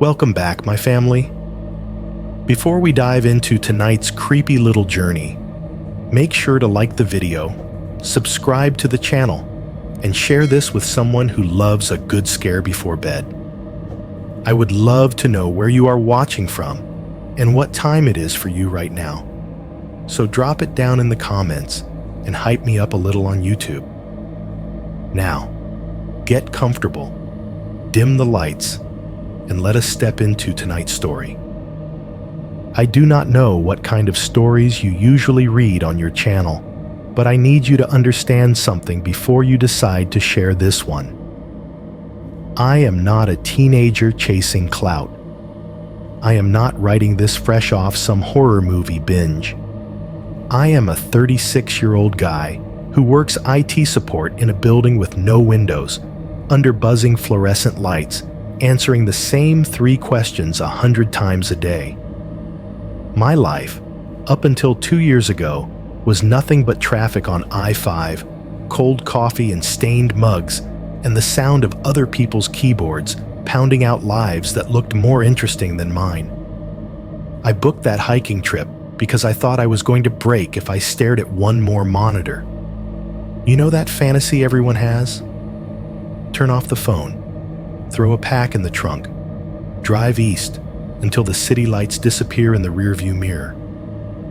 Welcome back, my family. Before we dive into tonight's creepy little journey, make sure to like the video, subscribe to the channel, and share this with someone who loves a good scare before bed. I would love to know where you are watching from and what time it is for you right now. So drop it down in the comments and hype me up a little on YouTube. Now, get comfortable, dim the lights, and let us step into tonight's story. I do not know what kind of stories you usually read on your channel, but I need you to understand something before you decide to share this one. I am not a teenager chasing clout. I am not writing this fresh off some horror movie binge. I am a 36-year-old guy who works IT support in a building with no windows, under buzzing fluorescent lights, answering the same 3 questions 100 times a day. My life, up until 2 years ago, was nothing but traffic on I-5, cold coffee and stained mugs, and the sound of other people's keyboards pounding out lives that looked more interesting than mine. I booked that hiking trip because I thought I was going to break if I stared at one more monitor. You know that fantasy everyone has? Turn off the phone, throw a pack in the trunk, drive east until the city lights disappear in the rearview mirror,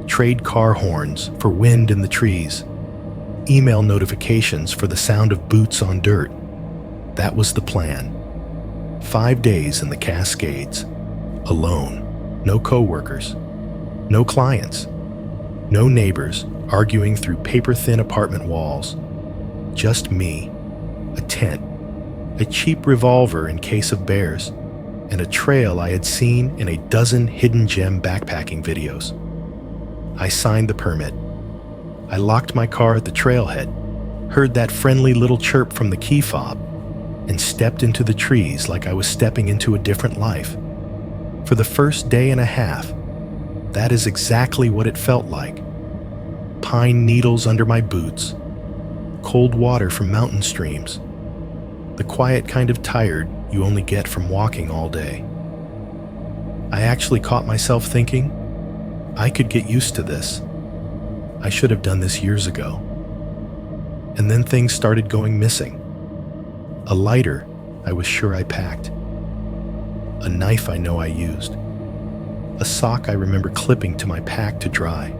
trade car horns for wind in the trees, email notifications for the sound of boots on dirt. That was the plan. 5 days in the Cascades, alone, no coworkers, no clients, no neighbors arguing through paper-thin apartment walls, just me, a tent, a cheap revolver in case of bears, and a trail I had seen in a dozen hidden gem backpacking videos. I signed the permit. I locked my car at the trailhead, heard that friendly little chirp from the key fob, and stepped into the trees like I was stepping into a different life. For the first day and a half, that is exactly what it felt like. Pine needles under my boots, cold water from mountain streams, the quiet kind of tired you only get from walking all day. I actually caught myself thinking, I could get used to this. I should have done this years ago. And then things started going missing. A lighter I was sure I packed. A knife I know I used. A sock I remember clipping to my pack to dry.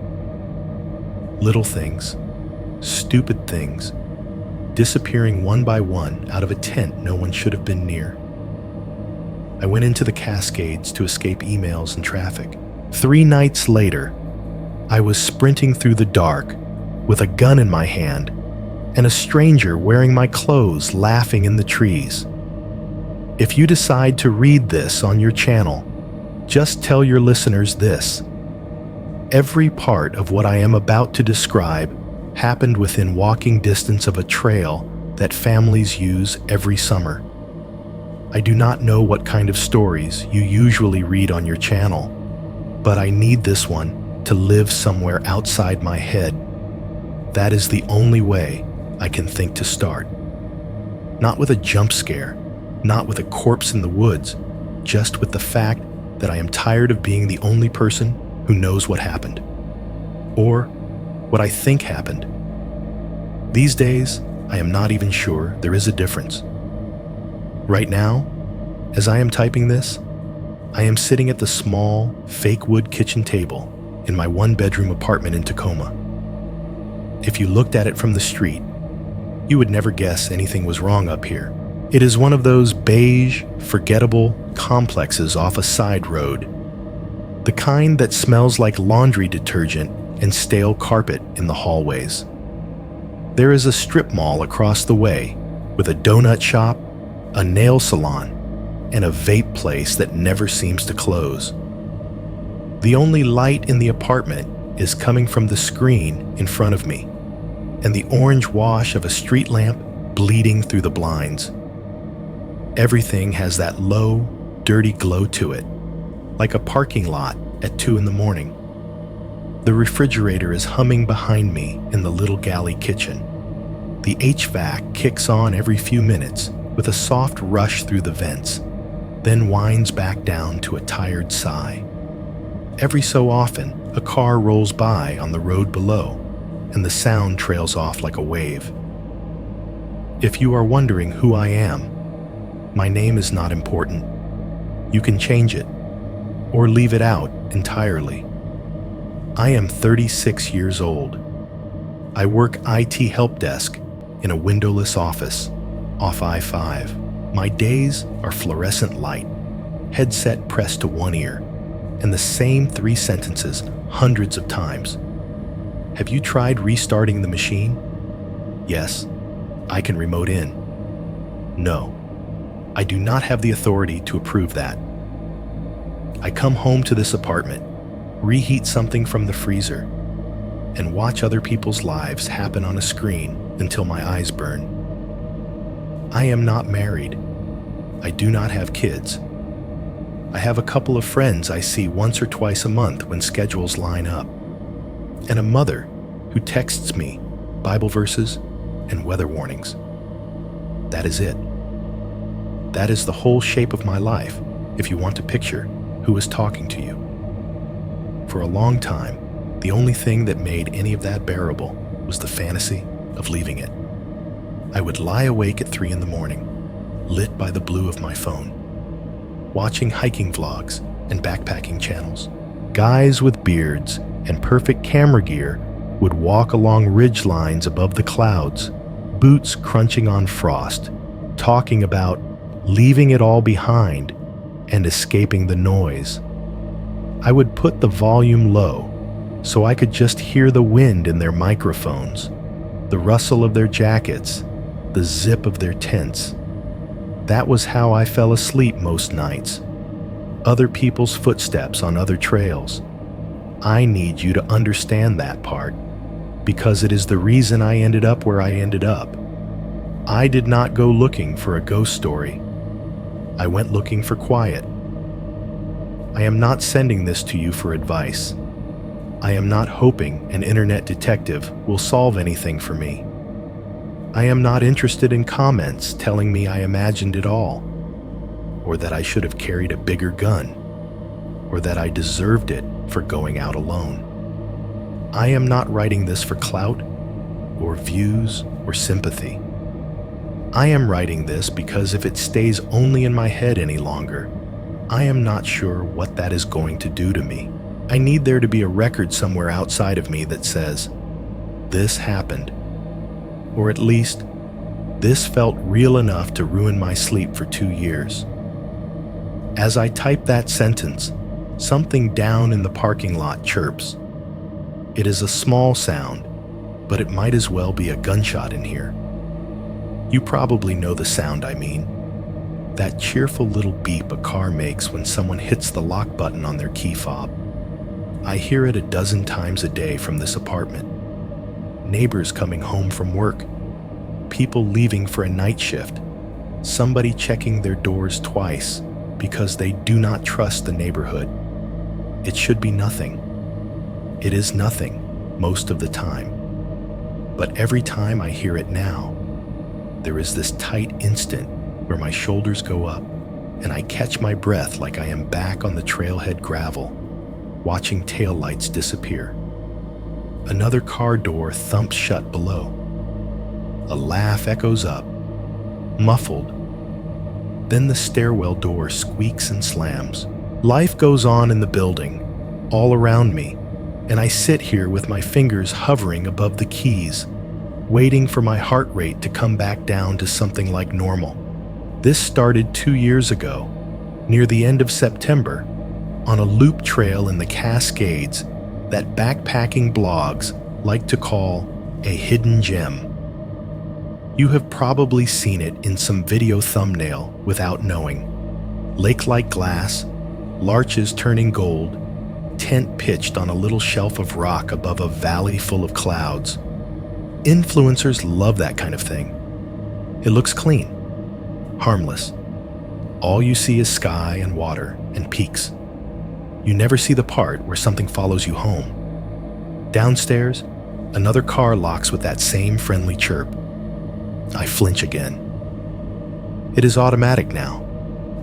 Little things, stupid things, disappearing one by one out of a tent no one should have been near. I went into the Cascades to escape emails and traffic. 3 nights later, I was sprinting through the dark with a gun in my hand and a stranger wearing my clothes laughing in the trees. If you decide to read this on your channel, just tell your listeners this. Every part of what I am about to describe happened within walking distance of a trail that families use every summer. I do not know what kind of stories you usually read on your channel, but I need this one to live somewhere outside my head. That is the only way I can think to start. Not with a jump scare, not with a corpse in the woods, just with the fact that I am tired of being the only person who knows what happened. Or what I think happened. These days, I am not even sure there is a difference. Right now, as I am typing this, I am sitting at the small, fake wood kitchen table in my 1-bedroom apartment in Tacoma. If you looked at it from the street, you would never guess anything was wrong up here. It is one of those beige, forgettable complexes off a side road. The kind that smells like laundry detergent and stale carpet in the hallways. There is a strip mall across the way with a donut shop, a nail salon, and a vape place that never seems to close. The only light in the apartment is coming from the screen in front of me, and the orange wash of a street lamp bleeding through the blinds. Everything has that low, dirty glow to it, like a parking lot at 2 a.m. The refrigerator is humming behind me in the little galley kitchen. The HVAC kicks on every few minutes with a soft rush through the vents. then winds back down to a tired sigh. Every so often, a car rolls by on the road below, and the sound trails off like a wave. If you are wondering who I am, my name is not important. You can change it, or leave it out entirely. I am 36 years old. I work IT help desk in a windowless office off I-5. My days are fluorescent light, headset pressed to one ear, and the same 3 sentences hundreds of times. Have you tried restarting the machine? Yes, I can remote in. No, I do not have the authority to approve that. I come home to this apartment, reheat something from the freezer, and watch other people's lives happen on a screen until my eyes burn. I am not married. I do not have kids. I have a couple of friends I see once or twice a month when schedules line up, and a mother who texts me Bible verses and weather warnings. That is it. That is the whole shape of my life, if you want to picture who is talking to you. For a long time, the only thing that made any of that bearable was the fantasy of leaving it. I would lie awake at 3 in the morning, lit by the blue of my phone, watching hiking vlogs and backpacking channels. Guys with beards and perfect camera gear would walk along ridge lines above the clouds, boots crunching on frost, talking about leaving it all behind and escaping the noise. I would put the volume low so I could just hear the wind in their microphones, the rustle of their jackets, the zip of their tents. That was how I fell asleep most nights. Other people's footsteps on other trails. I need you to understand that part, because it is the reason I ended up where I ended up. I did not go looking for a ghost story. I went looking for quiet. I am not sending this to you for advice. I am not hoping an internet detective will solve anything for me. I am not interested in comments telling me I imagined it all, or that I should have carried a bigger gun, or that I deserved it for going out alone. I am not writing this for clout, or views, or sympathy. I am writing this because if it stays only in my head any longer, I am not sure what that is going to do to me. I need there to be a record somewhere outside of me that says, this happened. Or at least, this felt real enough to ruin my sleep for 2 years. As I type that sentence, something down in the parking lot chirps. It is a small sound, but it might as well be a gunshot in here. You probably know the sound I mean. That cheerful little beep a car makes when someone hits the lock button on their key fob. I hear it a dozen times a day from this apartment. Neighbors coming home from work, people leaving for a night shift, somebody checking their doors twice because they do not trust the neighborhood. It should be nothing. It is nothing most of the time. But every time I hear it now, there is this tight instant where my shoulders go up and I catch my breath like I am back on the trailhead gravel, watching taillights disappear. Another car door thumps shut below. A laugh echoes up, muffled. Then the stairwell door squeaks and slams. Life goes on in the building, all around me, and I sit here with my fingers hovering above the keys, waiting for my heart rate to come back down to something like normal. This started 2 years ago, near the end of September, on a loop trail in the Cascades that backpacking blogs like to call a hidden gem. You have probably seen it in some video thumbnail without knowing. Lake-like glass, larches turning gold, tent pitched on a little shelf of rock above a valley full of clouds. Influencers love that kind of thing. It looks clean, harmless. All you see is sky and water and peaks. You never see the part where something follows you home. Downstairs, another car locks with that same friendly chirp. I flinch again. It is automatic now.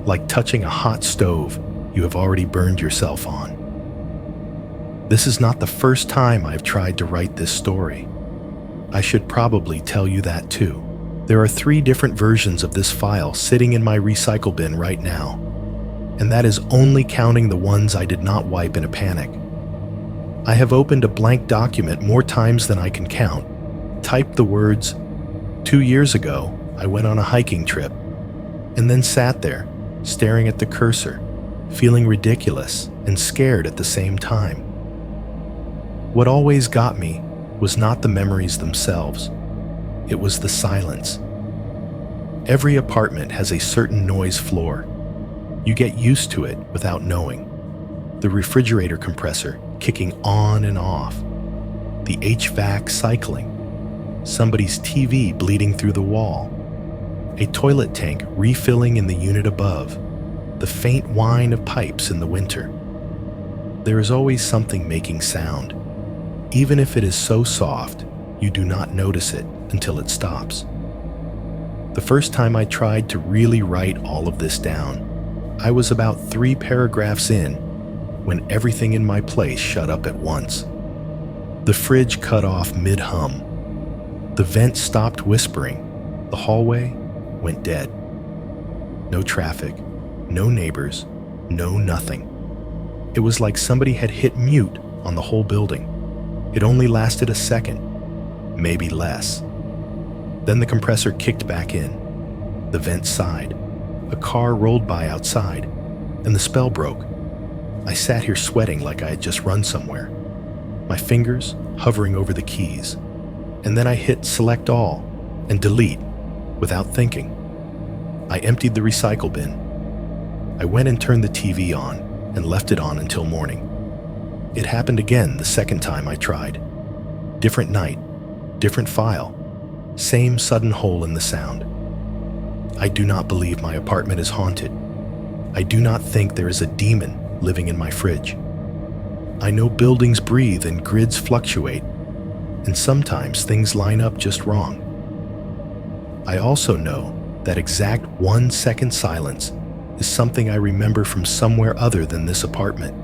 like touching a hot stove you have already burned yourself on. This is not the first time I've tried to write this story. I should probably tell you that too. There are 3 different versions of this file sitting in my recycle bin right now, and that is only counting the ones I did not wipe in a panic. I have opened a blank document more times than I can count, typed the words, "2 years ago, I went on a hiking trip," and then sat there, staring at the cursor, feeling ridiculous and scared at the same time. What always got me was not the memories themselves. It was the silence. Every apartment has a certain noise floor. You get used to it without knowing. The refrigerator compressor kicking on and off, the HVAC cycling, somebody's TV bleeding through the wall, a toilet tank refilling in the unit above, the faint whine of pipes in the winter. There is always something making sound. Even if it is so soft, you do not notice it until it stops. The first time I tried to really write all of this down, I was about 3 paragraphs in when everything in my place shut up at once. The fridge cut off mid-hum. The vent stopped whispering. The hallway went dead. No traffic, no neighbors, no nothing. It was like somebody had hit mute on the whole building. It only lasted a second, maybe less. Then the compressor kicked back in. The vent sighed. A car rolled by outside, and the spell broke. I sat here sweating like I had just run somewhere, my fingers hovering over the keys. And then I hit select all and delete without thinking. I emptied the recycle bin. I went and turned the TV on and left it on until morning. It happened again the second time I tried. Different night, different file, same sudden hole in the sound. I do not believe my apartment is haunted. I do not think there is a demon living in my fridge. I know buildings breathe and grids fluctuate, and sometimes things line up just wrong. I also know that exact 1-second silence is something I remember from somewhere other than this apartment.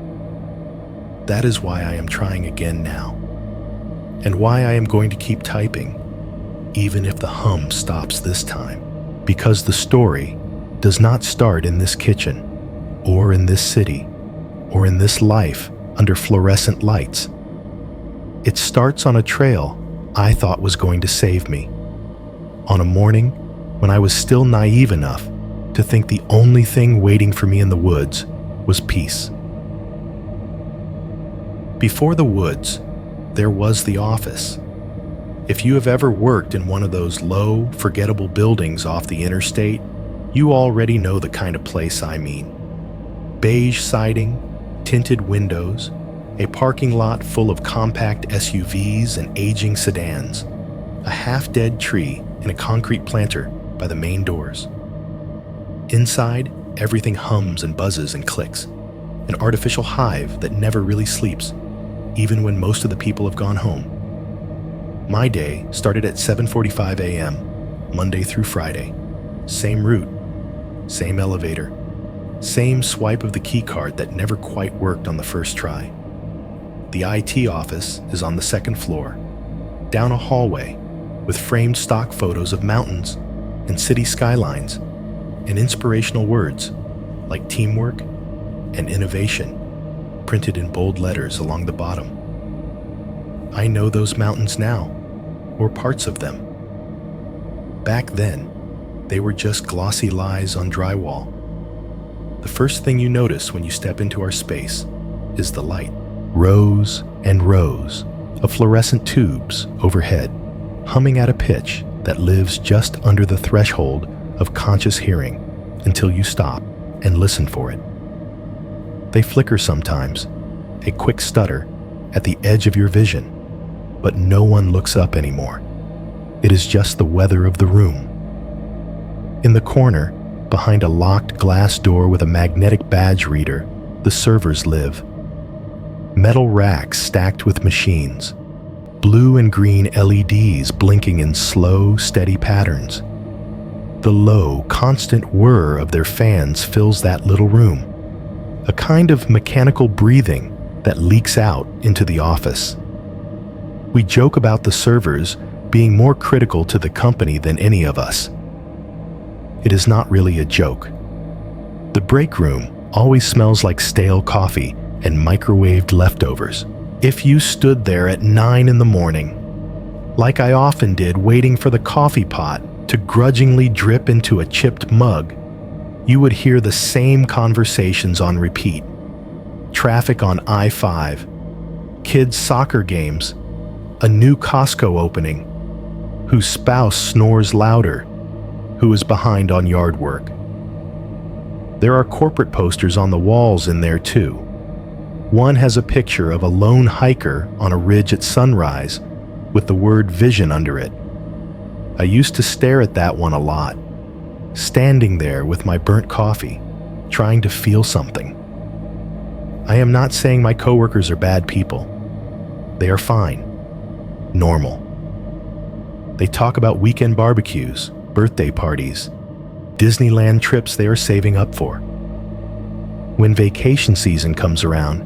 That is why I am trying again now, and why I am going to keep typing, even if the hum stops this time, because the story does not start in this kitchen, or in this city, or in this life under fluorescent lights. It starts on a trail I thought was going to save me, on a morning when I was still naive enough to think the only thing waiting for me in the woods was peace. Before the woods, there was the office. If you have ever worked in one of those low, forgettable buildings off the interstate, you already know the kind of place I mean. Beige siding, tinted windows, a parking lot full of compact SUVs and aging sedans, a half-dead tree and a concrete planter by the main doors. Inside, everything hums and buzzes and clicks, an artificial hive that never really sleeps, even when most of the people have gone home. My day started at 7:45 a.m., Monday through Friday. Same route, same elevator, same swipe of the key card that never quite worked on the first try. The IT office is on the second floor, down a hallway with framed stock photos of mountains and city skylines and inspirational words like teamwork and innovation printed in bold letters along the bottom. I know those mountains now, or parts of them. Back then, they were just glossy lies on drywall. The first thing you notice when you step into our space is the light. Rows and rows of fluorescent tubes overhead, humming at a pitch that lives just under the threshold of conscious hearing until you stop and listen for it. They flicker sometimes, a quick stutter at the edge of your vision, but no one looks up anymore. It is just the weather of the room. In the corner, behind a locked glass door with a magnetic badge reader, the servers live. Metal racks stacked with machines, blue and green LEDs blinking in slow, steady patterns. The low, constant whir of their fans fills that little room, a kind of mechanical breathing that leaks out into the office. We joke about the servers being more critical to the company than any of us. It is not really a joke. The break room always smells like stale coffee and microwaved leftovers. If you stood there at 9 in the morning, like I often did, waiting for the coffee pot to grudgingly drip into a chipped mug, you would hear the same conversations on repeat. Traffic on I-5, kids' soccer games, a new Costco opening, whose spouse snores louder, who is behind on yard work. There are corporate posters on the walls in there too. One has a picture of a lone hiker on a ridge at sunrise with the word vision under it. I used to stare at that one a lot, standing there with my burnt coffee, trying to feel something. I am not saying my coworkers are bad people. They are fine, normal. They talk about weekend barbecues, birthday parties, Disneyland trips they are saving up for. When vacation season comes around,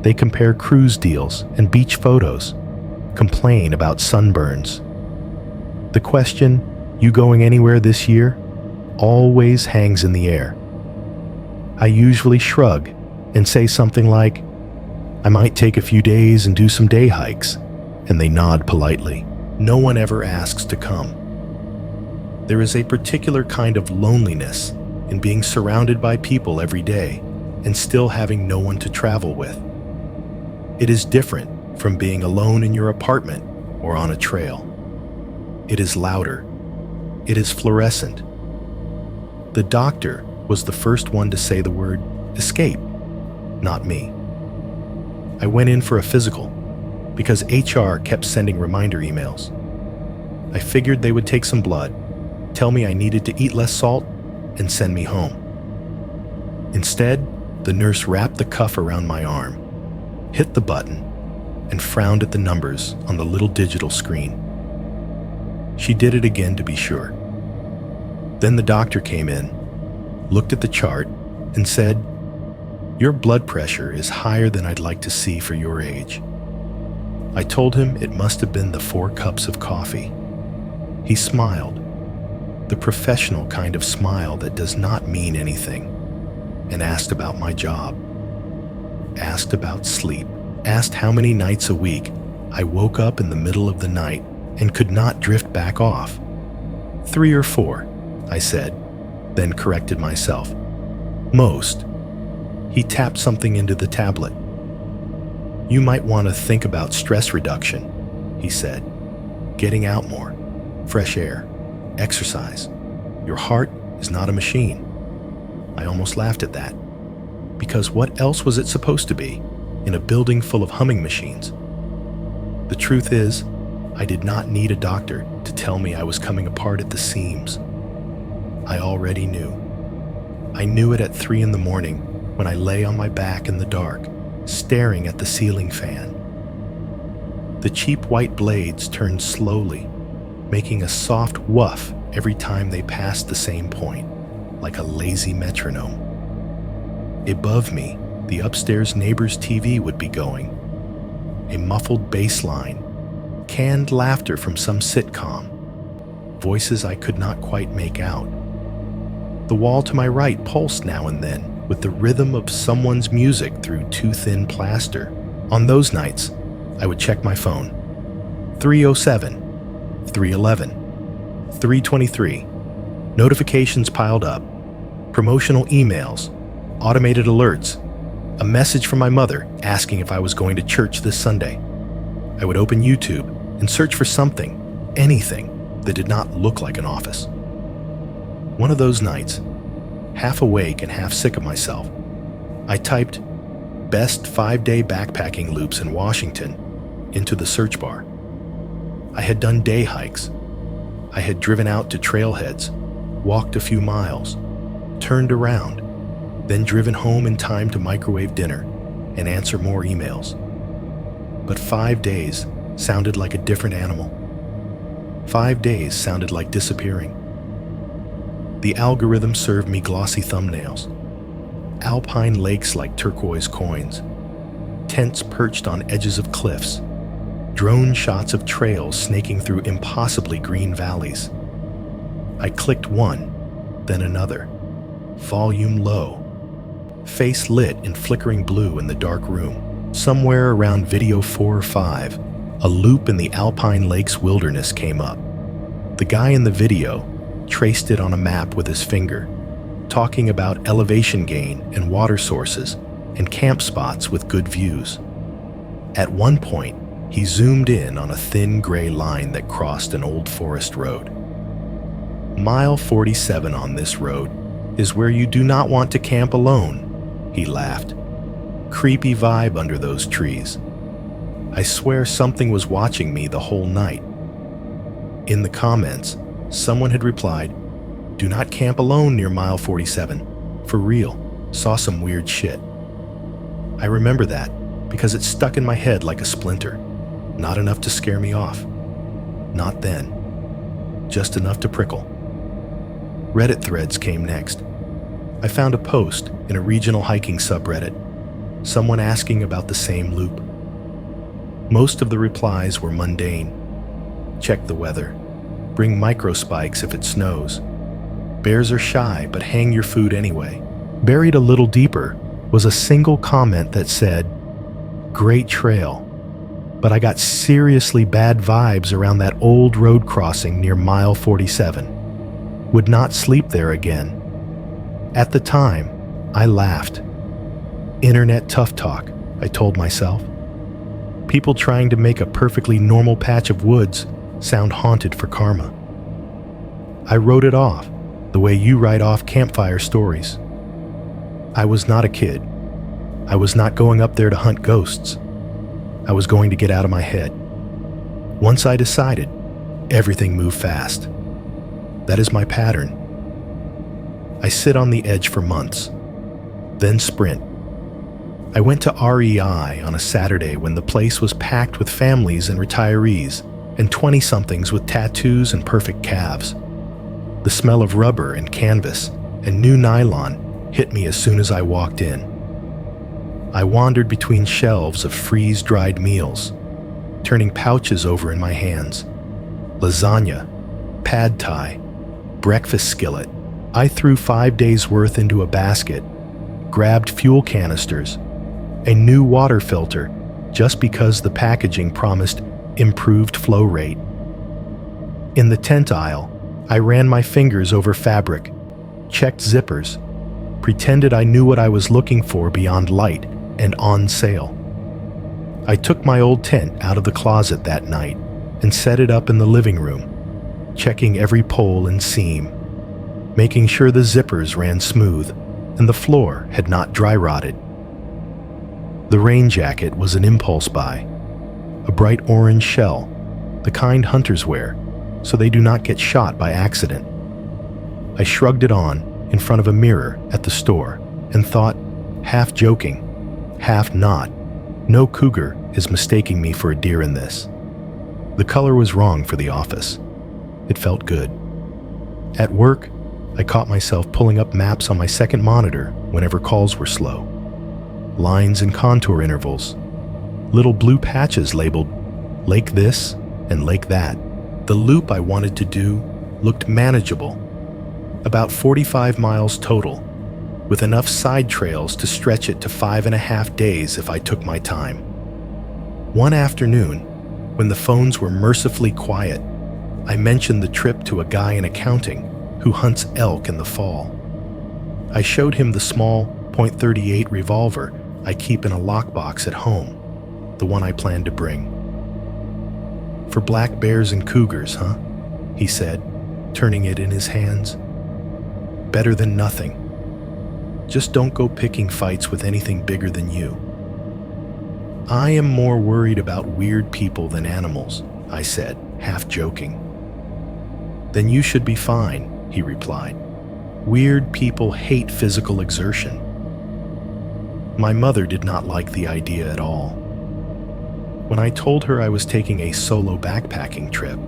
they compare cruise deals and beach photos, complain about sunburns. The question, "You going anywhere this year?" always hangs in the air. I usually shrug and say something like, "I might take a few days and do some day hikes," and they nod politely. No one ever asks to come. There is a particular kind of loneliness in being surrounded by people every day and still having no one to travel with. It is different from being alone in your apartment or on a trail. It is louder. It is fluorescent. The doctor was the first one to say the word escape, not me. I went in for a physical because HR kept sending reminder emails. I figured they would take some blood, tell me I needed to eat less salt, and send me home. Instead, the nurse wrapped the cuff around my arm, hit the button, and frowned at the numbers on the little digital screen. She did it again to be sure. Then the doctor came in, looked at the chart, and said, "Your blood pressure is higher than I'd like to see for your age." I told him it must have been the 4 cups of coffee. He smiled, the professional kind of smile that does not mean anything, and asked about my job, asked about sleep, asked how many nights a week I woke up in the middle of the night and could not drift back off. 3 or 4, I said, then corrected myself. Most. He tapped something into the tablet. "You might want to think about stress reduction," he said. "Getting out more, fresh air, exercise. Your heart is not a machine." I almost laughed at that, because what else was it supposed to be in a building full of humming machines? The truth is, I did not need a doctor to tell me I was coming apart at the seams. I already knew. I knew it at 3 in the morning when I lay on my back in the dark, staring at the ceiling fan. The cheap white blades turned slowly, making a soft woof every time they passed the same point, like a lazy metronome. Above me, the upstairs neighbor's TV would be going. A muffled bass line, canned laughter from some sitcom, voices I could not quite make out. The wall to my right pulsed now and then with the rhythm of someone's music through too thin plaster. On those nights, I would check my phone. 3:07, 3:11, 3:23. Notifications piled up. Promotional emails, automated alerts, a message from my mother asking if I was going to church this Sunday. I would open YouTube and search for something, anything, that did not look like an office. One of those nights, half awake and half sick of myself, I typed "best 5-day backpacking loops in Washington" into the search bar. I had done day hikes. I had driven out to trailheads, walked a few miles, turned around, then driven home in time to microwave dinner and answer more emails. But 5 days sounded like a different animal. 5 days sounded like disappearing. The algorithm served me glossy thumbnails, alpine lakes like turquoise coins, tents perched on edges of cliffs, drone shots of trails snaking through impossibly green valleys. I clicked one, then another, volume low, face lit in flickering blue in the dark room. Somewhere around video 4 or 5, a loop in the Alpine Lakes wilderness came up. The guy in the video traced it on a map with his finger, talking about elevation gain and water sources and camp spots with good views. At one point, he zoomed in on a thin gray line that crossed an old forest road. Mile 47 on this road is where you do not want to camp alone, he laughed. Creepy vibe under those trees. I swear something was watching me the whole night. In the comments, someone had replied, "Do not camp alone near mile 47. For real, saw some weird shit." I remember that because it stuck in my head like a splinter. Not enough to scare me off. Not then. Just enough to prickle. Reddit threads came next. I found a post in a regional hiking subreddit, someone asking about the same loop. Most of the replies were mundane. Check the weather. Bring microspikes if it snows. Bears are shy, but hang your food anyway. Buried a little deeper was a single comment that said, "Great trail, but I got seriously bad vibes around that old road crossing near mile 47. Would not sleep there again." At the time, I laughed. Internet tough talk, I told myself. People trying to make a perfectly normal patch of woods sound haunted for karma. I wrote it off, the way you write off campfire stories. I was not a kid. I was not going up there to hunt ghosts. I was going to get out of my head. Once I decided, everything moved fast. That is my pattern. I sit on the edge for months, then sprint. I went to REI on a Saturday when the place was packed with families and retirees and 20-somethings with tattoos and perfect calves. The smell of rubber and canvas and new nylon hit me as soon as I walked in. I wandered between shelves of freeze-dried meals, turning pouches over in my hands. Lasagna, pad thai, breakfast skillet. I threw 5 days' worth into a basket, grabbed fuel canisters, a new water filter, just because the packaging promised improved flow rate. In the tent aisle, I ran my fingers over fabric, checked zippers, pretended I knew what I was looking for beyond light and on sale. I took my old tent out of the closet that night and set it up in the living room, checking every pole and seam, making sure the zippers ran smooth and the floor had not dry rotted. The rain jacket was an impulse buy, a bright orange shell, the kind hunters wear, so they do not get shot by accident. I shrugged it on in front of a mirror at the store and thought, half joking, half not, no cougar is mistaking me for a deer in this. The color was wrong for the office. It felt good. At work, I caught myself pulling up maps on my second monitor whenever calls were slow. Lines and contour intervals, little blue patches labeled Lake this and Lake that. The loop I wanted to do looked manageable, about 45 miles total, with enough side trails to stretch it to 5.5 days if I took my time. One afternoon, when the phones were mercifully quiet, I mentioned the trip to a guy in accounting who hunts elk in the fall. I showed him the small .38 revolver I keep in a lockbox at home, the one I planned to bring. "For black bears and cougars, huh?" he said, turning it in his hands. "Better than nothing. Just don't go picking fights with anything bigger than you." "I am more worried about weird people than animals," I said, half joking. "Then you should be fine," he replied. "Weird people hate physical exertion." My mother did not like the idea at all. When I told her I was taking a solo backpacking trip,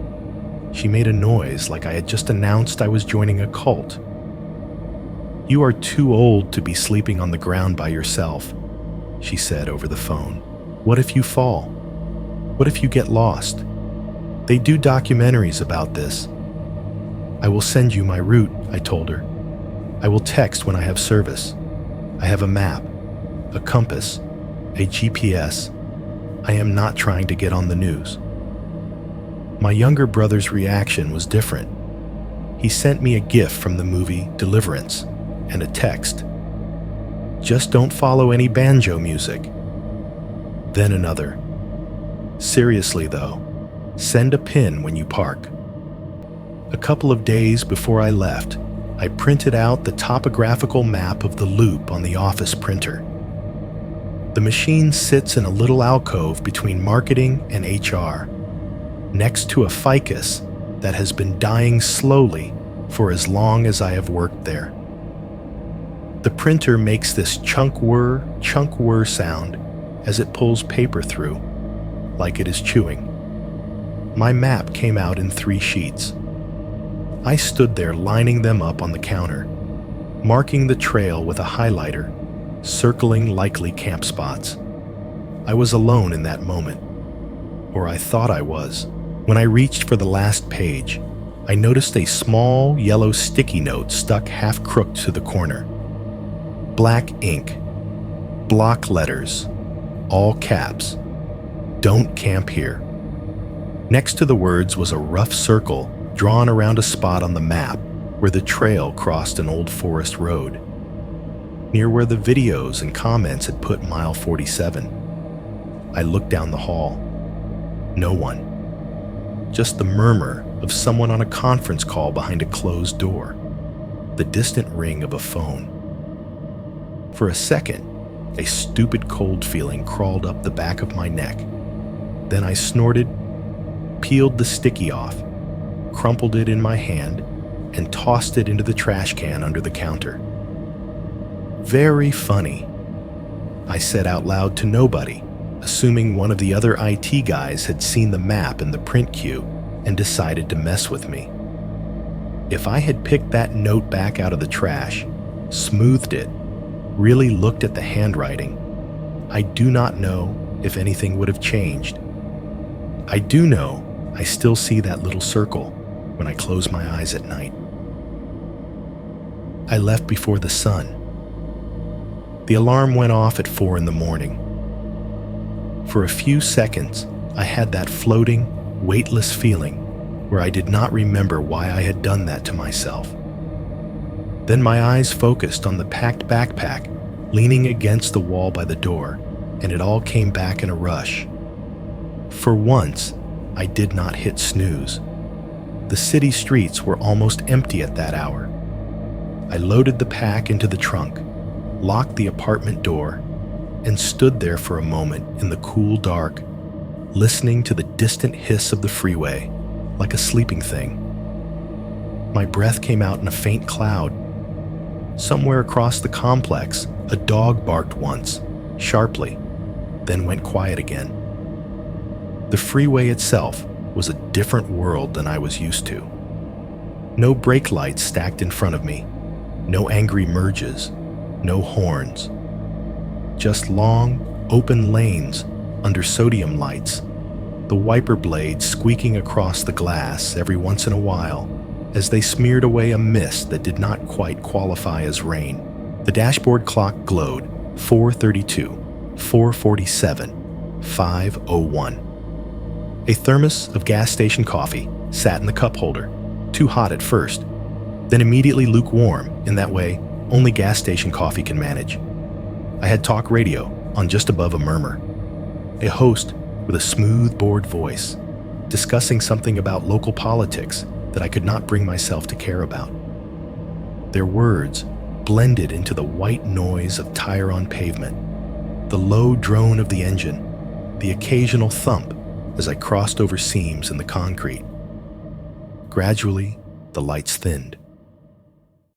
she made a noise like I had just announced I was joining a cult "You are too old to be sleeping on the ground by yourself," she said over the phone. "What if you fall? What if you get lost? They do documentaries about this." "I will send you my route," I told her. "I will text when I have service. I have a map, a compass, a GPS. I am not trying to get on the news." My younger brother's reaction was different. He sent me a gift from the movie Deliverance and a text. "Just don't follow any banjo music." Then another. "Seriously though, send a pin when you park." A couple of days before I left, I printed out the topographical map of the loop on the office printer. The machine sits in a little alcove between marketing and HR, next to a ficus that has been dying slowly for as long as I have worked there. The printer makes this chunk whir sound as it pulls paper through, like it is chewing. My map came out in 3 sheets. I stood there lining them up on the counter, marking the trail with a highlighter, circling likely camp spots. I was alone in that moment, or I thought I was. When I reached for the last page, I noticed a small yellow sticky note stuck half crooked to the corner. Black ink, block letters, all caps, "Don't camp here." Next to the words was a rough circle drawn around a spot on the map where the trail crossed an old forest road, near where the videos and comments had put mile 47. I looked down the hall. No one. Just the murmur of someone on a conference call behind a closed door, the distant ring of a phone. For a second, a stupid cold feeling crawled up the back of my neck. Then I snorted, peeled the sticky off, crumpled it in my hand, and tossed it into the trash can under the counter. "Very funny," I said out loud to nobody, assuming one of the other IT guys had seen the map in the print queue and decided to mess with me. If I had picked that note back out of the trash, smoothed it, really looked at the handwriting, I do not know if anything would have changed. I do know I still see that little circle when I close my eyes at night. I left before the sun. The alarm went off at 4 in the morning. For a few seconds, I had that floating, weightless feeling where I did not remember why I had done that to myself. Then my eyes focused on the packed backpack leaning against the wall by the door, and it all came back in a rush. For once, I did not hit snooze. The city streets were almost empty at that hour. I loaded the pack into the trunk, locked the apartment door, and stood there for a moment in the cool dark, listening to the distant hiss of the freeway, like a sleeping thing. My breath came out in a faint cloud. Somewhere across the complex, a dog barked once, sharply, then went quiet again. The freeway itself was a different world than I was used to. No brake lights stacked in front of me, no angry merges, no horns. Just long, open lanes under sodium lights, the wiper blades squeaking across the glass every once in a while as they smeared away a mist that did not quite qualify as rain. The dashboard clock glowed 4:32, 4:47, 5:01. A thermos of gas station coffee sat in the cup holder, too hot at first, then immediately lukewarm. In that way, only gas station coffee can manage. I had talk radio on just above a murmur. A host with a smooth, bored voice, discussing something about local politics that I could not bring myself to care about. Their words blended into the white noise of tire on pavement, the low drone of the engine, the occasional thump as I crossed over seams in the concrete. Gradually, the lights thinned.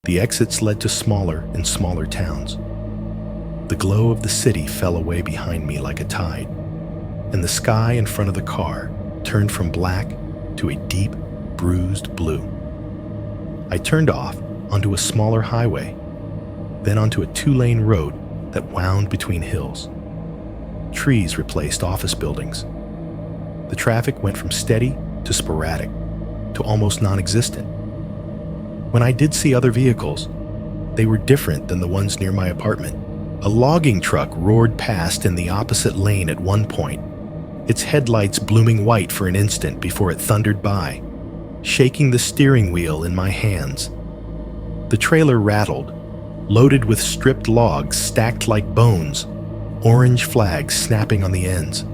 The exits led to smaller and smaller towns. The glow of the city fell away behind me like a tide, and the sky in front of the car turned from black to a deep, bruised blue. I turned off onto a smaller highway, then onto a 2-lane road that wound between hills. Trees replaced office buildings. The traffic went from steady to sporadic to almost non-existent. When I did see other vehicles, they were different than the ones near my apartment. A logging truck roared past in the opposite lane at one point, its headlights blooming white for an instant before it thundered by, shaking the steering wheel in my hands. The trailer rattled, loaded with stripped logs stacked like bones, orange flags snapping on the ends.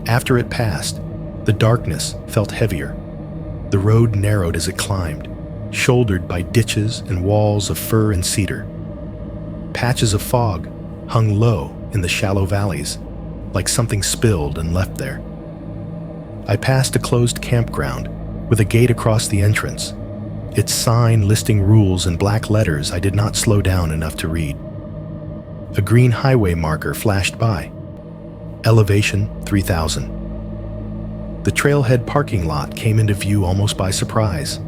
After it passed, the darkness felt heavier. The road narrowed as it climbed, shouldered by ditches and walls of fir and cedar. Patches of fog hung low in the shallow valleys, like something spilled and left there. I passed a closed campground with a gate across the entrance, its sign listing rules in black letters I did not slow down enough to read. A green highway marker flashed by. Elevation 3000. The trailhead parking lot came into view almost by surprise.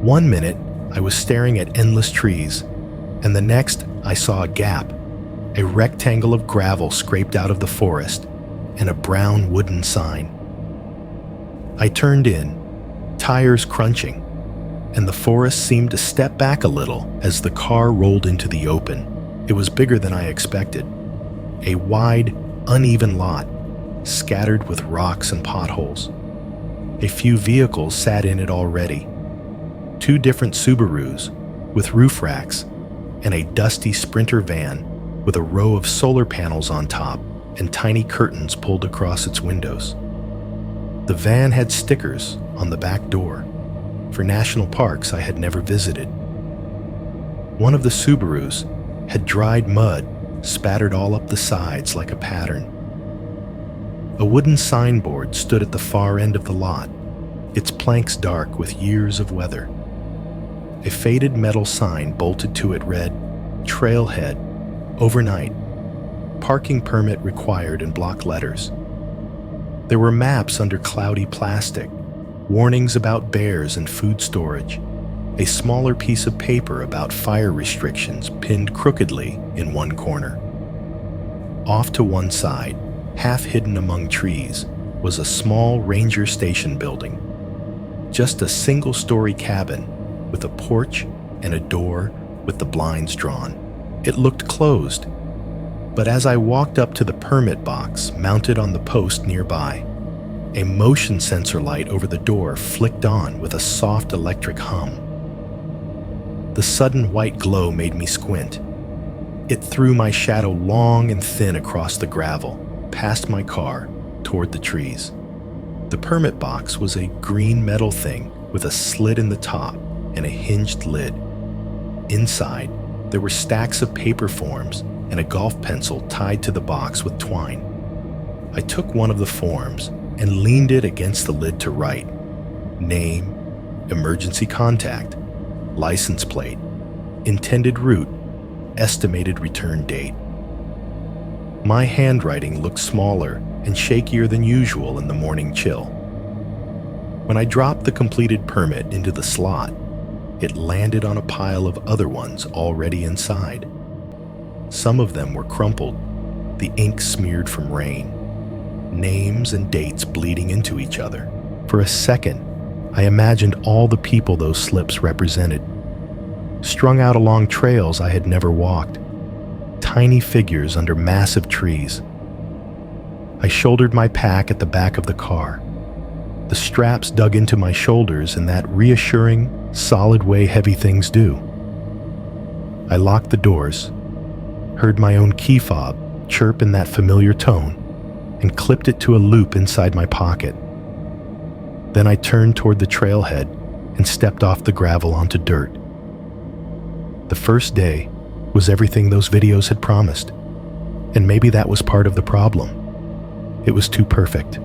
One minute, I was staring at endless trees, and the next, I saw a gap, a rectangle of gravel scraped out of the forest, and a brown wooden sign. I turned in, tires crunching, and the forest seemed to step back a little as the car rolled into the open. It was bigger than I expected. A wide, uneven lot, scattered with rocks and potholes. A few vehicles sat in it already. 2 different Subarus with roof racks, and a dusty Sprinter van with a row of solar panels on top and tiny curtains pulled across its windows. The van had stickers on the back door for national parks I had never visited. One of the Subarus had dried mud spattered all up the sides like a pattern. A wooden signboard stood at the far end of the lot, its planks dark with years of weather. A faded metal sign bolted to it read, "Trailhead, overnight, parking permit required" in block letters. There were maps under cloudy plastic, warnings about bears and food storage, a smaller piece of paper about fire restrictions pinned crookedly in one corner. Off to one side, half hidden among trees, was a small ranger station building. Just a single-story cabin with a porch and a door with the blinds drawn. It looked closed, but as I walked up to the permit box mounted on the post nearby, a motion sensor light over the door flicked on with a soft electric hum. The sudden white glow made me squint. It threw my shadow long and thin across the gravel, past my car, toward the trees. The permit box was a green metal thing with a slit in the top and a hinged lid. Inside, there were stacks of paper forms and a golf pencil tied to the box with twine. I took one of the forms and leaned it against the lid to write. Name, emergency contact, license plate, intended route, estimated return date. My handwriting looked smaller and shakier than usual in the morning chill. When I dropped the completed permit into the slot, it landed on a pile of other ones already inside. Some of them were crumpled, the ink smeared from rain, names and dates bleeding into each other. For a second, I imagined all the people those slips represented, strung out along trails I had never walked, tiny figures under massive trees. I shouldered my pack at the back of the car. The straps dug into my shoulders in that reassuring, solid way heavy things do. I locked the doors, heard my own key fob chirp in that familiar tone, and clipped it to a loop inside my pocket. Then I turned toward the trailhead and stepped off the gravel onto dirt. The first day was everything those videos had promised, and maybe that was part of the problem. It was too perfect.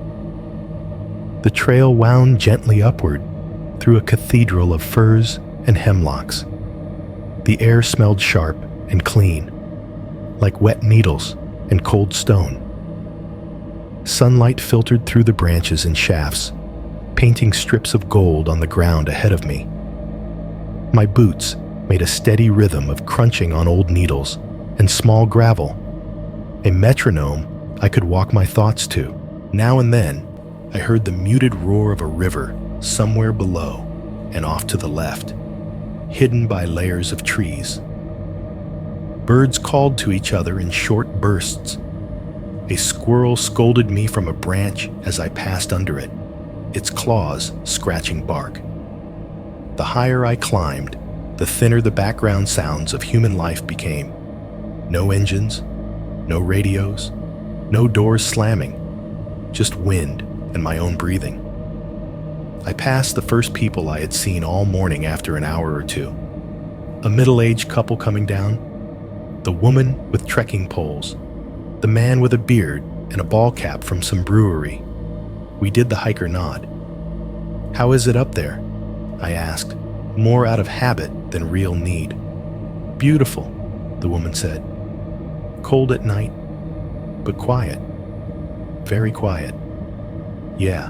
The trail wound gently upward through a cathedral of firs and hemlocks. The air smelled sharp and clean, like wet needles and cold stone. Sunlight filtered through the branches and shafts, painting strips of gold on the ground ahead of me. My boots, made a steady rhythm of crunching on old needles and small gravel, a metronome I could walk my thoughts to. Now and then, I heard the muted roar of a river somewhere below and off to the left, hidden by layers of trees. Birds called to each other in short bursts. A squirrel scolded me from a branch as I passed under it, its claws scratching bark. The higher I climbed, the thinner the background sounds of human life became. No engines, no radios, no doors slamming, just wind and my own breathing. I passed the first people I had seen all morning after an hour or two. A middle-aged couple coming down, the woman with trekking poles, the man with a beard and a ball cap from some brewery. We did the hiker nod. "How is it up there?" I asked, more out of habit than real need. "Beautiful," the woman said. "Cold at night, but quiet. Very quiet." "Yeah,"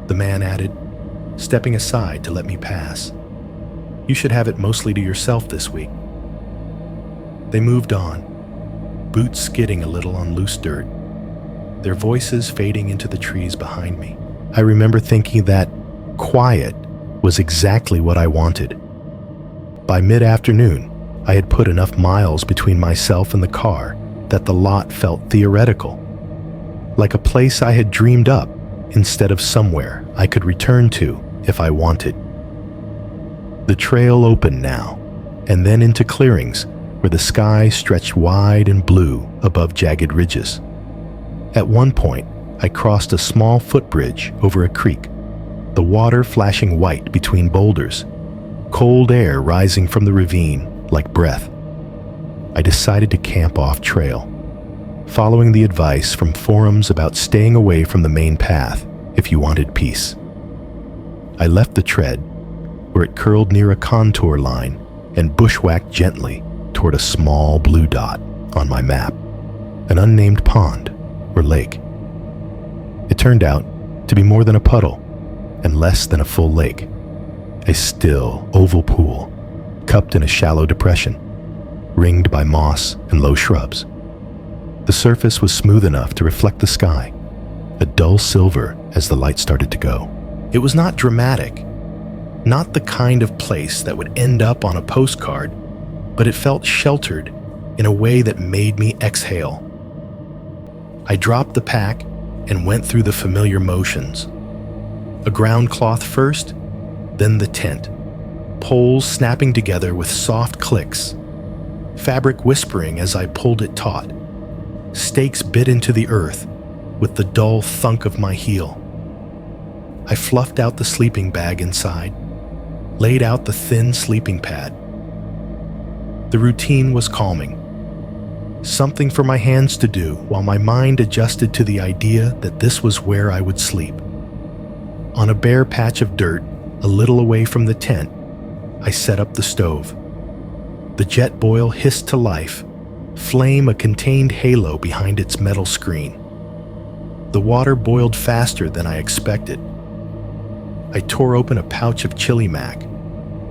the man added, stepping aside to let me pass. "You should have it mostly to yourself this week." They moved on, boots skidding a little on loose dirt, their voices fading into the trees behind me. I remember thinking that quiet was exactly what I wanted. By mid-afternoon, I had put enough miles between myself and the car that the lot felt theoretical, like a place I had dreamed up instead of somewhere I could return to if I wanted. The trail opened now, and then into clearings where the sky stretched wide and blue above jagged ridges. At one point, I crossed a small footbridge over a creek, the water flashing white between boulders, cold air rising from the ravine like breath. I decided to camp off trail, following the advice from forums about staying away from the main path if you wanted peace. I left the tread, where it curled near a contour line, and bushwhacked gently toward a small blue dot on my map, an unnamed pond or lake. It turned out to be more than a puddle and less than a full lake, a still oval pool cupped in a shallow depression, ringed by moss and low shrubs. The surface was smooth enough to reflect the sky, a dull silver as the light started to go. It was not dramatic, not the kind of place that would end up on a postcard, but it felt sheltered in a way that made me exhale. I dropped the pack and went through the familiar motions. A ground cloth first, then the tent, poles snapping together with soft clicks, fabric whispering as I pulled it taut, stakes bit into the earth with the dull thunk of my heel. I fluffed out the sleeping bag inside, laid out the thin sleeping pad. The routine was calming, something for my hands to do while my mind adjusted to the idea that this was where I would sleep. On a bare patch of dirt, a little away from the tent, I set up the stove. The jet boil hissed to life, flame a contained halo behind its metal screen. The water boiled faster than I expected. I tore open a pouch of chili mac,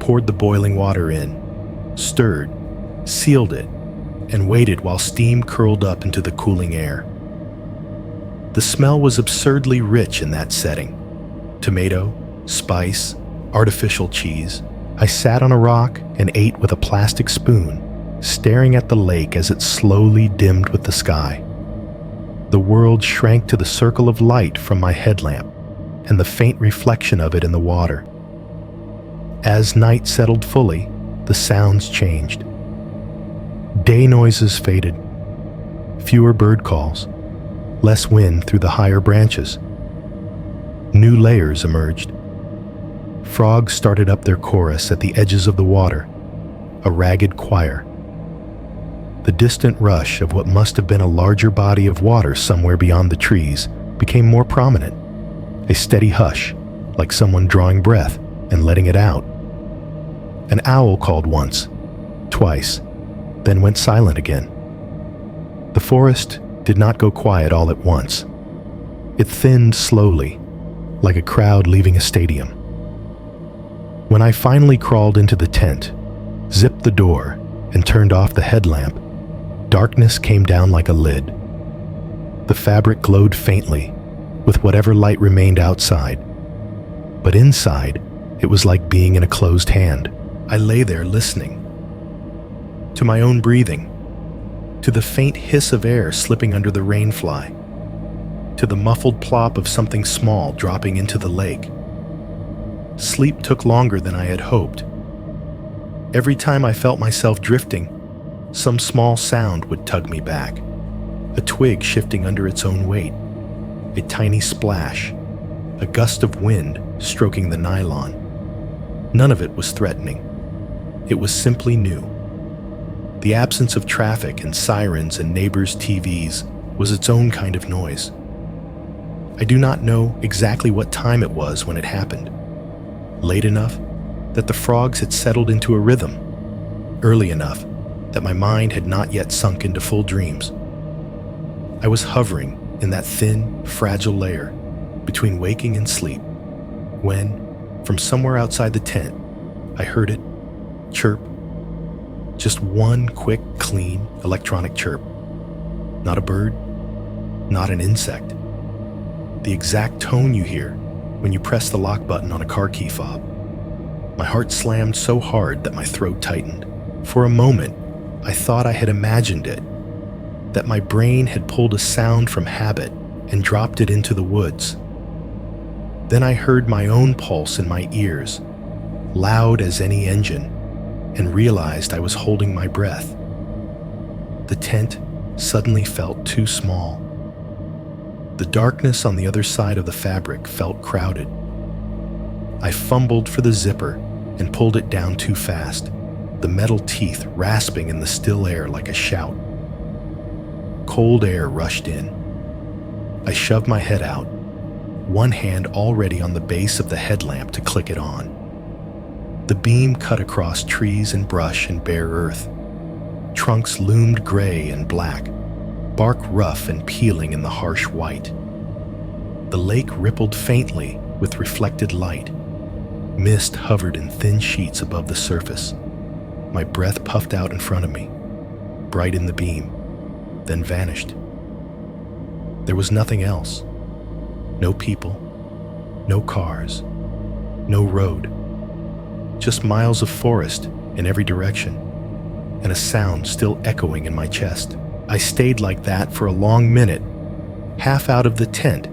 poured the boiling water in, stirred, sealed it, and waited while steam curled up into the cooling air. The smell was absurdly rich in that setting. Tomato, spice, artificial cheese. I sat on a rock and ate with a plastic spoon, staring at the lake as it slowly dimmed with the sky. The world shrank to the circle of light from my headlamp and the faint reflection of it in the water. As night settled fully, the sounds changed. Day noises faded, fewer bird calls, less wind through the higher branches. New layers emerged. Frogs started up their chorus at the edges of the water, a ragged choir. The distant rush of what must have been a larger body of water somewhere beyond the trees became more prominent, a steady hush, like someone drawing breath and letting it out. An owl called once, twice, then went silent again. The forest did not go quiet all at once. It thinned slowly, like a crowd leaving a stadium. When I finally crawled into the tent, zipped the door, and turned off the headlamp, darkness came down like a lid. The fabric glowed faintly, with whatever light remained outside. But inside, it was like being in a closed hand. I lay there listening. To my own breathing, to the faint hiss of air slipping under the rainfly, to the muffled plop of something small dropping into the lake. Sleep took longer than I had hoped. Every time I felt myself drifting, some small sound would tug me back. A twig shifting under its own weight, a tiny splash, a gust of wind stroking the nylon. None of it was threatening. It was simply new. The absence of traffic and sirens and neighbors' TVs was its own kind of noise. I do not know exactly what time it was when it happened. Late enough that the frogs had settled into a rhythm. Early enough that my mind had not yet sunk into full dreams. I was hovering in that thin, fragile layer between waking and sleep when, from somewhere outside the tent, I heard it chirp. Just one quick, clean, electronic chirp. Not a bird, not an insect. The exact tone you hear when you press the lock button on a car key fob. My heart slammed so hard that my throat tightened. For a moment, I thought I had imagined it, that my brain had pulled a sound from habit and dropped it into the woods. Then I heard my own pulse in my ears, loud as any engine, and realized I was holding my breath. The tent suddenly felt too small. The darkness on the other side of the fabric felt crowded. I fumbled for the zipper and pulled it down too fast, the metal teeth rasping in the still air like a shout. Cold air rushed in. I shoved my head out, one hand already on the base of the headlamp to click it on. The beam cut across trees and brush and bare earth. Trunks loomed gray and black, bark rough and peeling in the harsh white. The lake rippled faintly with reflected light. Mist hovered in thin sheets above the surface. My breath puffed out in front of me, bright in the beam, then vanished. There was nothing else. No people, no cars, no road. Just miles of forest in every direction, and a sound still echoing in my chest. I stayed like that for a long minute, half out of the tent,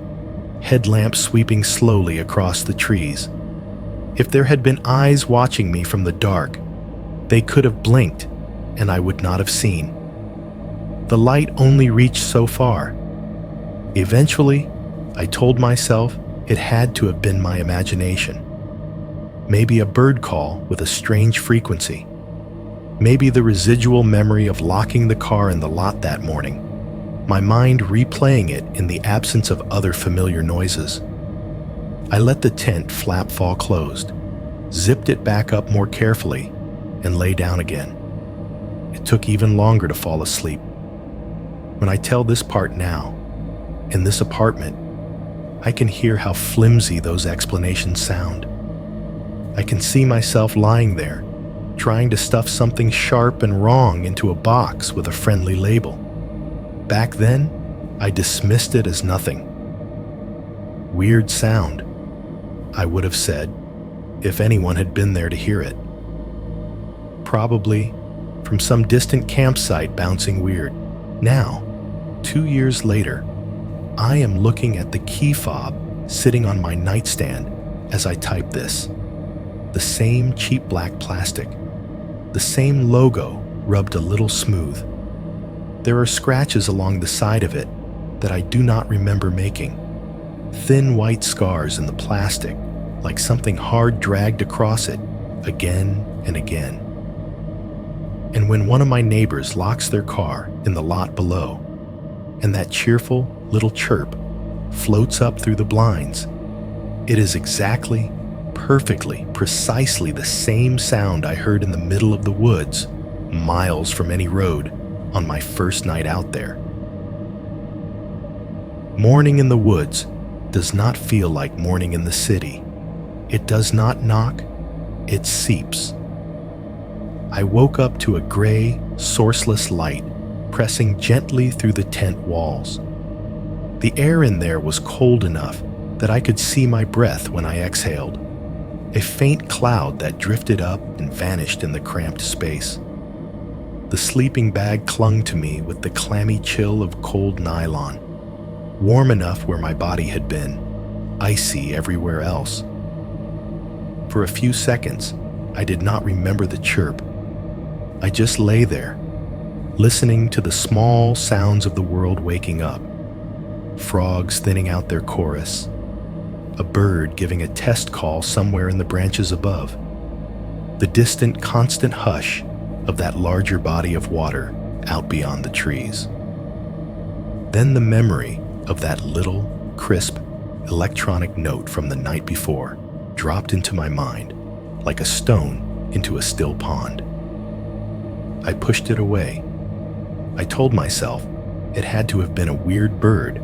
headlamp sweeping slowly across the trees. If there had been eyes watching me from the dark, they could have blinked, and I would not have seen. The light only reached so far. Eventually, I told myself it had to have been my imagination. Maybe a bird call with a strange frequency. Maybe the residual memory of locking the car in the lot that morning, my mind replaying it in the absence of other familiar noises. I let the tent flap fall closed, zipped it back up more carefully, and lay down again. It took even longer to fall asleep. When I tell this part now, in this apartment, I can hear how flimsy those explanations sound. I can see myself lying there, trying to stuff something sharp and wrong into a box with a friendly label. Back then, I dismissed it as nothing. Weird sound, I would have said, if anyone had been there to hear it. Probably from some distant campsite bouncing weird. Now, 2 years later, I am looking at the key fob sitting on my nightstand as I type this. The same cheap black plastic, the same logo rubbed a little smooth. There are scratches along the side of it that I do not remember making. Thin white scars in the plastic, like something hard dragged across it again and again. And when one of my neighbors locks their car in the lot below, and that cheerful little chirp floats up through the blinds, it is exactly, perfectly, precisely the same sound I heard in the middle of the woods, miles from any road, on my first night out there. Morning in the woods does not feel like morning in the city. It does not knock, it seeps. I woke up to a gray, sourceless light pressing gently through the tent walls. The air in there was cold enough that I could see my breath when I exhaled, a faint cloud that drifted up and vanished in the cramped space. The sleeping bag clung to me with the clammy chill of cold nylon, warm enough where my body had been, icy everywhere else. For a few seconds, I did not remember the chirp. I just lay there, listening to the small sounds of the world waking up. Frogs thinning out their chorus, a bird giving a test call somewhere in the branches above, the distant, constant hush of that larger body of water out beyond the trees. Then the memory of that little, crisp, electronic note from the night before dropped into my mind like a stone into a still pond. I pushed it away. I told myself it had to have been a weird bird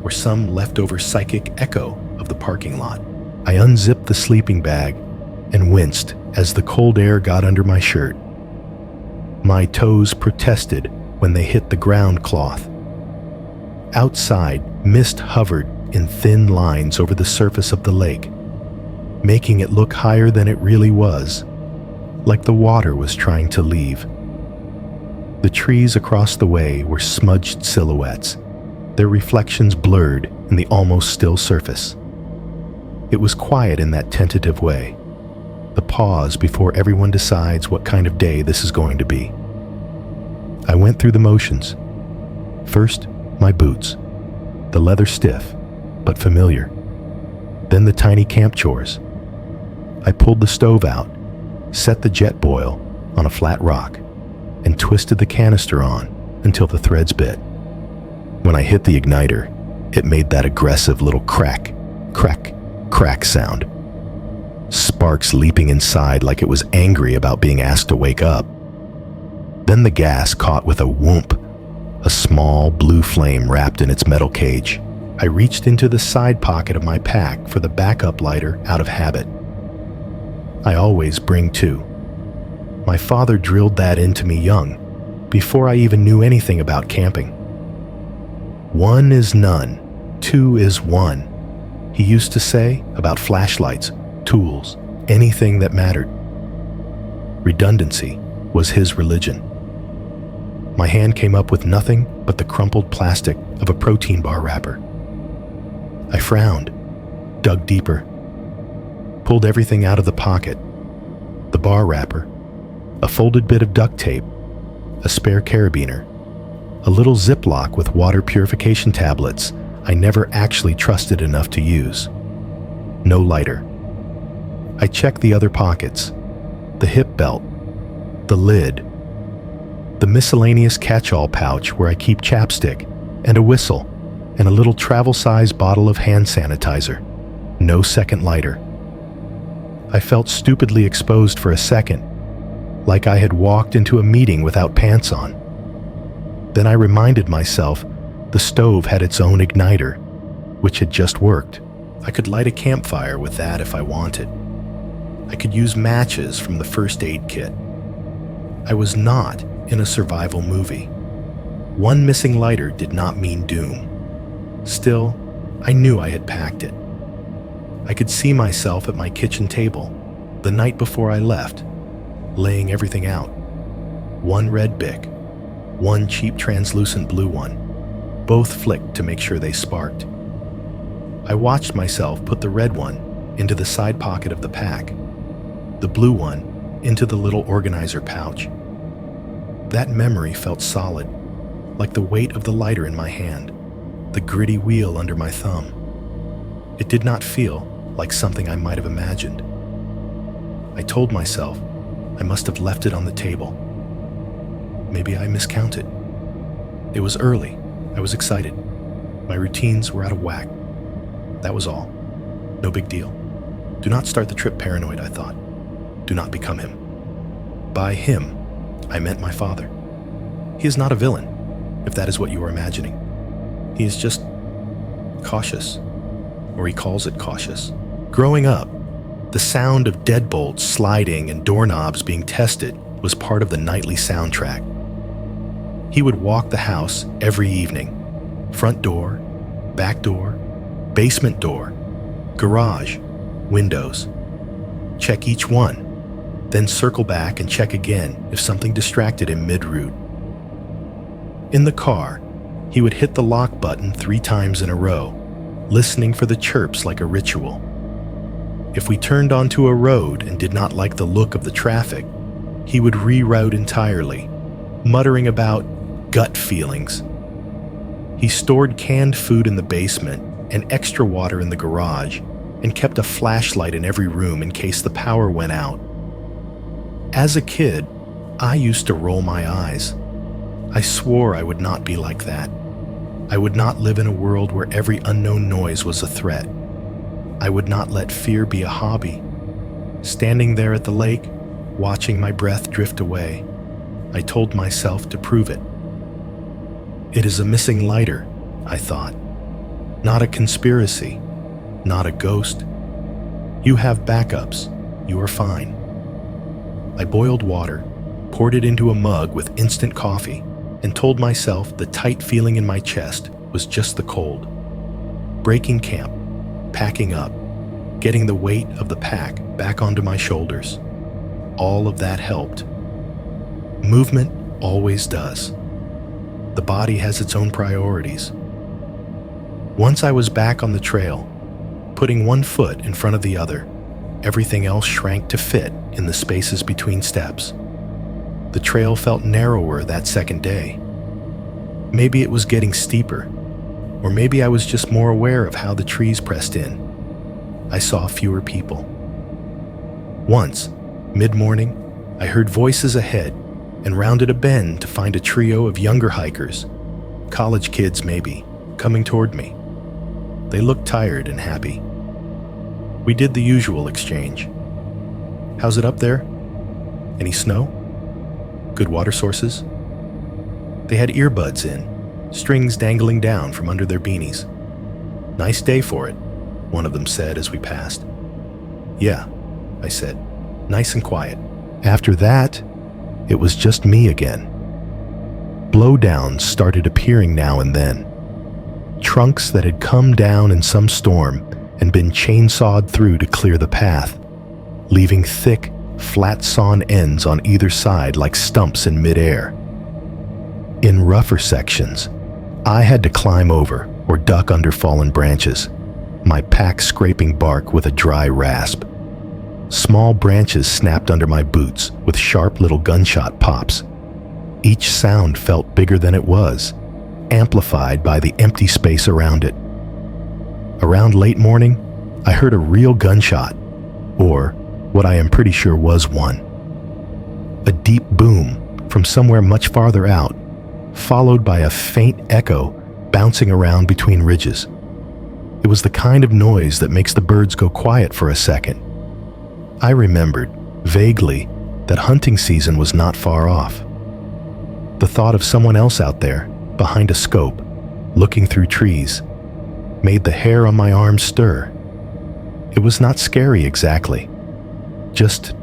or some leftover psychic echo of the parking lot. I unzipped the sleeping bag and winced as the cold air got under my shirt. My toes protested when they hit the ground cloth. Outside, mist hovered in thin lines over the surface of the lake, making it look higher than it really was, like the water was trying to leave. The trees across the way were smudged silhouettes, their reflections blurred in the almost still surface. It was quiet in that tentative way, the pause before everyone decides what kind of day this is going to be. I went through the motions. First, my boots, the leather stiff, but familiar. Then the tiny camp chores. I pulled the stove out, set the jet boil on a flat rock, and twisted the canister on until the threads bit. When I hit the igniter, it made that aggressive little crack, crack, crack sound. Sparks leaping inside like it was angry about being asked to wake up. Then the gas caught with a whoomp, a small blue flame wrapped in its metal cage. I reached into the side pocket of my pack for the backup lighter out of habit. I always bring two. My father drilled that into me young, before I even knew anything about camping. One is none, two is one, he used to say about flashlights, tools, anything that mattered. Redundancy was his religion. My hand came up with nothing but the crumpled plastic of a protein bar wrapper. I frowned, dug deeper, pulled everything out of the pocket, the bar wrapper, a folded bit of duct tape, a spare carabiner, a little Ziploc with water purification tablets I never actually trusted enough to use. No lighter. I checked the other pockets, the hip belt, the lid, the miscellaneous catch-all pouch where I keep chapstick, and a whistle, and a little travel-size bottle of hand sanitizer. No second lighter. I felt stupidly exposed for a second, like I had walked into a meeting without pants on. Then I reminded myself the stove had its own igniter, which had just worked. I could light a campfire with that if I wanted. I could use matches from the first aid kit. I was not in a survival movie. One missing lighter did not mean doom. Still, I knew I had packed it. I could see myself at my kitchen table, the night before I left, laying everything out. One red Bic, one cheap translucent blue one, both flicked to make sure they sparked. I watched myself put the red one into the side pocket of the pack, the blue one into the little organizer pouch. That memory felt solid, like the weight of the lighter in my hand, the gritty wheel under my thumb. It did not feel like something I might have imagined. I told myself I must have left it on the table. Maybe I miscounted. It was early. I was excited. My routines were out of whack. That was all. No big deal. Do not start the trip paranoid, I thought. Do not become him. By him, I meant my father. He is not a villain, if that is what you are imagining. He is just cautious, or he calls it cautious. Growing up, the sound of deadbolts sliding and doorknobs being tested was part of the nightly soundtrack. He would walk the house every evening. Front door, back door, basement door, garage, windows. Check each one, then circle back and check again if something distracted him mid-route. In the car, he would hit the lock button 3 times in a row, listening for the chirps like a ritual. If we turned onto a road and did not like the look of the traffic, he would reroute entirely, muttering about gut feelings. He stored canned food in the basement and extra water in the garage and kept a flashlight in every room in case the power went out. As a kid, I used to roll my eyes. I swore I would not be like that. I would not live in a world where every unknown noise was a threat. I would not let fear be a hobby. Standing there at the lake, watching my breath drift away, I told myself to prove it. It is a missing lighter, I thought. Not a conspiracy, not a ghost. You have backups, you are fine. I boiled water, poured it into a mug with instant coffee, and told myself the tight feeling in my chest was just the cold. Breaking camp, packing up, getting the weight of the pack back onto my shoulders. All of that helped. Movement always does. The body has its own priorities. Once I was back on the trail, putting one foot in front of the other, everything else shrank to fit in the spaces between steps. The trail felt narrower that second day. Maybe it was getting steeper, or maybe I was just more aware of how the trees pressed in. I saw fewer people. Once, mid-morning, I heard voices ahead and rounded a bend to find a trio of younger hikers, college kids maybe, coming toward me. They looked tired and happy. We did the usual exchange. How's it up there? Any snow? Good water sources? They had earbuds in, strings dangling down from under their beanies. Nice day for it, one of them said as we passed. Yeah, I said, nice and quiet. After that, it was just me again. Blowdowns started appearing now and then. Trunks that had come down in some storm and been chainsawed through to clear the path, leaving thick, flat-sawn ends on either side like stumps in midair. In rougher sections, I had to climb over or duck under fallen branches, my pack scraping bark with a dry rasp. Small branches snapped under my boots with sharp little gunshot pops. Each sound felt bigger than it was, amplified by the empty space around it. Around late morning, I heard a real gunshot, or what I am pretty sure was one. A deep boom from somewhere much farther out, followed by a faint echo bouncing around between ridges. It was the kind of noise that makes the birds go quiet for a second. I remembered, vaguely, that hunting season was not far off. The thought of someone else out there, behind a scope, looking through trees, made the hair on my arms stir. It was not scary exactly, just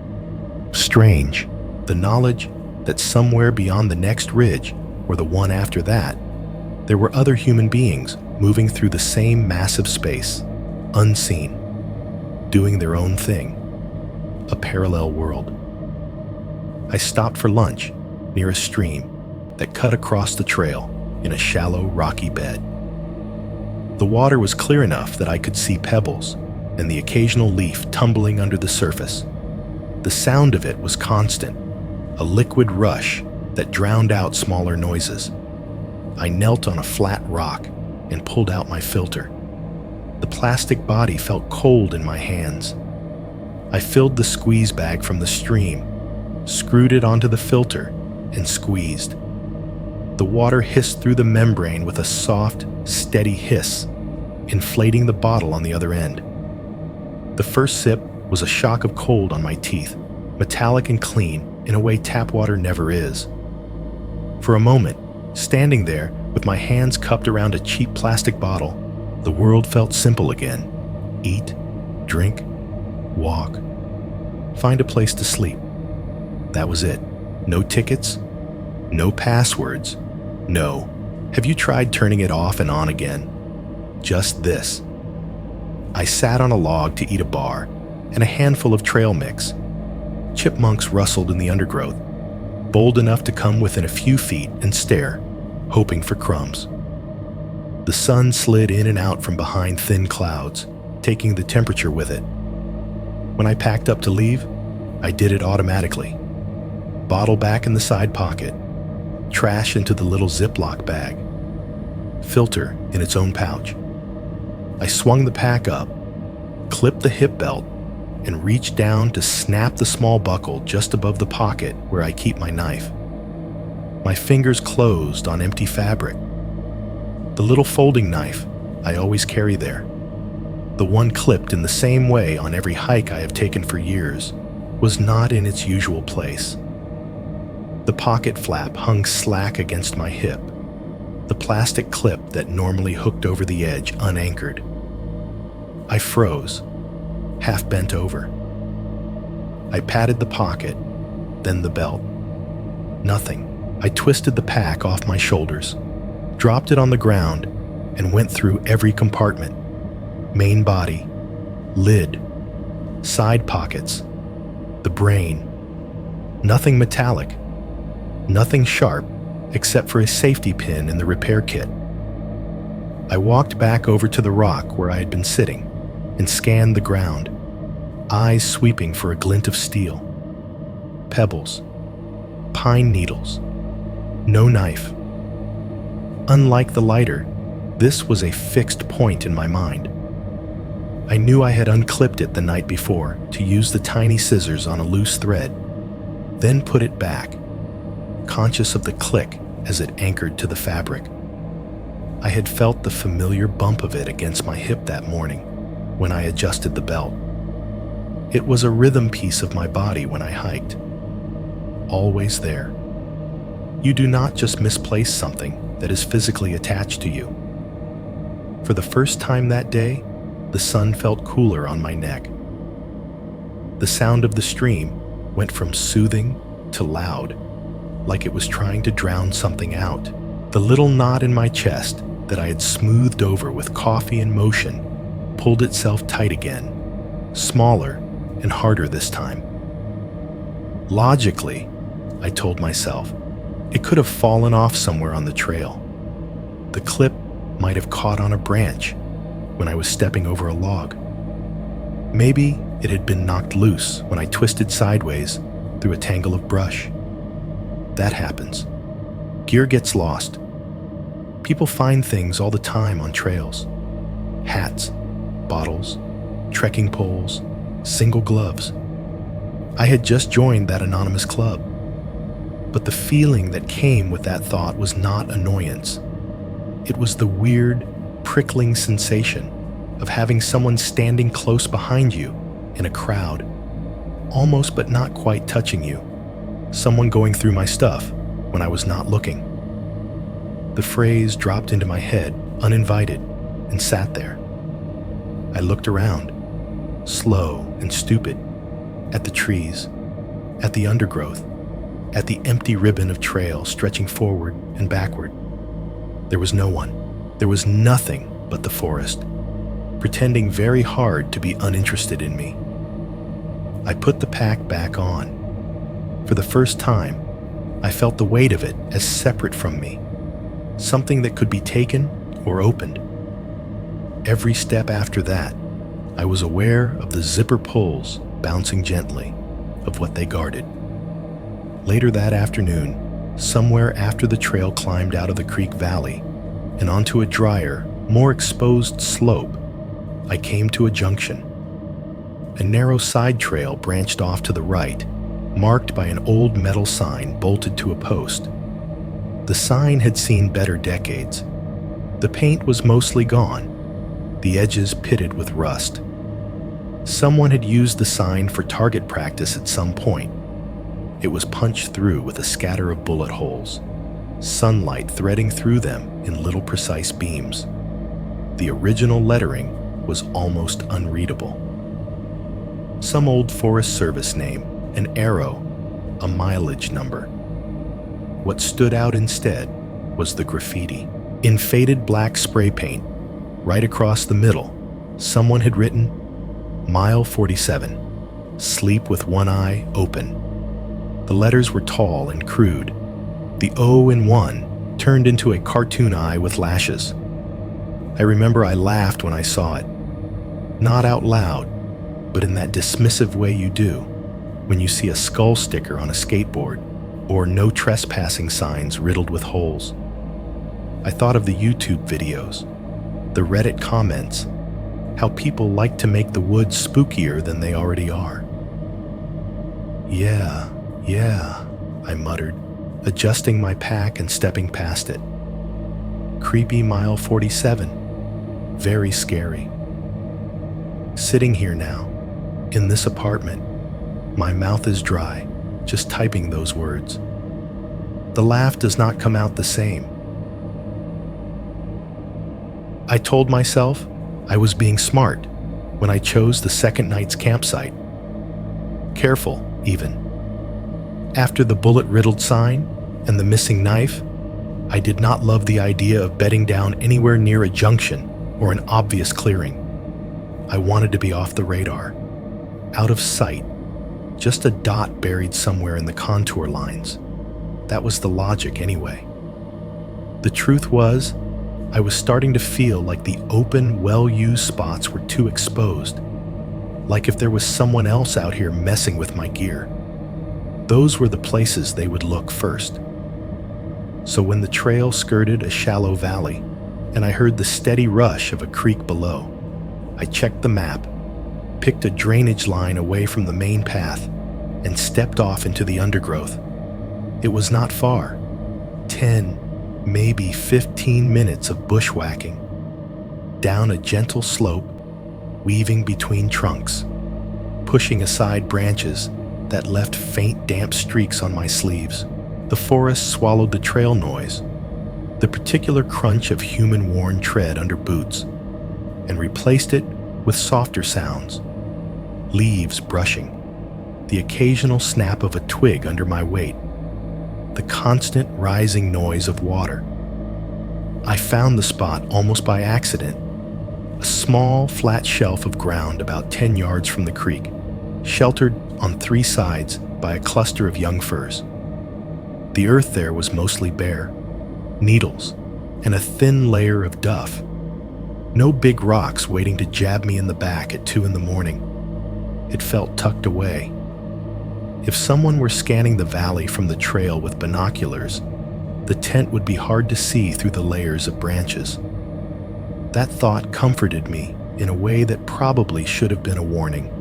strange. The knowledge that somewhere beyond the next ridge, or the one after that, there were other human beings moving through the same massive space, unseen, doing their own thing. A parallel world. I stopped for lunch near a stream that cut across the trail in a shallow, rocky bed. The water was clear enough that I could see pebbles and the occasional leaf tumbling under the surface. The sound of it was constant, a liquid rush that drowned out smaller noises. I knelt on a flat rock and pulled out my filter. The plastic body felt cold in my hands. I filled the squeeze bag from the stream, screwed it onto the filter, and squeezed. The water hissed through the membrane with a soft, steady hiss, inflating the bottle on the other end. The first sip was a shock of cold on my teeth, metallic and clean in a way tap water never is. For a moment, standing there with my hands cupped around a cheap plastic bottle, the world felt simple again. Eat, drink, walk, find a place to sleep. That was it. No tickets, no passwords, no. Have you tried turning it off and on again? Just this. I sat on a log to eat a bar and a handful of trail mix. Chipmunks rustled in the undergrowth, bold enough to come within a few feet and stare, hoping for crumbs. The sun slid in and out from behind thin clouds, taking the temperature with it. When I packed up to leave, I did it automatically. Bottle back in the side pocket, trash into the little Ziploc bag, filter in its own pouch. I swung the pack up, clipped the hip belt, and reached down to snap the small buckle just above the pocket where I keep my knife. My fingers closed on empty fabric. The little folding knife I always carry there, the one clipped in the same way on every hike I have taken for years, was not in its usual place. The pocket flap hung slack against my hip, the plastic clip that normally hooked over the edge unanchored. I froze, half bent over. I patted the pocket, then the belt. Nothing. I twisted the pack off my shoulders, dropped it on the ground, and went through every compartment. Main body, lid, side pockets, the brain. Nothing metallic, nothing sharp except for a safety pin in the repair kit. I walked back over to the rock where I had been sitting and scanned the ground, eyes sweeping for a glint of steel. Pebbles, pine needles, no knife. Unlike the lighter, this was a fixed point in my mind. I knew I had unclipped it the night before to use the tiny scissors on a loose thread, then put it back, conscious of the click as it anchored to the fabric. I had felt the familiar bump of it against my hip that morning when I adjusted the belt. It was a rhythm piece of my body when I hiked. Always there. You do not just misplace something that is physically attached to you. For the first time that day, the sun felt cooler on my neck. The sound of the stream went from soothing to loud, like it was trying to drown something out. The little knot in my chest that I had smoothed over with coffee and motion pulled itself tight again, smaller and harder this time. Logically, I told myself, it could have fallen off somewhere on the trail. The clip might have caught on a branch when I was stepping over a log. Maybe it had been knocked loose when I twisted sideways through a tangle of brush. That happens. Gear gets lost. People find things all the time on trails. Hats, bottles, trekking poles, single gloves. I had just joined that anonymous club. But the feeling that came with that thought was not annoyance. It was the weird, prickling sensation of having someone standing close behind you in a crowd, almost but not quite touching you. Someone going through my stuff when I was not looking. The phrase dropped into my head, uninvited, and sat there. I looked around, slow and stupid, at the trees, at the undergrowth, at the empty ribbon of trail stretching forward and backward. There was no one. There was nothing but the forest, pretending very hard to be uninterested in me. I put the pack back on. For the first time, I felt the weight of it as separate from me, something that could be taken or opened. Every step after that, I was aware of the zipper pulls bouncing gently of what they guarded. Later that afternoon, somewhere after the trail climbed out of the creek valley and onto a drier, more exposed slope, I came to a junction. A narrow side trail branched off to the right, marked by an old metal sign bolted to a post. The sign had seen better decades. The paint was mostly gone, the edges pitted with rust. Someone had used the sign for target practice at some point. It was punched through with a scatter of bullet holes, sunlight threading through them in little precise beams. The original lettering was almost unreadable. Some old Forest Service name, an arrow, a mileage number. What stood out instead was the graffiti. In faded black spray paint, right across the middle, someone had written, Mile 47, sleep with one eye open. The letters were tall and crude. The O in one turned into a cartoon eye with lashes. I remember I laughed when I saw it. Not out loud, but in that dismissive way you do when you see a skull sticker on a skateboard or no trespassing signs riddled with holes. I thought of the YouTube videos, the Reddit comments, how people like to make the woods spookier than they already are. Yeah, I muttered, adjusting my pack and stepping past it. Creepy Mile 47. Very scary. Sitting here now, in this apartment, my mouth is dry, just typing those words. The laugh does not come out the same. I told myself I was being smart when I chose the second night's campsite. Careful, even. After the bullet-riddled sign and the missing knife, I did not love the idea of bedding down anywhere near a junction or an obvious clearing. I wanted to be off the radar, out of sight, just a dot buried somewhere in the contour lines. That was the logic anyway. The truth was, I was starting to feel like the open, well-used spots were too exposed, like if there was someone else out here messing with my gear. Those were the places they would look first. So when the trail skirted a shallow valley, and I heard the steady rush of a creek below, I checked the map, picked a drainage line away from the main path, and stepped off into the undergrowth. It was not far, 10, maybe 15 minutes of bushwhacking, down a gentle slope, weaving between trunks, pushing aside branches that left faint damp streaks on my sleeves. The forest swallowed the trail noise, the particular crunch of human-worn tread under boots, and replaced it with softer sounds, leaves brushing, the occasional snap of a twig under my weight, the constant rising noise of water. I found the spot almost by accident, a small, flat shelf of ground about 10 yards from the creek, sheltered on 3 sides by a cluster of young firs. The earth there was mostly bare, needles, and a thin layer of duff. No big rocks waiting to jab me in the back at 2 in the morning. It felt tucked away. If someone were scanning the valley from the trail with binoculars, the tent would be hard to see through the layers of branches. That thought comforted me in a way that probably should have been a warning.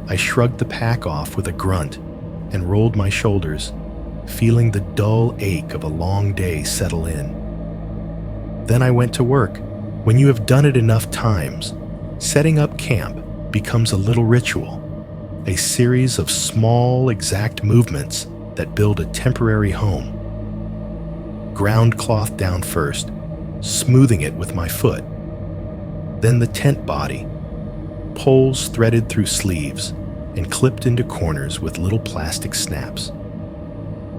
I shrugged the pack off with a grunt and rolled my shoulders, feeling the dull ache of a long day settle in. Then I went to work. When you have done it enough times, setting up camp becomes a little ritual, a series of small, exact movements that build a temporary home. Ground cloth down first, smoothing it with my foot. Then the tent body, poles threaded through sleeves and clipped into corners with little plastic snaps.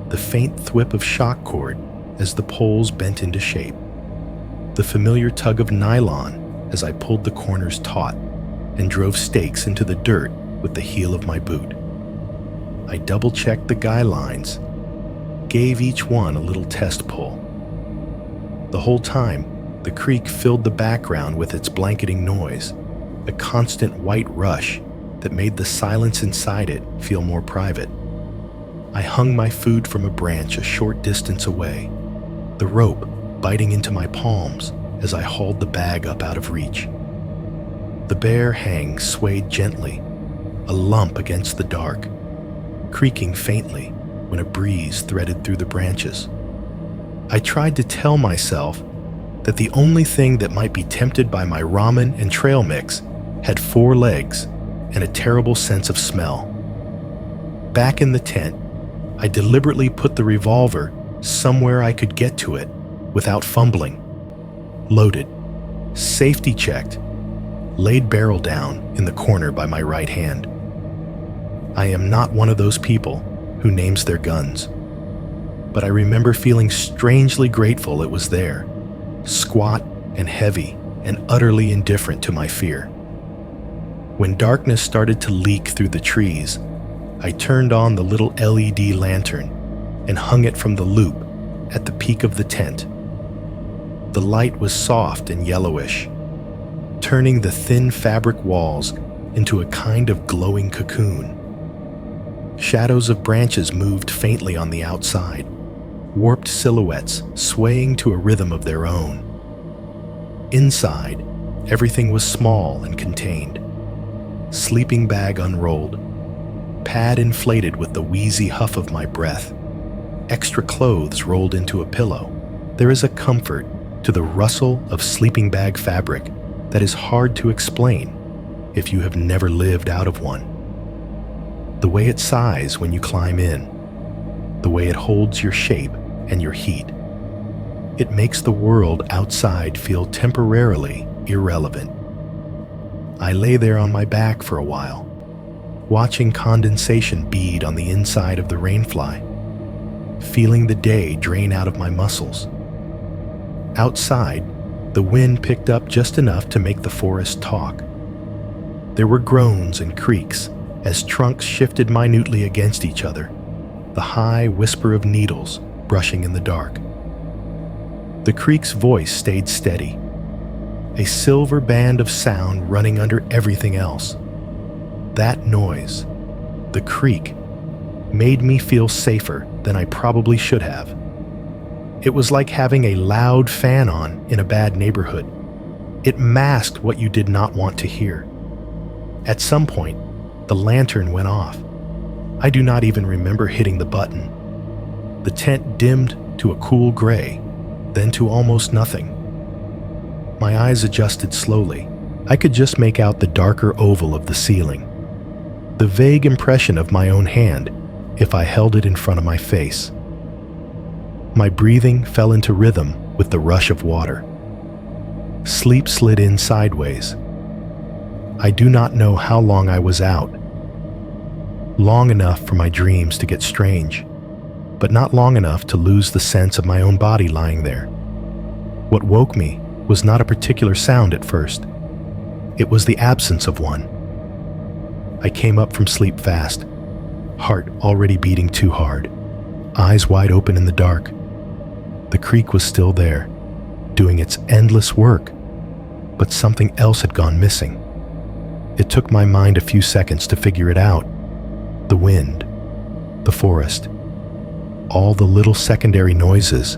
The faint thwip of shock cord as the poles bent into shape. The familiar tug of nylon as I pulled the corners taut and drove stakes into the dirt with the heel of my boot. I double-checked the guy lines, gave each one a little test pull. The whole time, the creek filled the background with its blanketing noise, a constant white rush that made the silence inside it feel more private. I hung my food from a branch a short distance away, the rope biting into my palms as I hauled the bag up out of reach. The bare hang swayed gently, a lump against the dark, creaking faintly when a breeze threaded through the branches. I tried to tell myself that the only thing that might be tempted by my ramen and trail mix had 4 legs and a terrible sense of smell. Back in the tent, I deliberately put the revolver somewhere I could get to it without fumbling. Loaded, safety checked, laid barrel down in the corner by my right hand. I am not one of those people who names their guns. But I remember feeling strangely grateful it was there, squat and heavy and utterly indifferent to my fear. When darkness started to leak through the trees, I turned on the little LED lantern and hung it from the loop at the peak of the tent. The light was soft and yellowish, turning the thin fabric walls into a kind of glowing cocoon. Shadows of branches moved faintly on the outside, warped silhouettes swaying to a rhythm of their own. Inside, everything was small and contained. Sleeping bag unrolled, pad inflated with the wheezy huff of my breath, extra clothes rolled into a pillow. There is a comfort to the rustle of sleeping bag fabric that is hard to explain if you have never lived out of one. The way it sighs when you climb in, the way it holds your shape and your heat. It makes the world outside feel temporarily irrelevant. I lay there on my back for a while, watching condensation bead on the inside of the rainfly, feeling the day drain out of my muscles. Outside, the wind picked up just enough to make the forest talk. There were groans and creaks as trunks shifted minutely against each other, the high whisper of needles brushing in the dark. The creek's voice stayed steady, a silver band of sound running under everything else. That noise, the creek, made me feel safer than I probably should have. It was like having a loud fan on in a bad neighborhood. It masked what you did not want to hear. At some point, the lantern went off. I do not even remember hitting the button. The tent dimmed to a cool gray, then to almost nothing. My eyes adjusted slowly. I could just make out the darker oval of the ceiling, the vague impression of my own hand if I held it in front of my face. My breathing fell into rhythm with the rush of water. Sleep slid in sideways. I do not know how long I was out. Long enough for my dreams to get strange, but not long enough to lose the sense of my own body lying there. What woke me was not a particular sound at first. It was the absence of one. I came up from sleep fast, heart already beating too hard, eyes wide open in the dark. The creek was still there, doing its endless work, but something else had gone missing. It took my mind a few seconds to figure it out. The wind, the forest, all the little secondary noises,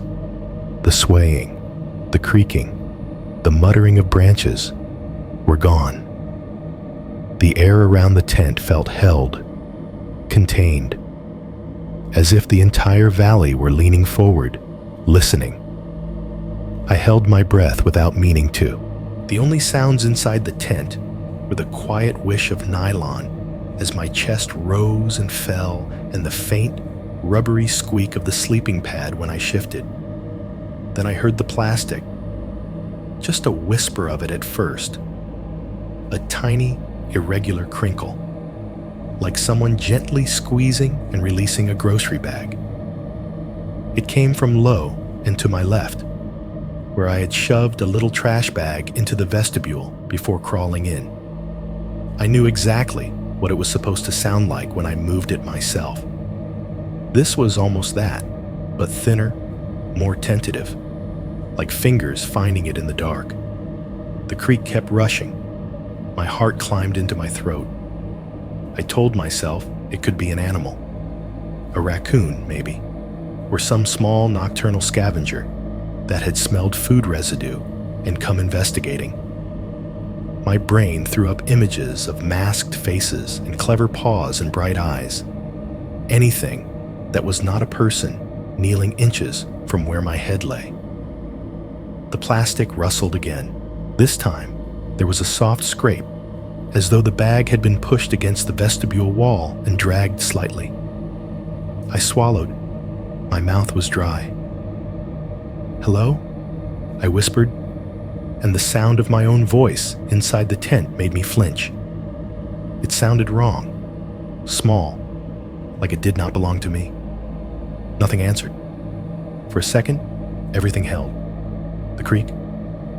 the swaying, the creaking, the muttering of branches, were gone. The air around the tent felt held, contained, as if the entire valley were leaning forward, listening. I held my breath without meaning to. The only sounds inside the tent were the quiet whish of nylon as my chest rose and fell, and the faint, rubbery squeak of the sleeping pad when I shifted. Then I heard the plastic, just a whisper of it at first, a tiny, irregular crinkle, like someone gently squeezing and releasing a grocery bag. It came from low and to my left, where I had shoved a little trash bag into the vestibule before crawling in. I knew exactly what it was supposed to sound like when I moved it myself. This was almost that, but thinner, more tentative, like fingers finding it in the dark. The creek kept rushing. My heart climbed into my throat. I told myself it could be an animal, a raccoon maybe, or some small nocturnal scavenger that had smelled food residue and come investigating. My brain threw up images of masked faces and clever paws and bright eyes. Anything that was not a person kneeling inches from where my head lay. The plastic rustled again. This time, there was a soft scrape, as though the bag had been pushed against the vestibule wall and dragged slightly. I swallowed. My mouth was dry. "Hello?" I whispered, and the sound of my own voice inside the tent made me flinch. It sounded wrong, small, like it did not belong to me. Nothing answered. For a second, everything held. The creak,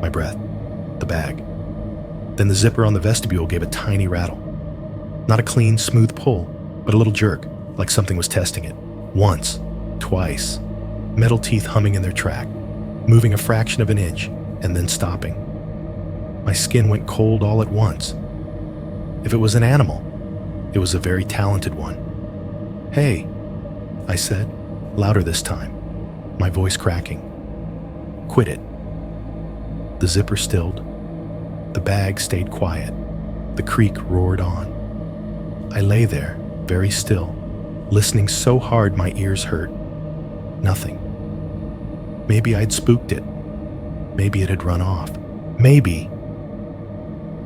my breath, the bag. Then the zipper on the vestibule gave a tiny rattle. Not a clean, smooth pull, but a little jerk, like something was testing it. Once, twice, metal teeth humming in their track, moving a fraction of an inch, and then stopping. My skin went cold all at once. If it was an animal, it was a very talented one. "Hey," I said, louder this time, my voice cracking. "Quit it." The zipper stilled. The bag stayed quiet. The creak roared on. I lay there, very still, listening so hard my ears hurt. Nothing. Maybe I'd spooked it. Maybe it had run off. Maybe.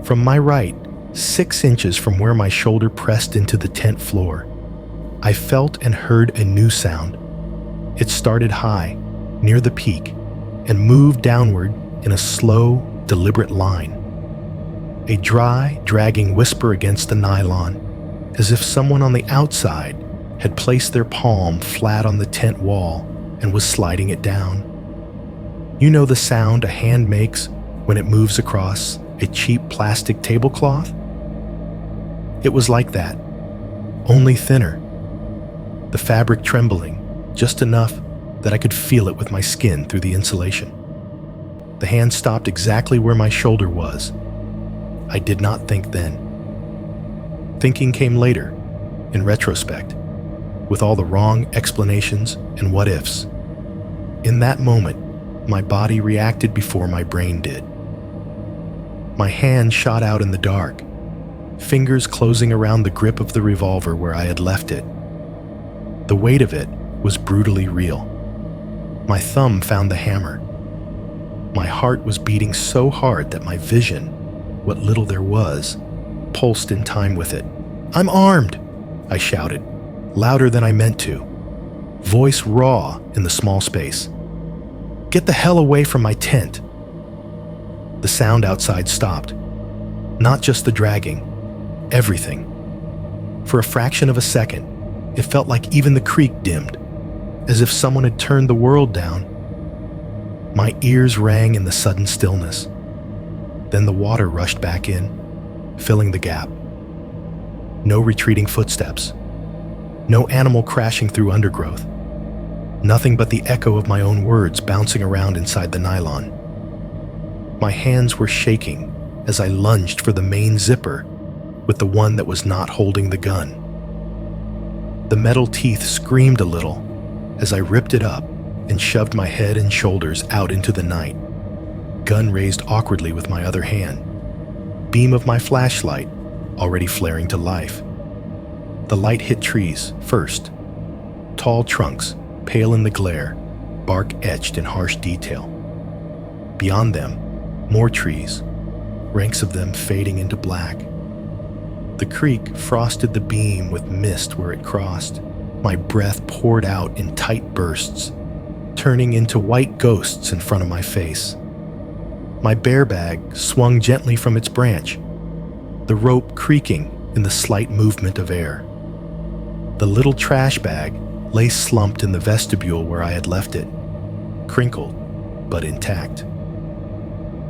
From my right, 6 inches from where my shoulder pressed into the tent floor, I felt and heard a new sound. It started high, near the peak, and moved downward in a slow, deliberate line. A dry, dragging whisper against the nylon, as if someone on the outside had placed their palm flat on the tent wall and was sliding it down. You know the sound a hand makes when it moves across a cheap plastic tablecloth? It was like that, only thinner. The fabric trembling, just enough that I could feel it with my skin through the insulation. The hand stopped exactly where my shoulder was. I did not think then. Thinking came later, in retrospect, with all the wrong explanations and what-ifs. In that moment, my body reacted before my brain did. My hand shot out in the dark, fingers closing around the grip of the revolver where I had left it. The weight of it was brutally real. My thumb found the hammer. My heart was beating so hard that my vision, what little there was, pulsed in time with it. "I'm armed!" I shouted, louder than I meant to, voice raw in the small space. "Get the hell away from my tent!" The sound outside stopped. Not just the dragging, everything. For a fraction of a second, it felt like even the creek dimmed, as if someone had turned the world down. My ears rang in the sudden stillness. Then the water rushed back in, filling the gap. No retreating footsteps. No animal crashing through undergrowth. Nothing but the echo of my own words bouncing around inside the nylon. My hands were shaking as I lunged for the main zipper with the one that was not holding the gun. The metal teeth screamed a little as I ripped it up and shoved my head and shoulders out into the night, gun raised awkwardly with my other hand, beam of my flashlight already flaring to life. The light hit trees first, tall trunks, pale in the glare, bark etched in harsh detail. Beyond them, more trees, ranks of them fading into black. The creek frosted the beam with mist where it crossed. My breath poured out in tight bursts, turning into white ghosts in front of my face. My bear bag swung gently from its branch, the rope creaking in the slight movement of air. The little trash bag lay slumped in the vestibule where I had left it, crinkled but intact.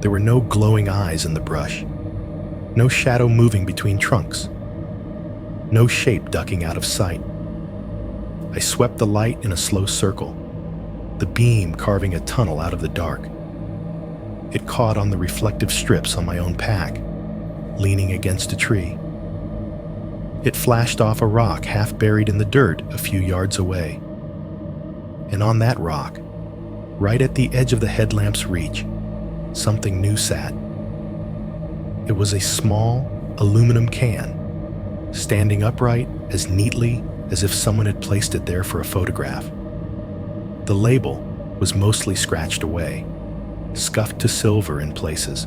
There were no glowing eyes in the brush, no shadow moving between trunks, no shape ducking out of sight. I swept the light in a slow circle, the beam carving a tunnel out of the dark. It caught on the reflective strips on my own pack, leaning against a tree. It flashed off a rock half buried in the dirt a few yards away. And on that rock, right at the edge of the headlamp's reach, something new sat. It was a small aluminum can, standing upright as neatly as if someone had placed it there for a photograph. The label was mostly scratched away, scuffed to silver in places,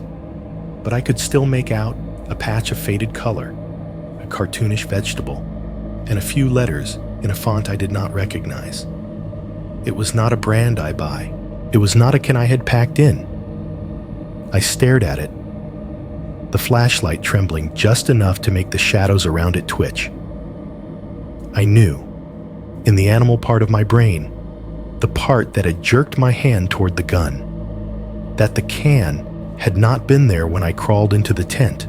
but I could still make out a patch of faded color, a cartoonish vegetable, and a few letters in a font I did not recognize. It was not a brand I buy. It was not a can I had packed in. I stared at it, the flashlight trembling just enough to make the shadows around it twitch. I knew, in the animal part of my brain, the part that had jerked my hand toward the gun, that the can had not been there when I crawled into the tent.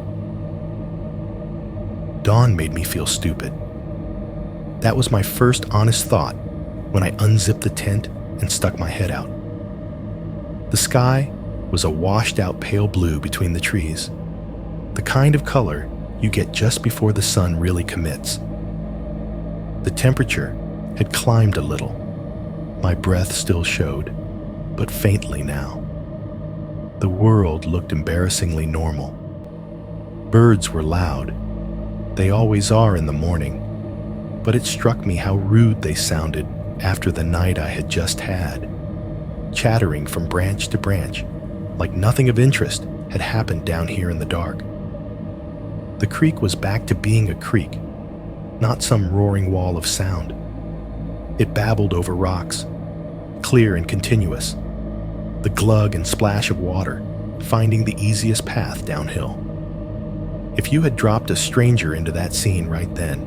Dawn made me feel stupid. That was my first honest thought when I unzipped the tent and stuck my head out. The sky was a washed-out pale blue between the trees, the kind of color you get just before the sun really commits. The temperature had climbed a little. My breath still showed, but faintly now. The world looked embarrassingly normal. Birds were loud. They always are in the morning, but it struck me how rude they sounded after the night I had just had, chattering from branch to branch, like nothing of interest had happened down here in the dark. The creek was back to being a creek, not some roaring wall of sound. It babbled over rocks, clear and continuous, the glug and splash of water finding the easiest path downhill. If you had dropped a stranger into that scene right then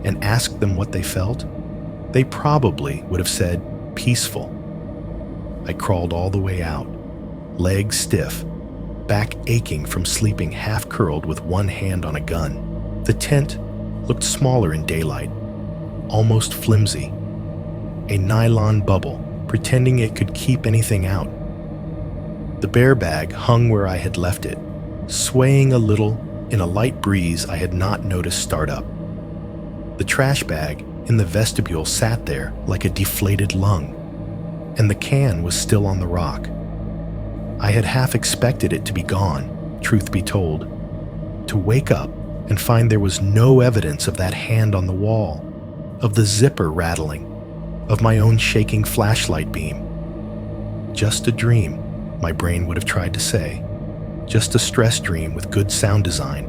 and asked them what they felt, they probably would have said, peaceful. I crawled all the way out, legs stiff, back aching from sleeping half-curled with one hand on a gun. The tent looked smaller in daylight, almost flimsy, a nylon bubble pretending it could keep anything out. The bear bag hung where I had left it, swaying a little in a light breeze I had not noticed start up. The trash bag in the vestibule sat there like a deflated lung, and the can was still on the rock. I had half expected it to be gone, truth be told, to wake up and find there was no evidence of that hand on the wall, of the zipper rattling, of my own shaking flashlight beam. Just a dream, my brain would have tried to say. Just a stress dream with good sound design.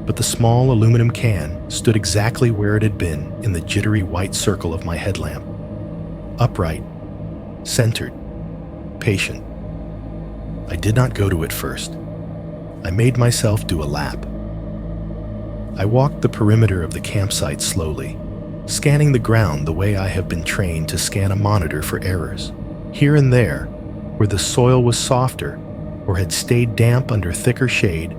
But the small aluminum can stood exactly where it had been in the jittery white circle of my headlamp. Upright, centered, patient. I did not go to it first. I made myself do a lap. I walked the perimeter of the campsite slowly, scanning the ground the way I have been trained to scan a monitor for errors. Here and there, where the soil was softer or had stayed damp under thicker shade,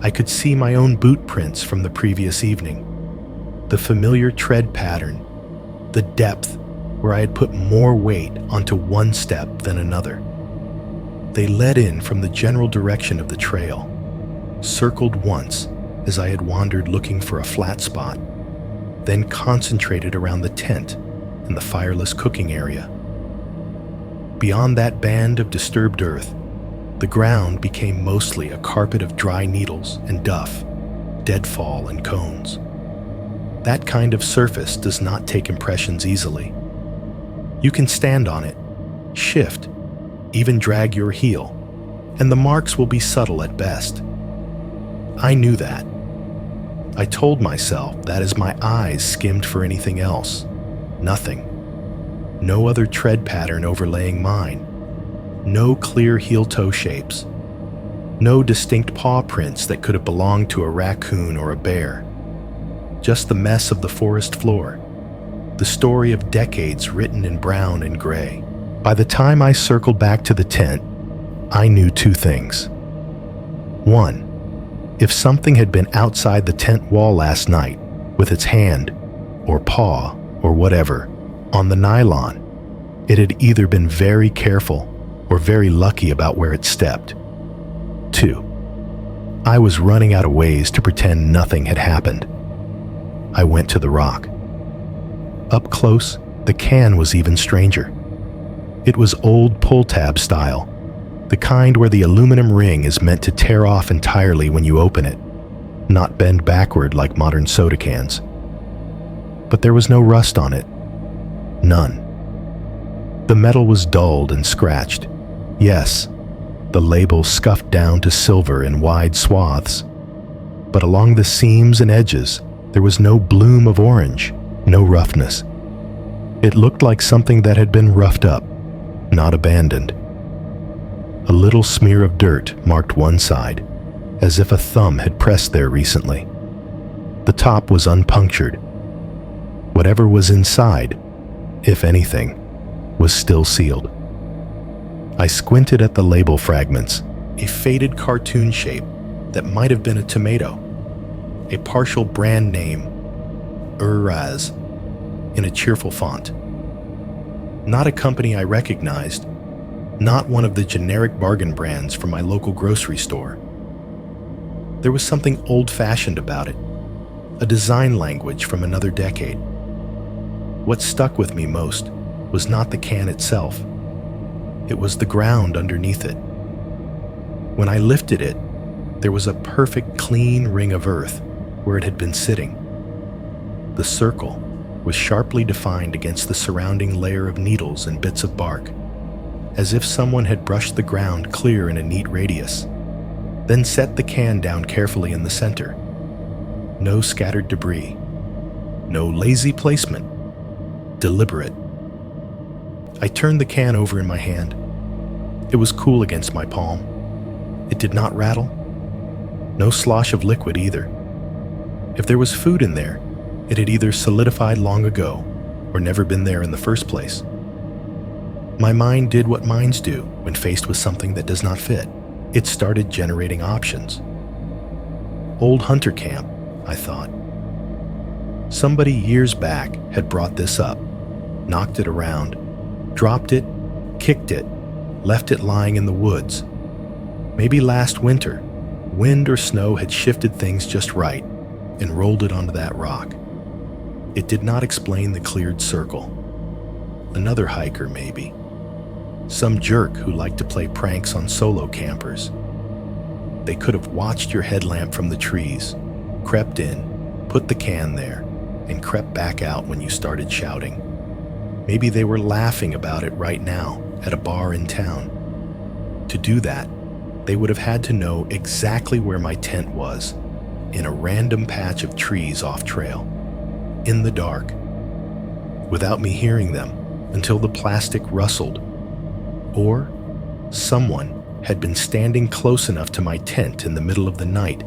I could see my own boot prints from the previous evening. The familiar tread pattern, the depth where I had put more weight onto one step than another. They led in from the general direction of the trail, circled once as I had wandered looking for a flat spot, then concentrated around the tent and the fireless cooking area. Beyond that band of disturbed earth, the ground became mostly a carpet of dry needles and duff, deadfall and cones. That kind of surface does not take impressions easily. You can stand on it, shift, even drag your heel, and the marks will be subtle at best. I knew that. I told myself that as my eyes skimmed for anything else. Nothing. No other tread pattern overlaying mine. No clear heel-toe shapes. No distinct paw prints that could have belonged to a raccoon or a bear. Just the mess of the forest floor. The story of decades written in brown and gray. By the time I circled back to the tent, I knew two things. One, if something had been outside the tent wall last night, with its hand, or paw, or whatever, on the nylon, it had either been very careful or very lucky about where it stepped. Two, I was running out of ways to pretend nothing had happened. I went to the rock. Up close, the can was even stranger. It was old pull-tab style, the kind where the aluminum ring is meant to tear off entirely when you open it, not bend backward like modern soda cans. But there was no rust on it. None. The metal was dulled and scratched. Yes, the label scuffed down to silver in wide swaths. But along the seams and edges, there was no bloom of orange, no roughness. It looked like something that had been roughed up, not abandoned. A little smear of dirt marked one side, as if a thumb had pressed there recently. The top was unpunctured. Whatever was inside, if anything, was still sealed. I squinted at the label fragments, a faded cartoon shape that might have been a tomato, a partial brand name, Uraz, in a cheerful font. Not a company I recognized, not one of the generic bargain brands from my local grocery store. There was something old-fashioned about it, a design language from another decade. What stuck with me most was not the can itself. It was the ground underneath it. When I lifted it, there was a perfect clean ring of earth where it had been sitting. The circle was sharply defined against the surrounding layer of needles and bits of bark, as if someone had brushed the ground clear in a neat radius, then set the can down carefully in the center. No scattered debris, no lazy placement, deliberate. I turned the can over in my hand. It was cool against my palm. It did not rattle. No slosh of liquid either. If there was food in there, it had either solidified long ago or never been there in the first place. My mind did what minds do when faced with something that does not fit. It started generating options. Old hunter camp, I thought. Somebody years back had brought this up, knocked it around, dropped it, kicked it, left it lying in the woods. Maybe last winter, wind or snow had shifted things just right and rolled it onto that rock. It did not explain the cleared circle. Another hiker, maybe. Some jerk who liked to play pranks on solo campers. They could have watched your headlamp from the trees, crept in, put the can there, and crept back out when you started shouting. Maybe they were laughing about it right now at a bar in town. To do that, they would have had to know exactly where my tent was, in a random patch of trees off trail, in the dark, without me hearing them until the plastic rustled. Or someone had been standing close enough to my tent in the middle of the night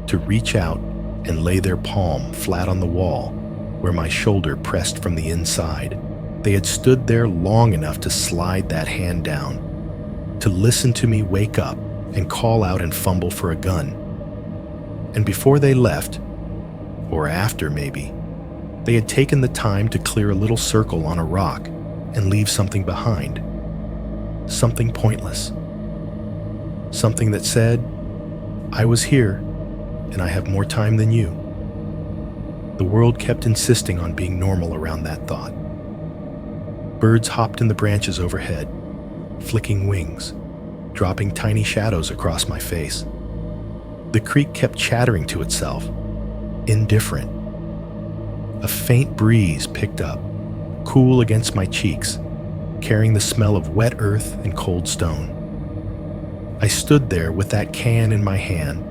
to reach out and lay their palm flat on the wall where my shoulder pressed from the inside. They had stood there long enough to slide that hand down, to listen to me wake up and call out and fumble for a gun. And before they left, or after maybe, they had taken the time to clear a little circle on a rock and leave something behind. Something pointless. Something that said, I was here, and I have more time than you. The world kept insisting on being normal around that thought. Birds hopped in the branches overhead, flicking wings, dropping tiny shadows across my face. The creek kept chattering to itself, indifferent. A faint breeze picked up, cool against my cheeks, carrying the smell of wet earth and cold stone. I stood there with that can in my hand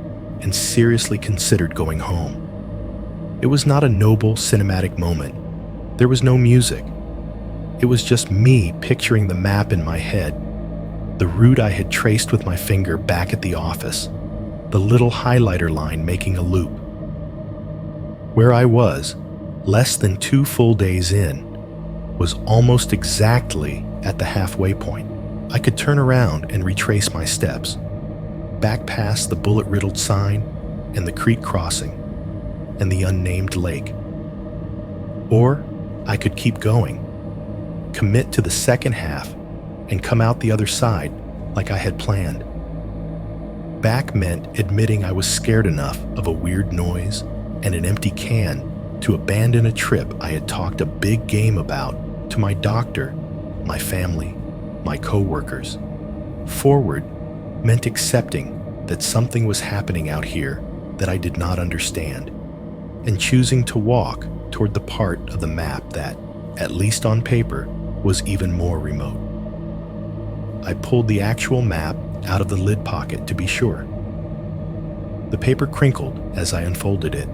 and seriously considered going home. It was not a noble cinematic moment. There was no music. It was just me picturing the map in my head, the route I had traced with my finger back at the office, the little highlighter line making a loop. Where I was, less than 2 full days in, was almost exactly at the halfway point. I could turn around and retrace my steps, back past the bullet-riddled sign and the creek crossing and the unnamed lake. Or I could keep going, commit to the second half, and come out the other side like I had planned. Back meant admitting I was scared enough of a weird noise and an empty can to abandon a trip I had talked a big game about to my doctor, my family, my co-workers. Forward meant accepting that something was happening out here that I did not understand, and choosing to walk toward the part of the map that, at least on paper, was even more remote. I pulled the actual map out of the lid pocket to be sure. The paper crinkled as I unfolded it,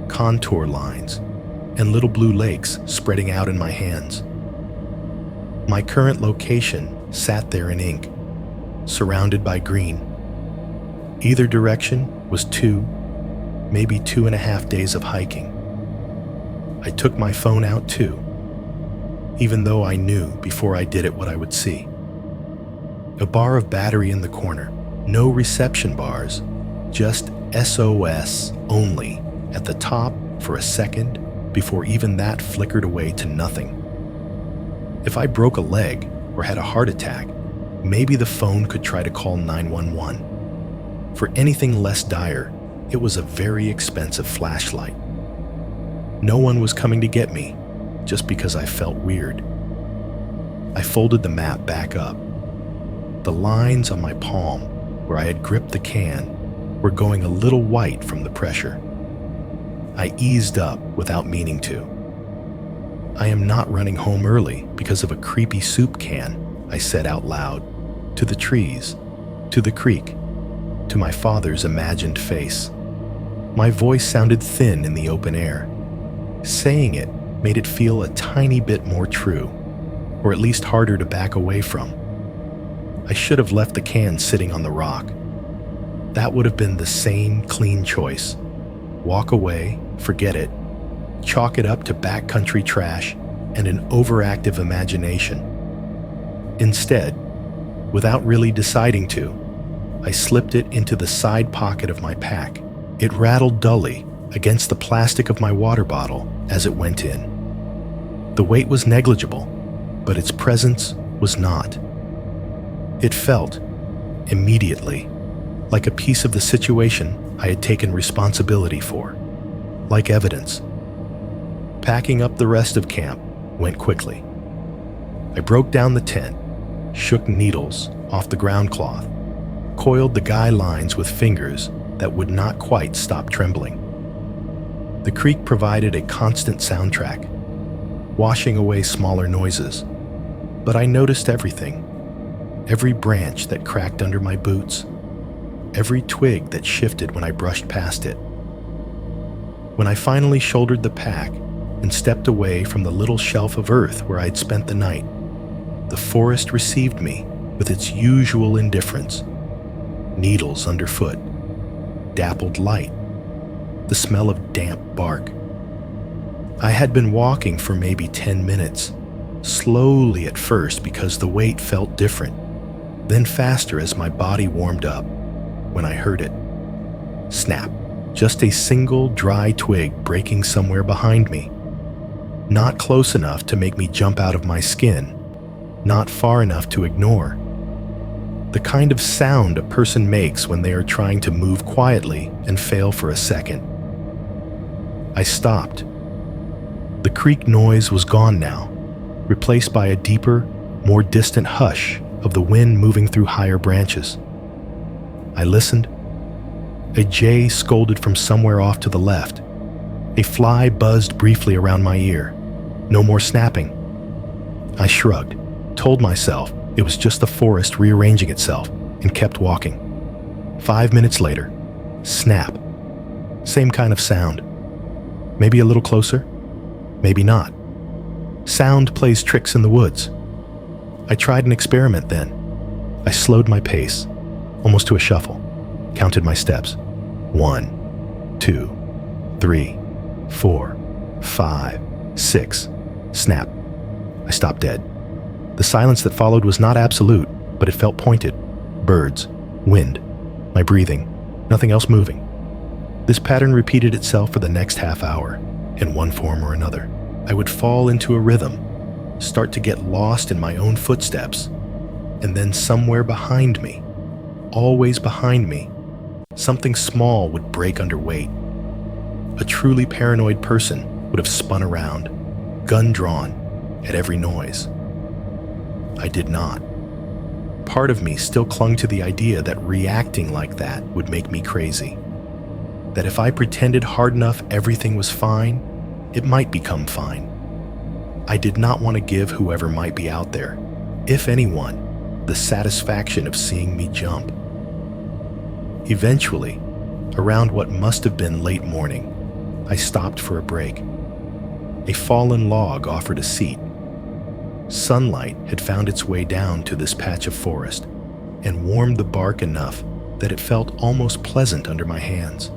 contour lines and little blue lakes spreading out in my hands. My current location sat there in ink, surrounded by green. Either direction was 2, maybe 2.5 days of hiking. I took my phone out too, even though I knew before I did it what I would see. A bar of battery in the corner, no reception bars, just SOS only at the top for a second before even that flickered away to nothing. If I broke a leg or had a heart attack, maybe the phone could try to call 911. For anything less dire, it was a very expensive flashlight. No one was coming to get me just because I felt weird. I folded the map back up. The lines on my palm, where I had gripped the can, were going a little white from the pressure. I eased up without meaning to. I am not running home early because of a creepy soup can, I said out loud, to the trees, to the creek, to my father's imagined face. My voice sounded thin in the open air. Saying it made it feel a tiny bit more true, or at least harder to back away from. I should have left the can sitting on the rock. That would have been the same clean choice. Walk away, forget it, chalk it up to backcountry trash and an overactive imagination. Instead, without really deciding to, I slipped it into the side pocket of my pack. It rattled dully against the plastic of my water bottle as it went in. The weight was negligible, but its presence was not. It felt, immediately, like a piece of the situation I had taken responsibility for, like evidence. Packing up the rest of camp went quickly. I broke down the tent, shook needles off the ground cloth, coiled the guy lines with fingers that would not quite stop trembling. The creek provided a constant soundtrack, washing away smaller noises, but I noticed everything. Every branch that cracked under my boots, every twig that shifted when I brushed past it. When I finally shouldered the pack and stepped away from the little shelf of earth where I'd spent the night, the forest received me with its usual indifference. Needles underfoot, dappled light, the smell of damp bark. I had been walking for maybe 10 minutes, slowly at first because the weight felt different, then faster as my body warmed up, when I heard it. Snap. Just a single dry twig breaking somewhere behind me. Not close enough to make me jump out of my skin, not far enough to ignore. The kind of sound a person makes when they are trying to move quietly and fail for a second. I stopped. The creek noise was gone now, replaced by a deeper, more distant hush of the wind moving through higher branches. I listened. A jay scolded from somewhere off to the left. A fly buzzed briefly around my ear. No more snapping. I shrugged, told myself it was just the forest rearranging itself, and kept walking. 5 minutes later, snap. Same kind of sound. Maybe a little closer, maybe not. Sound plays tricks in the woods. I tried an experiment then. I slowed my pace, almost to a shuffle, counted my steps. 1, 2, 3, 4, 5, 6. Snap. I stopped dead. The silence that followed was not absolute, but it felt pointed. Birds, wind, my breathing, nothing else moving. This pattern repeated itself for the next half hour, in one form or another. I would fall into a rhythm, start to get lost in my own footsteps, and then somewhere behind me, always behind me, something small would break under weight. A truly paranoid person would have spun around, gun drawn, at every noise. I did not. Part of me still clung to the idea that reacting like that would make me crazy. That if I pretended hard enough everything was fine, it might become fine. I did not want to give whoever might be out there, if anyone, the satisfaction of seeing me jump. Eventually, around what must have been late morning, I stopped for a break. A fallen log offered a seat. Sunlight had found its way down to this patch of forest and warmed the bark enough that it felt almost pleasant under my hands.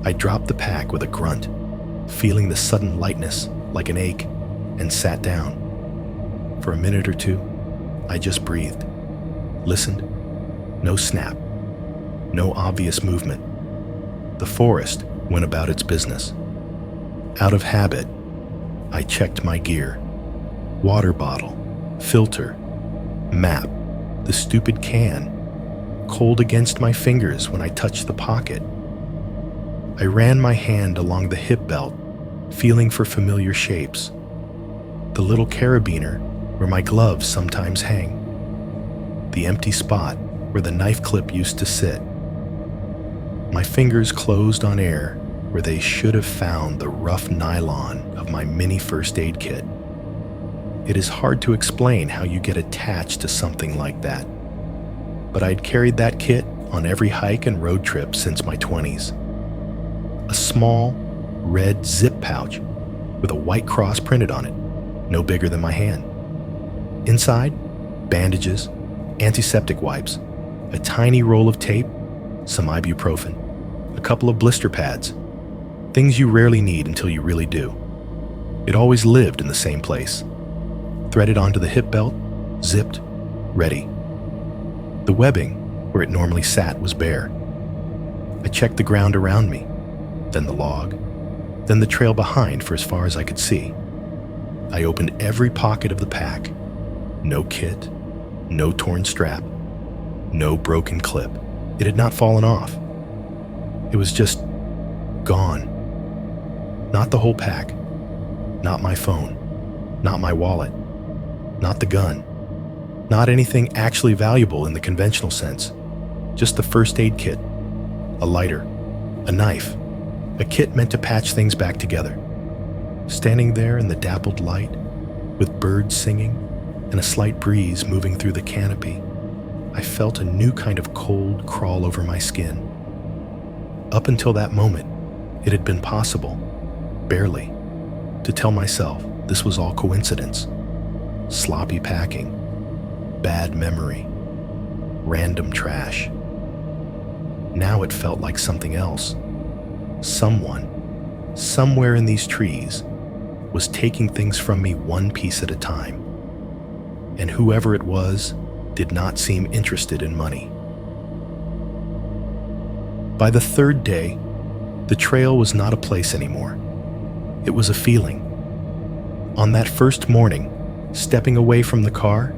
I dropped the pack with a grunt, feeling the sudden lightness like an ache, and sat down. For a minute or two, I just breathed, listened. No snap, no obvious movement. The forest went about its business. Out of habit, I checked my gear. Water bottle, filter, map, the stupid can, cold against my fingers when I touched the pocket. I ran my hand along the hip belt, feeling for familiar shapes. The little carabiner where my gloves sometimes hang. The empty spot where the knife clip used to sit. My fingers closed on air where they should have found the rough nylon of my mini first aid kit. It is hard to explain how you get attached to something like that, but I'd carried that kit on every hike and road trip since my 20s. A small, red zip pouch with a white cross printed on it, no bigger than my hand. Inside, bandages, antiseptic wipes, a tiny roll of tape, some ibuprofen, a couple of blister pads, things you rarely need until you really do. It always lived in the same place. Threaded onto the hip belt, zipped, ready. The webbing, where it normally sat, was bare. I checked the ground around me, then the log, then the trail behind for as far as I could see. I opened every pocket of the pack. No kit, no torn strap, no broken clip. It had not fallen off. It was just gone. Not the whole pack, not my phone, not my wallet, not the gun, not anything actually valuable in the conventional sense. Just the first aid kit, a lighter, a knife, a kit meant to patch things back together. Standing there in the dappled light, with birds singing and a slight breeze moving through the canopy, I felt a new kind of cold crawl over my skin. Up until that moment, it had been possible, barely, to tell myself this was all coincidence. Sloppy packing, bad memory, random trash. Now it felt like something else. Someone, somewhere in these trees, was taking things from me one piece at a time. And whoever it was did not seem interested in money. By the third day, the trail was not a place anymore. It was a feeling. On that first morning, stepping away from the car,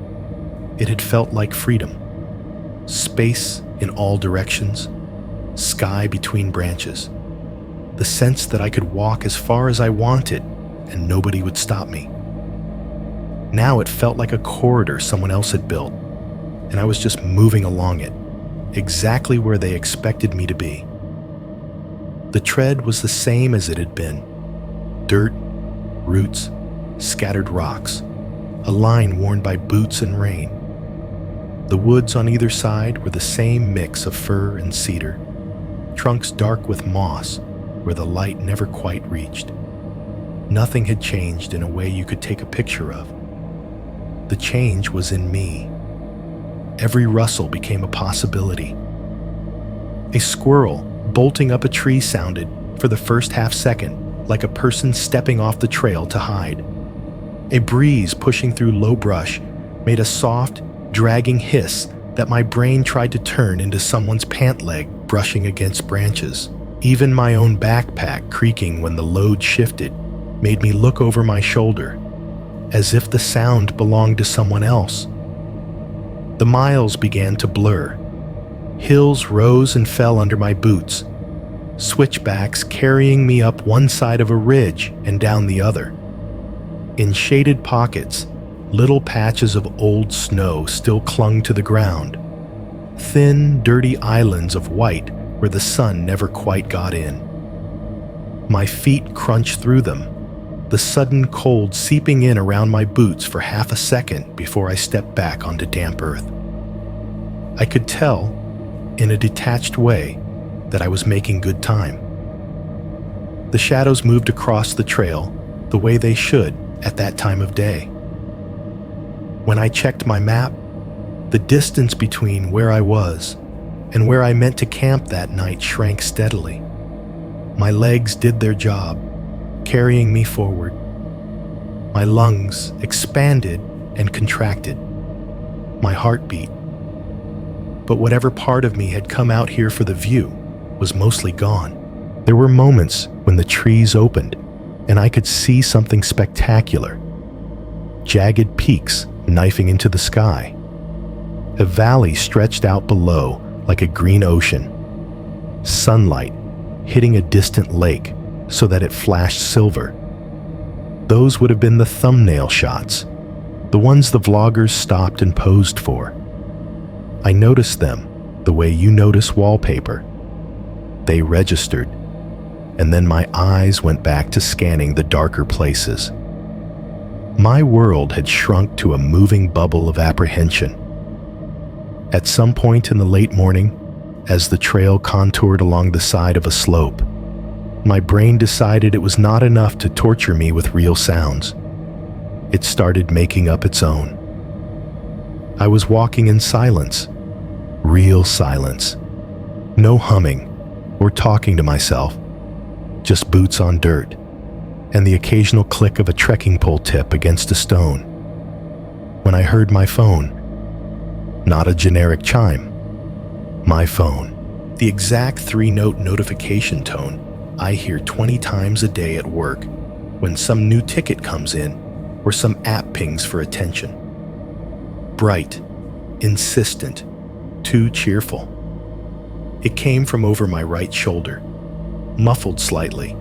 it had felt like freedom. Space in all directions, sky between branches. The sense that I could walk as far as I wanted and nobody would stop me. Now it felt like a corridor someone else had built, and I was just moving along it, exactly where they expected me to be. The tread was the same as it had been. Dirt, roots, scattered rocks, a line worn by boots and rain. The woods on either side were the same mix of fir and cedar, trunks dark with moss where the light never quite reached. Nothing had changed in a way you could take a picture of. The change was in me. Every rustle became a possibility. A squirrel bolting up a tree sounded, for the first half second, like a person stepping off the trail to hide. A breeze pushing through low brush made a soft, dragging hiss that my brain tried to turn into someone's pant leg brushing against branches. Even my own backpack creaking when the load shifted made me look over my shoulder, as if the sound belonged to someone else. The miles began to blur. Hills rose and fell under my boots, switchbacks carrying me up one side of a ridge and down the other. In shaded pockets, little patches of old snow still clung to the ground, thin, dirty islands of white where the sun never quite got in. My feet crunched through them, the sudden cold seeping in around my boots for half a second before I stepped back onto damp earth. I could tell, in a detached way, that I was making good time. The shadows moved across the trail the way they should at that time of day. When I checked my map, the distance between where I was and where I meant to camp that night shrank steadily. My legs did their job, carrying me forward. My lungs expanded and contracted. My heart beat. But whatever part of me had come out here for the view was mostly gone. There were moments when the trees opened and I could see something spectacular. Jagged peaks knifing into the sky. A valley stretched out below like a green ocean. Sunlight hitting a distant lake so that it flashed silver. Those would have been the thumbnail shots, the ones the vloggers stopped and posed for. I noticed them the way you notice wallpaper. They registered, and then my eyes went back to scanning the darker places. My world had shrunk to a moving bubble of apprehension. At some point in the late morning, as the trail contoured along the side of a slope, my brain decided it was not enough to torture me with real sounds. It started making up its own. I was walking in silence, real silence. No humming or talking to myself, just boots on dirt and the occasional click of a trekking pole tip against a stone. When I heard my phone, not a generic chime, my phone, the exact 3-note notification tone I hear 20 times a day at work when some new ticket comes in or some app pings for attention. Bright, insistent, too cheerful. It came from over my right shoulder, muffled slightly,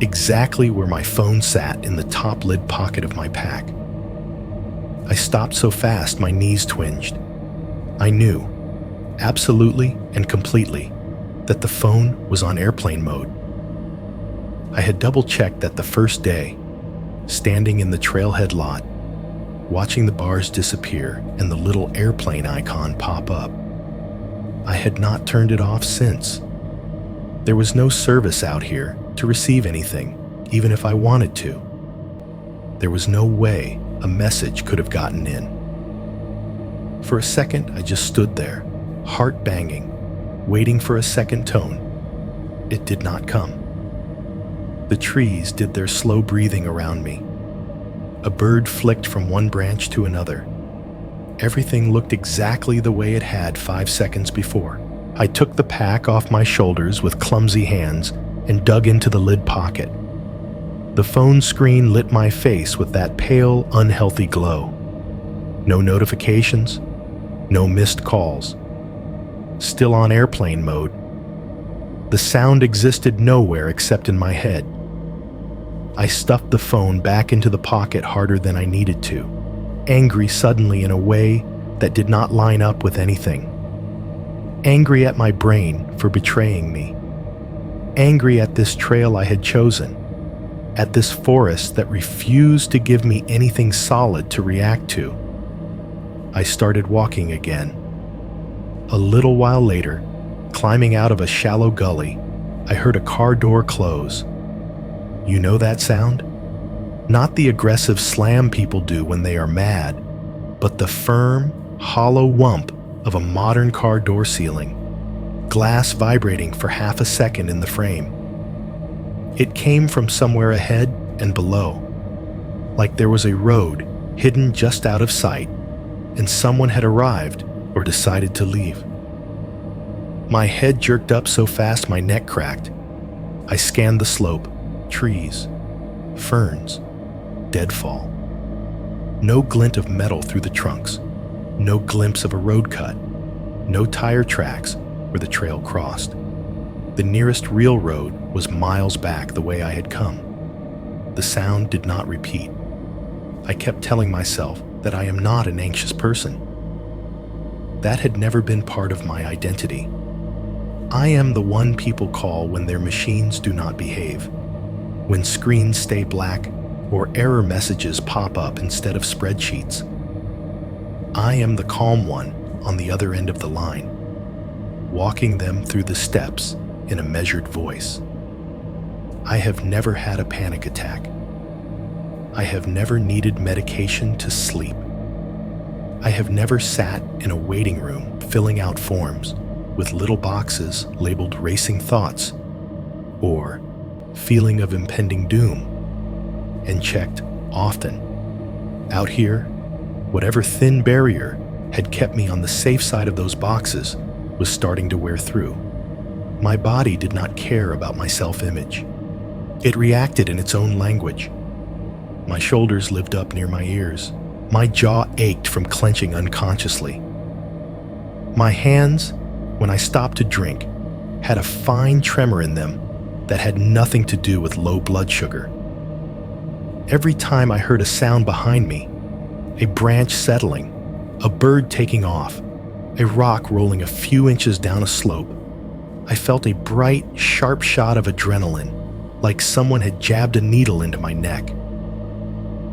exactly where my phone sat in the top lid pocket of my pack. I stopped so fast my knees twinged. I knew, absolutely and completely, that the phone was on airplane mode. I had double-checked that the first day, standing in the trailhead lot, watching the bars disappear and the little airplane icon pop up. I had not turned it off since. There was no service out here to receive anything, even if I wanted to. There was no way a message could have gotten in. For a second, I just stood there, heart banging, waiting for a second tone. It did not come. The trees did their slow breathing around me. A bird flicked from one branch to another. Everything looked exactly the way it had 5 seconds before. I took the pack off my shoulders with clumsy hands and dug into the lid pocket. The phone screen lit my face with that pale, unhealthy glow. No notifications, no missed calls. Still on airplane mode. The sound existed nowhere except in my head. I stuffed the phone back into the pocket harder than I needed to, angry suddenly in a way that did not line up with anything. Angry at my brain for betraying me. Angry at this trail I had chosen, at this forest that refused to give me anything solid to react to. I started walking again. A little while later, climbing out of a shallow gully, I heard a car door close. You know that sound? Not the aggressive slam people do when they are mad, but the firm, hollow whump of a modern car door ceiling, glass vibrating for half a second in the frame. It came from somewhere ahead and below, like there was a road hidden just out of sight, and someone had arrived or decided to leave. My head jerked up so fast my neck cracked. I scanned the slope, trees, ferns, deadfall. No glint of metal through the trunks, no glimpse of a road cut, no tire tracks where the trail crossed. The nearest real road was miles back the way I had come. The sound did not repeat. I kept telling myself that I am not an anxious person. That had never been part of my identity. I am the one people call when their machines do not behave, when screens stay black or error messages pop up instead of spreadsheets. I am the calm one on the other end of the line, walking them through the steps in a measured voice. I have never had a panic attack. I have never needed medication to sleep. I have never sat in a waiting room filling out forms with little boxes labeled racing thoughts or feeling of impending doom and checked often. Out here, whatever thin barrier had kept me on the safe side of those boxes was starting to wear through. My body did not care about my self-image. It reacted in its own language. My shoulders lived up near my ears. My jaw ached from clenching unconsciously. My hands, when I stopped to drink, had a fine tremor in them that had nothing to do with low blood sugar. Every time I heard a sound behind me, a branch settling, a bird taking off, a rock rolling a few inches down a slope, I felt a bright, sharp shot of adrenaline, like someone had jabbed a needle into my neck.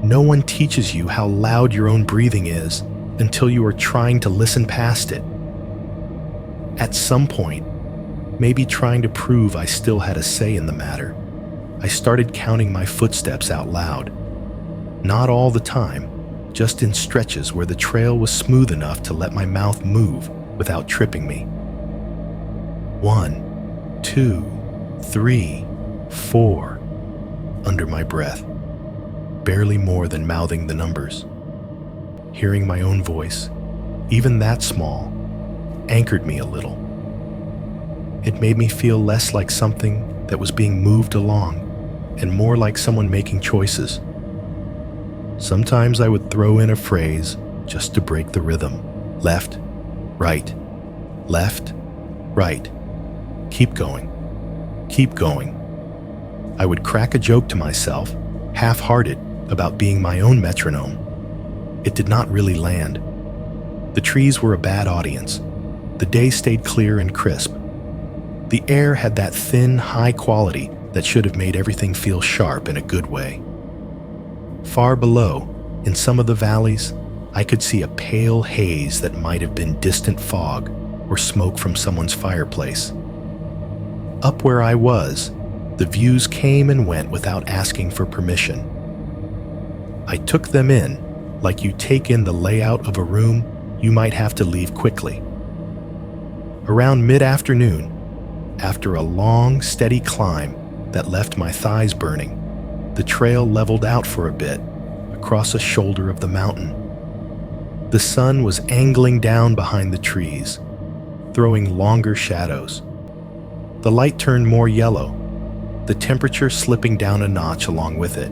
No one teaches you how loud your own breathing is until you are trying to listen past it. At some point, maybe trying to prove I still had a say in the matter, I started counting my footsteps out loud. Not all the time, just in stretches where the trail was smooth enough to let my mouth move without tripping me. 1, 2, 3, 4, under my breath, barely more than mouthing the numbers. Hearing my own voice, even that small, anchored me a little. It made me feel less like something that was being moved along and more like someone making choices. Sometimes I would throw in a phrase just to break the rhythm. Left, right, left, right. Keep going, keep going. I would crack a joke to myself, half-hearted, about being my own metronome. It did not really land. The trees were a bad audience. The day stayed clear and crisp. The air had that thin, high quality that should have made everything feel sharp in a good way. Far below, in some of the valleys, I could see a pale haze that might have been distant fog or smoke from someone's fireplace. Up where I was, the views came and went without asking for permission. I took them in like you take in the layout of a room you might have to leave quickly. Around mid-afternoon, after a long, steady climb that left my thighs burning, the trail leveled out for a bit across a shoulder of the mountain. The sun was angling down behind the trees, throwing longer shadows. The light turned more yellow, the temperature slipping down a notch along with it.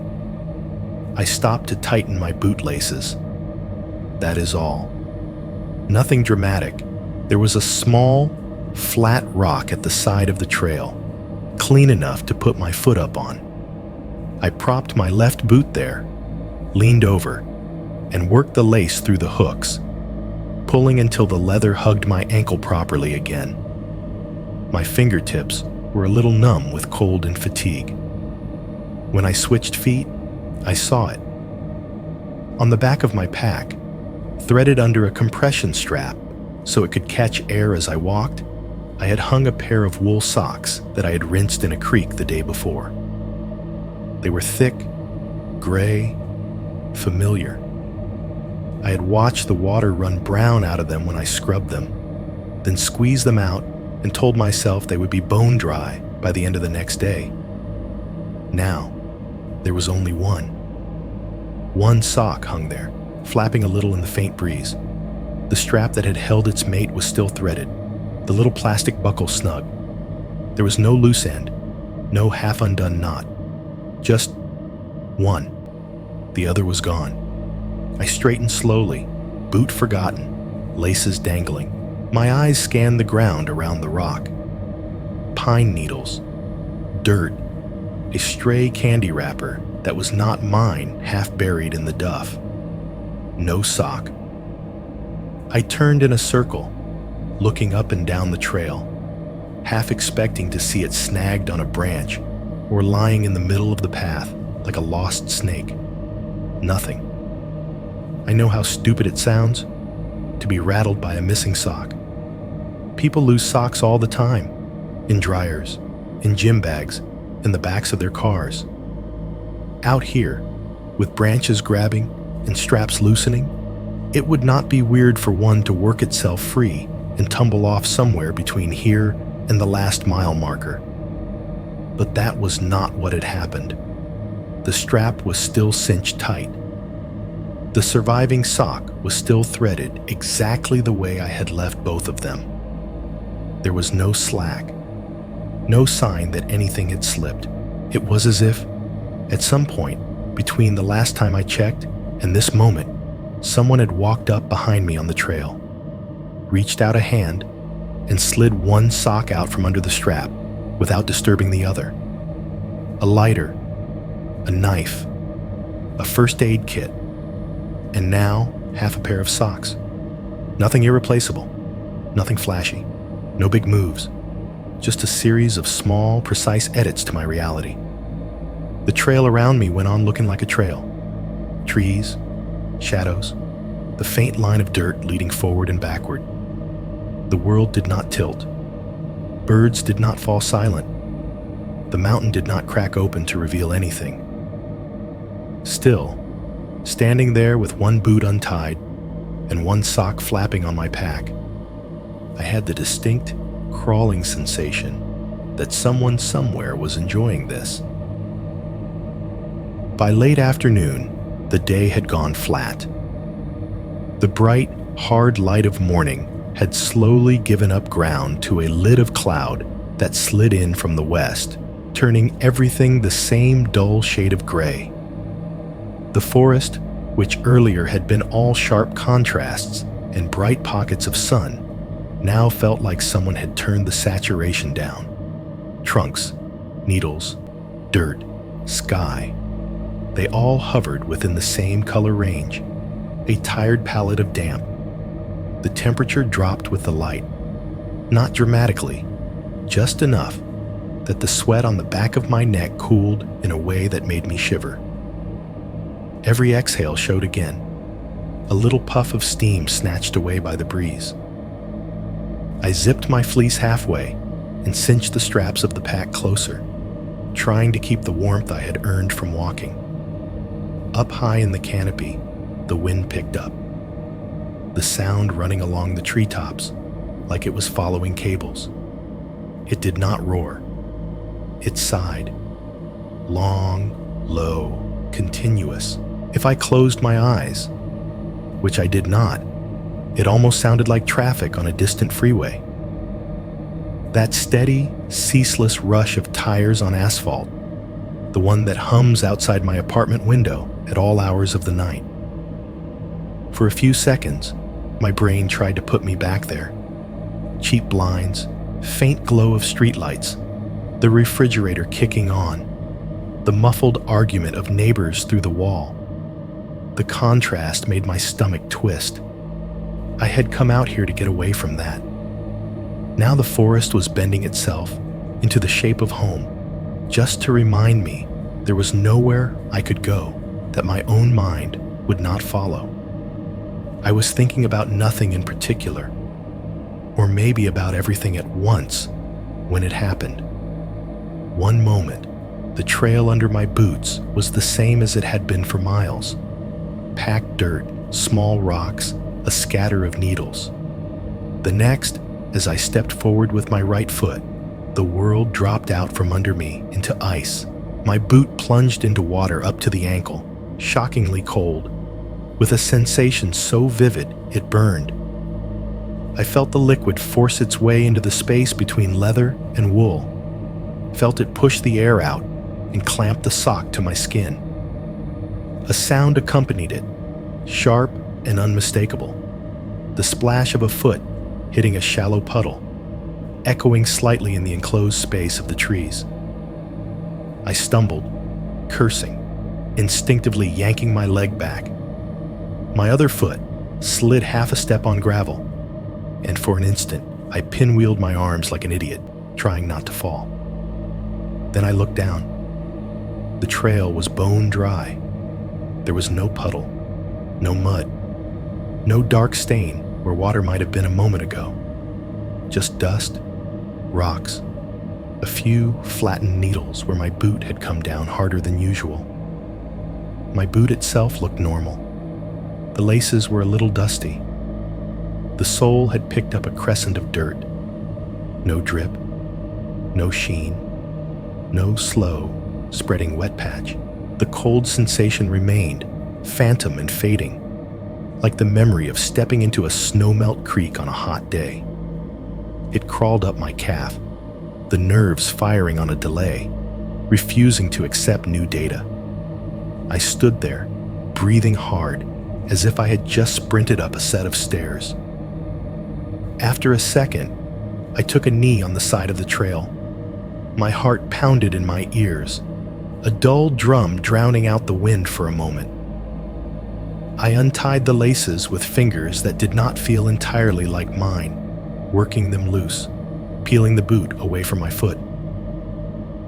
I stopped to tighten my bootlaces. That is all. Nothing dramatic. There was a small, flat rock at the side of the trail, clean enough to put my foot up on. I propped my left boot there, leaned over, and worked the lace through the hooks, pulling until the leather hugged my ankle properly again. My fingertips were a little numb with cold and fatigue. When I switched feet, I saw it. On the back of my pack, threaded under a compression strap so it could catch air as I walked, I had hung a pair of wool socks that I had rinsed in a creek the day before. They were thick, gray, familiar. I had watched the water run brown out of them when I scrubbed them, then squeezed them out and told myself they would be bone dry by the end of the next day. Now, there was only one. One sock hung there, flapping a little in the faint breeze. The strap that had held its mate was still threaded, the little plastic buckle snug. There was no loose end, no half-undone knot. Just one. The other was gone. I straightened slowly, boot forgotten, laces dangling. My eyes scanned the ground around the rock. Pine needles, dirt, a stray candy wrapper that was not mine half buried in the duff. No sock. I turned in a circle, looking up and down the trail, half expecting to see it snagged on a branch or lying in the middle of the path like a lost snake. Nothing. I know how stupid it sounds to be rattled by a missing sock. People lose socks all the time, in dryers, in gym bags, in the backs of their cars. Out here, with branches grabbing and straps loosening, it would not be weird for one to work itself free and tumble off somewhere between here and the last mile marker. But that was not what had happened. The strap was still cinched tight. The surviving sock was still threaded exactly the way I had left both of them. There was no slack, no sign that anything had slipped. It was as if, at some point between the last time I checked and this moment, someone had walked up behind me on the trail, reached out a hand, and slid one sock out from under the strap without disturbing the other. A lighter, a knife, a first aid kit, and now half a pair of socks. Nothing irreplaceable, nothing flashy, no big moves, just a series of small, precise edits to my reality. The trail around me went on looking like a trail. Trees, shadows, the faint line of dirt leading forward and backward. The world did not tilt. Birds did not fall silent. The mountain did not crack open to reveal anything. Still, standing there with one boot untied and one sock flapping on my pack, I had the distinct, crawling sensation that someone somewhere was enjoying this. By late afternoon, the day had gone flat. The bright, hard light of morning had slowly given up ground to a lid of cloud that slid in from the west, turning everything the same dull shade of gray. The forest, which earlier had been all sharp contrasts and bright pockets of sun, now felt like someone had turned the saturation down. Trunks, needles, dirt, sky, they all hovered within the same color range, a tired palette of damp. The temperature dropped with the light, not dramatically, just enough that the sweat on the back of my neck cooled in a way that made me shiver. Every exhale showed again, a little puff of steam snatched away by the breeze. I zipped my fleece halfway and cinched the straps of the pack closer, trying to keep the warmth I had earned from walking. Up high in the canopy, the wind picked up, the sound running along the treetops like it was following cables. It did not roar. It sighed, long, low, continuous. If I closed my eyes, which I did not, it almost sounded like traffic on a distant freeway. That steady, ceaseless rush of tires on asphalt, the one that hums outside my apartment window at all hours of the night. For a few seconds, my brain tried to put me back there. Cheap blinds, faint glow of streetlights, the refrigerator kicking on, the muffled argument of neighbors through the wall. The contrast made my stomach twist. I had come out here to get away from that. Now the forest was bending itself into the shape of home, just to remind me there was nowhere I could go that my own mind would not follow. I was thinking about nothing in particular, or maybe about everything at once when it happened. One moment, the trail under my boots was the same as it had been for miles. Packed dirt, small rocks, a scatter of needles. The next, as I stepped forward with my right foot, the world dropped out from under me into ice. My boot plunged into water up to the ankle, shockingly cold, with a sensation so vivid it burned. I felt the liquid force its way into the space between leather and wool, felt it push the air out and clamp the sock to my skin. A sound accompanied it, sharp and unmistakable, the splash of a foot hitting a shallow puddle, echoing slightly in the enclosed space of the trees. I stumbled, cursing, instinctively yanking my leg back. My other foot slid half a step on gravel, and for an instant, I pinwheeled my arms like an idiot, trying not to fall. Then I looked down. The trail was bone dry. There was no puddle, no mud, no dark stain where water might have been a moment ago. Just dust, rocks, a few flattened needles where my boot had come down harder than usual. My boot itself looked normal. The laces were a little dusty. The sole had picked up a crescent of dirt. No drip, no sheen, no slow, spreading wet patch. The cold sensation remained, phantom and fading, like the memory of stepping into a snowmelt creek on a hot day. It crawled up my calf, the nerves firing on a delay, refusing to accept new data. I stood there, breathing hard, as if I had just sprinted up a set of stairs. After a second, I took a knee on the side of the trail. My heart pounded in my ears, a dull drum drowning out the wind for a moment. I untied the laces with fingers that did not feel entirely like mine, working them loose, peeling the boot away from my foot.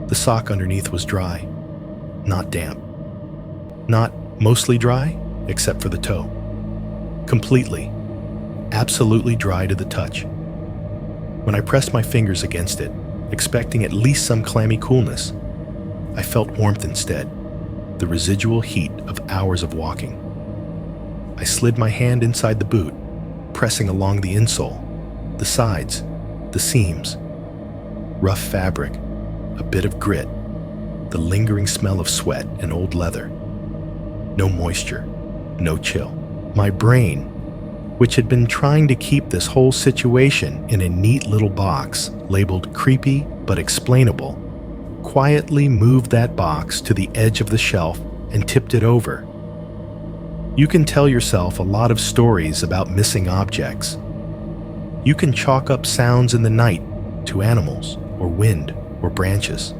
The sock underneath was dry, not damp. Not mostly dry, except for the toe. Completely, absolutely dry to the touch. When I pressed my fingers against it, expecting at least some clammy coolness, I felt warmth instead, the residual heat of hours of walking. I slid my hand inside the boot, pressing along the insole, the sides, the seams. Rough fabric, a bit of grit, the lingering smell of sweat and old leather. No moisture, no chill. My brain, which had been trying to keep this whole situation in a neat little box labeled creepy but explainable, quietly moved that box to the edge of the shelf and tipped it over. You can tell yourself a lot of stories about missing objects. You can chalk up sounds in the night to animals or wind or branches.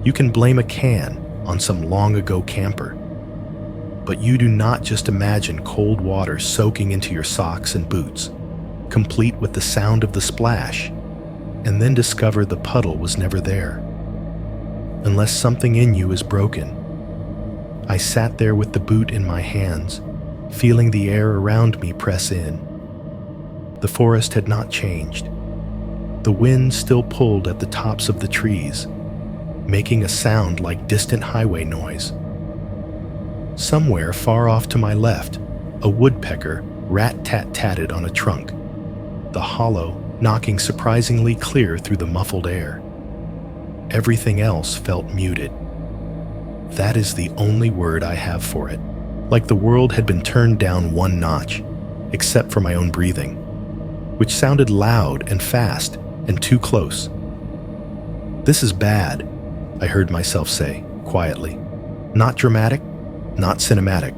You can blame a can on some long-ago camper. But you do not just imagine cold water soaking into your socks and boots, complete with the sound of the splash, and then discover the puddle was never there. Unless something in you is broken. I sat there with the boot in my hands, feeling the air around me press in. The forest had not changed. The wind still pulled at the tops of the trees, making a sound like distant highway noise. Somewhere far off to my left, a woodpecker rat-tat-tatted on a trunk, the hollow knocking surprisingly clear through the muffled air. Everything else felt muted. That is the only word I have for it, like the world had been turned down one notch, except for my own breathing, which sounded loud and fast and too close. "This is bad," I heard myself say, quietly. Not dramatic, not cinematic,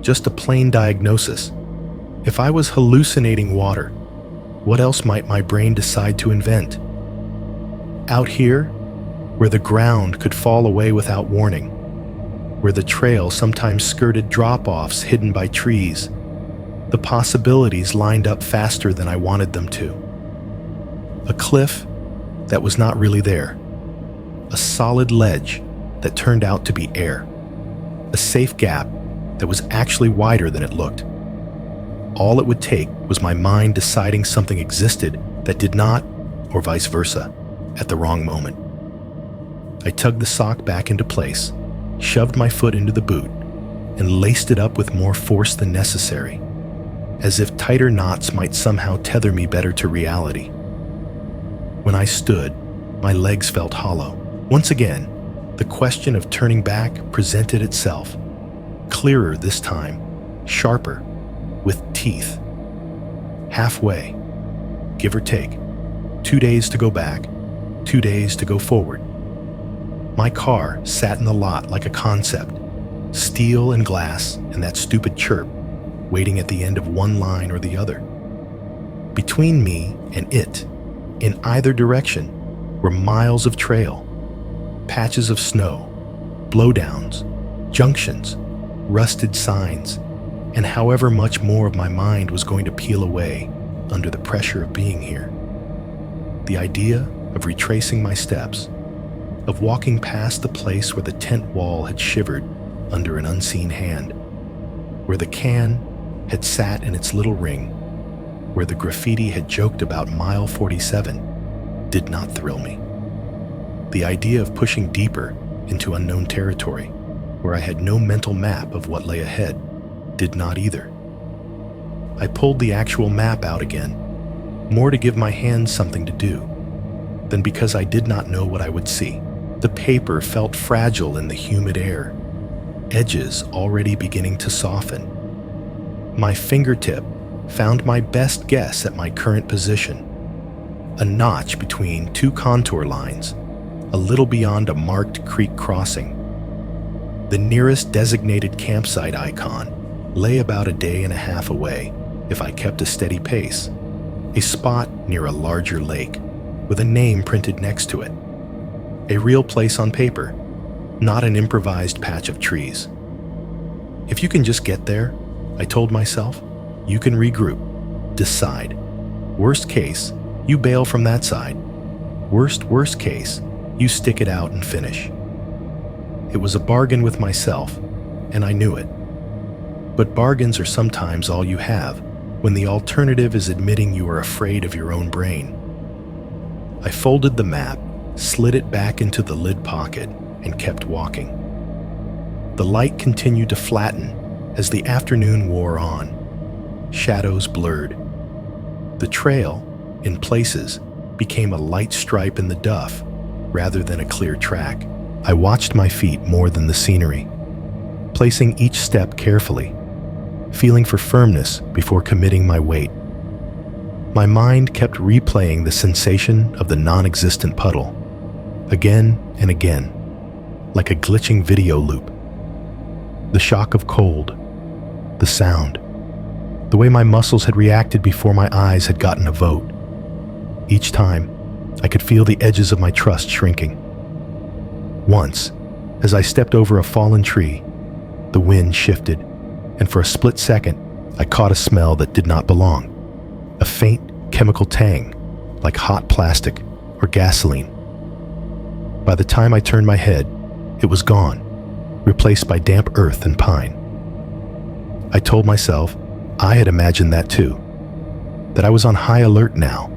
just a plain diagnosis. If I was hallucinating water, what else might my brain decide to invent? Out here, where the ground could fall away without warning, where the trail sometimes skirted drop-offs hidden by trees, the possibilities lined up faster than I wanted them to. A cliff that was not really there, a solid ledge that turned out to be air, a safe gap that was actually wider than it looked. All it would take was my mind deciding something existed that did not, or vice versa, at the wrong moment. I tugged the sock back into place, shoved my foot into the boot, and laced it up with more force than necessary, as if tighter knots might somehow tether me better to reality. When I stood, my legs felt hollow. Once again, the question of turning back presented itself, clearer this time, sharper, with teeth. Halfway, give or take, 2 days to go back, 2 days to go forward. My car sat in the lot like a concept, steel and glass and that stupid chirp, waiting at the end of one line or the other. Between me and it, in either direction, were miles of trail, patches of snow, blowdowns, junctions, rusted signs, and however much more of my mind was going to peel away under the pressure of being here. The idea of retracing my steps, of walking past the place where the tent wall had shivered under an unseen hand, where the can had sat in its little ring, where the graffiti had joked about mile 47, did not thrill me. The idea of pushing deeper into unknown territory, where I had no mental map of what lay ahead, did not either. I pulled the actual map out again, more to give my hands something to do, than because I did not know what I would see. The paper felt fragile in the humid air, edges already beginning to soften. My fingertip found my best guess at my current position, a notch between two contour lines, a little beyond a marked creek crossing. The nearest designated campsite icon lay about a day and a half away if I kept a steady pace, a spot near a larger lake with a name printed next to it. A real place on paper, not an improvised patch of trees. If you can just get there, I told myself, you can regroup, decide. Worst case, you bail from that side. Worst case, you stick it out and finish. It was a bargain with myself, and I knew it. But bargains are sometimes all you have when the alternative is admitting you are afraid of your own brain. I folded the map, slid it back into the lid pocket, and kept walking. The light continued to flatten as the afternoon wore on. Shadows blurred. The trail, in places, became a light stripe in the duff rather than a clear track. I watched my feet more than the scenery, placing each step carefully, feeling for firmness before committing my weight. My mind kept replaying the sensation of the non-existent puddle, again and again, like a glitching video loop. The shock of cold, the sound, the way my muscles had reacted before my eyes had gotten a vote. Each time, I could feel the edges of my trust shrinking. Once, as I stepped over a fallen tree, the wind shifted, and for a split second, I caught a smell that did not belong. A faint chemical tang, like hot plastic or gasoline. By the time I turned my head, it was gone, replaced by damp earth and pine. I told myself I had imagined that too, that I was on high alert now.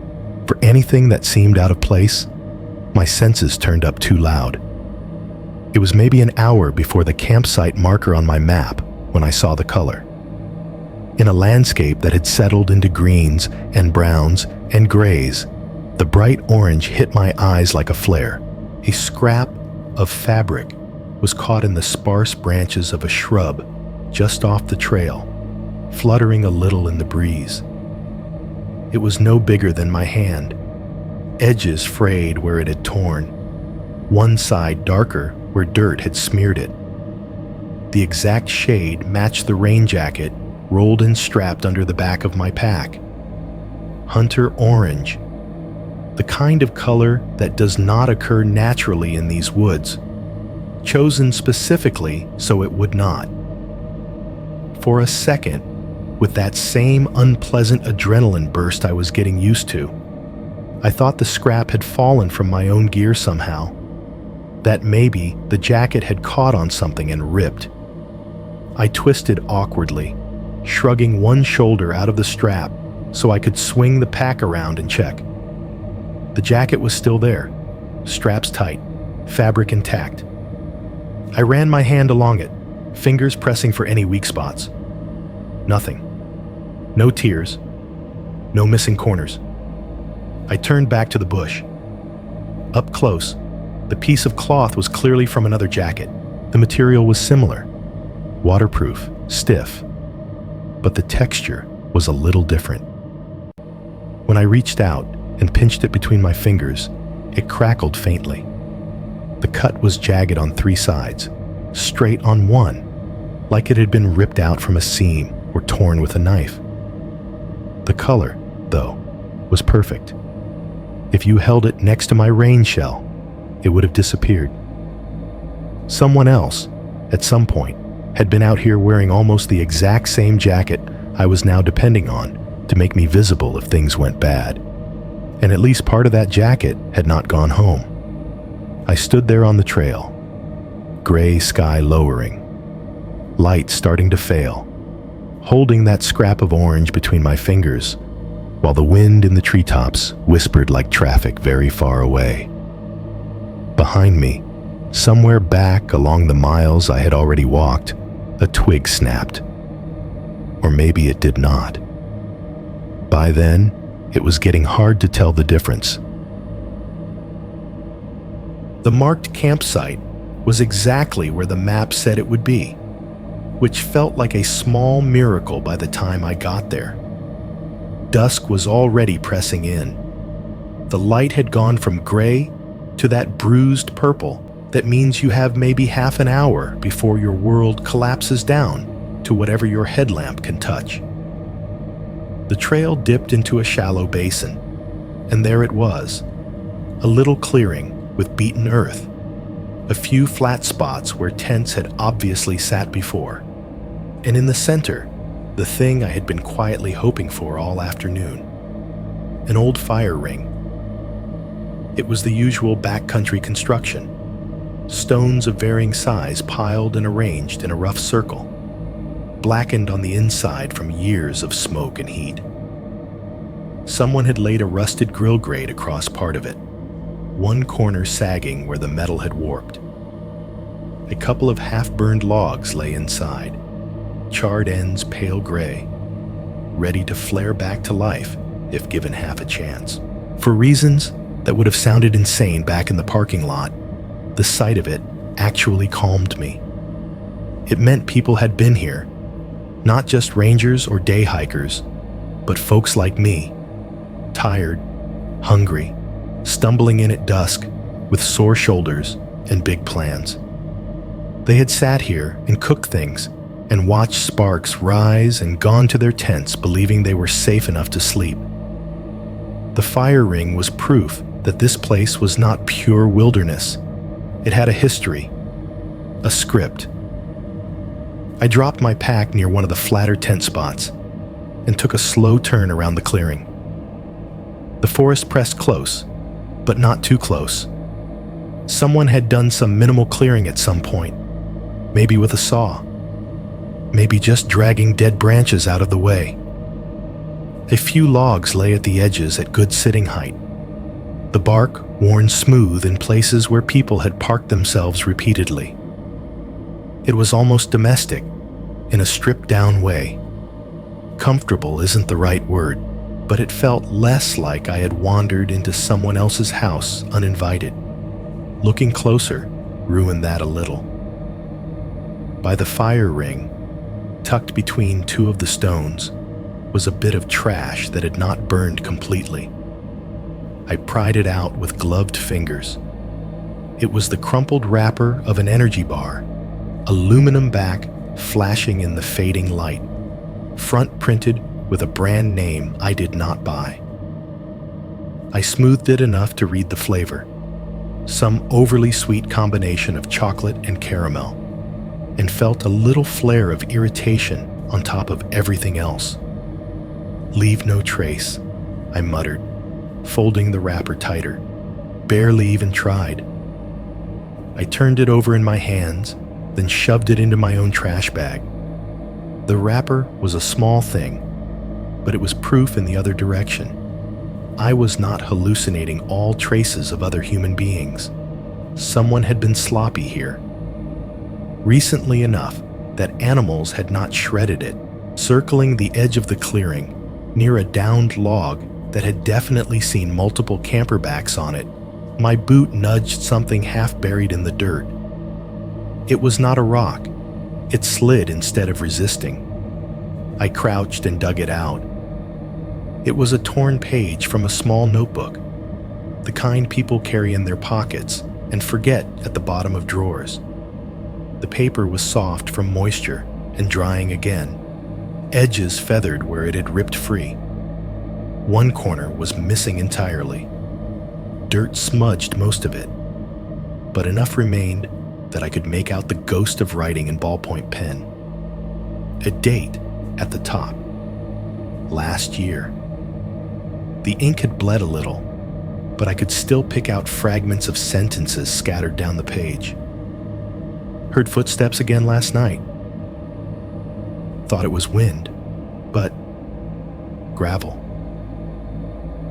For anything that seemed out of place, my senses turned up too loud. It was maybe an hour before the campsite marker on my map when I saw the color. In a landscape that had settled into greens and browns and grays, the bright orange hit my eyes like a flare. A scrap of fabric was caught in the sparse branches of a shrub just off the trail, fluttering a little in the breeze. It was no bigger than my hand, edges frayed where it had torn, one side darker where dirt had smeared it. The exact shade matched the rain jacket rolled and strapped under the back of my pack. Hunter orange, the kind of color that does not occur naturally in these woods, chosen specifically so it would not. For a second, with that same unpleasant adrenaline burst I was getting used to, I thought the scrap had fallen from my own gear somehow, that maybe the jacket had caught on something and ripped. I twisted awkwardly, shrugging one shoulder out of the strap so I could swing the pack around and check. The jacket was still there, straps tight, fabric intact. I ran my hand along it, fingers pressing for any weak spots. Nothing. No tears. No missing corners. I turned back to the bush. Up close, the piece of cloth was clearly from another jacket. The material was similar, waterproof, stiff, but the texture was a little different. When I reached out and pinched it between my fingers, it crackled faintly. The cut was jagged on three sides, straight on one, like it had been ripped out from a seam or torn with a knife. The color, though, was perfect. If you held it next to my rain shell, it would have disappeared. Someone else, at some point, had been out here wearing almost the exact same jacket I was now depending on to make me visible if things went bad. And at least part of that jacket had not gone home. I stood there on the trail, gray sky lowering, light starting to fail, holding that scrap of orange between my fingers, while the wind in the treetops whispered like traffic very far away. Behind me, somewhere back along the miles I had already walked, a twig snapped. Or maybe it did not. By then, it was getting hard to tell the difference. The marked campsite was exactly where the map said it would be, which felt like a small miracle by the time I got there. Dusk was already pressing in. The light had gone from gray to that bruised purple that means you have maybe half an hour before your world collapses down to whatever your headlamp can touch. The trail dipped into a shallow basin, and there it was, a little clearing with beaten earth, a few flat spots where tents had obviously sat before, and in the center, the thing I had been quietly hoping for all afternoon, an old fire ring. It was the usual backcountry construction, stones of varying size piled and arranged in a rough circle, blackened on the inside from years of smoke and heat. Someone had laid a rusted grill grate across part of it, one corner sagging where the metal had warped. A couple of half-burned logs lay inside, charred ends pale gray, ready to flare back to life if given half a chance. For reasons that would have sounded insane back in the parking lot, the sight of it actually calmed me. It meant people had been here, not just rangers or day hikers, but folks like me, tired, hungry, stumbling in at dusk with sore shoulders and big plans. They had sat here and cooked things and watched sparks rise and gone to their tents believing they were safe enough to sleep. The fire ring was proof that this place was not pure wilderness. It had a history, a script. I dropped my pack near one of the flatter tent spots and took a slow turn around the clearing. The forest pressed close, but not too close. Someone had done some minimal clearing at some point, maybe with a saw, maybe just dragging dead branches out of the way. A few logs lay at the edges at good sitting height, the bark worn smooth in places where people had parked themselves repeatedly. It was almost domestic, in a stripped-down way. Comfortable isn't the right word, but it felt less like I had wandered into someone else's house uninvited. Looking closer ruined that a little. By the fire ring, tucked between two of the stones, was a bit of trash that had not burned completely. I pried it out with gloved fingers. It was the crumpled wrapper of an energy bar, aluminum back flashing in the fading light, front printed with a brand name I did not buy. I smoothed it enough to read the flavor, some overly sweet combination of chocolate and caramel, and felt a little flare of irritation on top of everything else. "Leave no trace," I muttered, folding the wrapper tighter. Barely even tried. I turned it over in my hands, then shoved it into my own trash bag. The wrapper was a small thing, but it was proof in the other direction. I was not hallucinating all traces of other human beings. Someone had been sloppy here. Recently enough that animals had not shredded it, circling the edge of the clearing, near a downed log that had definitely seen multiple camperbacks on it. My boot nudged something half buried in the dirt. It was not a rock. It slid instead of resisting. I crouched and dug it out. It was a torn page from a small notebook, the kind people carry in their pockets and forget at the bottom of drawers. The paper was soft from moisture and drying again, edges feathered where it had ripped free. One corner was missing entirely. Dirt smudged most of it, but enough remained that I could make out the ghost of writing in ballpoint pen. A date at the top. Last year. The ink had bled a little, but I could still pick out fragments of sentences scattered down the page. Heard footsteps again last night. Thought it was wind, but gravel.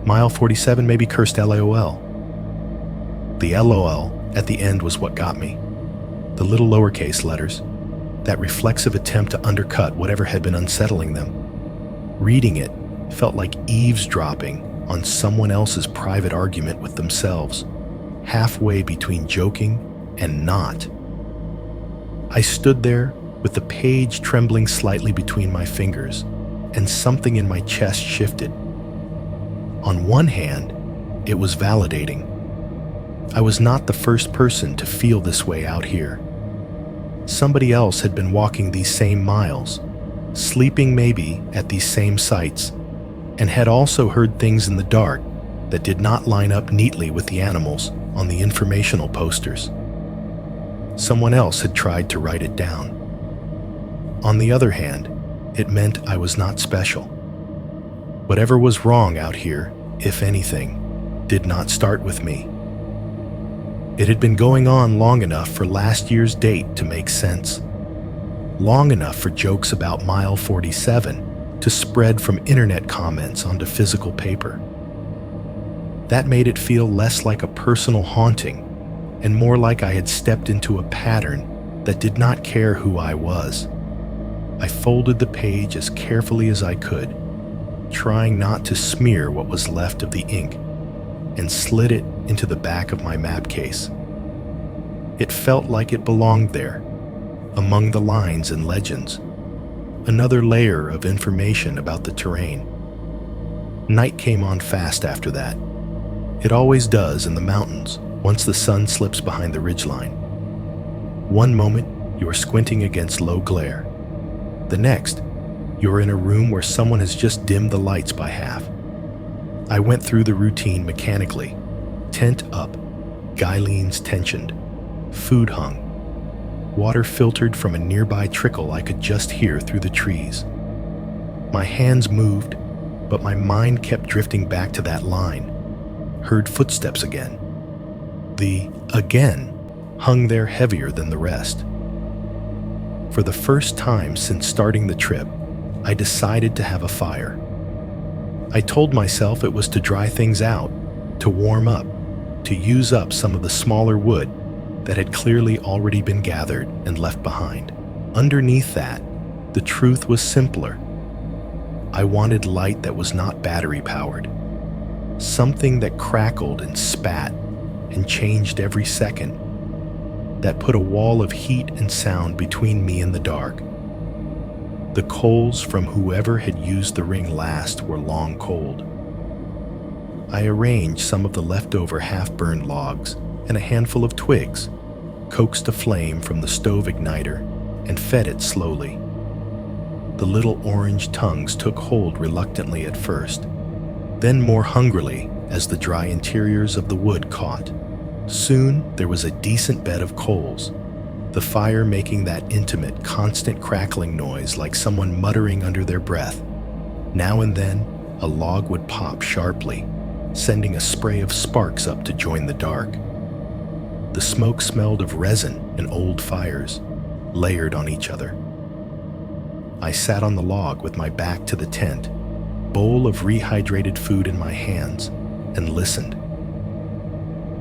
Mile 47 maybe cursed LOL. The LOL at the end was what got me. The little lowercase letters, that reflexive attempt to undercut whatever had been unsettling them. Reading it felt like eavesdropping on someone else's private argument with themselves. halfway between joking and not. I stood there with the page trembling slightly between my fingers, and something in my chest shifted. On one hand, it was validating. I was not the first person to feel this way out here. Somebody else had been walking these same miles, sleeping maybe at these same sites, and had also heard things in the dark that did not line up neatly with the animals on the informational posters. Someone else had tried to write it down. On the other hand, it meant I was not special. Whatever was wrong out here, if anything, did not start with me. It had been going on long enough for last year's date to make sense. Long enough for jokes about mile 47 to spread from internet comments onto physical paper. That made it feel less like a personal haunting and more like I had stepped into a pattern that did not care who I was. I folded the page as carefully as I could, trying not to smear what was left of the ink, and slid it into the back of my map case. It felt like it belonged there, among the lines and legends, another layer of information about the terrain. Night came on fast after that. It always does in the mountains once the sun slips behind the ridgeline. One moment, you are squinting against low glare. The next, you are in a room where someone has just dimmed the lights by half. I went through the routine mechanically. Tent up, guylines tensioned, food hung, water filtered from a nearby trickle I could just hear through the trees. My hands moved, but my mind kept drifting back to that line. Heard footsteps again. The again hung there heavier than the rest. For the first time since starting the trip, I decided to have a fire. I told myself it was to dry things out, to warm up, to use up some of the smaller wood that had clearly already been gathered and left behind. Underneath that, the truth was simpler. I wanted light that was not battery-powered, something that crackled and spat and changed every second, that put a wall of heat and sound between me and the dark. The coals from whoever had used the ring last were long cold. I arranged some of the leftover half-burned logs and a handful of twigs, coaxed a flame from the stove igniter, and fed it slowly. The little orange tongues took hold reluctantly at first, then more hungrily as the dry interiors of the wood caught. Soon there was a decent bed of coals, the fire making that intimate, constant crackling noise like someone muttering under their breath. Now and then, a log would pop sharply, sending a spray of sparks up to join the dark. The smoke smelled of resin and old fires, layered on each other. I sat on the log with my back to the tent, bowl of rehydrated food in my hands, and listened.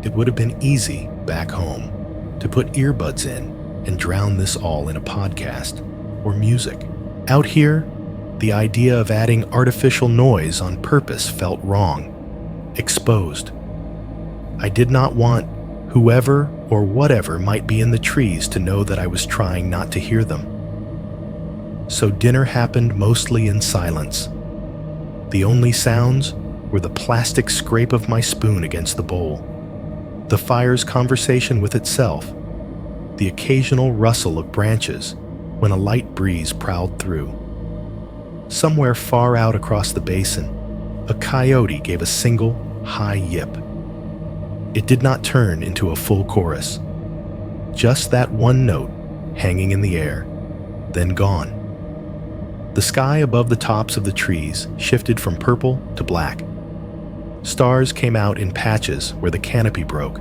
It would have been easy, back home, to put earbuds in and drown this all in a podcast or music. Out here, the idea of adding artificial noise on purpose felt wrong, exposed. I did not want whoever or whatever might be in the trees to know that I was trying not to hear them. So dinner happened mostly in silence. The only sounds were the plastic scrape of my spoon against the bowl, the fire's conversation with itself, the occasional rustle of branches when a light breeze prowled through. Somewhere far out across the basin, a coyote gave a single, high yip. It did not turn into a full chorus, just that one note hanging in the air, then gone. The sky above the tops of the trees shifted from purple to black. Stars came out in patches where the canopy broke,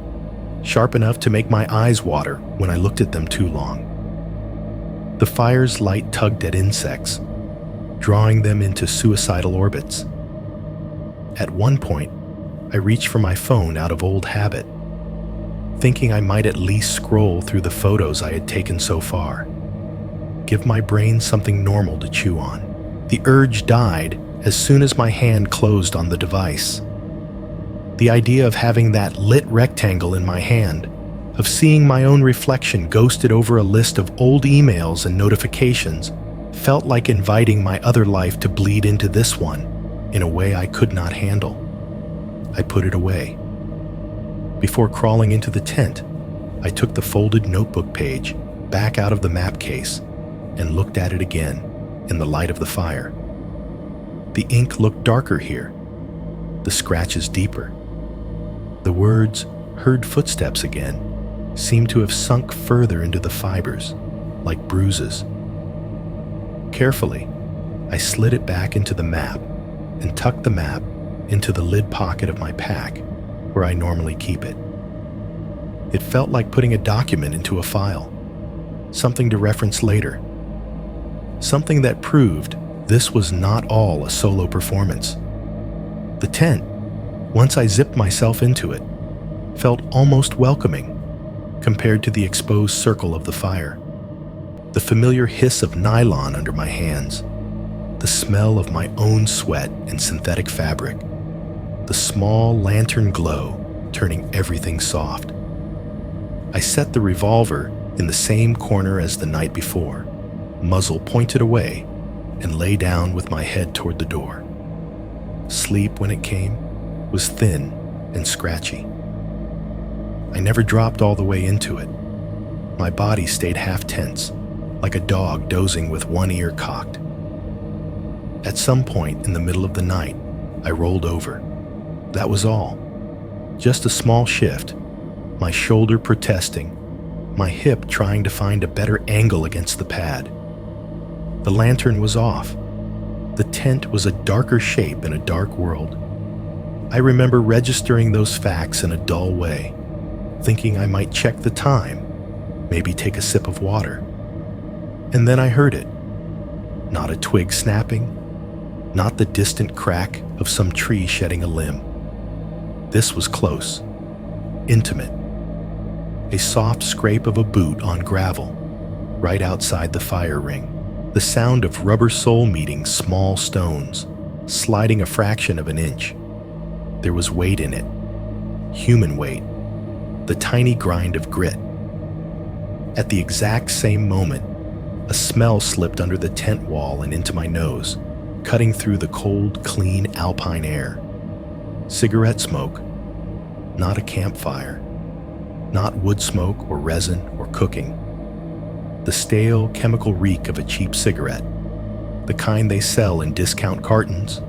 sharp enough to make my eyes water when I looked at them too long. The fire's light tugged at insects, drawing them into suicidal orbits. At one point, I reached for my phone out of old habit, thinking I might at least scroll through the photos I had taken so far, give my brain something normal to chew on. The urge died as soon as my hand closed on the device. The idea of having that lit rectangle in my hand, of seeing my own reflection ghosted over a list of old emails and notifications, felt like inviting my other life to bleed into this one in a way I could not handle. I put it away. Before crawling into the tent, I took the folded notebook page back out of the map case and looked at it again in the light of the fire. The ink looked darker here, the scratches deeper. The words, "heard footsteps again," seemed to have sunk further into the fibers, like bruises. Carefully, I slid it back into the map and tucked the map into the lid pocket of my pack, where I normally keep it. It felt like putting a document into a file, something to reference later. Something that proved this was not all a solo performance. The tent, once I zipped myself into it, felt almost welcoming compared to the exposed circle of the fire. The familiar hiss of nylon under my hands, the smell of my own sweat and synthetic fabric, the small lantern glow turning everything soft. I set the revolver in the same corner as the night before, muzzle pointed away, and lay down with my head toward the door. Sleep, when it came, was thin and scratchy. I never dropped all the way into it. My body stayed half tense, like a dog dozing with one ear cocked. At some point in the middle of the night, I rolled over. That was all. Just a small shift, my shoulder protesting, my hip trying to find a better angle against the pad. The lantern was off. The tent was a darker shape in a dark world. I remember registering those facts in a dull way, thinking I might check the time, maybe take a sip of water. And then I heard it. Not a twig snapping, not the distant crack of some tree shedding a limb. This was close, intimate. A soft scrape of a boot on gravel, right outside the fire ring. The sound of rubber sole meeting small stones, sliding a fraction of an inch. There was weight in it, human weight, the tiny grind of grit. At the exact same moment, a smell slipped under the tent wall and into my nose, cutting through the cold, clean alpine air. Cigarette smoke, not a campfire, not wood smoke or resin or cooking. The stale chemical reek of a cheap cigarette, the kind they sell in discount cartons.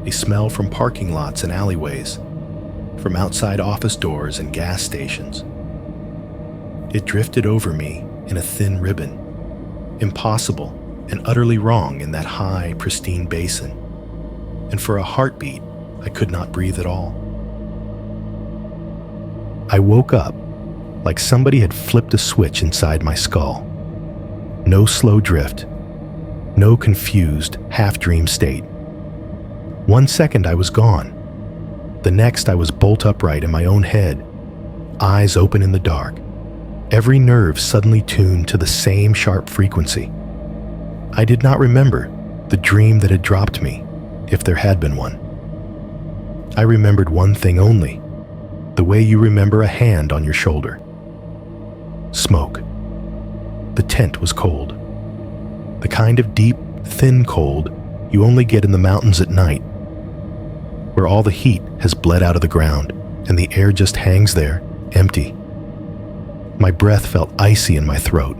A smell from parking lots and alleyways, from outside office doors and gas stations. It drifted over me in a thin ribbon, impossible and utterly wrong in that high, pristine basin. And for a heartbeat, I could not breathe at all. I woke up like somebody had flipped a switch inside my skull. No slow drift, no confused, half-dream state. 1 second I was gone. The next I was bolt upright in my own head, eyes open in the dark, every nerve suddenly tuned to the same sharp frequency. I did not remember the dream that had dropped me, if there had been one. I remembered one thing only, the way you remember a hand on your shoulder. Smoke. The tent was cold. The kind of deep, thin cold you only get in the mountains at night, where all the heat has bled out of the ground and the air just hangs there, empty. My breath felt icy in my throat.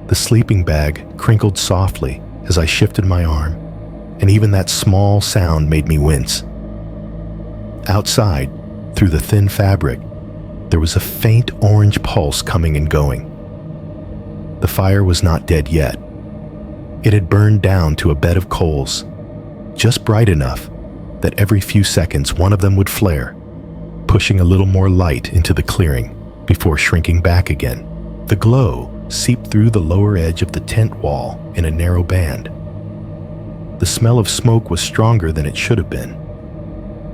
The sleeping bag crinkled softly as I shifted my arm, and even that small sound made me wince. Outside, through the thin fabric, there was a faint orange pulse coming and going. The fire was not dead yet. It had burned down to a bed of coals, just bright enough that every few seconds one of them would flare, pushing a little more light into the clearing before shrinking back again. The glow seeped through the lower edge of the tent wall in a narrow band. The smell of smoke was stronger than it should have been.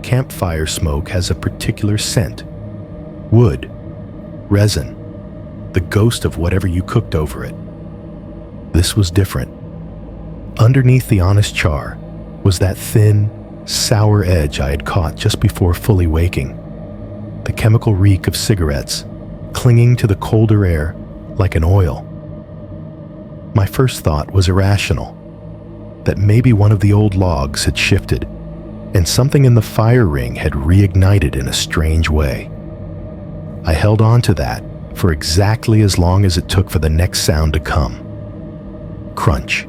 Campfire smoke has a particular scent. Wood, resin, the ghost of whatever you cooked over it. This was different. Underneath the honest char was that thin, sour edge I had caught just before fully waking. The chemical reek of cigarettes clinging to the colder air like an oil. My first thought was irrational, that maybe one of the old logs had shifted and something in the fire ring had reignited in a strange way. I held on to that for exactly as long as it took for the next sound to come. Crunch.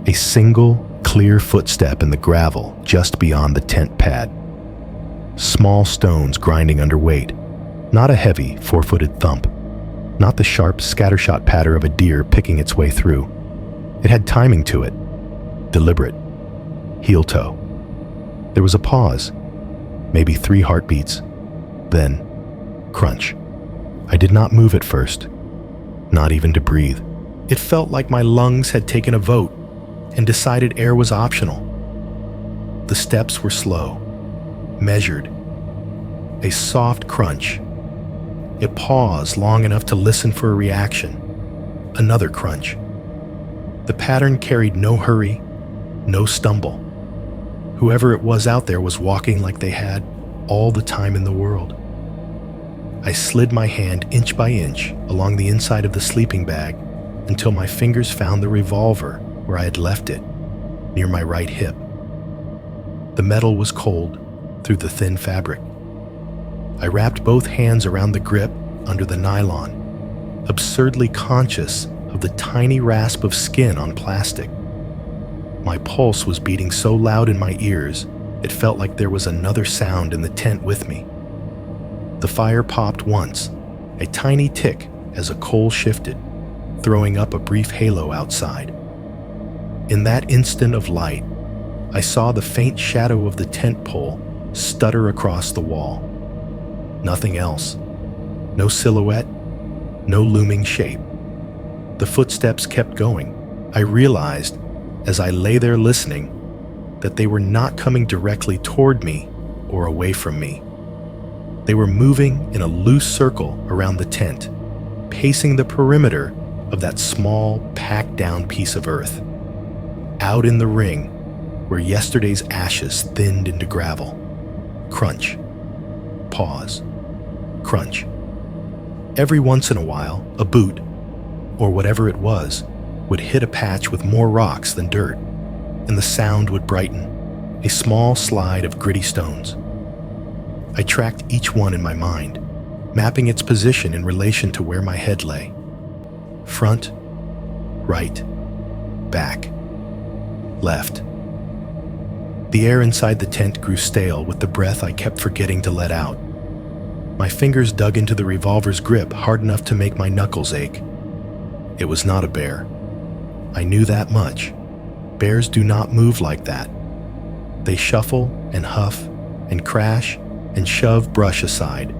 A single, clear footstep in the gravel just beyond the tent pad. Small stones grinding under weight, not a heavy, four-footed thump, not the sharp, scattershot patter of a deer picking its way through. It had timing to it, deliberate, heel-toe. There was a pause, maybe 3 heartbeats, then crunch. I did not move at first, not even to breathe. It felt like my lungs had taken a vote and decided air was optional. The steps were slow, measured. A soft crunch. A pause long enough to listen for a reaction. Another crunch. The pattern carried no hurry, no stumble. Whoever it was out there was walking like they had all the time in the world. I slid my hand inch by inch along the inside of the sleeping bag until my fingers found the revolver where I had left it, near my right hip. The metal was cold through the thin fabric. I wrapped both hands around the grip under the nylon, absurdly conscious of the tiny rasp of skin on plastic. My pulse was beating so loud in my ears, it felt like there was another sound in the tent with me. The fire popped once, a tiny tick as a coal shifted, throwing up a brief halo outside. In that instant of light, I saw the faint shadow of the tent pole stutter across the wall. Nothing else. No silhouette, no looming shape. The footsteps kept going. I realized, as I lay there listening, that they were not coming directly toward me or away from me. They were moving in a loose circle around the tent, pacing the perimeter of that small, packed-down piece of earth. Out in the ring, where yesterday's ashes thinned into gravel. Crunch. Pause. Crunch. Every once in a while, a boot, or whatever it was, would hit a patch with more rocks than dirt, and the sound would brighten, a small slide of gritty stones. I tracked each one in my mind, mapping its position in relation to where my head lay. Front, right, back, left. The air inside the tent grew stale with the breath I kept forgetting to let out. My fingers dug into the revolver's grip hard enough to make my knuckles ache. It was not a bear. I knew that much. Bears do not move like that. They shuffle and huff and crash and shove brush aside.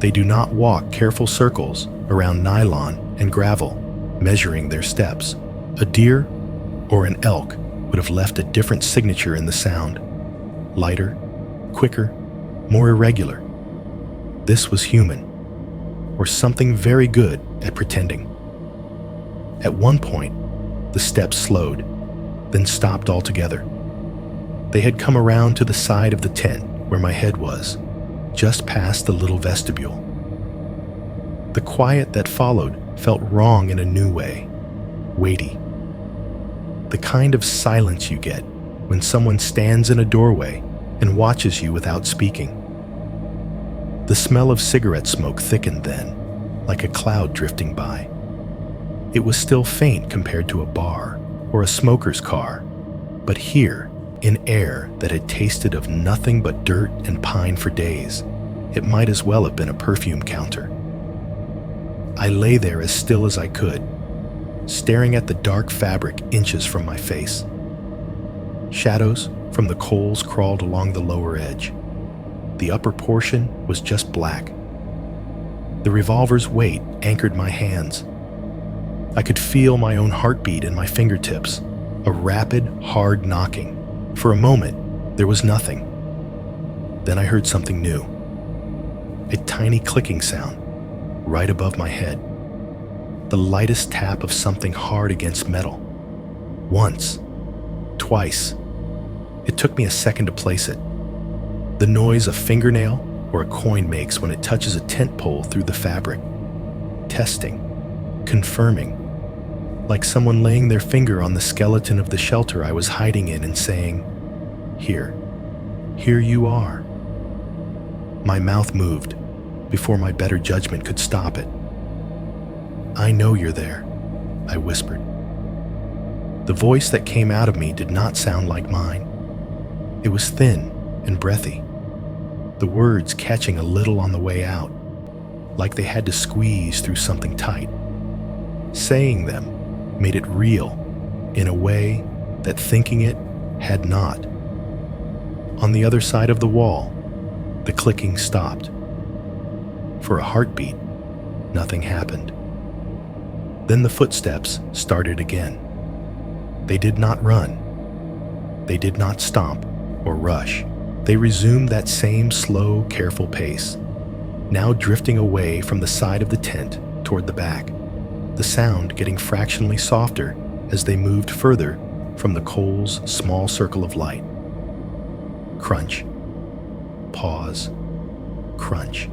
They do not walk careful circles around nylon and gravel, measuring their steps. A deer or an elk would have left a different signature in the sound. Lighter, quicker, more irregular. This was human, or something very good at pretending. At one point, the steps slowed, then stopped altogether. They had come around to the side of the tent where my head was, just past the little vestibule. The quiet that followed felt wrong in a new way, weighty. The kind of silence you get when someone stands in a doorway and watches you without speaking. The smell of cigarette smoke thickened then, like a cloud drifting by. It was still faint compared to a bar or a smoker's car, but here, in air that had tasted of nothing but dirt and pine for days, it might as well have been a perfume counter. I lay there as still as I could, staring at the dark fabric inches from my face. Shadows from the coals crawled along the lower edge. The upper portion was just black. The revolver's weight anchored my hands. I could feel my own heartbeat in my fingertips, a rapid, hard knocking. For a moment, there was nothing. Then I heard something new. A tiny clicking sound, right above my head. The lightest tap of something hard against metal. Once, twice, It took me a second to place it. The noise a fingernail or a coin makes when it touches a tent pole through the fabric. Testing, confirming, like someone laying their finger on the skeleton of the shelter I was hiding in and saying, "Here you are." My mouth moved before my better judgment could stop it. "I know you're there," I whispered. The voice that came out of me did not sound like mine. It was thin and breathy, the words catching a little on the way out, like they had to squeeze through something tight. Saying them made it real in a way that thinking it had not. On the other side of the wall, the clicking stopped. For a heartbeat, nothing happened. Then the footsteps started again. They did not run. They did not stomp or rush. They resumed that same slow, careful pace, now drifting away from the side of the tent toward the back, the sound getting fractionally softer as they moved further from the coal's small circle of light. Crunch. Pause. Crunch.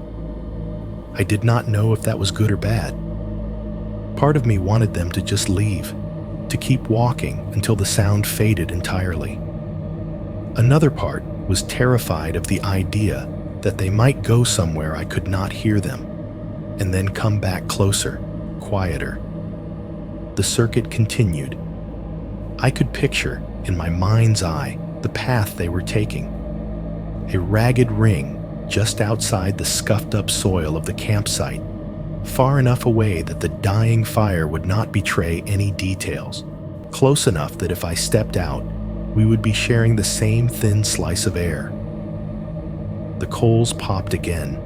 I did not know if that was good or bad. Part of me wanted them to just leave, to keep walking until the sound faded entirely. Another part was terrified of the idea that they might go somewhere I could not hear them, and then come back closer, quieter. The circuit continued. I could picture, in my mind's eye, the path they were taking. A ragged ring just outside the scuffed-up soil of the campsite, far enough away that the dying fire would not betray any details, close enough that if I stepped out, we would be sharing the same thin slice of air. The coals popped again.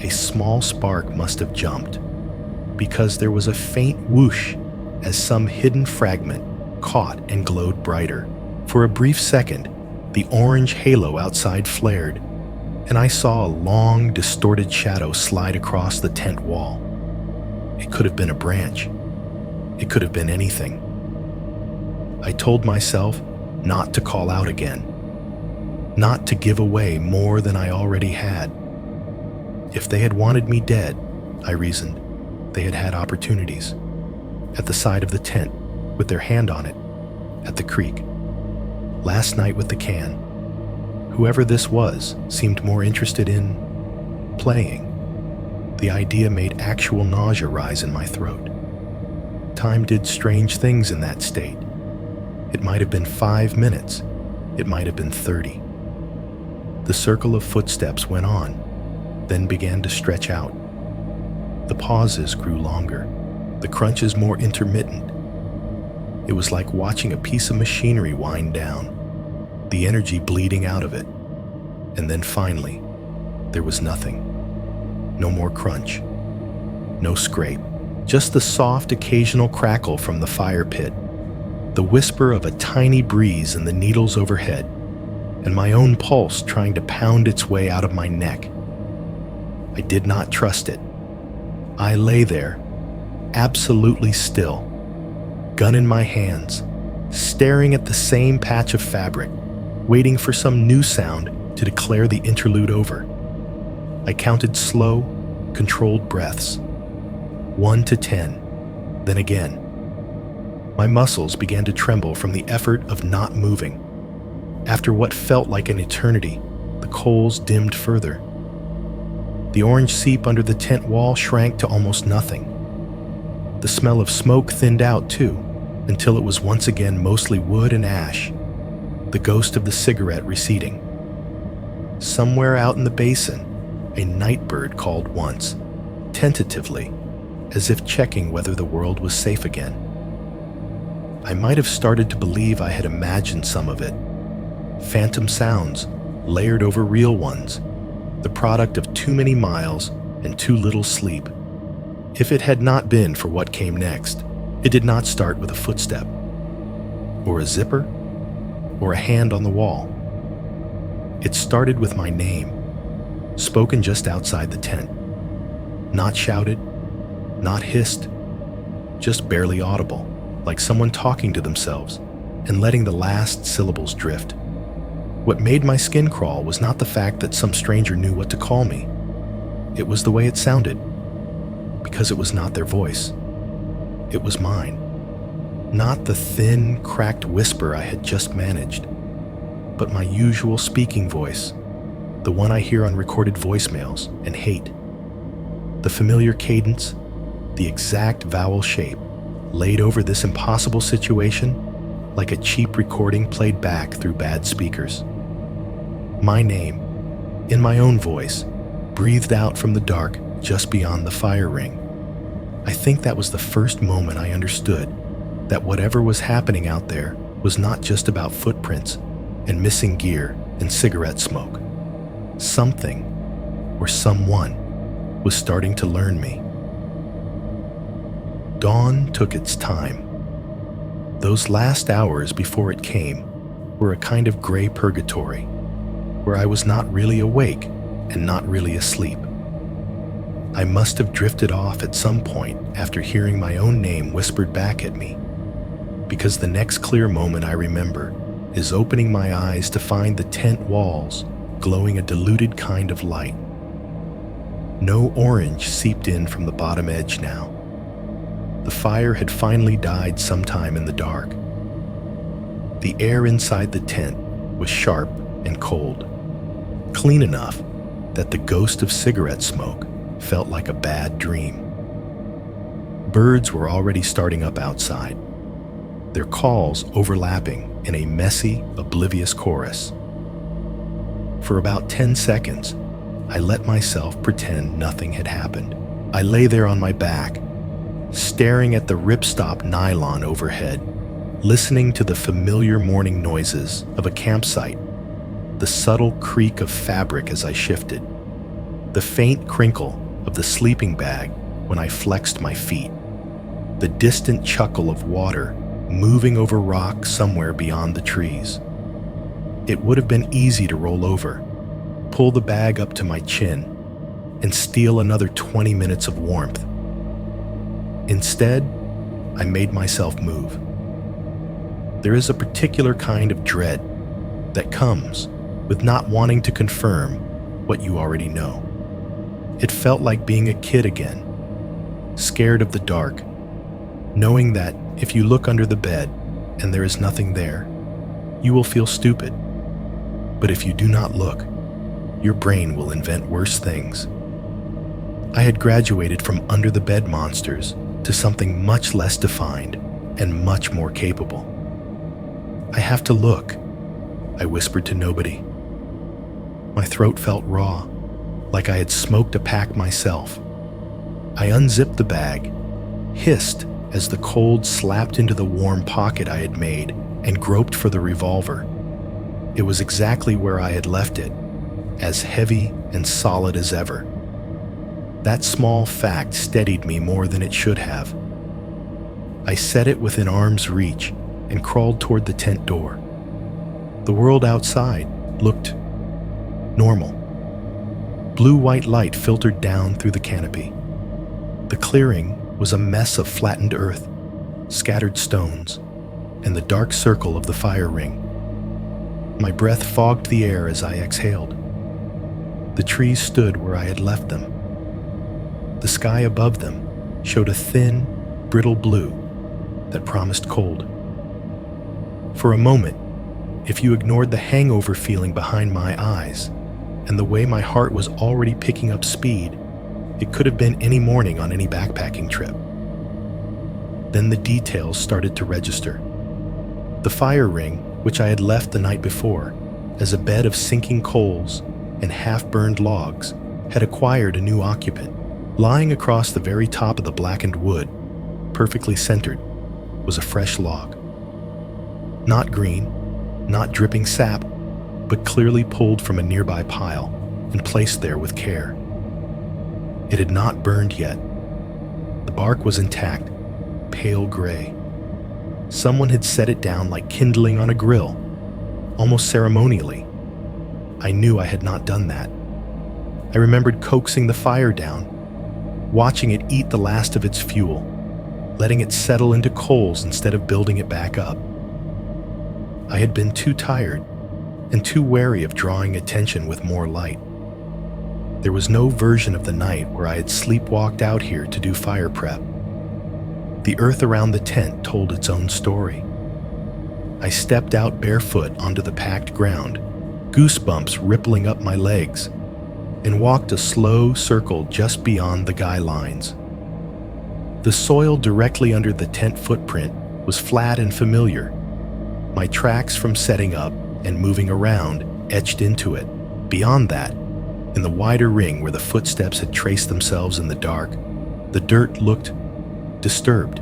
A small spark must have jumped, because there was a faint whoosh as some hidden fragment caught and glowed brighter. For a brief second, the orange halo outside flared, and I saw a long, distorted shadow slide across the tent wall. It could have been a branch. It could have been anything. I told myself not to call out again, not to give away more than I already had. If they had wanted me dead, I reasoned, they had had opportunities. At the side of the tent, with their hand on it, at the creek. Last night with the can. Whoever this was seemed more interested in playing. The idea made actual nausea rise in my throat. Time did strange things in that state. It might have been 5 minutes. It might have been 30. The circle of footsteps went on, then began to stretch out. The pauses grew longer, the crunches more intermittent. It was like watching a piece of machinery wind down, the energy bleeding out of it. And then finally, there was nothing. No more crunch. No scrape. Just the soft occasional crackle from the fire pit, the whisper of a tiny breeze in the needles overhead, and my own pulse trying to pound its way out of my neck. I did not trust it. I lay there, absolutely still, gun in my hands, staring at the same patch of fabric, waiting for some new sound to declare the interlude over. I counted slow, controlled breaths. 1 to 10, then again. My muscles began to tremble from the effort of not moving. After what felt like an eternity, the coals dimmed further. The orange seep under the tent wall shrank to almost nothing. The smell of smoke thinned out too, until it was once again mostly wood and ash, the ghost of the cigarette receding. Somewhere out in the basin, a night bird called once, tentatively, as if checking whether the world was safe again. I might have started to believe I had imagined some of it. Phantom sounds, layered over real ones, the product of too many miles and too little sleep. If it had not been for what came next, it did not start with a footstep, or a zipper, or a hand on the wall. It started with my name, spoken just outside the tent. Not shouted, not hissed, just barely audible, like someone talking to themselves and letting the last syllables drift. What made my skin crawl was not the fact that some stranger knew what to call me. It was the way it sounded, because it was not their voice. It was mine. Not the thin, cracked whisper I had just managed, but my usual speaking voice, the one I hear on recorded voicemails and hate. The familiar cadence, the exact vowel shape, laid over this impossible situation like a cheap recording played back through bad speakers. My name, in my own voice, breathed out from the dark just beyond the fire ring. I think that was the first moment I understood that whatever was happening out there was not just about footprints and missing gear and cigarette smoke. Something, or someone, was starting to learn me. Dawn took its time. Those last hours before it came were a kind of gray purgatory, where I was not really awake and not really asleep. I must have drifted off at some point after hearing my own name whispered back at me, because the next clear moment I remember is opening my eyes to find the tent walls glowing a diluted kind of light. No orange seeped in from the bottom edge now. The fire had finally died sometime in the dark. The air inside the tent was sharp and cold, clean enough that the ghost of cigarette smoke felt like a bad dream. Birds were already starting up outside, their calls overlapping in a messy, oblivious chorus. For about 10 seconds, I let myself pretend nothing had happened. I lay there on my back, staring at the ripstop nylon overhead, listening to the familiar morning noises of a campsite, the subtle creak of fabric as I shifted, the faint crinkle of the sleeping bag when I flexed my feet, the distant chuckle of water moving over rock somewhere beyond the trees. It would have been easy to roll over, pull the bag up to my chin, and steal another 20 minutes of warmth. Instead, I made myself move. There is a particular kind of dread that comes with not wanting to confirm what you already know. It felt like being a kid again, scared of the dark, knowing that if you look under the bed and there is nothing there, you will feel stupid. But if you do not look, your brain will invent worse things. I had graduated from under the bed monsters to something much less defined and much more capable. I have to look, I whispered to nobody. My throat felt raw, like I had smoked a pack myself. I unzipped the bag, hissed as the cold slapped into the warm pocket I had made, and groped for the revolver. It was exactly where I had left it, as heavy and solid as ever. That small fact steadied me more than it should have. I set it within arm's reach and crawled toward the tent door. The world outside looked normal. Blue-white light filtered down through the canopy. The clearing was a mess of flattened earth, scattered stones, and the dark circle of the fire ring. My breath fogged the air as I exhaled. The trees stood where I had left them. The sky above them showed a thin, brittle blue that promised cold. For a moment, if you ignored the hangover feeling behind my eyes and the way my heart was already picking up speed, it could have been any morning on any backpacking trip. Then the details started to register. The fire ring, which I had left the night before as a bed of sinking coals and half-burned logs, had acquired a new occupant. Lying across the very top of the blackened wood, perfectly centered, was a fresh log. Not green, not dripping sap, but clearly pulled from a nearby pile and placed there with care. It had not burned yet. The bark was intact, pale gray. Someone had set it down like kindling on a grill, almost ceremonially. I knew I had not done that. I remembered coaxing the fire down, watching it eat the last of its fuel, letting it settle into coals instead of building it back up. I had been too tired and too wary of drawing attention with more light. There was no version of the night where I had sleepwalked out here to do fire prep. The earth around the tent told its own story. I stepped out barefoot onto the packed ground, goosebumps rippling up my legs, and walked a slow circle just beyond the guy lines. The soil directly under the tent footprint was flat and familiar, my tracks from setting up and moving around etched into it. Beyond that, in the wider ring where the footsteps had traced themselves in the dark, the dirt looked disturbed,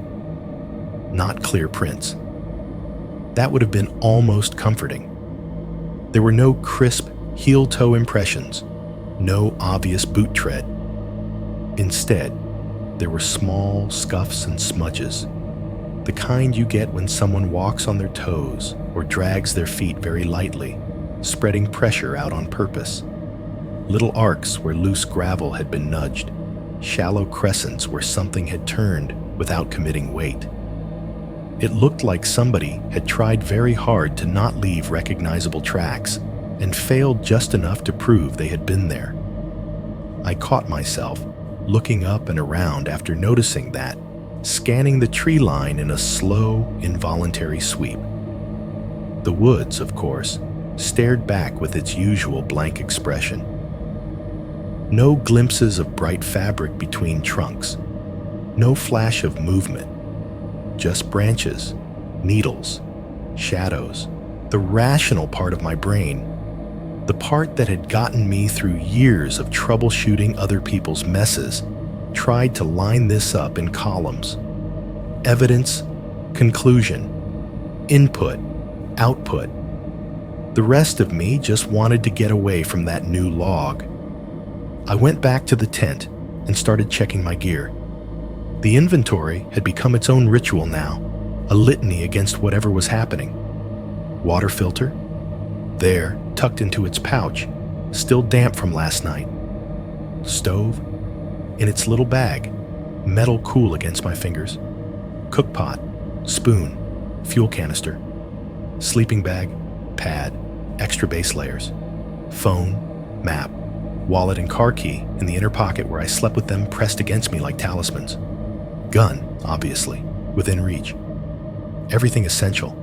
not clear prints. That would have been almost comforting. There were no crisp heel-toe impressions, no obvious boot tread. Instead, there were small scuffs and smudges, the kind you get when someone walks on their toes or drags their feet very lightly, spreading pressure out on purpose. Little arcs where loose gravel had been nudged, shallow crescents where something had turned without committing weight. It looked like somebody had tried very hard to not leave recognizable tracks and failed just enough to prove they had been there. I caught myself looking up and around after noticing that, scanning the tree line in a slow, involuntary sweep. The woods, of course, stared back with its usual blank expression. No glimpses of bright fabric between trunks, no flash of movement, just branches, needles, shadows. The rational part of my brain, the part that had gotten me through years of troubleshooting other people's messes, tried to line this up in columns. Evidence, conclusion, input, output. The rest of me just wanted to get away from that new log. I went back to the tent and started checking my gear. The inventory had become its own ritual now, a litany against whatever was happening. Water filter? There, tucked into its pouch, still damp from last night. Stove? In its little bag, metal cool against my fingers. Cookpot, spoon, fuel canister. Sleeping bag, pad, extra base layers. Phone, map, wallet and car key in the inner pocket where I slept with them pressed against me like talismans. Gun, obviously, within reach. Everything essential,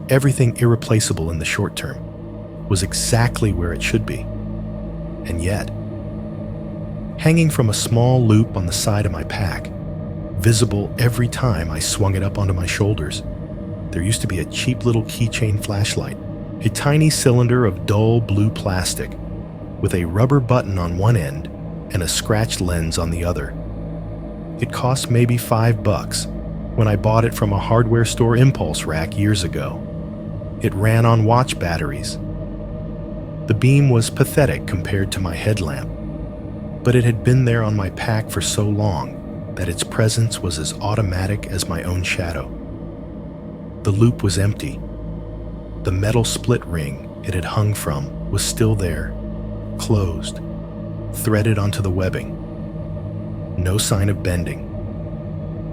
everything irreplaceable in the short term, was exactly where it should be. And yet, hanging from a small loop on the side of my pack, visible every time I swung it up onto my shoulders, there used to be a cheap little keychain flashlight, a tiny cylinder of dull blue plastic with a rubber button on one end and a scratched lens on the other. It cost maybe $5 when I bought it from a hardware store impulse rack years ago. It ran on watch batteries. The beam was pathetic compared to my headlamp, but it had been there on my pack for so long that its presence was as automatic as my own shadow. The loop was empty. The metal split ring it had hung from was still there, closed, threaded onto the webbing. No sign of bending.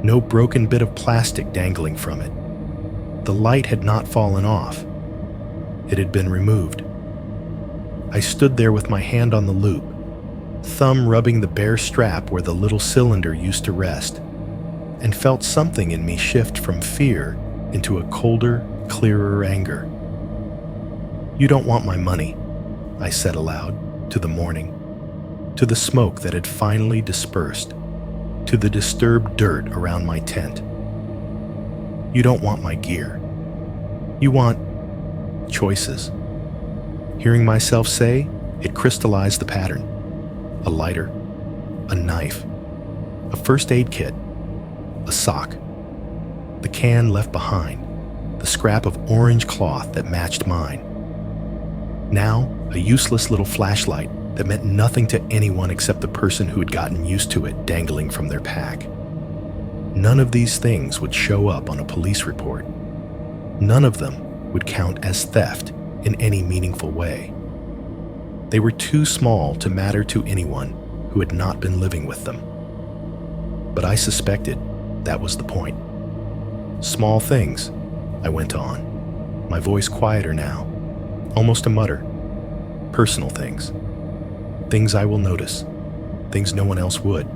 No broken bit of plastic dangling from it. The light had not fallen off. It had been removed. I stood there with my hand on the loop, thumb rubbing the bare strap where the little cylinder used to rest, and felt something in me shift from fear into a colder, clearer anger. "You don't want my money," I said aloud, to the morning, to the smoke that had finally dispersed, to the disturbed dirt around my tent. "You don't want my gear. You want choices." Hearing myself say, it crystallized the pattern. A lighter, a knife, a first aid kit, a sock, the can left behind, the scrap of orange cloth that matched mine. Now, a useless little flashlight that meant nothing to anyone except the person who had gotten used to it dangling from their pack. None of these things would show up on a police report. None of them would count as theft in any meaningful way. They were too small to matter to anyone who had not been living with them. But I suspected that was the point. "Small things," I went on, my voice quieter now. almost a mutter. Personal things. Things I will notice. Things no one else would.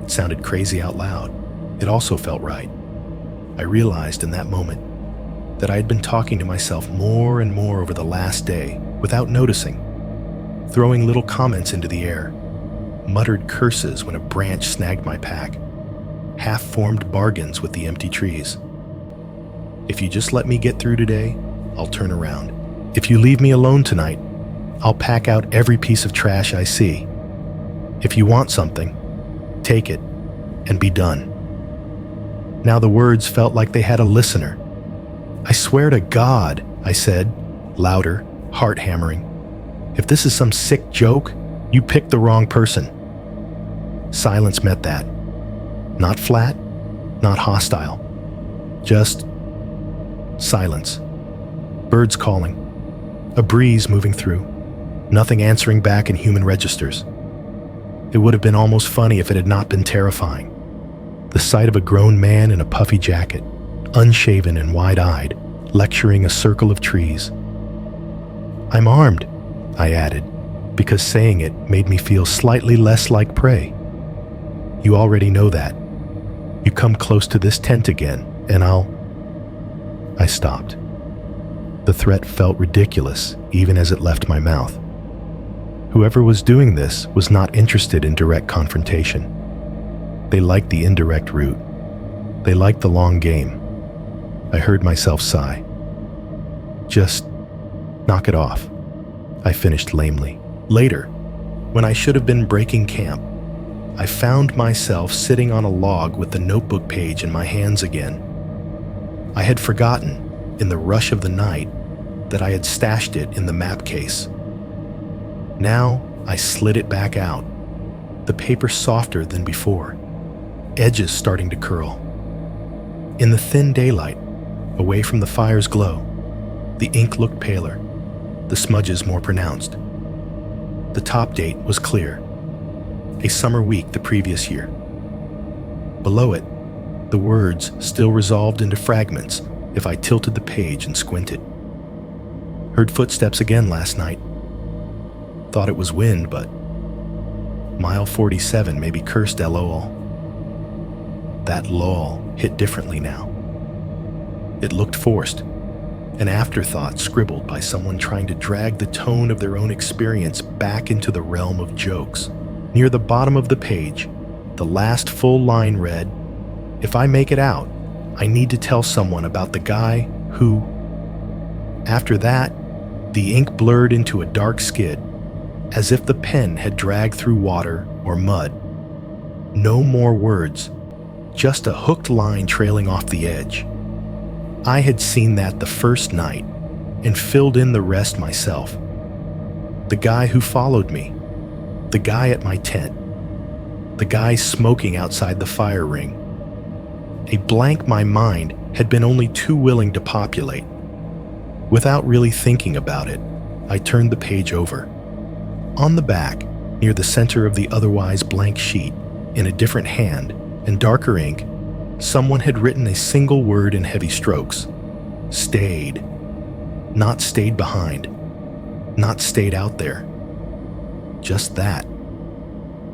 It sounded crazy out loud. It also felt right. I realized in that moment that I had been talking to myself more and more over the last day without noticing, throwing little comments into the air, muttered curses when a branch snagged my pack, half-formed bargains with the empty trees. If you just let me get through today, I'll turn around. If you leave me alone tonight, I'll pack out every piece of trash I see. If you want something, take it and be done. Now the words felt like they had a listener. I swear to God, I said, louder, heart hammering. If this is some sick joke, you picked the wrong person. Silence met that. Not flat, not hostile. Just silence. Birds calling. A breeze moving through. Nothing answering back in human registers. It would have been almost funny if it had not been terrifying. The sight of a grown man in a puffy jacket, unshaven and wide-eyed, lecturing a circle of trees. I'm armed, I added, because saying it made me feel slightly less like prey. You already know that. You come close to this tent again, and I stopped. The threat felt ridiculous, even as it left my mouth. Whoever was doing this was not interested in direct confrontation. They liked the indirect route. They liked the long game. I heard myself sigh. Just knock it off, I finished lamely. Later, when I should have been breaking camp, I found myself sitting on a log with the notebook page in my hands again. I had forgotten, in the rush of the night, that I had stashed it in the map case. Now, I slid it back out, the paper softer than before, edges starting to curl. In the thin daylight, away from the fire's glow, the ink looked paler, the smudges more pronounced. The top date was clear, a summer week the previous year. Below it, the words still resolved into fragments if I tilted the page and squinted. Heard footsteps again last night. Thought it was wind, but mile 47 may be cursed LOL. That lol hit differently now. It looked forced, an afterthought scribbled by someone trying to drag the tone of their own experience back into the realm of jokes. Near the bottom of the page, the last full line read, "If I make it out, I need to tell someone about the guy who..." After that, the ink blurred into a dark skid, as if the pen had dragged through water or mud. No more words, just a hooked line trailing off the edge. I had seen that the first night and filled in the rest myself. The guy who followed me, the guy at my tent, the guy smoking outside the fire ring. A blank my mind had been only too willing to populate. Without really thinking about it, I turned the page over. On the back, near the center of the otherwise blank sheet, in a different hand and darker ink, someone had written a single word in heavy strokes. Stayed. Not stayed behind. Not stayed out there. Just that.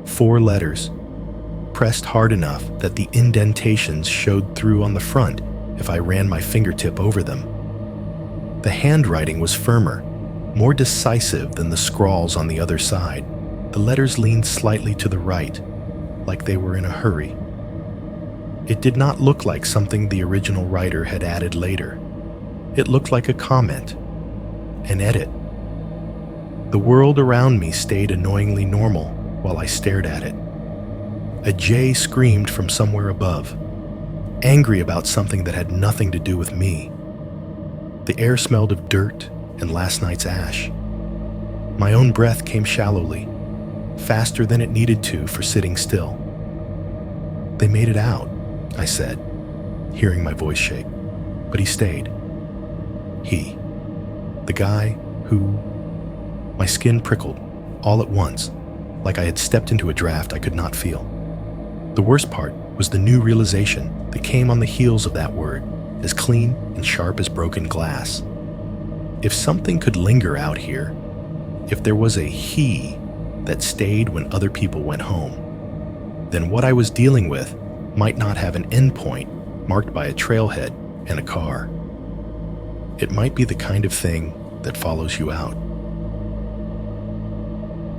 4 letters, pressed hard enough that the indentations showed through on the front if I ran my fingertip over them. The handwriting was firmer, more decisive than the scrawls on the other side. The letters leaned slightly to the right, like they were in a hurry. It did not look like something the original writer had added later. It looked like a comment, an edit. The world around me stayed annoyingly normal while I stared at it. A jay screamed from somewhere above, angry about something that had nothing to do with me. The air smelled of dirt and last night's ash. My own breath came shallowly, faster than it needed to for sitting still. They made it out, I said, hearing my voice shake. But he stayed. He. The guy who... My skin prickled, all at once, like I had stepped into a draft I could not feel. The worst part was the new realization that came on the heels of that word, as clean and sharp as broken glass. If something could linger out here, if there was a he that stayed when other people went home, then what I was dealing with might not have an endpoint marked by a trailhead and a car. It might be the kind of thing that follows you out.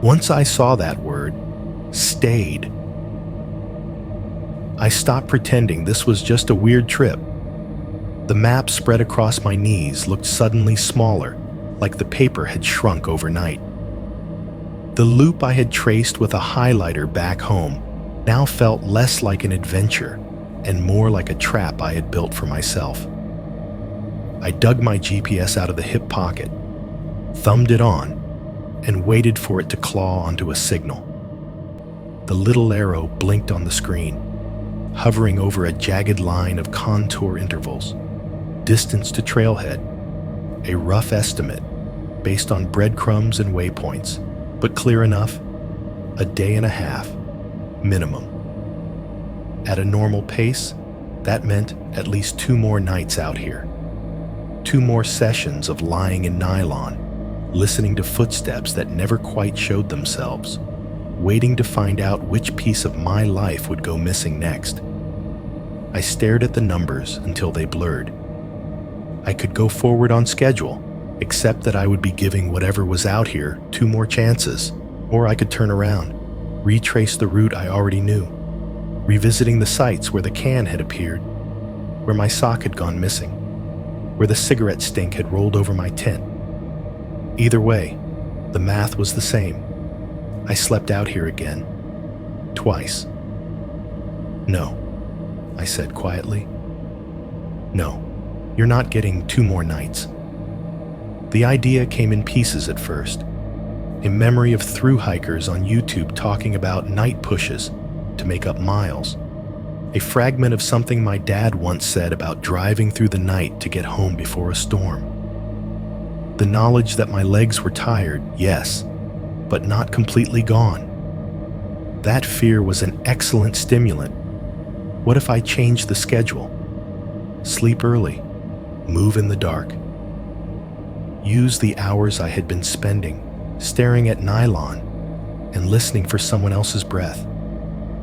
Once I saw that word, stayed, I stopped pretending this was just a weird trip. The map spread across my knees looked suddenly smaller, like the paper had shrunk overnight. The loop I had traced with a highlighter back home now felt less like an adventure and more like a trap I had built for myself. I dug my GPS out of the hip pocket, thumbed it on, and waited for it to claw onto a signal. The little arrow blinked on the screen, hovering over a jagged line of contour intervals, distance to trailhead, a rough estimate based on breadcrumbs and waypoints, but clear enough, a day and a half, minimum. At a normal pace, that meant at least 2 more nights out here. 2 more sessions of lying in nylon, listening to footsteps that never quite showed themselves, waiting to find out which piece of my life would go missing next. I stared at the numbers until they blurred. I could go forward on schedule, except that I would be giving whatever was out here 2 more chances, or I could turn around, retrace the route I already knew, revisiting the sites where the can had appeared, where my sock had gone missing, where the cigarette stink had rolled over my tent. Either way, the math was the same. I slept out here again. Twice. No, I said quietly. No, you're not getting 2 more nights. The idea came in pieces at first. A memory of thru hikers on YouTube talking about night pushes to make up miles. A fragment of something my dad once said about driving through the night to get home before a storm. The knowledge that my legs were tired, yes, but not completely gone. That fear was an excellent stimulant. What if I changed the schedule? Sleep early, move in the dark. Use the hours I had been spending staring at nylon and listening for someone else's breath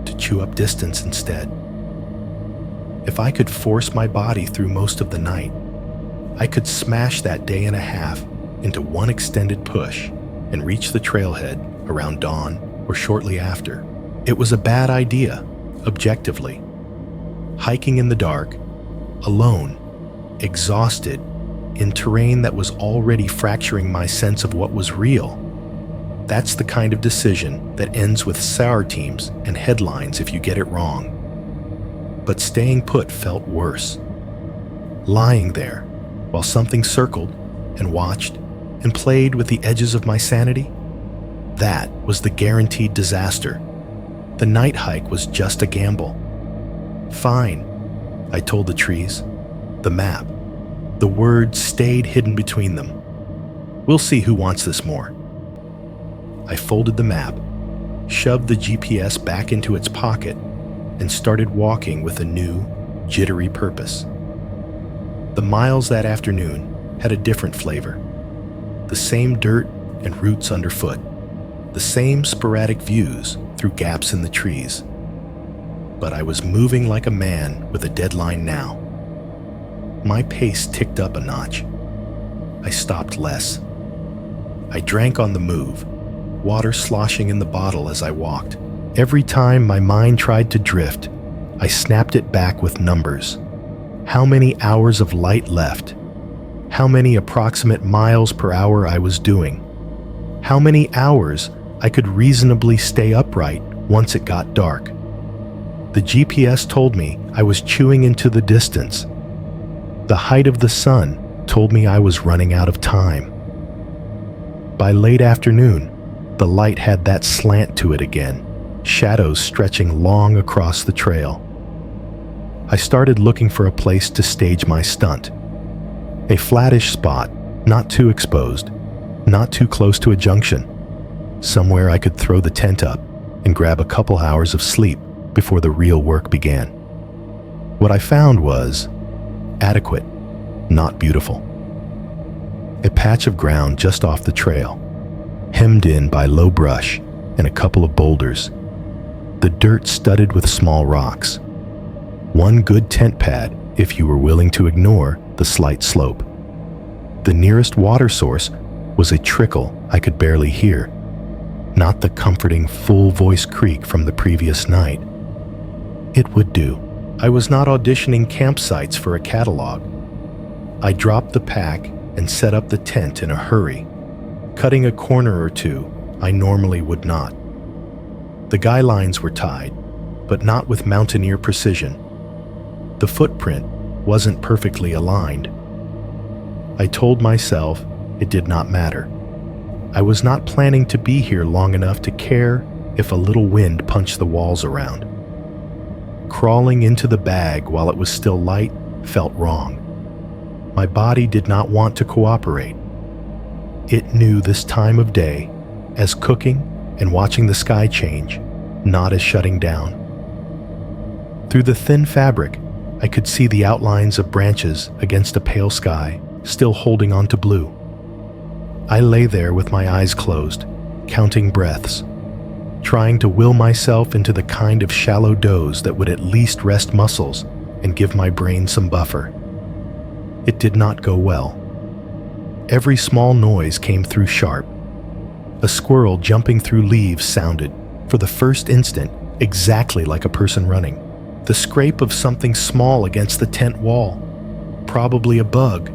to chew up distance instead. If I could force my body through most of the night, I could smash that day and a half into one extended push and reach the trailhead around dawn or shortly after. It was a bad idea, objectively. Hiking in the dark, alone, exhausted, in terrain that was already fracturing my sense of what was real. That's the kind of decision that ends with sour teams and headlines if you get it wrong. But staying put felt worse. Lying there while something circled and watched and played with the edges of my sanity, that was the guaranteed disaster. The night hike was just a gamble. Fine, I told the trees, the map. The words stayed hidden between them. We'll see who wants this more. I folded the map, shoved the GPS back into its pocket, and started walking with a new, jittery purpose. The miles that afternoon had a different flavor. The same dirt and roots underfoot, the same sporadic views through gaps in the trees. But I was moving like a man with a deadline now. My pace ticked up a notch. I stopped less. I drank on the move, water sloshing in the bottle as I walked. Every time my mind tried to drift, I snapped it back with numbers. How many hours of light left? How many approximate miles per hour I was doing? How many hours I could reasonably stay upright once it got dark? The GPS told me I was chewing into the distance. The height of the sun told me I was running out of time. By late afternoon, the light had that slant to it again, shadows stretching long across the trail. I started looking for a place to stage my stunt. A flattish spot, not too exposed, not too close to a junction. Somewhere I could throw the tent up and grab a couple hours of sleep before the real work began. What I found was adequate, not beautiful. a patch of ground just off the trail, hemmed in by low brush and a couple of boulders, the dirt studded with small rocks. One good tent pad if you were willing to ignore the slight slope. The nearest water source was a trickle I could barely hear, not the comforting full-voice creak from the previous night. It would do. I was not auditioning campsites for a catalog. I dropped the pack and set up the tent in a hurry, cutting a corner or two I normally would not. The guy lines were tied, but not with mountaineer precision. The footprint wasn't perfectly aligned. I told myself it did not matter. I was not planning to be here long enough to care if a little wind punched the walls around. Crawling into the bag while it was still light felt wrong. My body did not want to cooperate. It knew this time of day as cooking and watching the sky change, not as shutting down. Through the thin fabric, I could see the outlines of branches against a pale sky, still holding on to blue. I lay there with my eyes closed, counting breaths, trying to will myself into the kind of shallow doze that would at least rest muscles and give my brain some buffer. It did not go well. Every small noise came through sharp. A squirrel jumping through leaves sounded, for the first instant, exactly like a person running. The scrape of something small against the tent wall, probably a bug,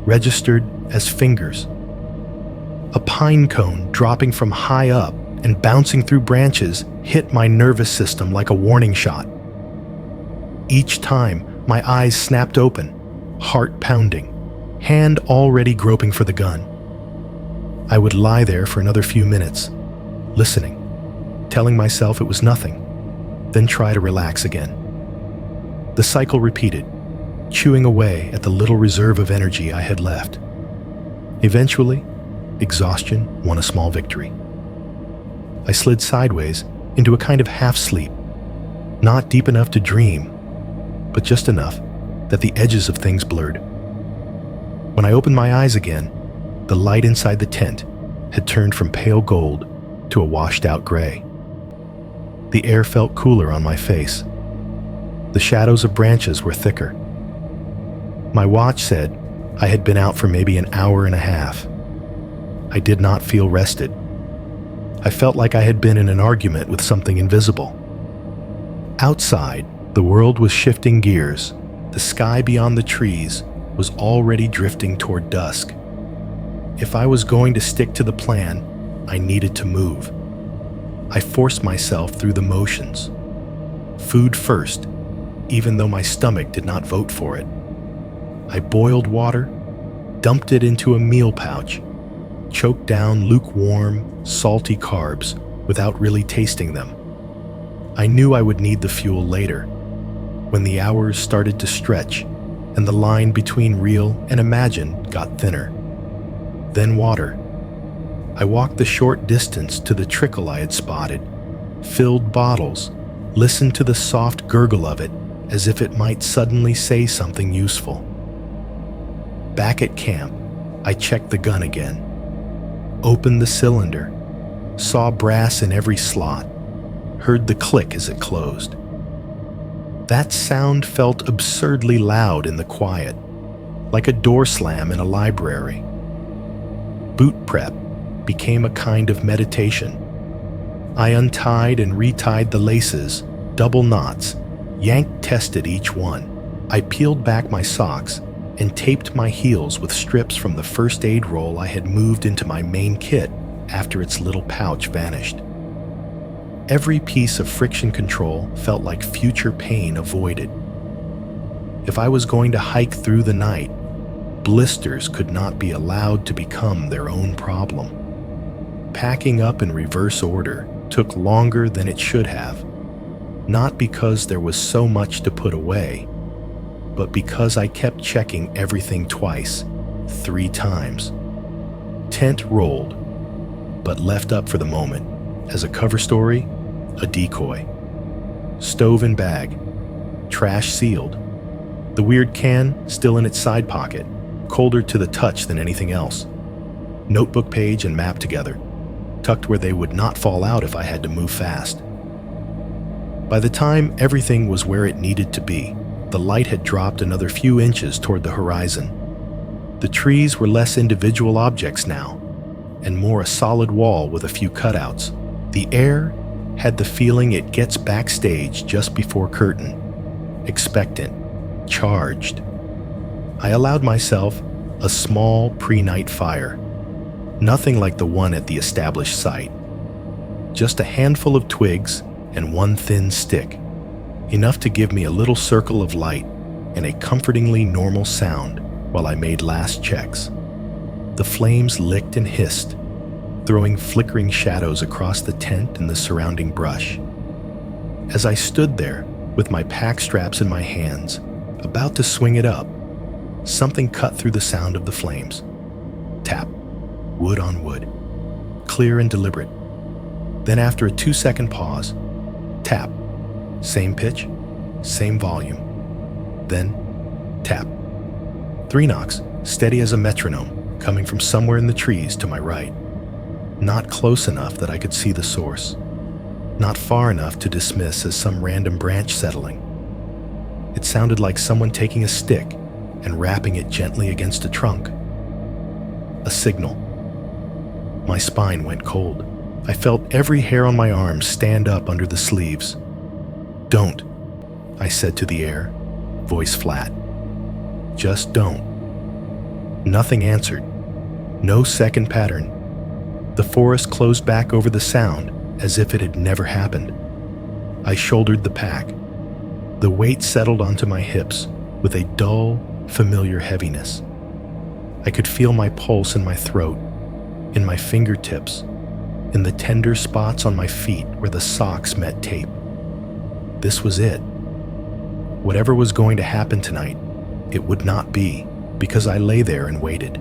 registered as fingers. A pine cone dropping from high up and bouncing through branches hit my nervous system like a warning shot. Each time, my eyes snapped open, heart pounding, hand already groping for the gun. I would lie there for another few minutes, listening, telling myself it was nothing, then try to relax again. The cycle repeated, chewing away at the little reserve of energy I had left. Eventually, exhaustion won a small victory. I slid sideways into a kind of half-sleep, not deep enough to dream, but just enough that the edges of things blurred. When I opened my eyes again, the light inside the tent had turned from pale gold to a washed-out gray. The air felt cooler on my face. The shadows of branches were thicker. My watch said I had been out for maybe an hour and a half. I did not feel rested. I felt like I had been in an argument with something invisible. Outside, the world was shifting gears. The sky beyond the trees was already drifting toward dusk. If I was going to stick to the plan, I needed to move. I forced myself through the motions. Food first, even though my stomach did not vote for it. I boiled water, dumped it into a meal pouch, choked down lukewarm, salty carbs without really tasting them. I knew I would need the fuel later, when the hours started to stretch and the line between real and imagined got thinner. Then water. I walked the short distance to the trickle I had spotted, filled bottles, listened to the soft gurgle of it as if it might suddenly say something useful. Back at camp, I checked the gun again, opened the cylinder, saw brass in every slot, heard the click as it closed. That sound felt absurdly loud in the quiet, like a door slam in a library. Boot prep became a kind of meditation. I untied and retied the laces, double knots, tested each one. I peeled back my socks and taped my heels with strips from the first aid roll I had moved into my main kit after its little pouch vanished. Every piece of friction control felt like future pain avoided. If I was going to hike through the night, blisters could not be allowed to become their own problem. Packing up in reverse order took longer than it should have, not because there was so much to put away, but because I kept checking everything twice, 3 times. Tent rolled, but left up for the moment, as a cover story, a decoy. Stove and bag, trash sealed, the weird can still in its side pocket, colder to the touch than anything else. Notebook page and map together, tucked where they would not fall out if I had to move fast. By the time everything was where it needed to be, the light had dropped another few inches toward the horizon. The trees were less individual objects now, and more a solid wall with a few cutouts. The air had the feeling it gets backstage just before curtain, expectant, charged. I allowed myself a small pre-night fire, nothing like the one at the established site. Just a handful of twigs and one thin stick, enough to give me a little circle of light and a comfortingly normal sound while I made last checks. The flames licked and hissed, throwing flickering shadows across the tent and the surrounding brush. As I stood there with my pack straps in my hands, about to swing it up, something cut through the sound of the flames. Tap, wood on wood, clear and deliberate. Then after a 2-second pause, tap, same pitch, same volume. Then tap. 3 knocks, steady as a metronome, coming from somewhere in the trees to my right. Not close enough that I could see the source. Not far enough to dismiss as some random branch settling. It sounded like someone taking a stick and rapping it gently against a trunk. A signal. My spine went cold. I felt every hair on my arm stand up under the sleeves. "Don't," I said to the air, voice flat. "Just don't." Nothing answered. No second pattern. The forest closed back over the sound as if it had never happened. I shouldered the pack. The weight settled onto my hips with a dull, familiar heaviness. I could feel my pulse in my throat, in my fingertips, in the tender spots on my feet where the socks met tape. This was it. Whatever was going to happen tonight, it would not be, because I lay there and waited.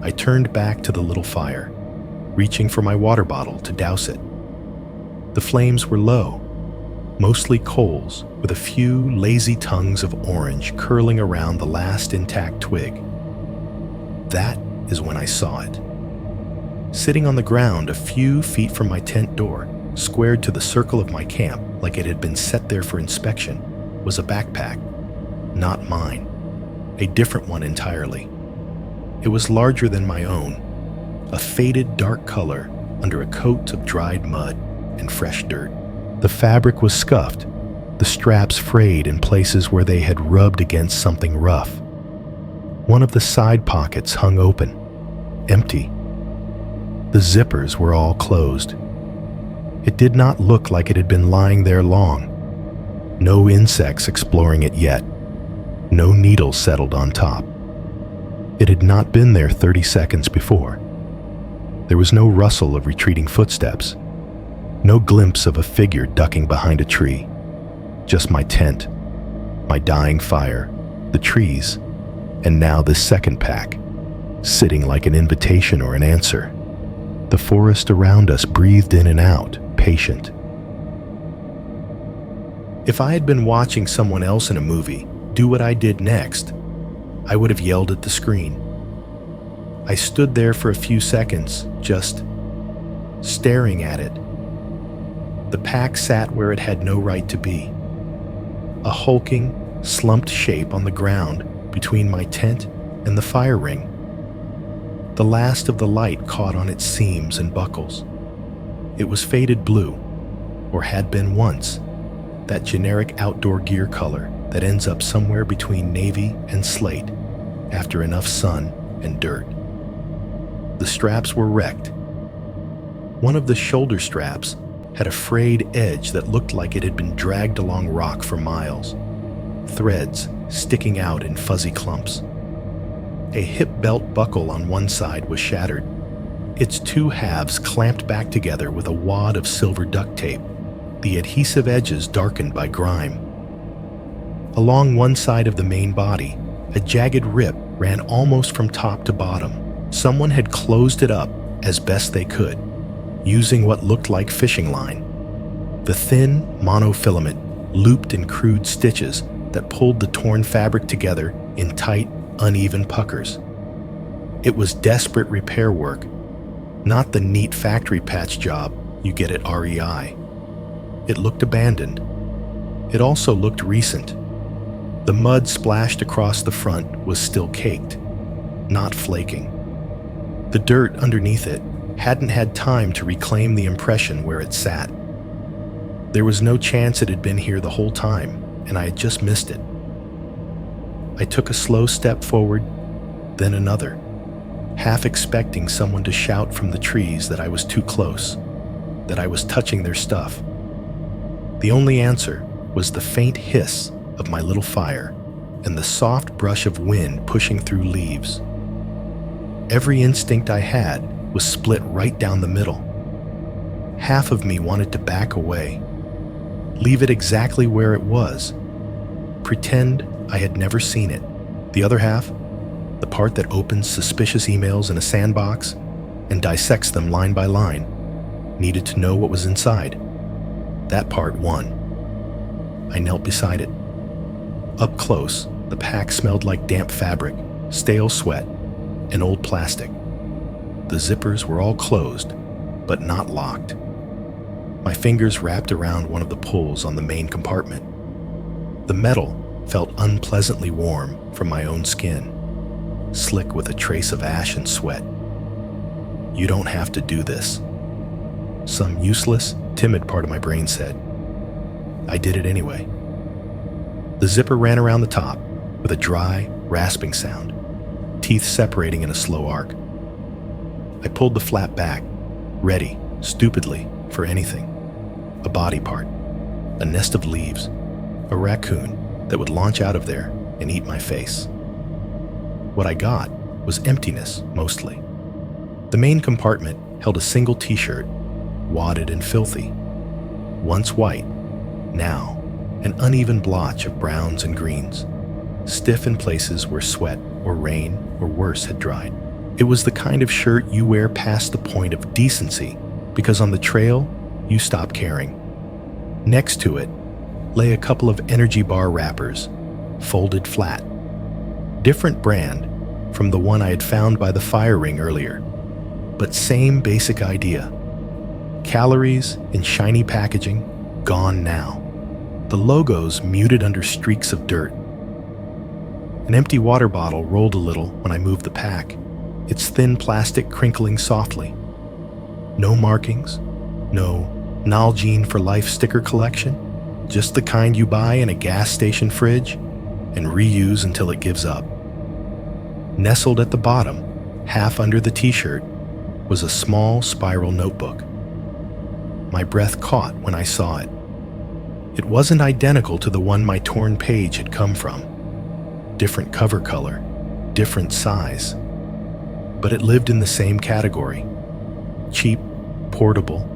I turned back to the little fire, reaching for my water bottle to douse it. The flames were low, mostly coals with a few lazy tongues of orange curling around the last intact twig. That is when I saw it. Sitting on the ground a few feet from my tent door, squared to the circle of my camp like it had been set there for inspection, was a backpack. Not mine. A different one entirely. It was larger than my own, a faded dark color under a coat of dried mud and fresh dirt. The fabric was scuffed, the straps frayed in places where they had rubbed against something rough. One of the side pockets hung open, empty. The zippers were all closed. It did not look like it had been lying there long. No insects exploring it yet. No needles settled on top. It had not been there 30 seconds before. There was no rustle of retreating footsteps. No glimpse of a figure ducking behind a tree. Just my tent, my dying fire, the trees, and now this second pack, sitting like an invitation or an answer. The forest around us breathed in and out, patient. If I had been watching someone else in a movie do what I did next, I would have yelled at the screen. I stood there for a few seconds, just staring at it. The pack sat where it had no right to be. A hulking, slumped shape on the ground between my tent and the fire ring. The last of the light caught on its seams and buckles. It was faded blue, or had been once, that generic outdoor gear color that ends up somewhere between navy and slate after enough sun and dirt. The straps were wrecked. One of the shoulder straps had a frayed edge that looked like it had been dragged along rock for miles, threads sticking out in fuzzy clumps. A hip belt buckle on one side was shattered, its two halves clamped back together with a wad of silver duct tape, the adhesive edges darkened by grime. Along one side of the main body, a jagged rip ran almost from top to bottom. Someone had closed it up as best they could, using what looked like fishing line. The thin monofilament looped in crude stitches that pulled the torn fabric together in tight, uneven puckers. It was desperate repair work, not the neat factory patch job you get at REI. It looked abandoned. It also looked recent. The mud splashed across the front was still caked, not flaking. The dirt underneath it hadn't had time to reclaim the impression where it sat. There was no chance it had been here the whole time, and I had just missed it. I took a slow step forward, then another, half expecting someone to shout from the trees that I was too close, that I was touching their stuff. The only answer was the faint hiss of my little fire and the soft brush of wind pushing through leaves. Every instinct I had was split right down the middle. Half of me wanted to back away, leave it exactly where it was, pretend I had never seen it. The other half, the part that opens suspicious emails in a sandbox and dissects them line by line, needed to know what was inside. That part won. I knelt beside it. Up close, the pack smelled like damp fabric, stale sweat, and old plastic. The zippers were all closed, but not locked. My fingers wrapped around one of the pulls on the main compartment. The metal felt unpleasantly warm from my own skin, slick with a trace of ash and sweat. You don't have to do this. Some useless, timid part of my brain said. I did it anyway. The zipper ran around the top with a dry, rasping sound, teeth separating in a slow arc. I pulled the flap back, ready, stupidly, for anything. A body part, a nest of leaves, a raccoon that would launch out of there and eat my face. What I got was emptiness, mostly. The main compartment held a single t-shirt, wadded and filthy. Once white, now an uneven blotch of browns and greens, stiff in places where sweat or rain or worse had dried. It was the kind of shirt you wear past the point of decency because on the trail, you stop caring. Next to it lay a couple of energy bar wrappers, folded flat. Different brand from the one I had found by the fire ring earlier, but same basic idea. Calories in shiny packaging, gone now. The logos muted under streaks of dirt. An empty water bottle rolled a little when I moved the pack, its thin plastic crinkling softly. No markings, no Nalgene for Life sticker collection, just the kind you buy in a gas station fridge and reuse until it gives up. Nestled at the bottom, half under the t-shirt, was a small spiral notebook. My breath caught when I saw it. It wasn't identical to the one my torn page had come from. Different cover color, different size. But it lived in the same category. Cheap, portable,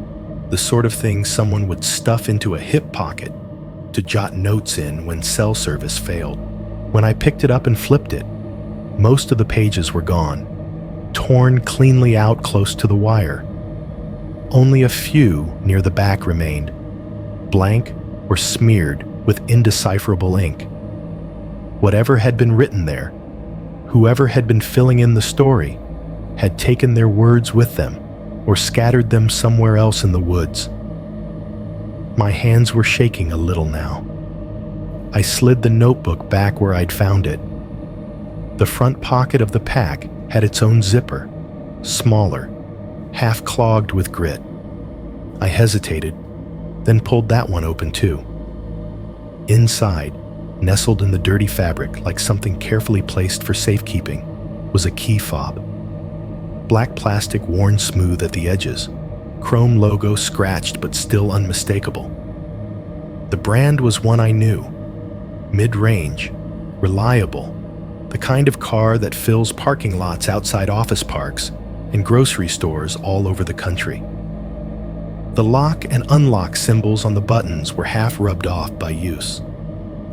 the sort of thing someone would stuff into a hip pocket to jot notes in when cell service failed. When I picked it up and flipped it, most of the pages were gone, torn cleanly out close to the wire. Only a few near the back remained, blank or smeared with indecipherable ink. Whatever had been written there, whoever had been filling in the story, had taken their words with them or scattered them somewhere else in the woods. My hands were shaking a little now. I slid the notebook back where I'd found it. The front pocket of the pack had its own zipper, smaller, half clogged with grit. I hesitated, then pulled that one open too. Inside, nestled in the dirty fabric like something carefully placed for safekeeping, was a key fob. Black plastic worn smooth at the edges, chrome logo scratched but still unmistakable. The brand was one I knew, mid-range, reliable, the kind of car that fills parking lots outside office parks and grocery stores all over the country. The lock and unlock symbols on the buttons were half rubbed off by use.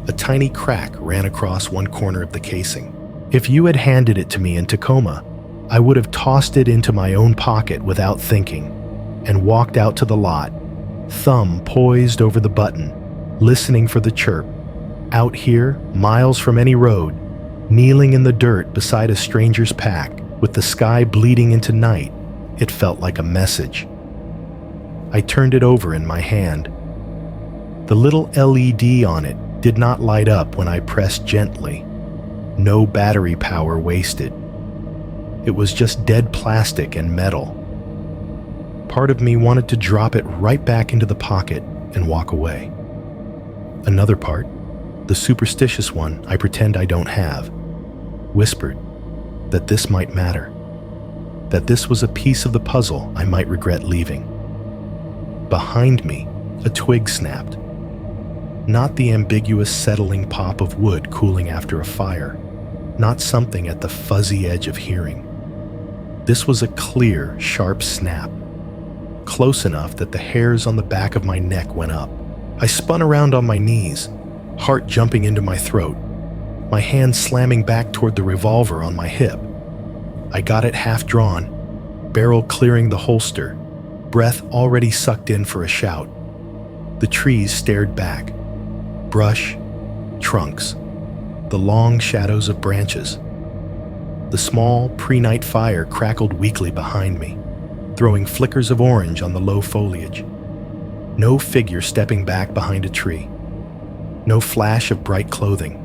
A tiny crack ran across one corner of the casing. If you had handed it to me in Tacoma, I would have tossed it into my own pocket without thinking and walked out to the lot, thumb poised over the button, listening for the chirp. Out here, miles from any road, Kneeling in the dirt beside a stranger's pack, with the sky bleeding into night, it felt like a message. I turned it over in my hand. The little LED on it did not light up when I pressed gently. No battery power wasted. It was just dead plastic and metal. Part of me wanted to drop it right back into the pocket and walk away. Another part, the superstitious one I pretend I don't have, whispered that this might matter, that this was a piece of the puzzle I might regret leaving. Behind me, a twig snapped. Not the ambiguous settling pop of wood cooling after a fire, not something at the fuzzy edge of hearing. This was a clear, sharp snap, close enough that the hairs on the back of my neck went up. I spun around on my knees, heart jumping into my throat, my hand slamming back toward the revolver on my hip. I got it half drawn, barrel clearing the holster, breath already sucked in for a shout. The trees stared back. Brush, trunks, the long shadows of branches. The small pre-night fire crackled weakly behind me, throwing flickers of orange on the low foliage. No figure stepping back behind a tree. No flash of bright clothing.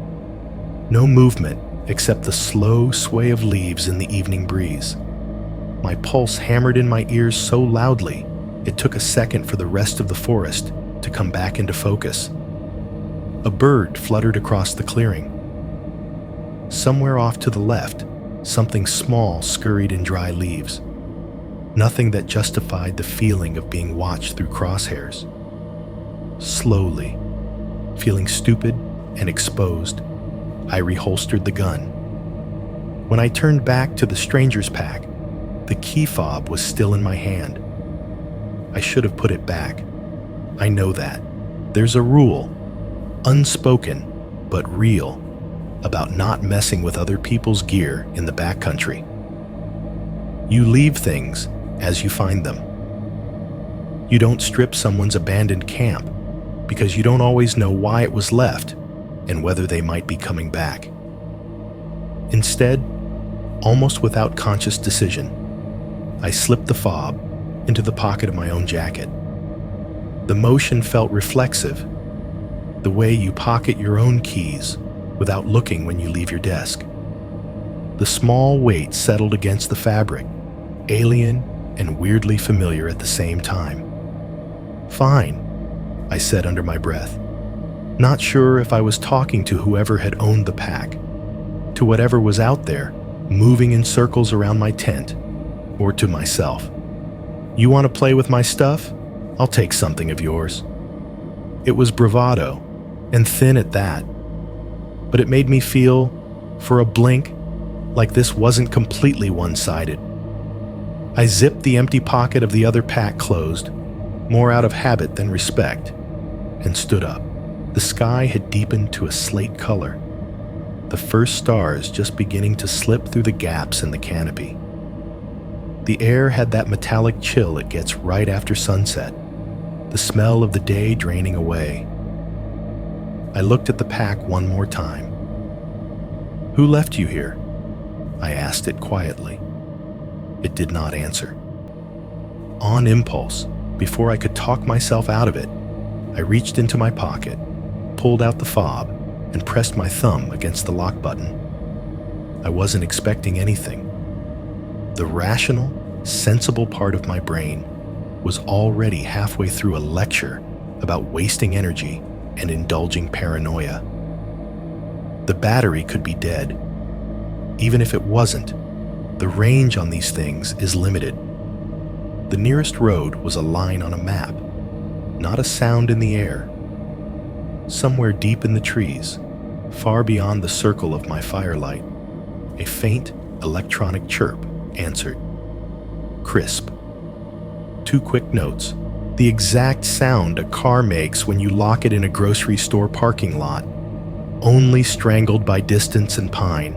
No movement except the slow sway of leaves in the evening breeze. My pulse hammered in my ears so loudly, it took a second for the rest of the forest to come back into focus. A bird fluttered across the clearing. Somewhere off to the left, something small scurried in dry leaves. Nothing that justified the feeling of being watched through crosshairs. Slowly, feeling stupid and exposed, I reholstered the gun. When I turned back to the stranger's pack, the key fob was still in my hand. I should have put it back. I know that. There's a rule, unspoken but real, about not messing with other people's gear in the backcountry. You leave things as you find them. You don't strip someone's abandoned camp because you don't always know why it was left and whether they might be coming back. Instead, almost without conscious decision, I slipped the fob into the pocket of my own jacket. The motion felt reflexive, the way you pocket your own keys without looking when you leave your desk. The small weight settled against the fabric, alien and weirdly familiar at the same time. "Fine," I said under my breath, not sure if I was talking to whoever had owned the pack, to whatever was out there, moving in circles around my tent, or to myself. "You want to play with my stuff? I'll take something of yours." It was bravado, and thin at that, but it made me feel, for a blink, like this wasn't completely one-sided. I zipped the empty pocket of the other pack closed, more out of habit than respect, and stood up. The sky had deepened to a slate color, the first stars just beginning to slip through the gaps in the canopy. The air had that metallic chill it gets right after sunset, the smell of the day draining away. I looked at the pack one more time. "Who left you here?" I asked it quietly. It did not answer. On impulse, before I could talk myself out of it, I reached into my pocket, pulled out the fob, and pressed my thumb against the lock button. I wasn't expecting anything. The rational, sensible part of my brain was already halfway through a lecture about wasting energy and indulging paranoia. The battery could be dead. Even if it wasn't, the range on these things is limited. The nearest road was a line on a map, not a sound in the air. Somewhere deep in the trees, far beyond the circle of my firelight, a faint electronic chirp answered. Crisp. 2 quick notes. The exact sound a car makes when you lock it in a grocery store parking lot, only strangled by distance and pine,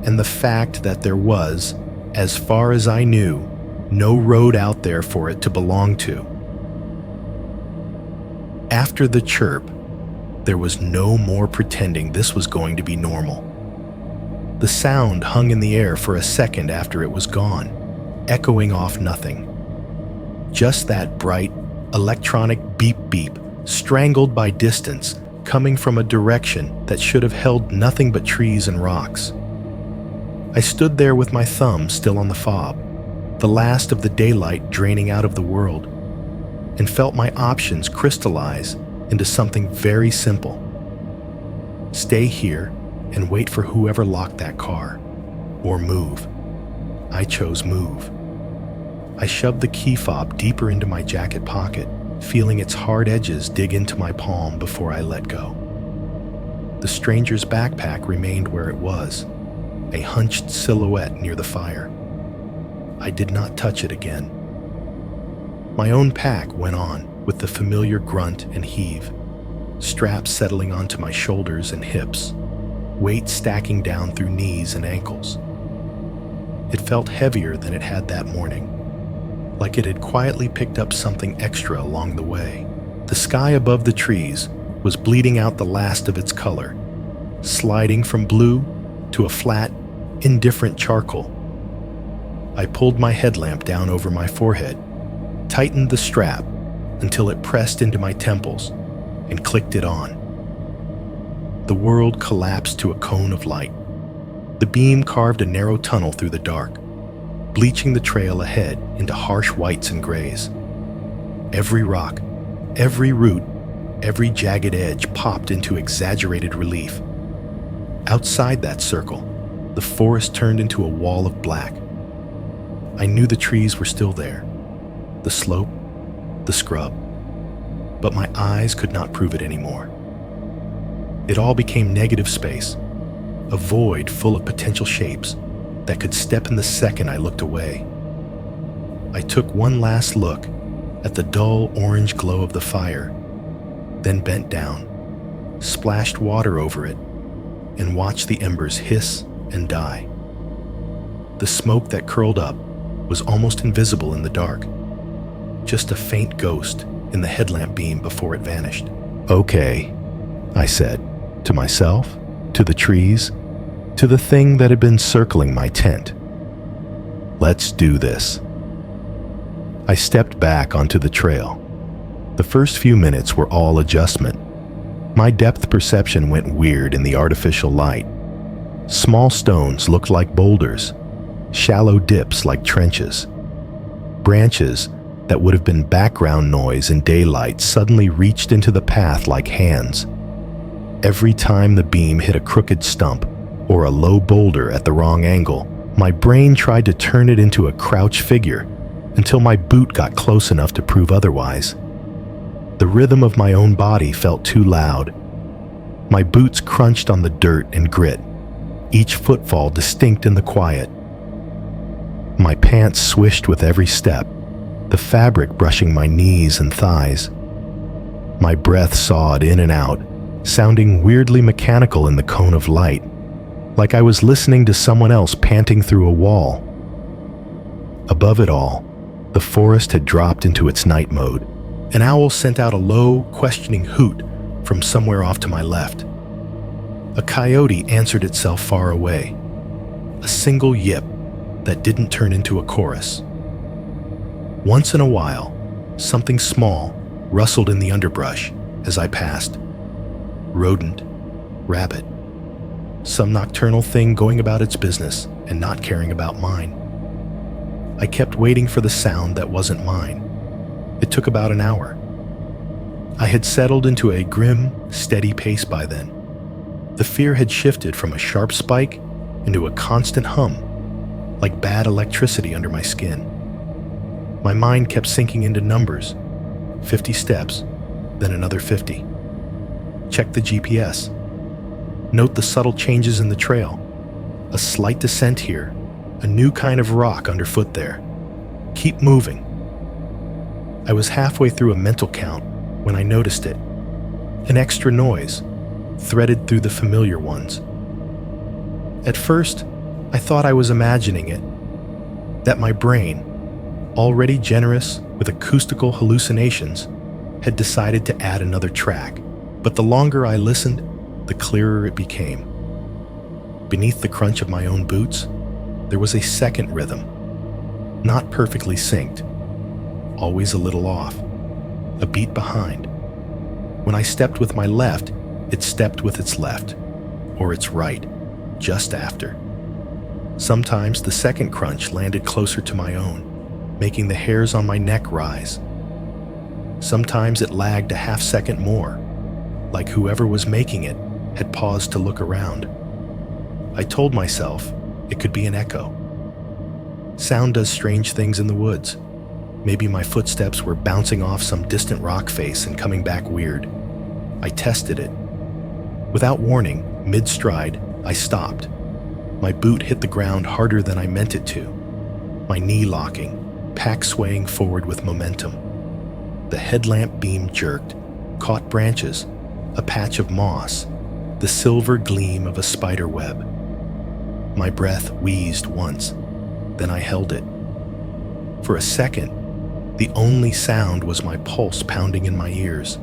and the fact that there was, as far as I knew, no road out there for it to belong to. After the chirp, there was no more pretending this was going to be normal. The sound hung in the air for a second after it was gone, echoing off nothing. Just that bright, electronic beep-beep, strangled by distance, coming from a direction that should have held nothing but trees and rocks. I stood there with my thumb still on the fob, the last of the daylight draining out of the world, and felt my options crystallize into something very simple. Stay here and wait for whoever locked that car, or move. I chose move. I shoved the key fob deeper into my jacket pocket, feeling its hard edges dig into my palm before I let go. The stranger's backpack remained where it was, a hunched silhouette near the fire. I did not touch it again. My own pack went on with the familiar grunt and heave, straps settling onto my shoulders and hips, weight stacking down through knees and ankles. It felt heavier than it had that morning, like it had quietly picked up something extra along the way. The sky above the trees was bleeding out the last of its color, sliding from blue to a flat, indifferent charcoal. I pulled my headlamp down over my forehead, tightened the strap until it pressed into my temples, and clicked it on. The world collapsed to a cone of light. The beam carved a narrow tunnel through the dark, bleaching the trail ahead into harsh whites and grays. Every rock, every root, every jagged edge popped into exaggerated relief. Outside that circle, the forest turned into a wall of black. I knew the trees were still there, the slope, the scrub, but my eyes could not prove it anymore. It all became negative space, a void full of potential shapes that could step in the second I looked away. I took one last look at the dull orange glow of the fire, then bent down, splashed water over it, and watched the embers hiss and die. The smoke that curled up was almost invisible in the dark, just a faint ghost in the headlamp beam before it vanished. "Okay," I said, to myself, to the trees, to the thing that had been circling my tent. "Let's do this." I stepped back onto the trail. The first few minutes were all adjustment. My depth perception went weird in the artificial light. Small stones looked like boulders, shallow dips like trenches. Branches that would have been background noise in daylight suddenly reached into the path like hands. Every time the beam hit a crooked stump or a low boulder at the wrong angle, my brain tried to turn it into a crouch figure until my boot got close enough to prove otherwise. The rhythm of my own body felt too loud. My boots crunched on the dirt and grit, each footfall distinct in the quiet. My pants swished with every step, the fabric brushing my knees and thighs. My breath sawed in and out, sounding weirdly mechanical in the cone of light, like I was listening to someone else panting through a wall. Above it all, the forest had dropped into its night mode. An owl sent out a low, questioning hoot from somewhere off to my left. A coyote answered itself far away, a single yip that didn't turn into a chorus. Once in a while, something small rustled in the underbrush as I passed. Rodent, rabbit, some nocturnal thing going about its business and not caring about mine. I kept waiting for the sound that wasn't mine. It took about an hour. I had settled into a grim, steady pace by then. The fear had shifted from a sharp spike into a constant hum, like bad electricity under my skin. My mind kept sinking into numbers, 50 steps, then another 50. Check the GPS. Note the subtle changes in the trail. A slight descent here, a new kind of rock underfoot there. Keep moving. I was halfway through a mental count when I noticed it. An extra noise, threaded through the familiar ones. At first, I thought I was imagining it, that my brain, already generous with acoustical hallucinations, had decided to add another track. But the longer I listened, the clearer it became. Beneath the crunch of my own boots, there was a second rhythm, not perfectly synced, always a little off, a beat behind. When I stepped with my left, it stepped with its left, or its right, just after. Sometimes the second crunch landed closer to my own, making the hairs on my neck rise. Sometimes it lagged a half second more, like whoever was making it had paused to look around. I told myself it could be an echo. Sound does strange things in the woods. Maybe my footsteps were bouncing off some distant rock face and coming back weird. I tested it. Without warning, mid-stride, I stopped. My boot hit the ground harder than I meant it to, my knee locking, pack swaying forward with momentum. The headlamp beam jerked, caught branches, a patch of moss, the silver gleam of a spider web. My breath wheezed once, then I held it. For a second, the only sound was my pulse pounding in my ears.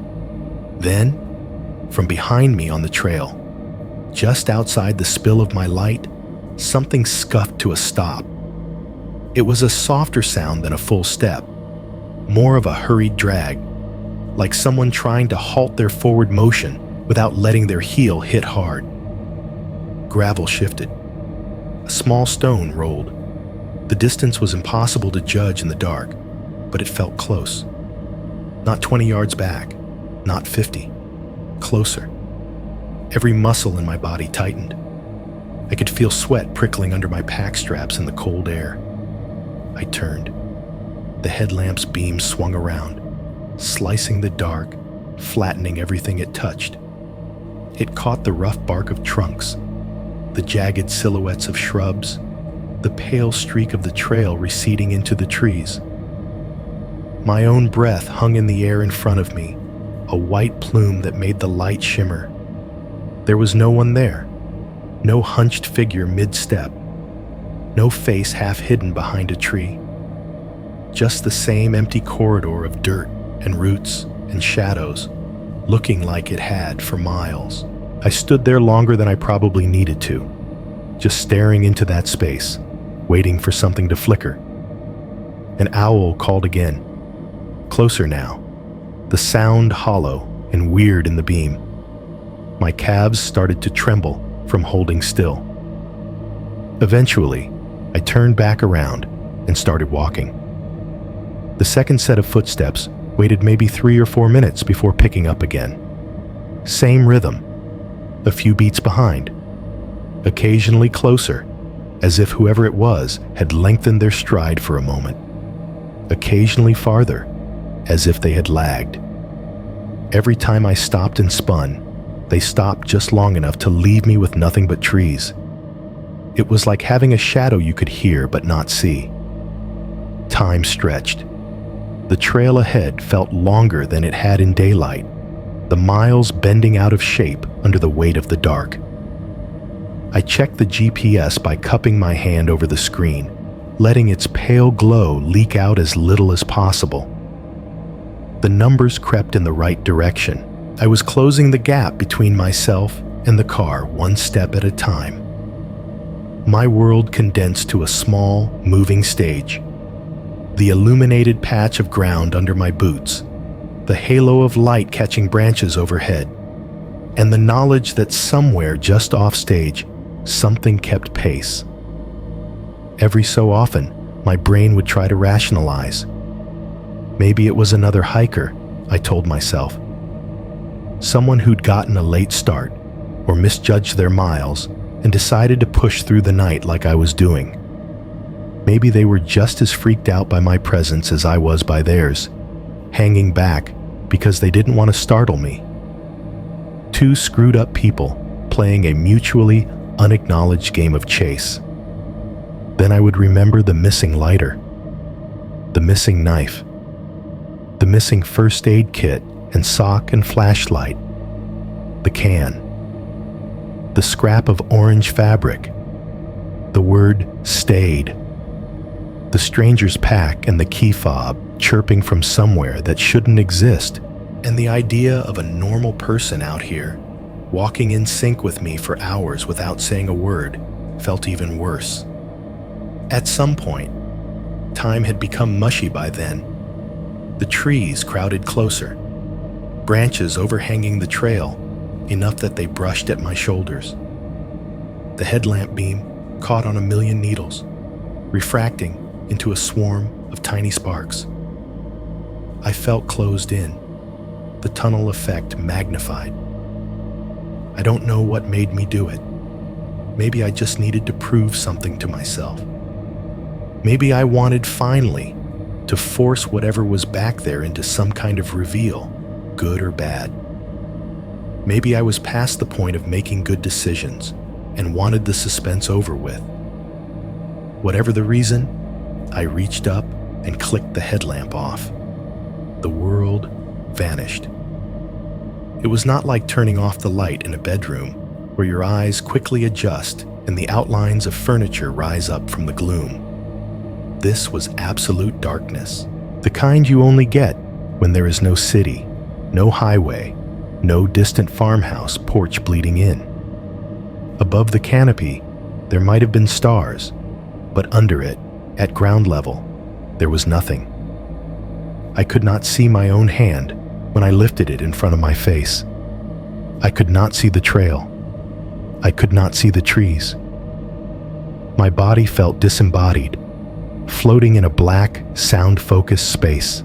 Then, from behind me on the trail, just outside the spill of my light, something scuffed to a stop. It was a softer sound than a full step, more of a hurried drag, like someone trying to halt their forward motion without letting their heel hit hard. Gravel shifted. A small stone rolled. The distance was impossible to judge in the dark, but it felt close. Not 20 yards back, not 50. Closer. Every muscle in my body tightened. I could feel sweat prickling under my pack straps in the cold air. I turned. The headlamp's beam swung around, slicing the dark, flattening everything it touched. It caught the rough bark of trunks, the jagged silhouettes of shrubs, the pale streak of the trail receding into the trees. My own breath hung in the air in front of me, a white plume that made the light shimmer. There was no one there, no hunched figure mid-step, no face half hidden behind a tree. Just the same empty corridor of dirt and roots and shadows, looking like it had for miles. I stood there longer than I probably needed to, just staring into that space, waiting for something to flicker. An owl called again, closer now, the sound hollow and weird in the beam. My calves started to tremble from holding still. Eventually, I turned back around and started walking. The second set of footsteps waited maybe 3 or 4 minutes before picking up again. Same rhythm, a few beats behind, occasionally closer, as if whoever it was had lengthened their stride for a moment, occasionally farther, as if they had lagged. Every time I stopped and spun, they stopped just long enough to leave me with nothing but trees. It was like having a shadow you could hear but not see. Time stretched. The trail ahead felt longer than it had in daylight, the miles bending out of shape under the weight of the dark. I checked the GPS by cupping my hand over the screen, letting its pale glow leak out as little as possible. The numbers crept in the right direction. I was closing the gap between myself and the car one step at a time. My world condensed to a small, moving stage. The illuminated patch of ground under my boots, the halo of light catching branches overhead, and the knowledge that somewhere just off stage, something kept pace. Every so often, my brain would try to rationalize. Maybe it was another hiker, I told myself. Someone who'd gotten a late start or misjudged their miles and decided to push through the night like I was doing. Maybe they were just as freaked out by my presence as I was by theirs, hanging back because they didn't want to startle me. Two screwed up people playing a mutually unacknowledged game of chase. Then I would remember the missing lighter, the missing knife, the missing first aid kit and sock and flashlight, the can, the scrap of orange fabric, the word stayed, the stranger's pack and the key fob chirping from somewhere that shouldn't exist, and the idea of a normal person out here walking in sync with me for hours without saying a word, felt even worse. At some point, time had become mushy by then. The trees crowded closer, branches overhanging the trail, enough that they brushed at my shoulders. The headlamp beam caught on a million needles, refracting into a swarm of tiny sparks. I felt closed in, the tunnel effect magnified. I don't know what made me do it. Maybe I just needed to prove something to myself. Maybe I wanted finally to force whatever was back there into some kind of reveal, good or bad. Maybe I was past the point of making good decisions and wanted the suspense over with. Whatever the reason, I reached up and clicked the headlamp off. The world vanished. It was not like turning off the light in a bedroom where your eyes quickly adjust and the outlines of furniture rise up from the gloom. This was absolute darkness, the kind you only get when there is no city, no highway, no distant farmhouse porch bleeding in. Above the canopy, there might have been stars, but under it, at ground level, there was nothing. I could not see my own hand when I lifted it in front of my face. I could not see the trail. I could not see the trees. My body felt disembodied, floating in a black, sound-focused space.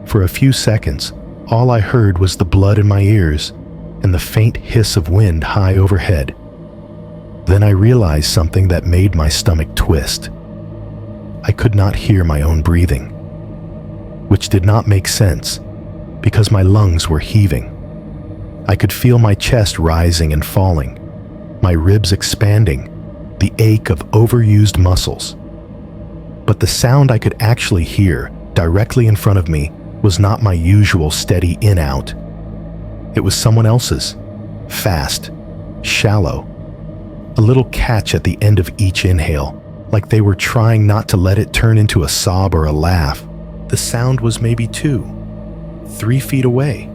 For a few seconds, all I heard was the blood in my ears and the faint hiss of wind high overhead. Then I realized something that made my stomach twist. I could not hear my own breathing, which did not make sense because my lungs were heaving. I could feel my chest rising and falling, my ribs expanding, the ache of overused muscles. But the sound I could actually hear directly in front of me was not my usual steady in-out. It was someone else's, fast, shallow, a little catch at the end of each inhale, like they were trying not to let it turn into a sob or a laugh. The sound was maybe 2, 3 feet away,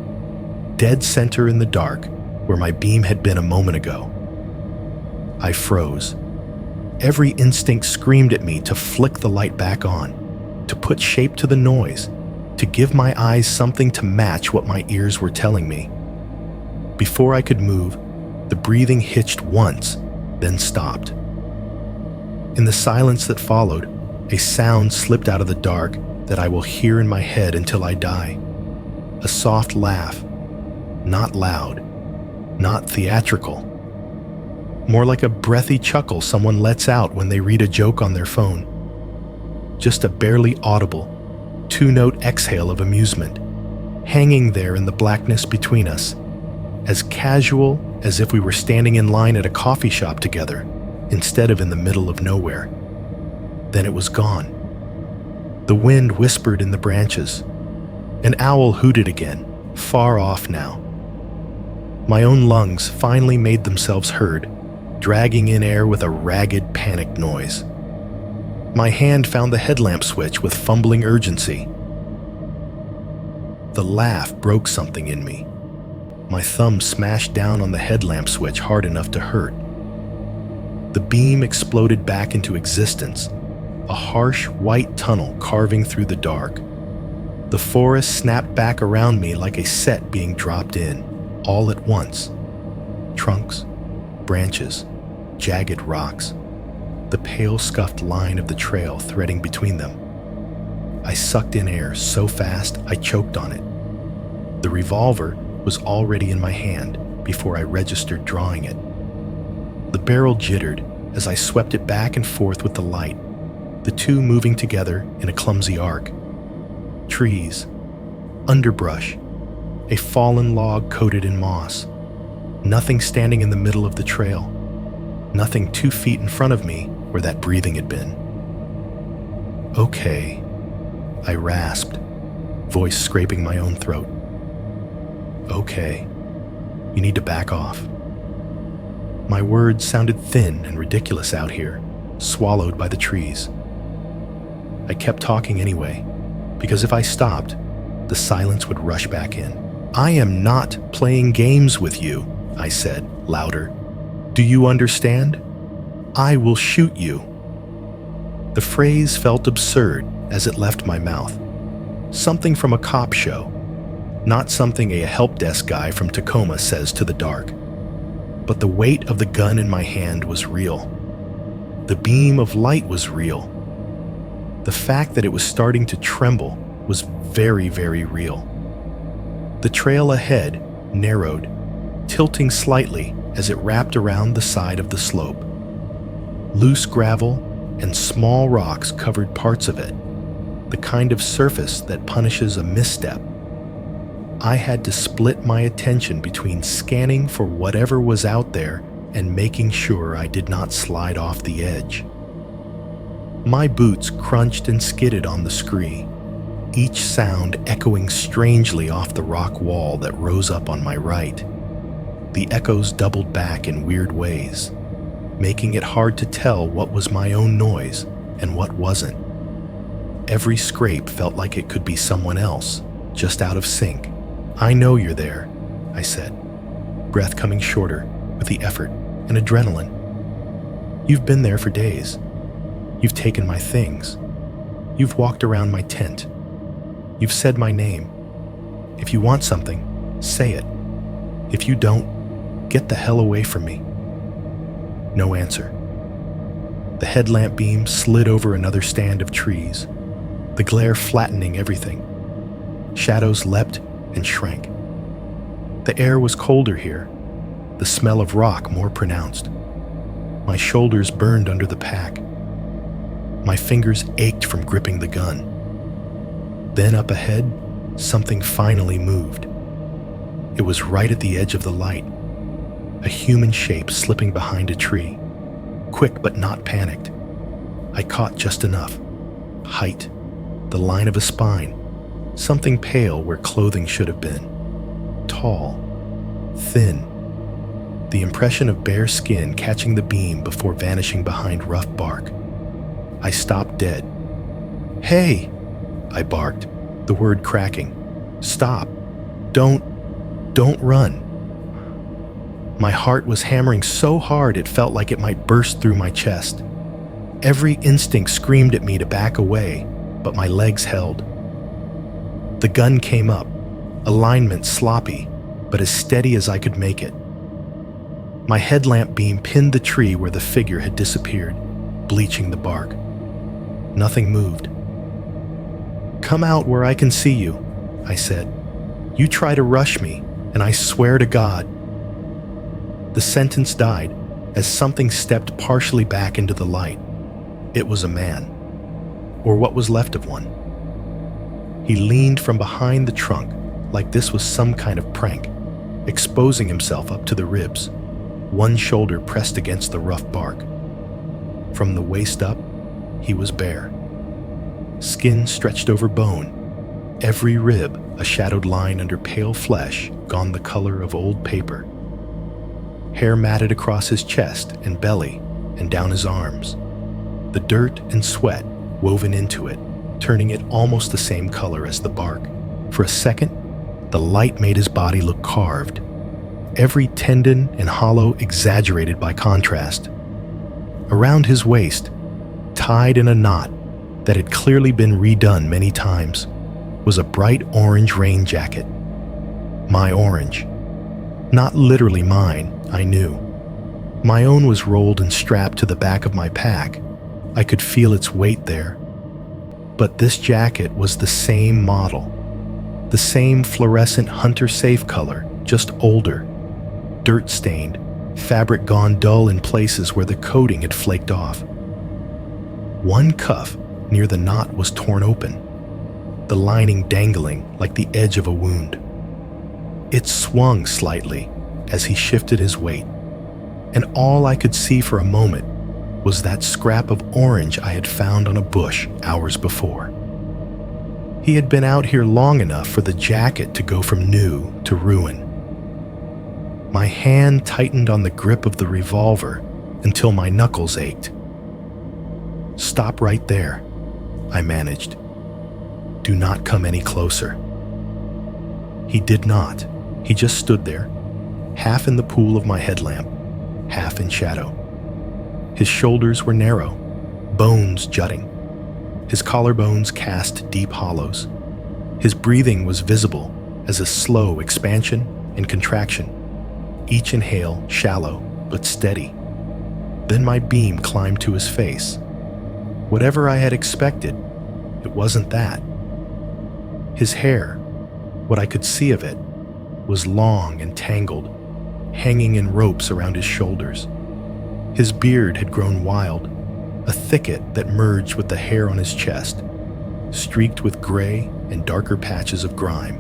dead center in the dark where my beam had been a moment ago. I froze. Every instinct screamed at me to flick the light back on, to put shape to the noise, to give my eyes something to match what my ears were telling me. Before I could move, the breathing hitched once, then stopped. In the silence that followed, a sound slipped out of the dark that I will hear in my head until I die. A soft laugh, not loud, not theatrical. More like a breathy chuckle someone lets out when they read a joke on their phone. Just a barely audible, 2-note exhale of amusement, hanging there in the blackness between us, as casual as if we were standing in line at a coffee shop together, instead of in the middle of nowhere. Then it was gone. The wind whispered in the branches. An owl hooted again, far off now. My own lungs finally made themselves heard, dragging in air with a ragged, panicked noise. My hand found the headlamp switch with fumbling urgency. The laugh broke something in me. My thumb smashed down on the headlamp switch hard enough to hurt. The beam exploded back into existence, a harsh, white tunnel carving through the dark. The forest snapped back around me like a set being dropped in, all at once. Trunks, branches, jagged rocks, the pale scuffed line of the trail threading between them. I sucked in air so fast I choked on it. The revolver was already in my hand before I registered drawing it. The barrel jittered as I swept it back and forth with the light, the two moving together in a clumsy arc. Trees, underbrush, a fallen log coated in moss, nothing standing in the middle of the trail, nothing 2 feet in front of me where that breathing had been. Okay, I rasped, voice scraping my own throat. Okay, you need to back off. My words sounded thin and ridiculous out here, swallowed by the trees. I kept talking anyway, because if I stopped, the silence would rush back in. "I am not playing games with you," I said, louder. "Do you understand? I will shoot you." The phrase felt absurd as it left my mouth. Something from a cop show, not something a help desk guy from Tacoma says to the dark. But the weight of the gun in my hand was real. The beam of light was real. The fact that it was starting to tremble was very, very real. The trail ahead narrowed, tilting slightly as it wrapped around the side of the slope. Loose gravel and small rocks covered parts of it, the kind of surface that punishes a misstep. I had to split my attention between scanning for whatever was out there and making sure I did not slide off the edge. My boots crunched and skidded on the scree, each sound echoing strangely off the rock wall that rose up on my right. The echoes doubled back in weird ways, making it hard to tell what was my own noise and what wasn't. Every scrape felt like it could be someone else, just out of sync. "I know you're there," I said, breath coming shorter with the effort and adrenaline. "You've been there for days. You've taken my things. You've walked around my tent. You've said my name. If you want something, say it. If you don't, get the hell away from me." No answer. The headlamp beam slid over another stand of trees, the glare flattening everything. Shadows leapt and shrank. The air was colder here, the smell of rock more pronounced. My shoulders burned under the pack. My fingers ached from gripping the gun. Then up ahead, something finally moved. It was right at the edge of the light, a human shape slipping behind a tree, quick but not panicked. I caught just enough. Height, the line of a spine, something pale where clothing should have been. Tall, thin, the impression of bare skin catching the beam before vanishing behind rough bark. I stopped dead. "Hey!" I barked, the word cracking. "Stop. Don't run." My heart was hammering so hard it felt like it might burst through my chest. Every instinct screamed at me to back away, but my legs held. The gun came up, alignment sloppy, but as steady as I could make it. My headlamp beam pinned the tree where the figure had disappeared, bleaching the bark. Nothing moved. "Come out where I can see you," I said. "You try to rush me, and I swear to God." The sentence died as something stepped partially back into the light. It was a man, or what was left of one. He leaned from behind the trunk like this was some kind of prank, exposing himself up to the ribs, one shoulder pressed against the rough bark. From the waist up, he was bare. Skin stretched over bone, every rib a shadowed line under pale flesh gone the color of old paper. Hair matted across his chest and belly and down his arms. The dirt and sweat woven into it, turning it almost the same color as the bark. For a second, the light made his body look carved, every tendon and hollow exaggerated by contrast. Around his waist, tied in a knot that had clearly been redone many times, was a bright orange rain jacket. My orange. Not literally mine, I knew. My own was rolled and strapped to the back of my pack. I could feel its weight there. But this jacket was the same model, the same fluorescent hunter-safe color, just older, dirt-stained, fabric gone dull in places where the coating had flaked off. One cuff near the knot was torn open, the lining dangling like the edge of a wound. It swung slightly as he shifted his weight, and all I could see for a moment was that scrap of orange I had found on a bush hours before. He had been out here long enough for the jacket to go from new to ruin. My hand tightened on the grip of the revolver until my knuckles ached. "Stop right there," I managed. "Do not come any closer." He did not. He just stood there, half in the pool of my headlamp, half in shadow. His shoulders were narrow, bones jutting. His collarbones cast deep hollows. His breathing was visible as a slow expansion and contraction, each inhale shallow but steady. Then my beam climbed to his face. Whatever I had expected, it wasn't that. His hair, what I could see of it, was long and tangled, hanging in ropes around his shoulders. His beard had grown wild, a thicket that merged with the hair on his chest, streaked with gray and darker patches of grime.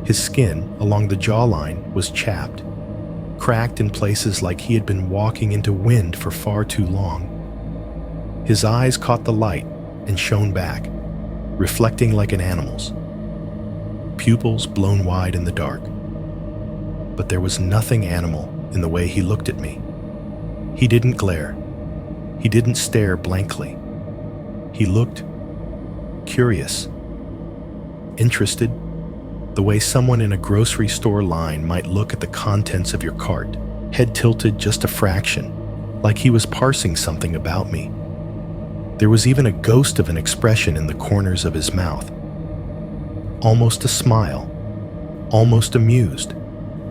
His skin along the jawline was chapped, cracked in places like he had been walking into wind for far too long. His eyes caught the light and shone back, reflecting like an animal's, pupils blown wide in the dark. But there was nothing animal in the way he looked at me. He didn't glare. He didn't stare blankly. He looked curious, interested, the way someone in a grocery store line might look at the contents of your cart, head tilted just a fraction, like he was parsing something about me. There was even a ghost of an expression in the corners of his mouth. Almost a smile, almost amused,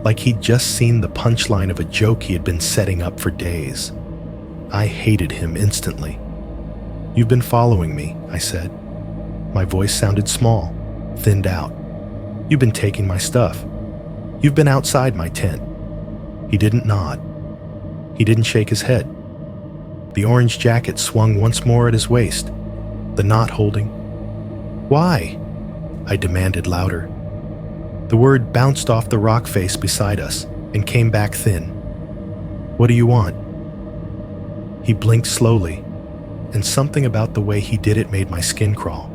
like he'd just seen the punchline of a joke he had been setting up for days. I hated him instantly. "You've been following me," I said. My voice sounded small, thinned out. "You've been taking my stuff. You've been outside my tent." He didn't nod. He didn't shake his head. The orange jacket swung once more at his waist, the knot holding. "Why?" I demanded louder. The word bounced off the rock face beside us and came back thin. "What do you want?" He blinked slowly, and something about the way he did it made my skin crawl.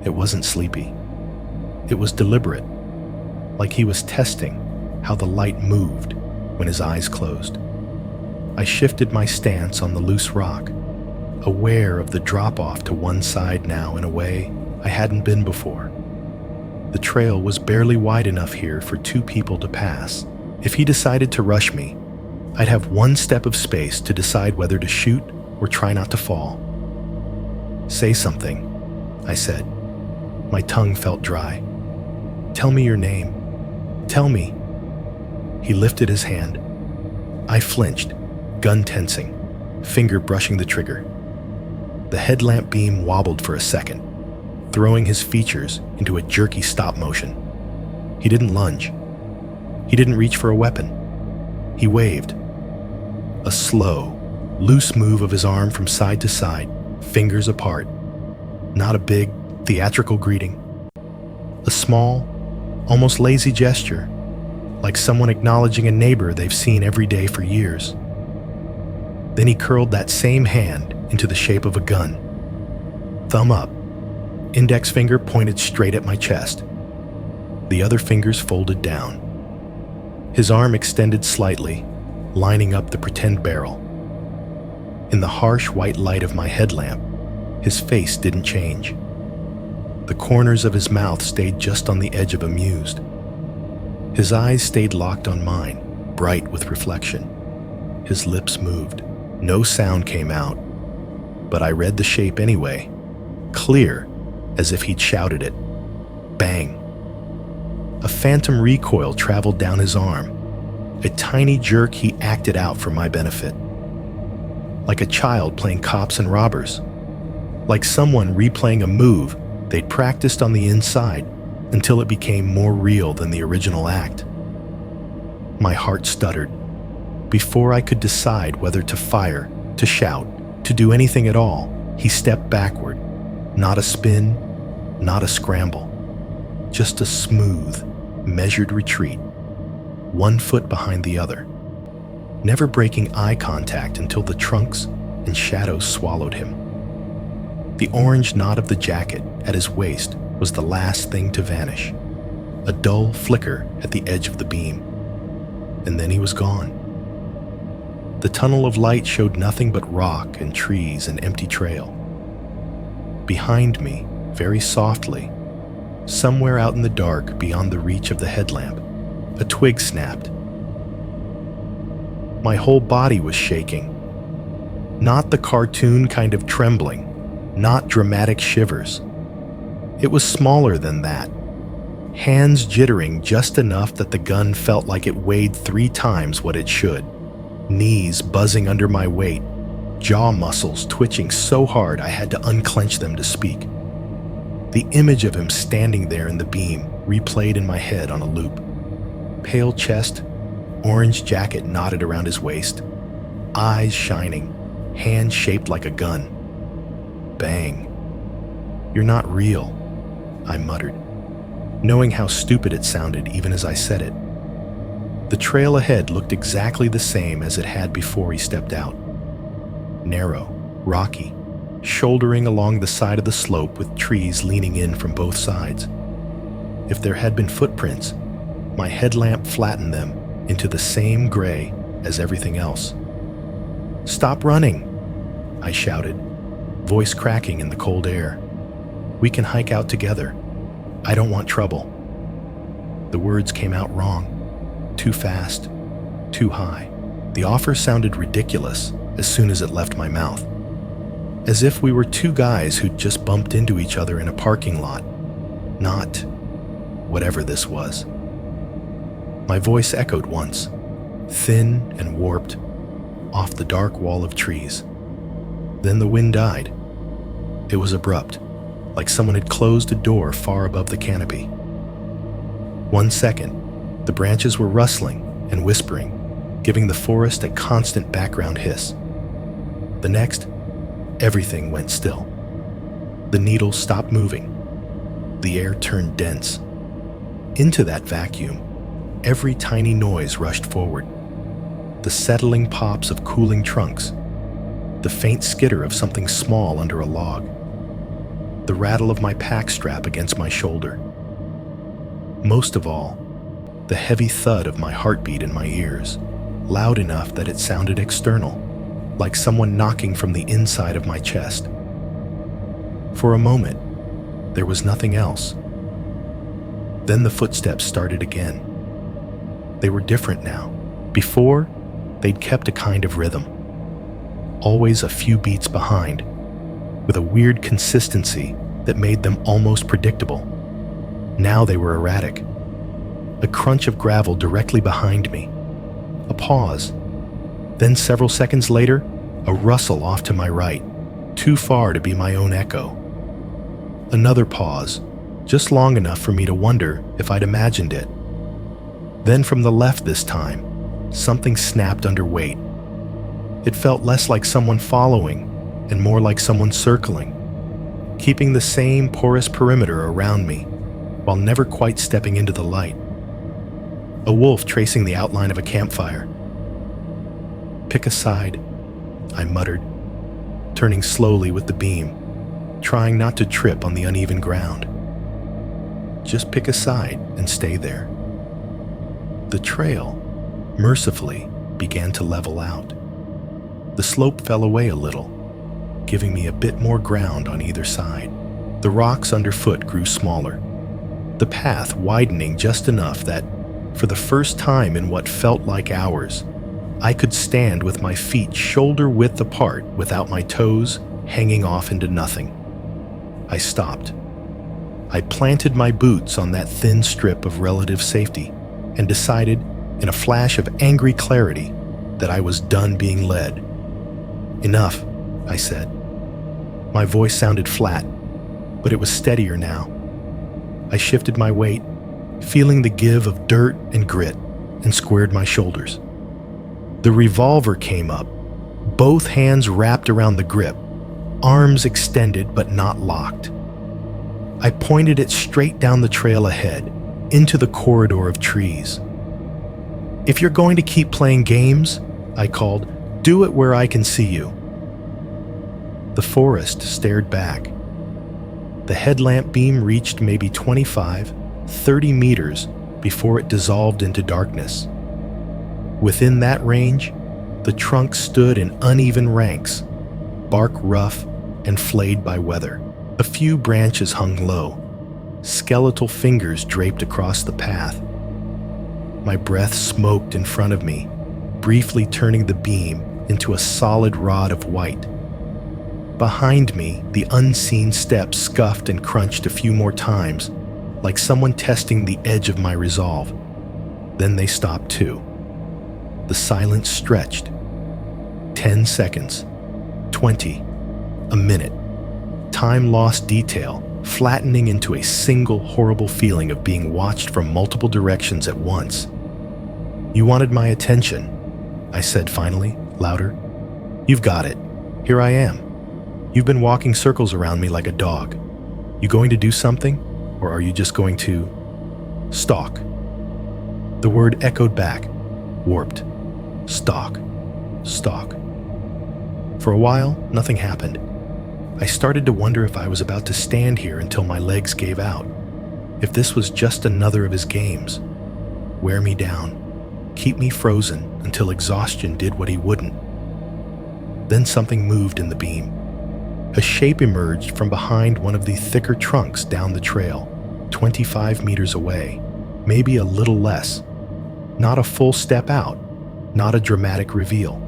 It wasn't sleepy. It was deliberate, like he was testing how the light moved when his eyes closed. I shifted my stance on the loose rock, aware of the drop-off to one side now in a way I hadn't been before. The trail was barely wide enough here for two people to pass. If he decided to rush me, I'd have one step of space to decide whether to shoot or try not to fall. "Say something," I said. My tongue felt dry. "Tell me your name. Tell me." He lifted his hand. I flinched, gun tensing, finger brushing the trigger. The headlamp beam wobbled for a second, throwing his features into a jerky stop motion. He didn't lunge. He didn't reach for a weapon. He waved. A slow, loose move of his arm from side to side, fingers apart. Not a big, theatrical greeting. A small, almost lazy gesture, like someone acknowledging a neighbor they've seen every day for years. Then he curled that same hand into the shape of a gun. Thumb up, index finger pointed straight at my chest. The other fingers folded down. His arm extended slightly, lining up the pretend barrel. In the harsh white light of my headlamp, his face didn't change. The corners of his mouth stayed just on the edge of amused. His eyes stayed locked on mine, bright with reflection. His lips moved. No sound came out, but I read the shape anyway, clear as if he'd shouted it. Bang! A phantom recoil traveled down his arm, a tiny jerk he acted out for my benefit. Like a child playing cops and robbers, like someone replaying a move they'd practiced on the inside until it became more real than the original act. My heart stuttered. Before I could decide whether to fire, to shout, to do anything at all, he stepped backward. Not a spin, not a scramble. Just a smooth, measured retreat, one foot behind the other, never breaking eye contact until the trunks and shadows swallowed him. The orange knot of the jacket at his waist was the last thing to vanish, a dull flicker at the edge of the beam. And then he was gone. The tunnel of light showed nothing but rock and trees and empty trail. Behind me, very softly, Somewhere out in the dark, beyond the reach of the headlamp, a twig snapped. My whole body was shaking. Not the cartoon kind of trembling, not dramatic shivers. It was smaller than that. Hands jittering just enough that the gun felt like it weighed 3 times what it should. Knees buzzing under my weight, jaw muscles twitching so hard I had to unclench them to speak. The image of him standing there in the beam replayed in my head on a loop. Pale chest, orange jacket knotted around his waist, eyes shining, hand shaped like a gun. Bang. "You're not real," I muttered, knowing how stupid it sounded even as I said it. The trail ahead looked exactly the same as it had before he stepped out. Narrow, rocky, shouldering along the side of the slope with trees leaning in from both sides. If there had been footprints, my headlamp flattened them into the same gray as everything else. "Stop running," I shouted, voice cracking in the cold air. "We can hike out together. I don't want trouble." The words came out wrong. Too fast, too high. The offer sounded ridiculous as soon as it left my mouth. As if we were 2 guys who'd just bumped into each other in a parking lot. Not whatever this was. My voice echoed once, thin and warped, off the dark wall of trees. Then the wind died. It was abrupt, like someone had closed a door far above the canopy. 1 second, the branches were rustling and whispering, giving the forest a constant background hiss. The next, everything went still. The needles stopped moving. The air turned dense. Into that vacuum, every tiny noise rushed forward. The settling pops of cooling trunks, the faint skitter of something small under a log, the rattle of my pack strap against my shoulder. Most of all, the heavy thud of my heartbeat in my ears, loud enough that it sounded external, like someone knocking from the inside of my chest. For a moment, there was nothing else. Then the footsteps started again. They were different now. Before, they'd kept a kind of rhythm, always a few beats behind, with a weird consistency that made them almost predictable. Now they were erratic. A crunch of gravel directly behind me. A pause. Then several seconds later, a rustle off to my right, too far to be my own echo. Another pause, just long enough for me to wonder if I'd imagined it. Then from the left this time, something snapped under weight. It felt less like someone following and more like someone circling, keeping the same porous perimeter around me while never quite stepping into the light. A wolf tracing the outline of a campfire. "Pick a side," I muttered, turning slowly with the beam, trying not to trip on the uneven ground. "Just pick a side and stay there." The trail, mercifully, began to level out. The slope fell away a little, giving me a bit more ground on either side. The rocks underfoot grew smaller, the path widening just enough that, for the first time in what felt like hours, I could stand with my feet shoulder-width apart without my toes hanging off into nothing. I stopped. I planted my boots on that thin strip of relative safety and decided, in a flash of angry clarity, that I was done being led. "Enough," I said. My voice sounded flat, but it was steadier now. I shifted my weight, feeling the give of dirt and grit, and squared my shoulders. The revolver came up, both hands wrapped around the grip, arms extended but not locked. I pointed it straight down the trail ahead, into the corridor of trees. "If you're going to keep playing games," I called, "do it where I can see you." The forest stared back. The headlamp beam reached maybe 25, 30 meters before it dissolved into darkness. Within that range, the trunks stood in uneven ranks, bark rough and flayed by weather. A few branches hung low, skeletal fingers draped across the path. My breath smoked in front of me, briefly turning the beam into a solid rod of white. Behind me, the unseen steps scuffed and crunched a few more times, like someone testing the edge of my resolve. Then they stopped too. The silence stretched. 10 seconds, 20, a minute. Time lost detail, flattening into a single horrible feeling of being watched from multiple directions at once. "You wanted my attention," I said finally, louder. "You've got it. Here I am. You've been walking circles around me like a dog. You going to do something, or are you just going to stalk?" The word echoed back, warped. Stalk, stalk. For a while, nothing happened. I started to wonder if I was about to stand here until my legs gave out. If this was just another of his games. Wear me down. Keep me frozen until exhaustion did what he wouldn't. Then something moved in the beam. A shape emerged from behind one of the thicker trunks down the trail, 25 meters away, maybe a little less. Not a full step out, not a dramatic reveal.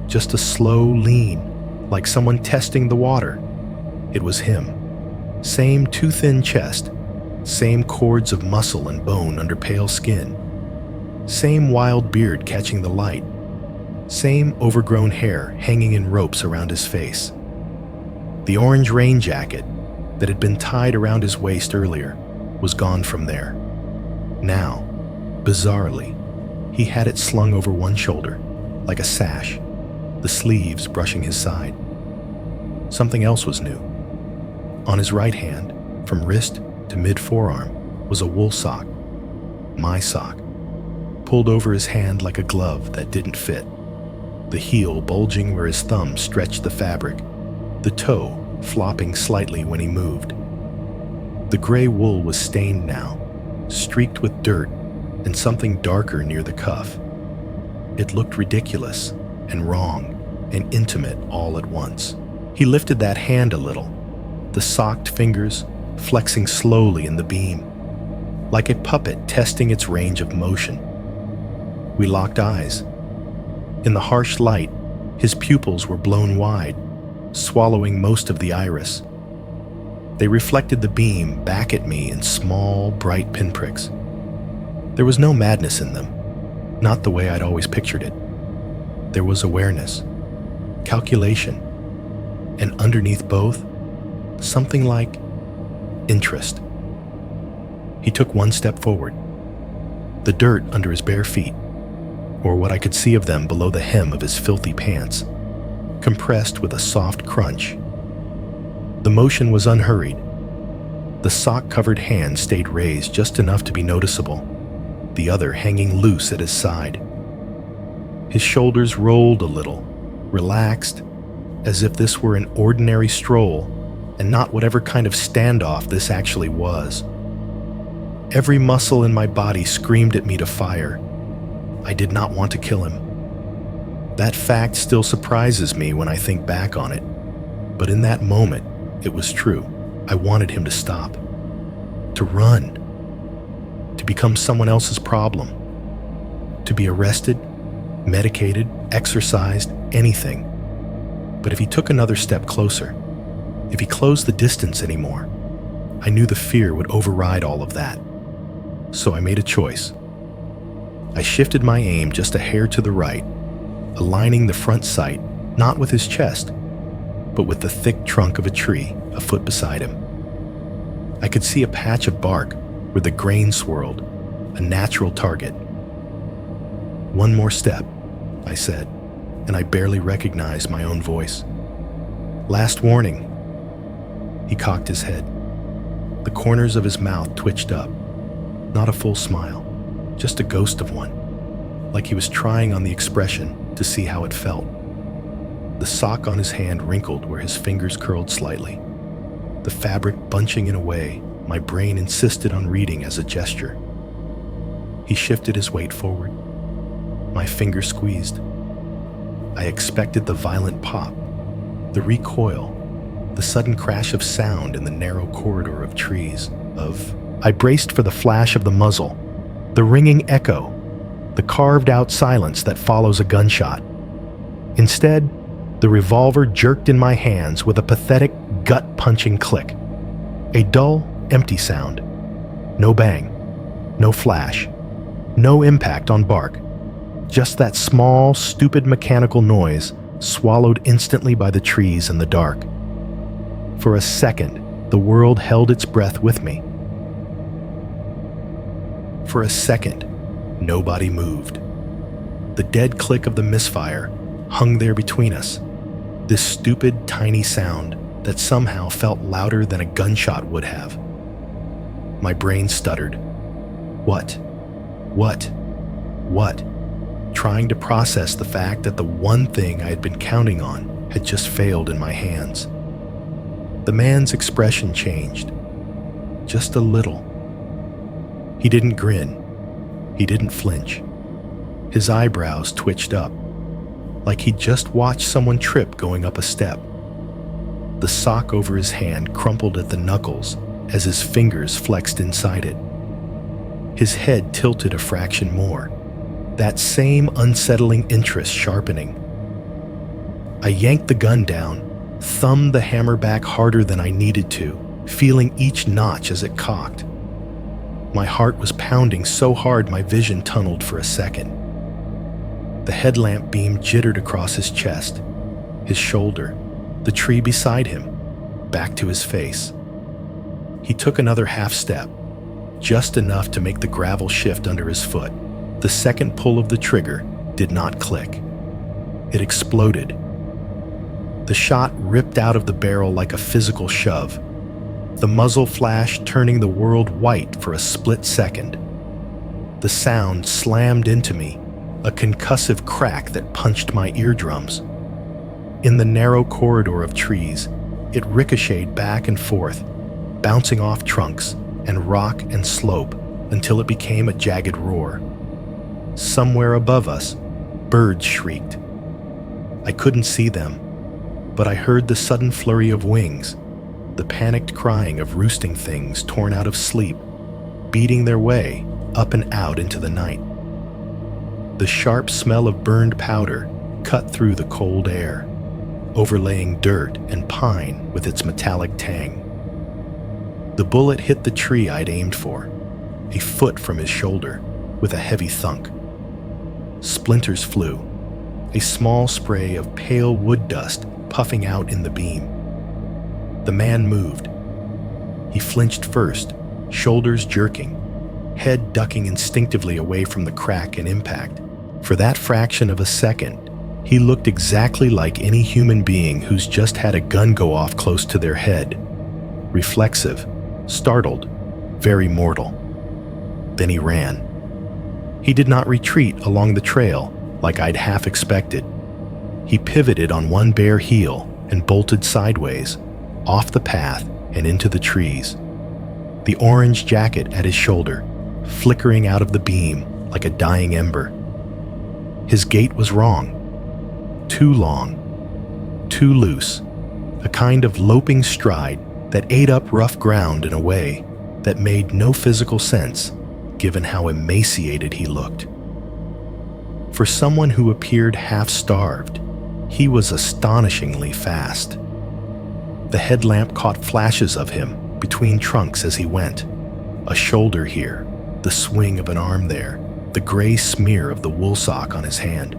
Just a slow lean, like someone testing the water. It was him. Same too thin chest, same cords of muscle and bone under pale skin, same wild beard catching the light, same overgrown hair hanging in ropes around his face. The orange rain jacket that had been tied around his waist earlier was gone from there. Now, bizarrely, he had it slung over one shoulder, like a sash, the sleeves brushing his side. Something else was new. On his right hand, from wrist to mid-forearm, was a wool sock. My sock. Pulled over his hand like a glove that didn't fit. The heel bulging where his thumb stretched the fabric, the toe flopping slightly when he moved. The gray wool was stained now, streaked with dirt and something darker near the cuff. It looked ridiculous and wrong and intimate all at once. He lifted that hand a little, the socked fingers flexing slowly in the beam, like a puppet testing its range of motion. We locked eyes. In the harsh light, his pupils were blown wide, swallowing most of the iris. They reflected the beam back at me in small, bright pinpricks. There was no madness in them, not the way I'd always pictured it. There was awareness, calculation, and underneath both, something like interest. He took one step forward. The dirt under his bare feet, or what I could see of them below the hem of his filthy pants, compressed with a soft crunch. The motion was unhurried. The sock-covered hand stayed raised just enough to be noticeable, the other hanging loose at his side. His shoulders rolled a little, relaxed, as if this were an ordinary stroll and not whatever kind of standoff this actually was. Every muscle in my body screamed at me to fire. I did not want to kill him. That fact still surprises me when I think back on it. But in that moment, it was true. I wanted him to stop. To run. To become someone else's problem. To be arrested, medicated, exercised, anything. But if he took another step closer, if he closed the distance anymore, I knew the fear would override all of that. So I made a choice. I shifted my aim just a hair to the right, aligning the front sight not with his chest, but with the thick trunk of a tree a foot beside him. I could see a patch of bark where the grain swirled, a natural target. "One more step," I said, and I barely recognized my own voice. "Last warning." He cocked his head. The corners of his mouth twitched up. Not a full smile, just a ghost of one, like he was trying on the expression to see how it felt. The sock on his hand wrinkled where his fingers curled slightly. The fabric bunching in a way my brain insisted on reading as a gesture. He shifted his weight forward. My finger squeezed. I expected the violent pop, the recoil, the sudden crash of sound in the narrow corridor of trees. I braced for the flash of the muzzle, the ringing echo, the carved-out silence that follows a gunshot. Instead, the revolver jerked in my hands with a pathetic, gut-punching click. A dull, empty sound. No bang, no flash, no impact on bark. Just that small, stupid mechanical noise swallowed instantly by the trees in the dark. For a second, the world held its breath with me. For a second, nobody moved. The dead click of the misfire hung there between us, this stupid, tiny sound that somehow felt louder than a gunshot would have. My brain stuttered. What? Trying to process the fact that the one thing I had been counting on had just failed in my hands. The man's expression changed. Just a little. He didn't grin. He didn't flinch. His eyebrows twitched up, like he'd just watched someone trip going up a step. The sock over his hand crumpled at the knuckles as his fingers flexed inside it. His head tilted a fraction more, that same unsettling interest sharpening. I yanked the gun down, thumbed the hammer back harder than I needed to, feeling each notch as it cocked. My heart was pounding so hard my vision tunneled for a second. The headlamp beam jittered across his chest, his shoulder, the tree beside him, back to his face. He took another half step, just enough to make the gravel shift under his foot. The second pull of the trigger did not click. It exploded. The shot ripped out of the barrel like a physical shove, the muzzle flash turning the world white for a split second. The sound slammed into me, a concussive crack that punched my eardrums. In the narrow corridor of trees, it ricocheted back and forth, bouncing off trunks and rock and slope until it became a jagged roar. Somewhere above us, birds shrieked. I couldn't see them, but I heard the sudden flurry of wings, the panicked crying of roosting things torn out of sleep, beating their way up and out into the night. The sharp smell of burned powder cut through the cold air, overlaying dirt and pine with its metallic tang. The bullet hit the tree I'd aimed for, a foot from his shoulder, with a heavy thunk. Splinters flew, a small spray of pale wood dust puffing out in the beam. The man moved. He flinched first, shoulders jerking, head ducking instinctively away from the crack and impact. For that fraction of a second, he looked exactly like any human being who's just had a gun go off close to their head. Reflexive, startled, very mortal. Then he ran. He did not retreat along the trail like I'd half expected. He pivoted on one bare heel and bolted sideways, off the path and into the trees. The orange jacket at his shoulder, flickering out of the beam like a dying ember. His gait was wrong. Too long, too loose, a kind of loping stride that ate up rough ground in a way that made no physical sense, given how emaciated he looked. For someone who appeared half-starved, he was astonishingly fast. The headlamp caught flashes of him between trunks as he went. A shoulder here, the swing of an arm there, the gray smear of the wool sock on his hand.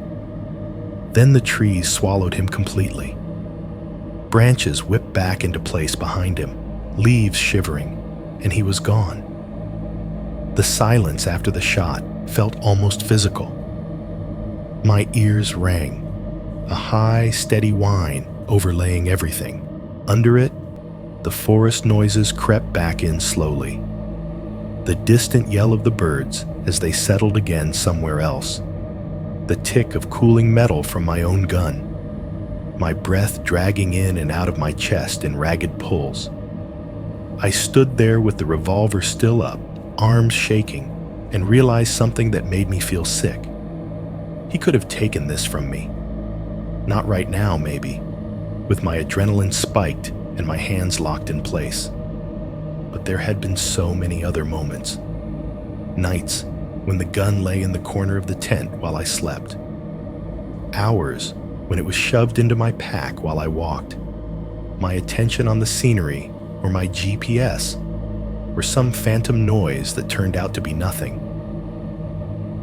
Then the trees swallowed him completely. Branches whipped back into place behind him, leaves shivering, and he was gone. The silence after the shot felt almost physical. My ears rang, a high, steady whine overlaying everything. Under it, the forest noises crept back in slowly. The distant yell of the birds as they settled again somewhere else. The tick of cooling metal from my own gun. My breath dragging in and out of my chest in ragged pulls. I stood there with the revolver still up, arms shaking, and realized something that made me feel sick. He could have taken this from me. Not right now, maybe, with my adrenaline spiked and my hands locked in place. but there had been so many other moments. Nights when the gun lay in the corner of the tent while I slept. Hours when it was shoved into my pack while I walked. My attention on the scenery or my GPS or some phantom noise that turned out to be nothing.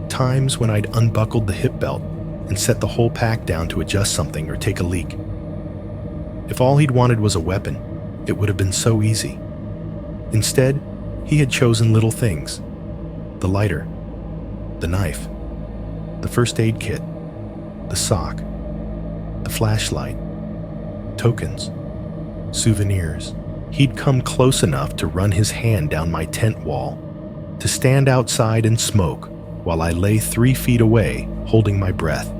Times when I'd unbuckled the hip belt and set the whole pack down to adjust something or take a leak. If all he'd wanted was a weapon, it would have been so easy. Instead, he had chosen little things: the lighter, the knife, the first aid kit, the sock, the flashlight, tokens, souvenirs. He'd come close enough to run his hand down my tent wall, to stand outside and smoke while I lay 3 feet away, holding my breath.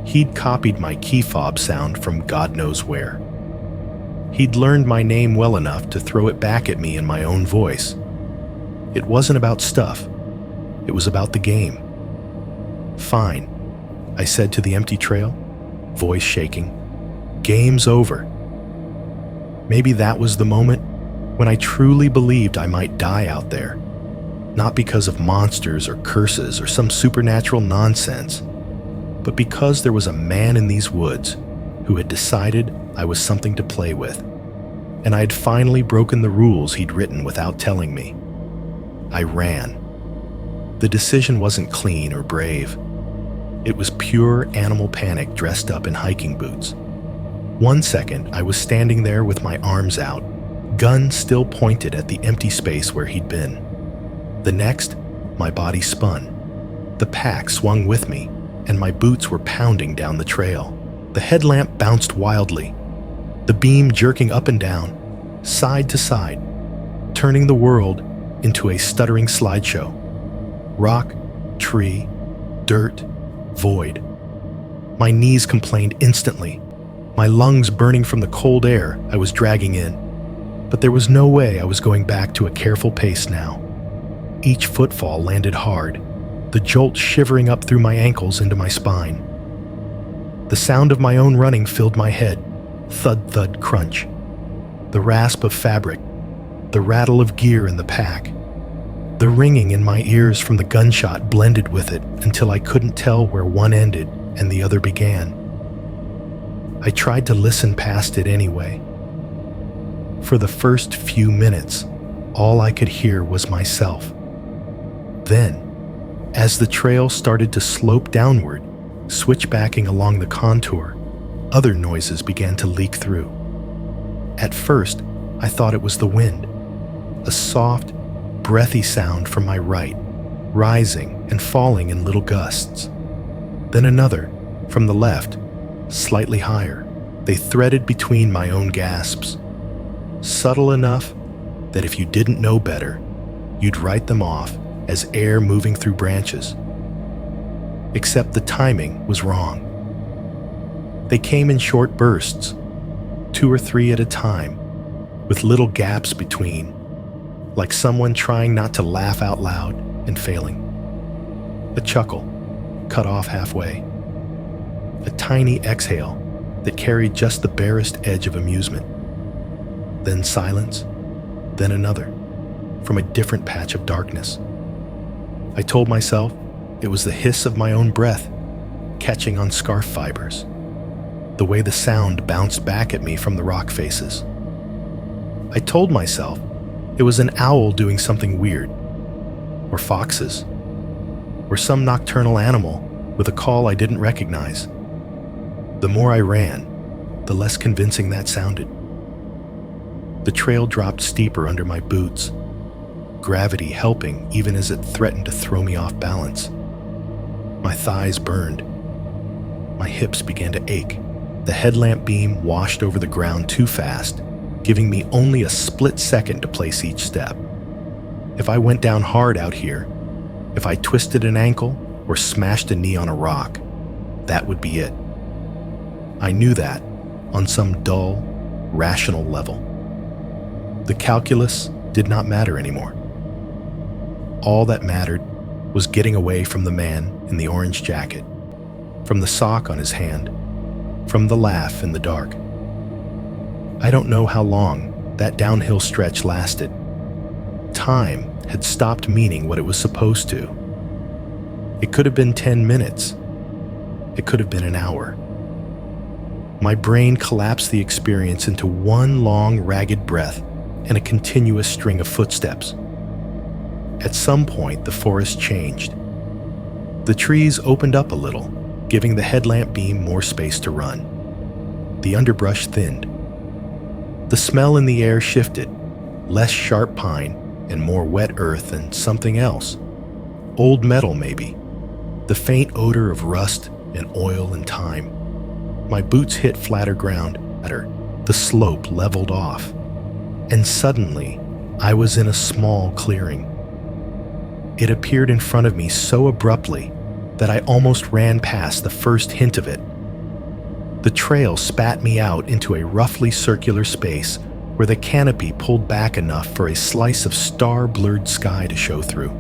He'd copied my key fob sound from God knows where. He'd learned my name well enough to throw it back at me in my own voice. It wasn't about stuff. It was about the game. "Fine," I said to the empty trail, voice shaking. "Game's over." Maybe that was the moment when I truly believed I might die out there. Not because of monsters or curses or some supernatural nonsense, but because there was a man in these woods who had decided I was something to play with, and I had finally broken the rules he'd written without telling me. I ran. The decision wasn't clean or brave. It was pure animal panic dressed up in hiking boots. One second, I was standing there with my arms out, gun still pointed at the empty space where he'd been. The next, my body spun. The pack swung with me, and my boots were pounding down the trail. The headlamp bounced wildly, the beam jerking up and down, side to side, turning the world into a stuttering slideshow. Rock, tree, dirt, void. My knees complained instantly, my lungs burning from the cold air I was dragging in. But there was no way I was going back to a careful pace now. Each footfall landed hard, the jolt shivering up through my ankles into my spine. The sound of my own running filled my head, thud, thud, crunch. The rasp of fabric, the rattle of gear in the pack. The ringing in my ears from the gunshot blended with it until I couldn't tell where one ended and the other began. I tried to listen past it anyway. For the first few minutes, all I could hear was myself. Then, as the trail started to slope downward, switchbacking along the contour, other noises began to leak through. At first, I thought it was the wind, a soft, breathy sound from my right, rising and falling in little gusts. Then another, from the left, slightly higher. They threaded between my own gasps, subtle enough that if you didn't know better, you'd write them off as air moving through branches. Except the timing was wrong. They came in short bursts, 2 or 3 at a time, with little gaps between, like someone trying not to laugh out loud and failing. A chuckle, cut off halfway. A tiny exhale that carried just the barest edge of amusement. Then silence, then another, from a different patch of darkness. I told myself it was the hiss of my own breath, catching on scarf fibers, the way the sound bounced back at me from the rock faces. I told myself it was an owl doing something weird, or foxes, or some nocturnal animal with a call I didn't recognize. The more I ran, the less convincing that sounded. The trail dropped steeper under my boots, gravity helping even as it threatened to throw me off balance. My thighs burned. My hips began to ache. The headlamp beam washed over the ground too fast, giving me only a split second to place each step. If I went down hard out here, if I twisted an ankle or smashed a knee on a rock, that would be it. I knew that on some dull, rational level. The calculus did not matter anymore. All that mattered was getting away from the man in the orange jacket, from the sock on his hand, from the laugh in the dark. I don't know how long that downhill stretch lasted, time had stopped meaning what it was supposed to. It could have been 10 minutes. It could have been an hour. My brain collapsed the experience into one long, ragged breath and a continuous string of footsteps. At some point, the forest changed. The trees opened up a little, giving the headlamp beam more space to run. The underbrush thinned. The smell in the air shifted, less sharp pine and more wet earth and something else. Old metal, maybe. The faint odor of rust and oil and time. My boots hit flatter ground. The slope leveled off. And suddenly, I was in a small clearing. It appeared in front of me so abruptly that I almost ran past the first hint of it. The trail spat me out into a roughly circular space where the canopy pulled back enough for a slice of star-blurred sky to show through.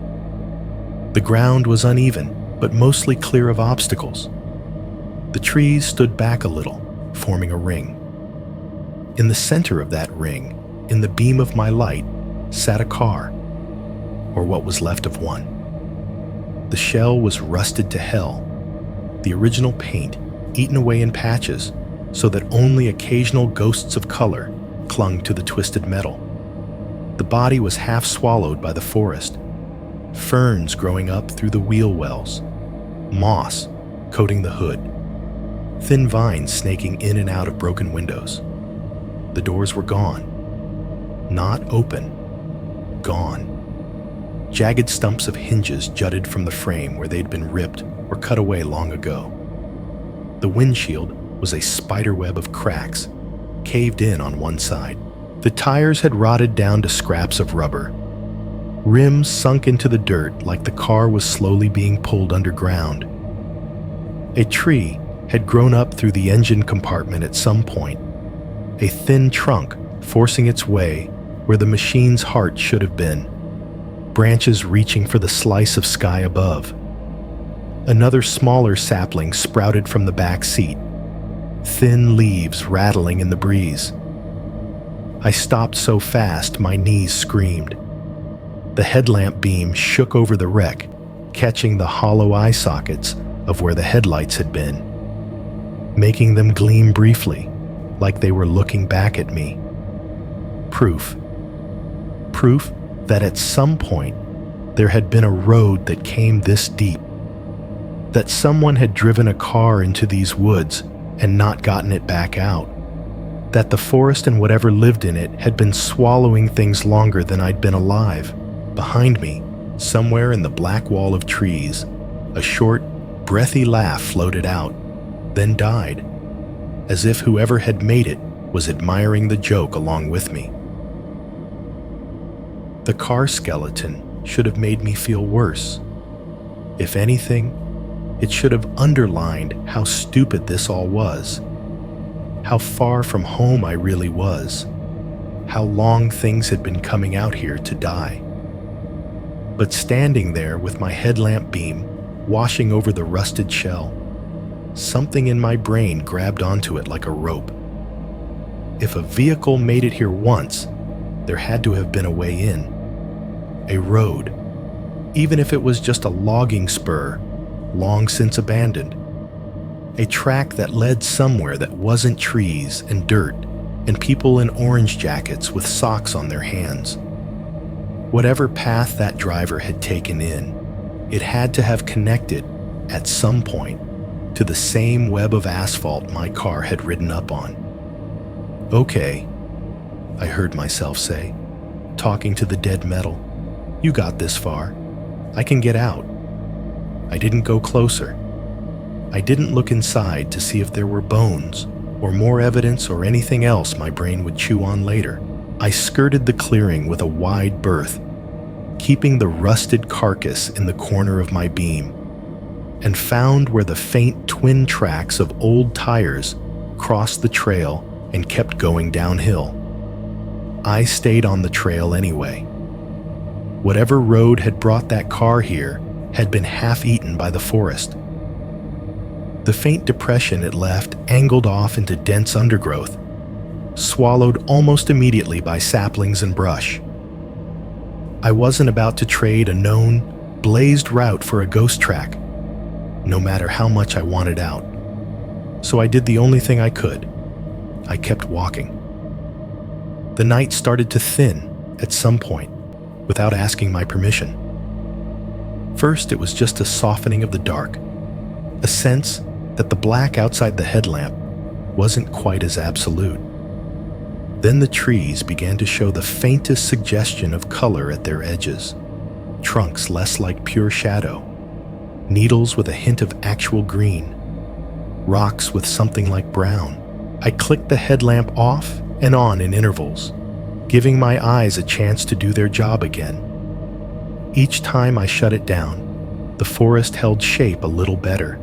The ground was uneven, but mostly clear of obstacles. The trees stood back a little, forming a ring. In the center of that ring, in the beam of my light, sat a car, or what was left of one. The shell was rusted to hell, the original paint eaten away in patches so that only occasional ghosts of color clung to the twisted metal. The body was half swallowed by the forest, ferns growing up through the wheel wells, moss coating the hood, thin vines snaking in and out of broken windows. The doors were gone. Not open. Gone. Jagged stumps of hinges jutted from the frame where they'd been ripped or cut away long ago. The windshield was a spiderweb of cracks, caved in on one side. The tires had rotted down to scraps of rubber. Rims sunk into the dirt like the car was slowly being pulled underground. A tree had grown up through the engine compartment at some point, a thin trunk forcing its way where the machine's heart should have been, branches reaching for the slice of sky above. Another smaller sapling sprouted from the back seat, thin leaves rattling in the breeze. I stopped so fast my knees screamed. The headlamp beam shook over the wreck, catching the hollow eye sockets of where the headlights had been, making them gleam briefly, like they were looking back at me. Proof that at some point there had been a road that came this deep, that someone had driven a car into these woods and not gotten it back out, that the forest and whatever lived in it had been swallowing things longer than I'd been alive. Behind me, somewhere in the black wall of trees, a short, breathy laugh floated out, then died, as if whoever had made it was admiring the joke along with me. The car skeleton should have made me feel worse. If anything, it should have underlined how stupid this all was, how far from home I really was, how long things had been coming out here to die. But standing there with my headlamp beam washing over the rusted shell, something in my brain grabbed onto it like a rope. If a vehicle made it here once, there had to have been a way in. A road, even if it was just a logging spur, long since abandoned. A track that led somewhere that wasn't trees and dirt and people in orange jackets with socks on their hands. Whatever path that driver had taken in, it had to have connected, at some point, to the same web of asphalt my car had ridden up on. Okay, I heard myself say, talking to the dead metal. You got this far. I can get out. I didn't go closer. I didn't look inside to see if there were bones or more evidence or anything else my brain would chew on later. I skirted the clearing with a wide berth, keeping the rusted carcass in the corner of my beam, and found where the faint twin tracks of old tires crossed the trail and kept going downhill. I stayed on the trail anyway. Whatever road had brought that car here had been half-eaten by the forest. The faint depression it left angled off into dense undergrowth, swallowed almost immediately by saplings and brush. I wasn't about to trade a known, blazed route for a ghost track, no matter how much I wanted out. So I did the only thing I could. I kept walking. The night started to thin at some point, without asking my permission. First, it was just a softening of the dark, a sense that the black outside the headlamp wasn't quite as absolute. Then the trees began to show the faintest suggestion of color at their edges, trunks less like pure shadow, needles with a hint of actual green, rocks with something like brown. I clicked the headlamp off and on in intervals, giving my eyes a chance to do their job again. Each time I shut it down, the forest held shape a little better.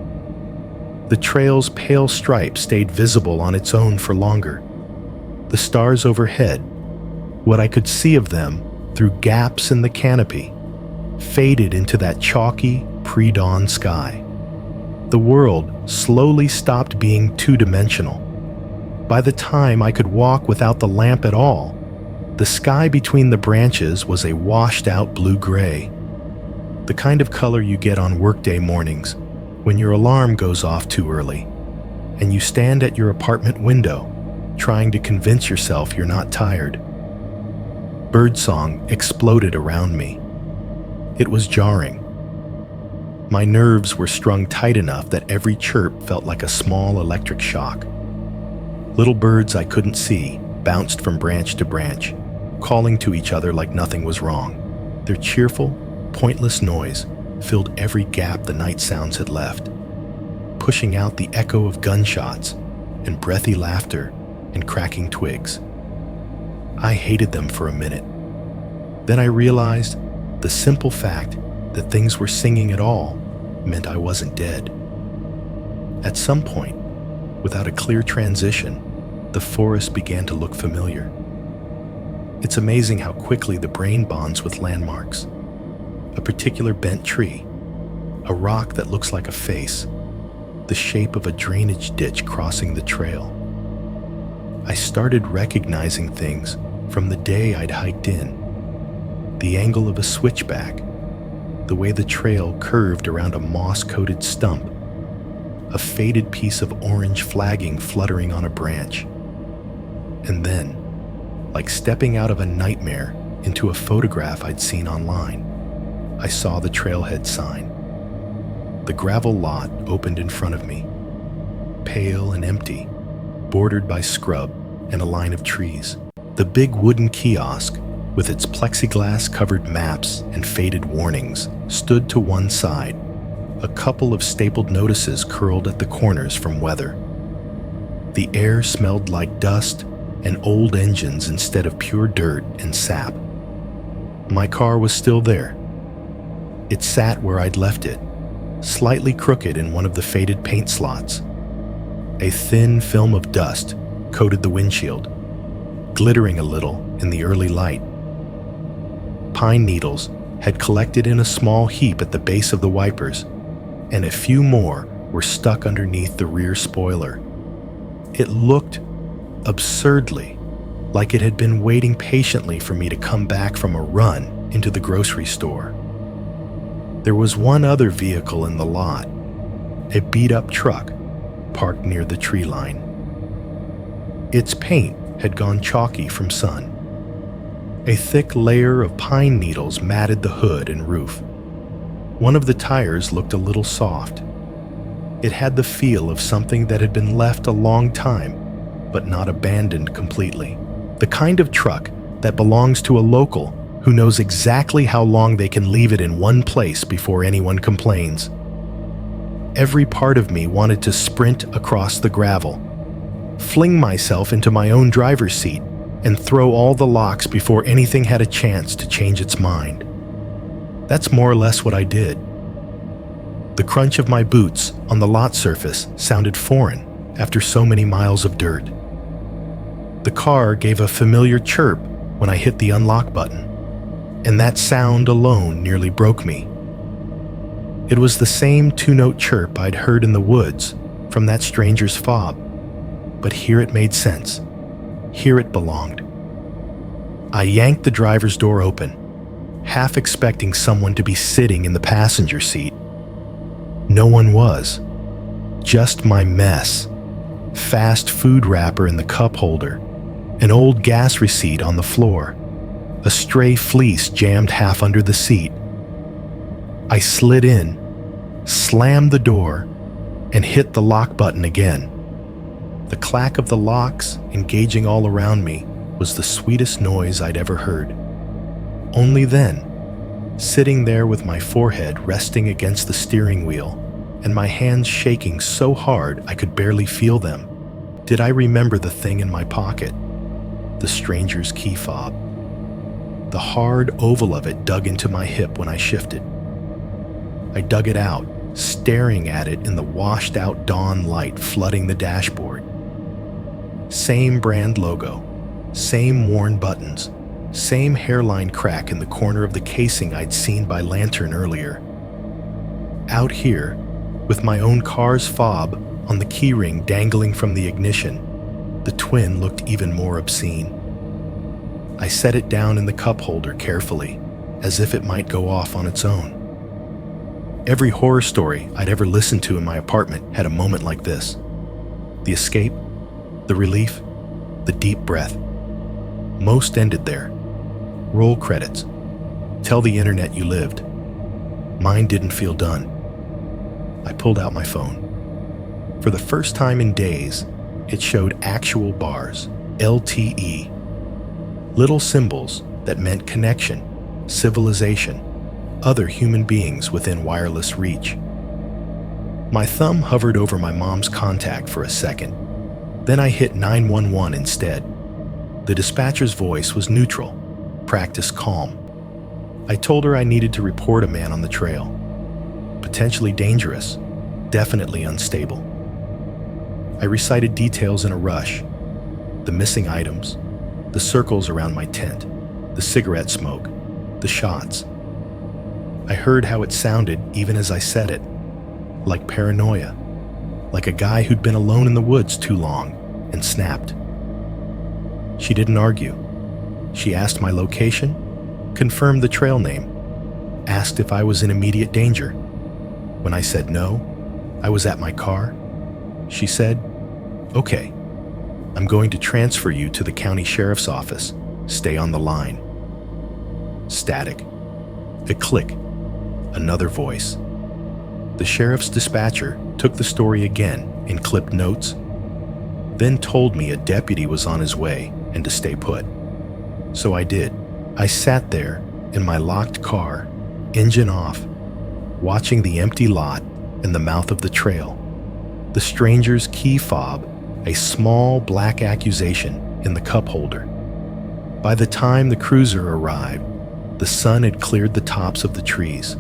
The trail's pale stripe stayed visible on its own for longer. The stars overhead, what I could see of them through gaps in the canopy, faded into that chalky pre-dawn sky. The world slowly stopped being two-dimensional. By the time I could walk without the lamp at all, the sky between the branches was a washed-out blue-gray, the kind of color you get on workday mornings when your alarm goes off too early, and you stand at your apartment window trying to convince yourself you're not tired. Birdsong exploded around me. It was jarring. My nerves were strung tight enough that every chirp felt like a small electric shock. Little birds I couldn't see bounced from branch to branch, calling to each other like nothing was wrong. Their cheerful, pointless noise filled every gap the night sounds had left, pushing out the echo of gunshots and breathy laughter and cracking twigs. I hated them for a minute. Then I realized the simple fact that things were singing at all meant I wasn't dead. At some point, without a clear transition, the forest began to look familiar. It's amazing how quickly the brain bonds with landmarks. A particular bent tree, a rock that looks like a face, the shape of a drainage ditch crossing the trail. I started recognizing things from the day I'd hiked in. The angle of a switchback, the way the trail curved around a moss-coated stump, a faded piece of orange flagging fluttering on a branch. And then, like stepping out of a nightmare into a photograph I'd seen online, I saw the trailhead sign. The gravel lot opened in front of me, pale and empty, bordered by scrub and a line of trees. The big wooden kiosk, with its plexiglass-covered maps and faded warnings, stood to one side, a couple of stapled notices curled at the corners from weather. The air smelled like dust and old engines instead of pure dirt and sap. My car was still there. It sat where I'd left it, slightly crooked in one of the faded paint slots. A thin film of dust coated the windshield, glittering a little in the early light. Pine needles had collected in a small heap at the base of the wipers, and a few more were stuck underneath the rear spoiler. It looked absurdly like it had been waiting patiently for me to come back from a run into the grocery store. There was one other vehicle in the lot, a beat-up truck parked near the tree line. Its paint had gone chalky from sun. A thick layer of pine needles matted the hood and roof. One of the tires looked a little soft. It had the feel of something that had been left a long time, but not abandoned completely. The kind of truck that belongs to a local who knows exactly how long they can leave it in one place before anyone complains. Every part of me wanted to sprint across the gravel, fling myself into my own driver's seat, and throw all the locks before anything had a chance to change its mind. That's more or less what I did. The crunch of my boots on the lot surface sounded foreign after so many miles of dirt. The car gave a familiar chirp when I hit the unlock button, and that sound alone nearly broke me. It was the same two-note chirp I'd heard in the woods from that stranger's fob, but here it made sense. Here it belonged. I yanked the driver's door open, half expecting someone to be sitting in the passenger seat. No one was. Just my mess. Fast food wrapper in the cup holder, an old gas receipt on the floor, a stray fleece jammed half under the seat. I slid in, slammed the door, and hit the lock button again. The clack of the locks engaging all around me was the sweetest noise I'd ever heard. Only then, sitting there with my forehead resting against the steering wheel and my hands shaking so hard I could barely feel them, did I remember the thing in my pocket, the stranger's key fob. The hard oval of it dug into my hip when I shifted. I dug it out, staring at it in the washed-out dawn light flooding the dashboard. Same brand logo, same worn buttons, same hairline crack in the corner of the casing I'd seen by lantern earlier. Out here, with my own car's fob on the keyring dangling from the ignition, the twin looked even more obscene. I set it down in the cup holder carefully, as if it might go off on its own. Every horror story I'd ever listened to in my apartment had a moment like this. The escape, the relief, the deep breath. Most ended there. Roll credits. Tell the internet you lived. Mine didn't feel done. I pulled out my phone. For the first time in days, it showed actual bars, LTE. Little symbols that meant connection, civilization, other human beings within wireless reach. My thumb hovered over my mom's contact for a second. Then I hit 911 instead. The dispatcher's voice was neutral, practice calm. I told her I needed to report a man on the trail. Potentially dangerous, definitely unstable. I recited details in a rush. The missing items, the circles around my tent, the cigarette smoke, the shots. I heard how it sounded even as I said it, like paranoia, like a guy who'd been alone in the woods too long and snapped. She didn't argue. She asked my location, confirmed the trail name, asked if I was in immediate danger. When I said no, I was at my car, she said, "Okay, I'm going to transfer you to the county sheriff's office. Stay on the line." Static. A click. Another voice. The sheriff's dispatcher took the story again and clipped notes, then told me a deputy was on his way and to stay put. So I did. I sat there in my locked car, engine off, watching the empty lot and the mouth of the trail, the stranger's key fob, a small black accusation in the cup holder. By the time the cruiser arrived, the sun had cleared the tops of the trees.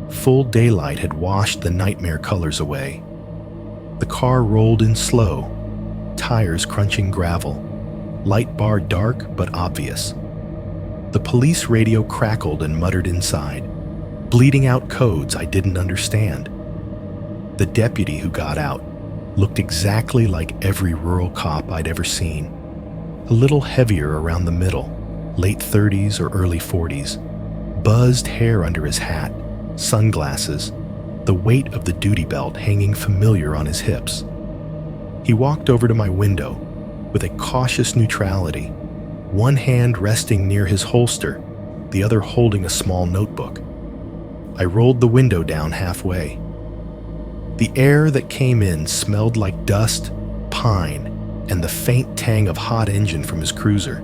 Full daylight had washed the nightmare colors away. The car rolled in slow, tires crunching gravel, light bar dark but obvious. The police radio crackled and muttered inside, bleating out codes I didn't understand. The deputy who got out looked exactly like every rural cop I'd ever seen. A little heavier around the middle, late 30s or early 40s, buzzed hair under his hat, sunglasses, the weight of the duty belt hanging familiar on his hips. He walked over to my window with a cautious neutrality, one hand resting near his holster, the other holding a small notebook. I rolled the window down halfway. The air that came in smelled like dust, pine, and the faint tang of hot engine from his cruiser.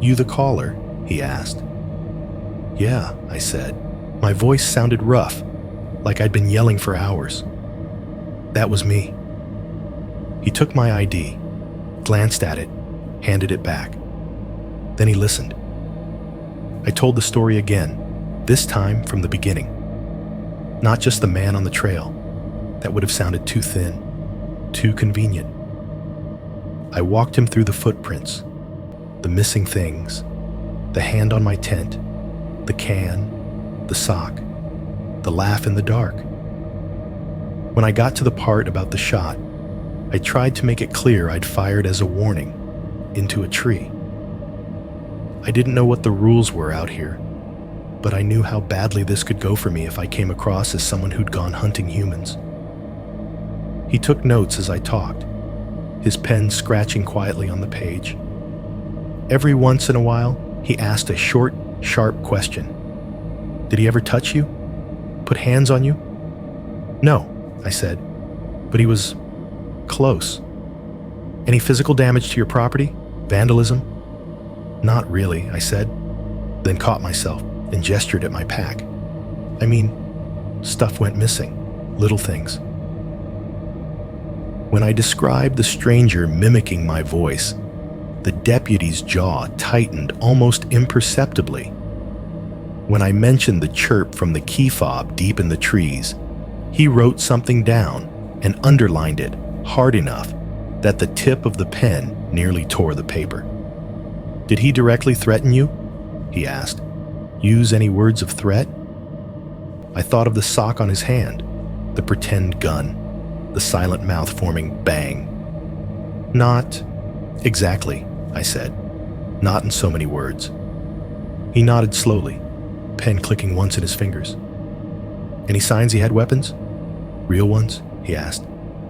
"You the caller?" he asked. "Yeah," I said. My voice sounded rough, like I'd been yelling for hours. "That was me." He took my ID, glanced at it, handed it back. Then he listened. I told the story again, this time from the beginning. Not just the man on the trail. That would have sounded too thin, too convenient. I walked him through the footprints, the missing things, the hand on my tent, the can, the sock, the laugh in the dark. When I got to the part about the shot, I tried to make it clear I'd fired as a warning, into a tree. I didn't know what the rules were out here, but I knew how badly this could go for me if I came across as someone who'd gone hunting humans. He took notes as I talked, his pen scratching quietly on the page. Every once in a while, he asked a short, sharp question. Did he ever touch you? Put hands on you? No, I said, but he was close. Any physical damage to your property? Vandalism? Not really, I said, then caught myself and gestured at my pack. I mean, stuff went missing, little things. When I described the stranger mimicking my voice, the deputy's jaw tightened almost imperceptibly. When I mentioned the chirp from the key fob deep in the trees, he wrote something down and underlined it hard enough that the tip of the pen nearly tore the paper. Did he directly threaten you? He asked. Use any words of threat? I thought of the sock on his hand, the pretend gun, the silent mouth forming bang. Not exactly, I said. Not in so many words. He nodded slowly, pen clicking once in his fingers. Any signs he had weapons? Real ones? He asked.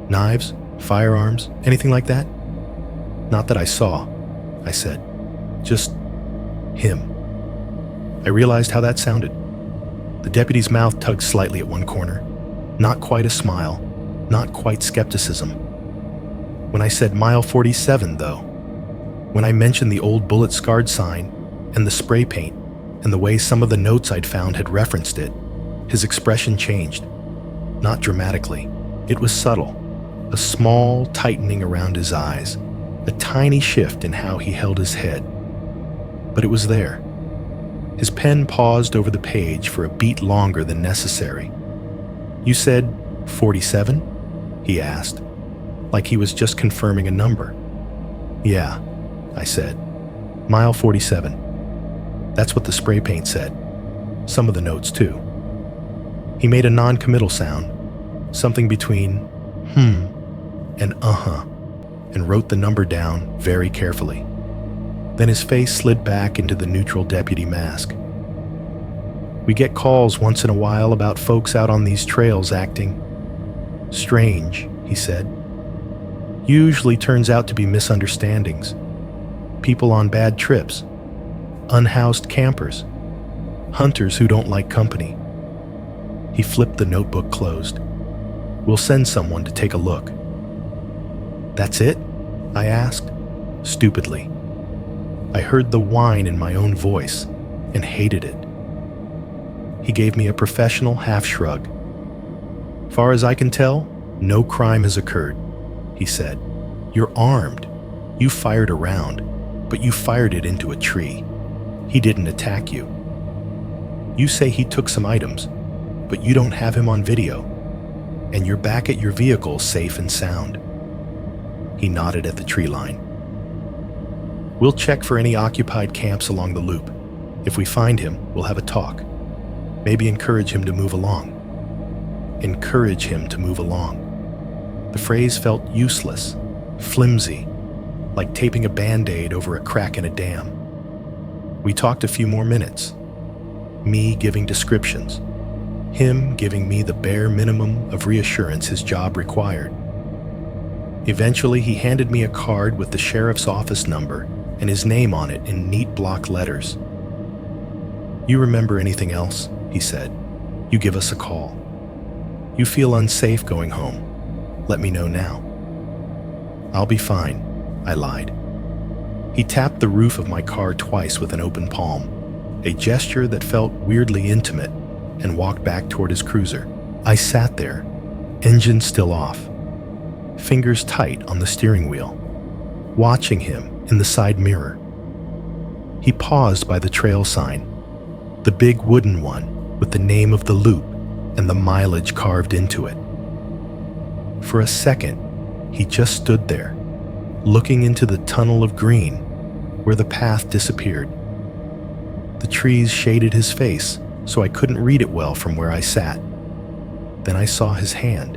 Knives? Firearms? Anything like that? Not that I saw, I said. Just him. I realized how that sounded. The deputy's mouth tugged slightly at one corner. Not quite a smile, not quite skepticism. When I said mile 47, though, when I mentioned the old bullet-scarred sign and the spray paint and the way some of the notes I'd found had referenced it, his expression changed. Not dramatically. It was subtle, a small tightening around his eyes, a tiny shift in how he held his head. But it was there. His pen paused over the page for a beat longer than necessary. You said 47? He asked, like he was just confirming a number. Yeah, I said. Mile 47. That's what the spray paint said. Some of the notes, too. He made a non-committal sound, something between and and wrote the number down very carefully. Then his face slid back into the neutral deputy mask. We get calls once in a while about folks out on these trails acting strange, he said. Usually turns out to be misunderstandings. People on bad trips. Unhoused campers. Hunters who don't like company. He flipped the notebook closed. We'll send someone to take a look. That's it? I asked, stupidly. I heard the whine in my own voice and hated it. He gave me a professional half shrug. Far as I can tell, no crime has occurred, he said. You're armed. You fired a round, but you fired it into a tree. He didn't attack you. You say he took some items, but you don't have him on video, and you're back at your vehicle safe and sound. He nodded at the tree line. We'll check for any occupied camps along the loop. If we find him, we'll have a talk. Maybe encourage him to move along. Encourage him to move along. The phrase felt useless, flimsy, like taping a Band-Aid over a crack in a dam. We talked a few more minutes. Me giving descriptions. Him giving me the bare minimum of reassurance his job required. Eventually, he handed me a card with the sheriff's office number and his name on it in neat block letters. You remember anything else? He said. You give us a call. You feel unsafe going home. Let me know now. I'll be fine, I lied. He tapped the roof of my car twice with an open palm, a gesture that felt weirdly intimate, and walked back toward his cruiser. I sat there, engine still off, fingers tight on the steering wheel, watching him in the side mirror. He paused by the trail sign, the big wooden one with the name of the loop and the mileage carved into it. For a second, he just stood there, looking into the tunnel of green where the path disappeared. The trees shaded his face, so I couldn't read it well from where I sat. Then I saw his hand.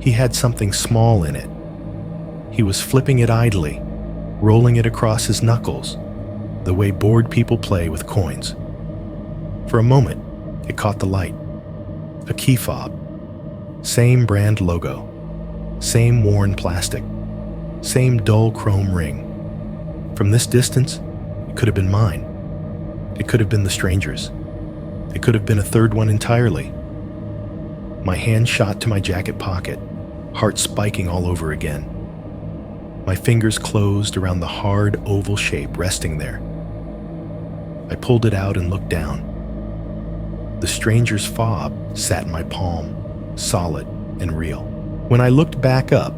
He had something small in it. He was flipping it idly, rolling it across his knuckles, the way bored people play with coins. For a moment, it caught the light. A key fob. Same brand logo. Same worn plastic. Same dull chrome ring. From this distance, it could have been mine. It could have been the stranger's. It could have been a third one entirely. My hand shot to my jacket pocket, heart spiking all over again. My fingers closed around the hard oval shape resting there. I pulled it out and looked down. The stranger's fob sat in my palm, solid and real. When I looked back up,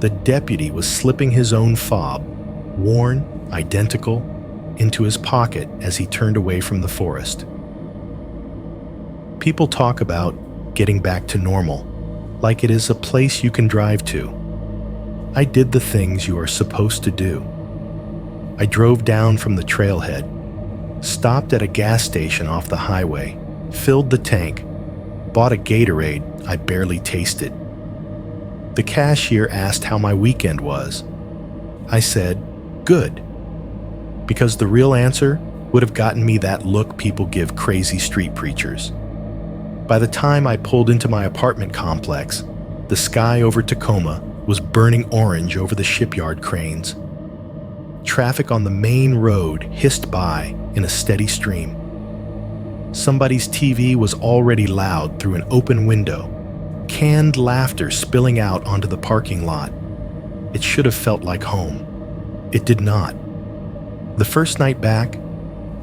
the deputy was slipping his own fob, worn, identical, into his pocket as he turned away from the forest. People talk about getting back to normal, like it is a place you can drive to. I did the things you are supposed to do. I drove down from the trailhead, stopped at a gas station off the highway, filled the tank, bought a Gatorade I barely tasted. The cashier asked how my weekend was. I said, good, because the real answer would have gotten me that look people give crazy street preachers. By the time I pulled into my apartment complex, the sky over Tacoma was burning orange over the shipyard cranes. Traffic on the main road hissed by in a steady stream. Somebody's TV was already loud through an open window, canned laughter spilling out onto the parking lot. It should have felt like home. It did not. The first night back,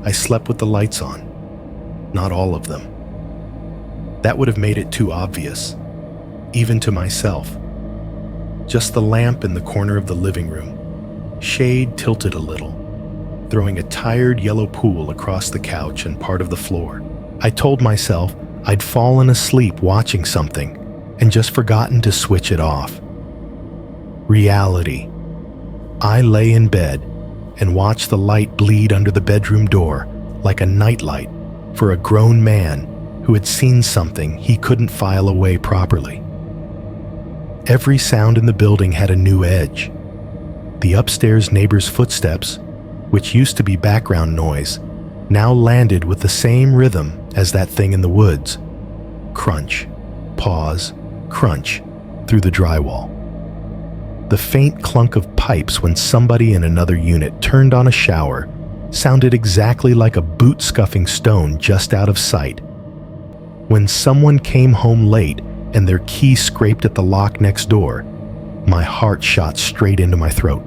I slept with the lights on. Not all of them. That would have made it too obvious, even to myself. Just the lamp in the corner of the living room, shade tilted a little, throwing a tired yellow pool across the couch and part of the floor. I told myself I'd fallen asleep watching something and just forgotten to switch it off. Reality. I lay in bed and watched the light bleed under the bedroom door like a nightlight for a grown man who had seen something he couldn't file away properly. Every sound in the building had a new edge. The upstairs neighbor's footsteps, which used to be background noise, now landed with the same rhythm as that thing in the woods. Crunch, pause, crunch through the drywall. The faint clunk of pipes when somebody in another unit turned on a shower sounded exactly like a boot-scuffing stone just out of sight. When someone came home late and their key scraped at the lock next door, my heart shot straight into my throat.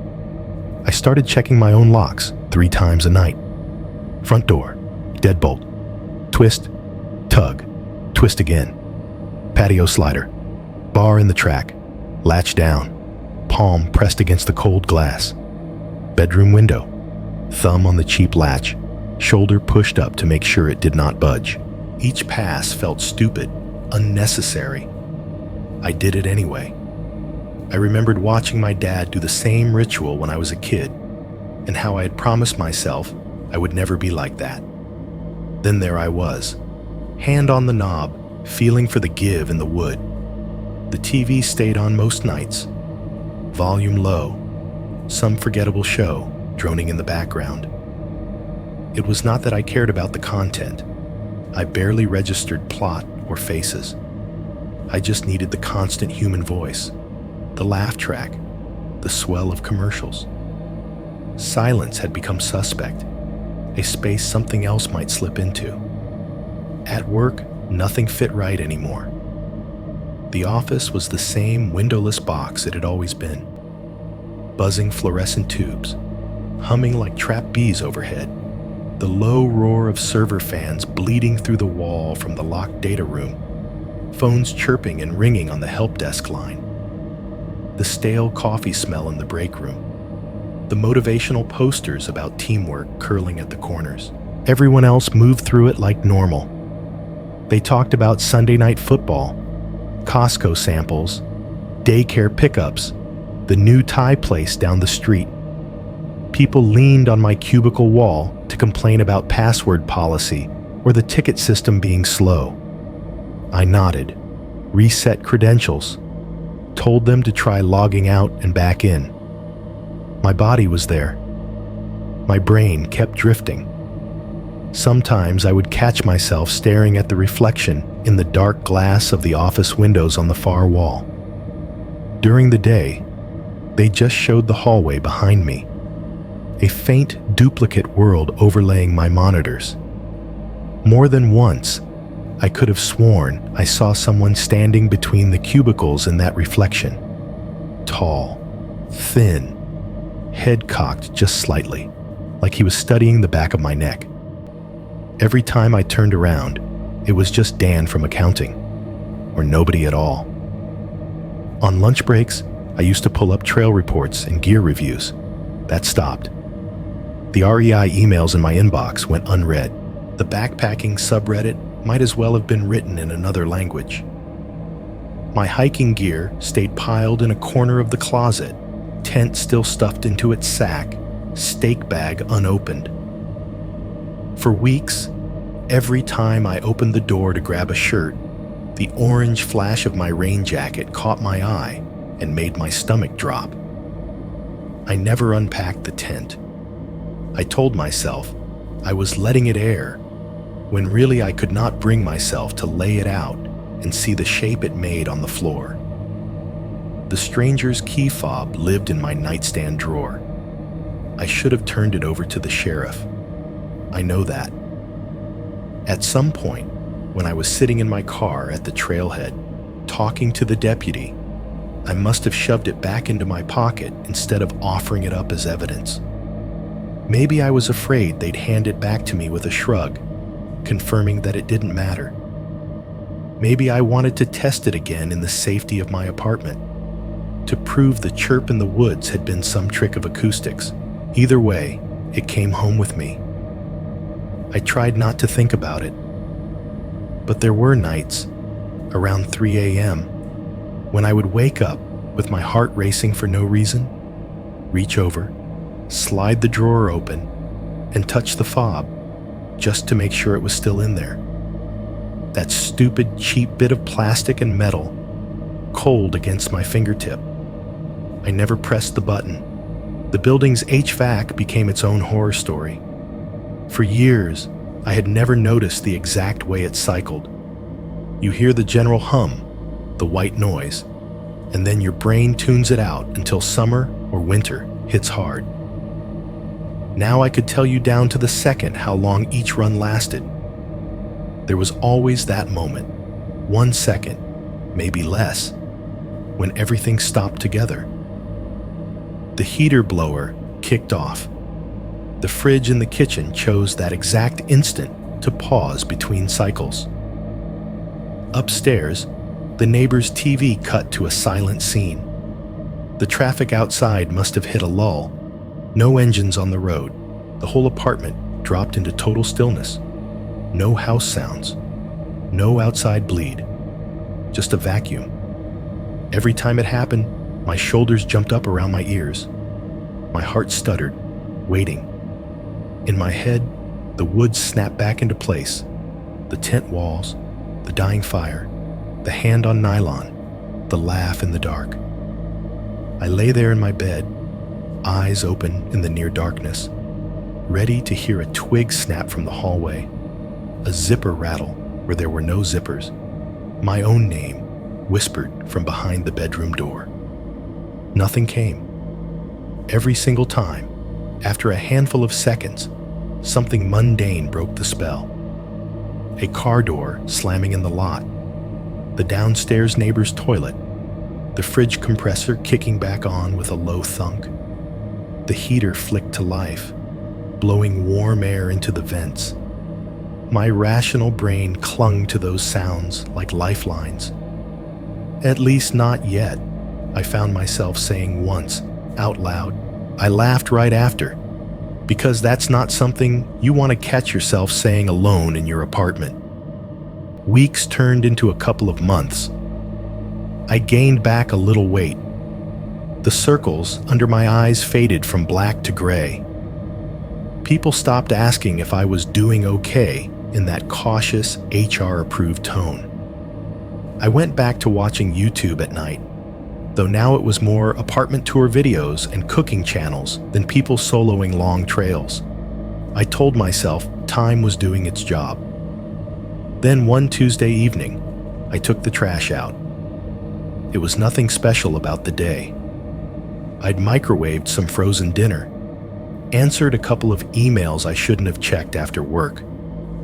I started checking my own locks 3 times a night. Front door, deadbolt, twist, tug, twist again. Patio slider, bar in the track, latch down, palm pressed against the cold glass. Bedroom window, thumb on the cheap latch, shoulder pushed up to make sure it did not budge. Each pass felt stupid, unnecessary. I did it anyway. I remembered watching my dad do the same ritual when I was a kid, and how I had promised myself I would never be like that. Then there I was, hand on the knob, feeling for the give in the wood. The TV stayed on most nights, volume low, some forgettable show droning in the background. It was not that I cared about the content. I barely registered plot or faces. I just needed the constant human voice, the laugh track, the swell of commercials. Silence had become suspect, a space something else might slip into. At work, nothing fit right anymore. The office was the same windowless box it had always been. Buzzing fluorescent tubes, humming like trapped bees overhead, the low roar of server fans bleeding through the wall from the locked data room, phones chirping and ringing on the help desk line, the stale coffee smell in the break room, the motivational posters about teamwork curling at the corners. Everyone else moved through it like normal. They talked about Sunday night football, Costco samples, daycare pickups, the new Thai place down the street. People leaned on my cubicle wall to complain about password policy or the ticket system being slow. I nodded, reset credentials, told them to try logging out and back in. My body was there. My brain kept drifting. Sometimes I would catch myself staring at the reflection in the dark glass of the office windows on the far wall. During the day, they just showed the hallway behind me, a faint duplicate world overlaying my monitors. More than once, I could have sworn I saw someone standing between the cubicles in that reflection. Tall, thin, head cocked just slightly, like he was studying the back of my neck. Every time I turned around, it was just Dan from accounting, or nobody at all. On lunch breaks, I used to pull up trail reports and gear reviews. That stopped. The REI emails in my inbox went unread. The backpacking subreddit might as well have been written in another language. My hiking gear stayed piled in a corner of the closet, tent still stuffed into its sack, stake bag unopened. For weeks, every time I opened the door to grab a shirt, the orange flash of my rain jacket caught my eye and made my stomach drop. I never unpacked the tent. I told myself I was letting it air, when really I could not bring myself to lay it out and see the shape it made on the floor. The stranger's key fob lived in my nightstand drawer. I should have turned it over to the sheriff. I know that. At some point, when I was sitting in my car at the trailhead, talking to the deputy, I must have shoved it back into my pocket instead of offering it up as evidence. Maybe I was afraid they'd hand it back to me with a shrug, confirming that it didn't matter. Maybe I wanted to test it again in the safety of my apartment, to prove the chirp in the woods had been some trick of acoustics. Either way, it came home with me. I tried not to think about it, but there were nights, around 3 a.m., when I would wake up with my heart racing for no reason, reach over, slide the drawer open, and touch the fob, just to make sure it was still in there. That stupid, cheap bit of plastic and metal, cold against my fingertip. I never pressed the button. The building's HVAC became its own horror story. For years, I had never noticed the exact way it cycled. You hear the general hum, the white noise, and then your brain tunes it out until summer or winter hits hard. Now I could tell you down to the second how long each run lasted. There was always that moment, 1 second, maybe less, when everything stopped together. The heater blower kicked off. The fridge in the kitchen chose that exact instant to pause between cycles. Upstairs, the neighbor's TV cut to a silent scene. The traffic outside must have hit a lull. No engines on the road. The whole apartment dropped into total stillness. No house sounds. No outside bleed. Just a vacuum. Every time it happened, my shoulders jumped up around my ears. My heart stuttered, waiting. In my head, the woods snapped back into place. The tent walls, the dying fire, the hand on nylon, the laugh in the dark. I lay there in my bed, eyes open in the near darkness, ready to hear a twig snap from the hallway, a zipper rattle where there were no zippers, my own name whispered from behind the bedroom door. Nothing came. Every single time, after a handful of seconds, something mundane broke the spell. A car door slamming in the lot, the downstairs neighbor's toilet, the fridge compressor kicking back on with a low thunk. The heater flicked to life, blowing warm air into the vents. My rational brain clung to those sounds like lifelines. At least not yet, I found myself saying once, out loud. I laughed right after, because that's not something you want to catch yourself saying alone in your apartment. Weeks turned into a couple of months. I gained back a little weight. The circles under my eyes faded from black to gray. People stopped asking if I was doing okay in that cautious, HR-approved tone. I went back to watching YouTube at night, though now it was more apartment tour videos and cooking channels than people soloing long trails. I told myself time was doing its job. Then one Tuesday evening, I took the trash out. It was nothing special about the day. I'd microwaved some frozen dinner, answered a couple of emails I shouldn't have checked after work,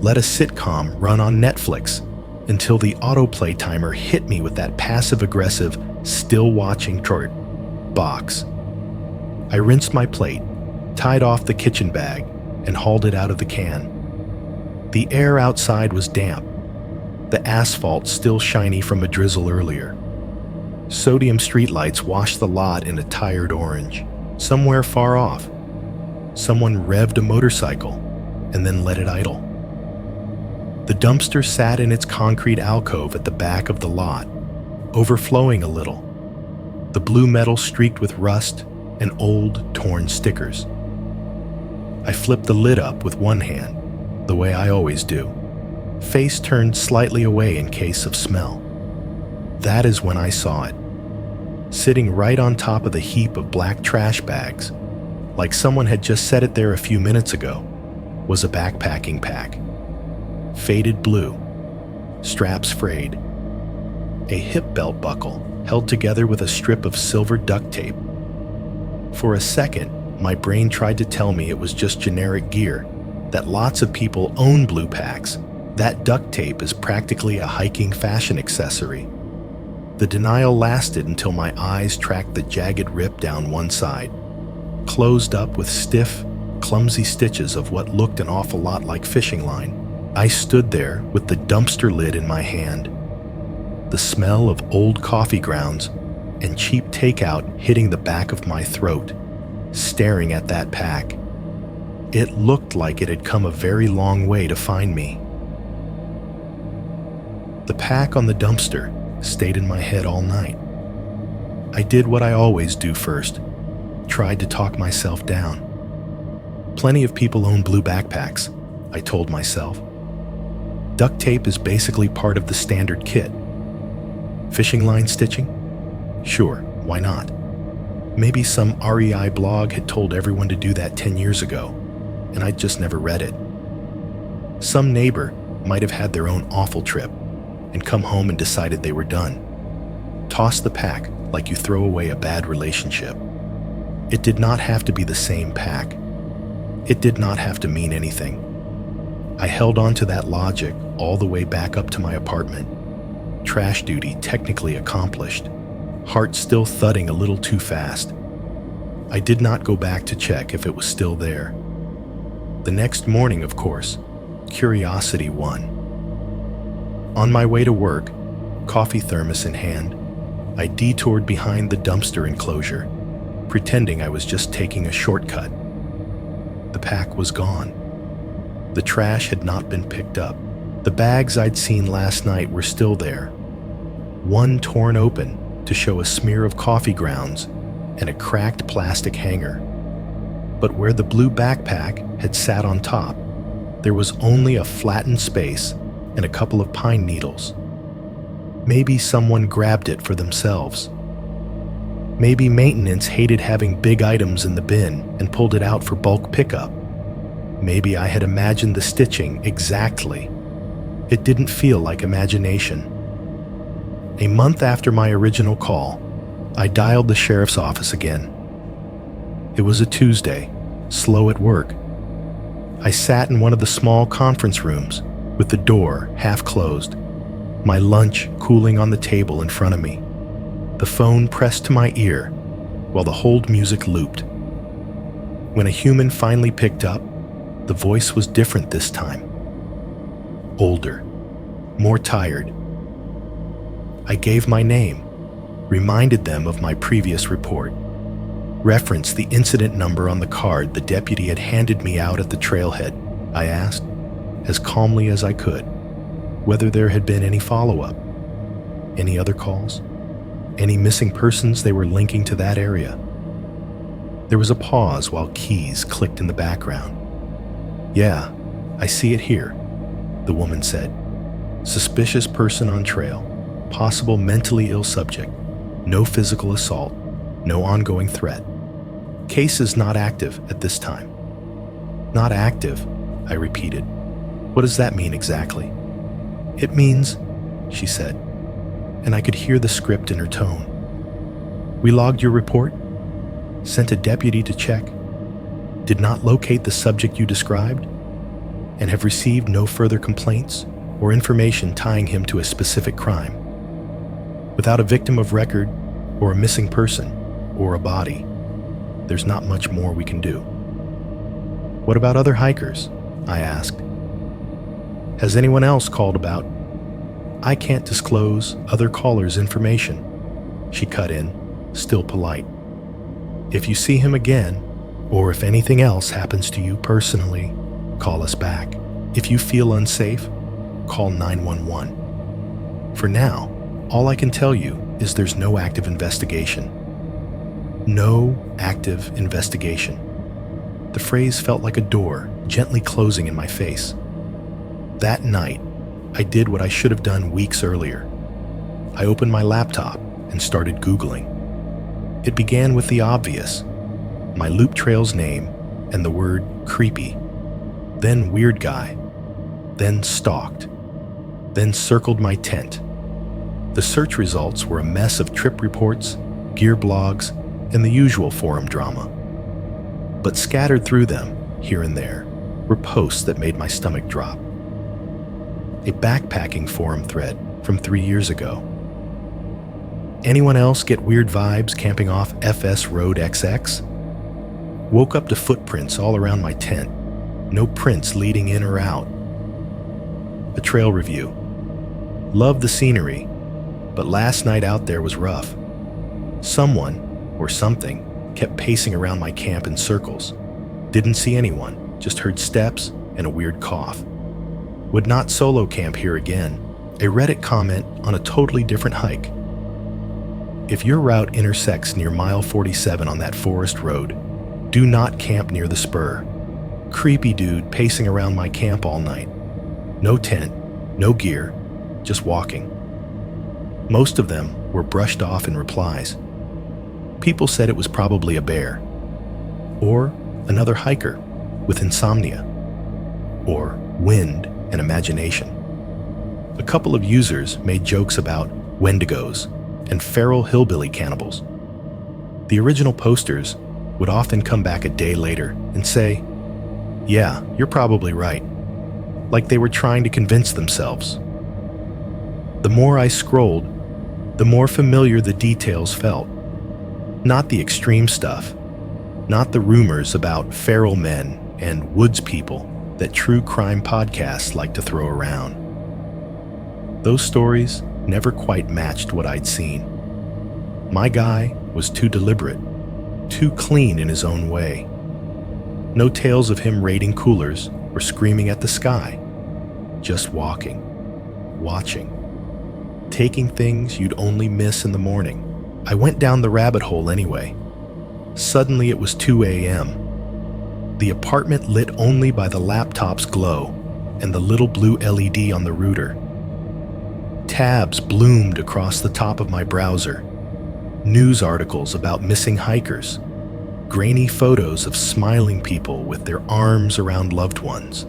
let a sitcom run on Netflix until the autoplay timer hit me with that passive-aggressive, still-watching chart box. I rinsed my plate, tied off the kitchen bag, and hauled it out of the can. The air outside was damp, the asphalt still shiny from a drizzle earlier. Sodium streetlights washed the lot in a tired orange. Somewhere far off, someone revved a motorcycle and then let it idle. The dumpster sat in its concrete alcove at the back of the lot, overflowing a little, the blue metal streaked with rust and old, torn stickers. I flipped the lid up with one hand, the way I always do, face turned slightly away in case of smell. That is when I saw it. Sitting right on top of the heap of black trash bags, like someone had just set it there a few minutes ago, was a backpacking pack. Faded blue, straps frayed, a hip belt buckle held together with a strip of silver duct tape. For a second, my brain tried to tell me it was just generic gear, that lots of people own blue packs. That duct tape is practically a hiking fashion accessory. The denial lasted until my eyes tracked the jagged rip down one side, closed up with stiff, clumsy stitches of what looked an awful lot like fishing line. I stood there with the dumpster lid in my hand, the smell of old coffee grounds and cheap takeout hitting the back of my throat, staring at that pack. It looked like it had come a very long way to find me. The pack on the dumpster stayed in my head all night. I did what I always do first, tried to talk myself down. Plenty of people own blue backpacks, I told myself. Duct tape is basically part of the standard kit. Fishing line stitching? Sure, why not? Maybe some REI blog had told everyone to do that 10 years ago, and I'd just never read it. Some neighbor might have had their own awful trip and come home and decided they were done. Toss the pack like you throw away a bad relationship. It did not have to be the same pack. It did not have to mean anything. I held on to that logic all the way back up to my apartment. Trash duty technically accomplished, heart still thudding a little too fast. I did not go back to check if it was still there. The next morning, of course, curiosity won. On my way to work, coffee thermos in hand, I detoured behind the dumpster enclosure, pretending I was just taking a shortcut. The pack was gone. The trash had not been picked up. The bags I'd seen last night were still there, one torn open to show a smear of coffee grounds and a cracked plastic hanger. But where the blue backpack had sat on top, there was only a flattened space and a couple of pine needles. Maybe someone grabbed it for themselves. Maybe maintenance hated having big items in the bin and pulled it out for bulk pickup. Maybe I had imagined the stitching exactly. It didn't feel like imagination. A month after my original call, I dialed the sheriff's office again. It was a Tuesday, slow at work. I sat in one of the small conference rooms with the door half closed, my lunch cooling on the table in front of me, the phone pressed to my ear while the hold music looped. When a human finally picked up, the voice was different this time. Older, more tired. I gave my name, reminded them of my previous report, referenced the incident number on the card the deputy had handed me out at the trailhead. I asked, as calmly as I could, whether there had been any follow-up, any other calls, any missing persons they were linking to that area. There was a pause while keys clicked in the background. "Yeah, I see it here," the woman said. "Suspicious person on trail, possible mentally ill subject, no physical assault, no ongoing threat. Case is not active at this time." Not active, I repeated. What does that mean exactly? It means, she said, and I could hear the script in her tone. We logged your report, sent a deputy to check, did not locate the subject you described, and have received no further complaints or information tying him to a specific crime. Without a victim of record or a missing person or a body, there's not much more we can do. What about other hikers? I asked. Has anyone else called about? I can't disclose other callers' information, she cut in, still polite. If you see him again, or if anything else happens to you personally, call us back. If you feel unsafe, call 911. For now, all I can tell you is there's no active investigation. No active investigation. The phrase felt like a door gently closing in my face. That night, I did what I should have done weeks earlier. I opened my laptop and started Googling. It began with the obvious, my loop trail's name and the word creepy, then weird guy, then stalked, then circled my tent. The search results were a mess of trip reports, gear blogs, and the usual forum drama. But scattered through them, here and there, were posts that made my stomach drop. A backpacking forum thread from 3 years ago. Anyone else get weird vibes camping off FS Road XX? Woke up to footprints all around my tent. No prints leading in or out. A trail review. Loved the scenery, but last night out there was rough. Someone, or something, kept pacing around my camp in circles. Didn't see anyone, just heard steps and a weird cough. Would not solo camp here again. A Reddit comment on a totally different hike. If your route intersects near mile 47 on that forest road, do not camp near the spur. Creepy dude pacing around my camp all night. No tent, no gear, just walking. Most of them were brushed off in replies. People said it was probably a bear, or another hiker with insomnia, or wind and imagination. A couple of users made jokes about wendigos and feral hillbilly cannibals. The original posters would often come back a day later and say, "Yeah, you're probably right," like they were trying to convince themselves. The more I scrolled, the more familiar the details felt. Not the extreme stuff, not the rumors about feral men and woods people that true crime podcasts like to throw around. Those stories never quite matched what I'd seen. My guy was too deliberate, too clean in his own way. No tales of him raiding coolers or screaming at the sky. Just walking, watching, taking things you'd only miss in the morning. I went down the rabbit hole anyway. Suddenly it was 2 a.m. The apartment lit only by the laptop's glow and the little blue LED on the router. Tabs bloomed across the top of my browser. News articles about missing hikers. Grainy photos of smiling people with their arms around loved ones.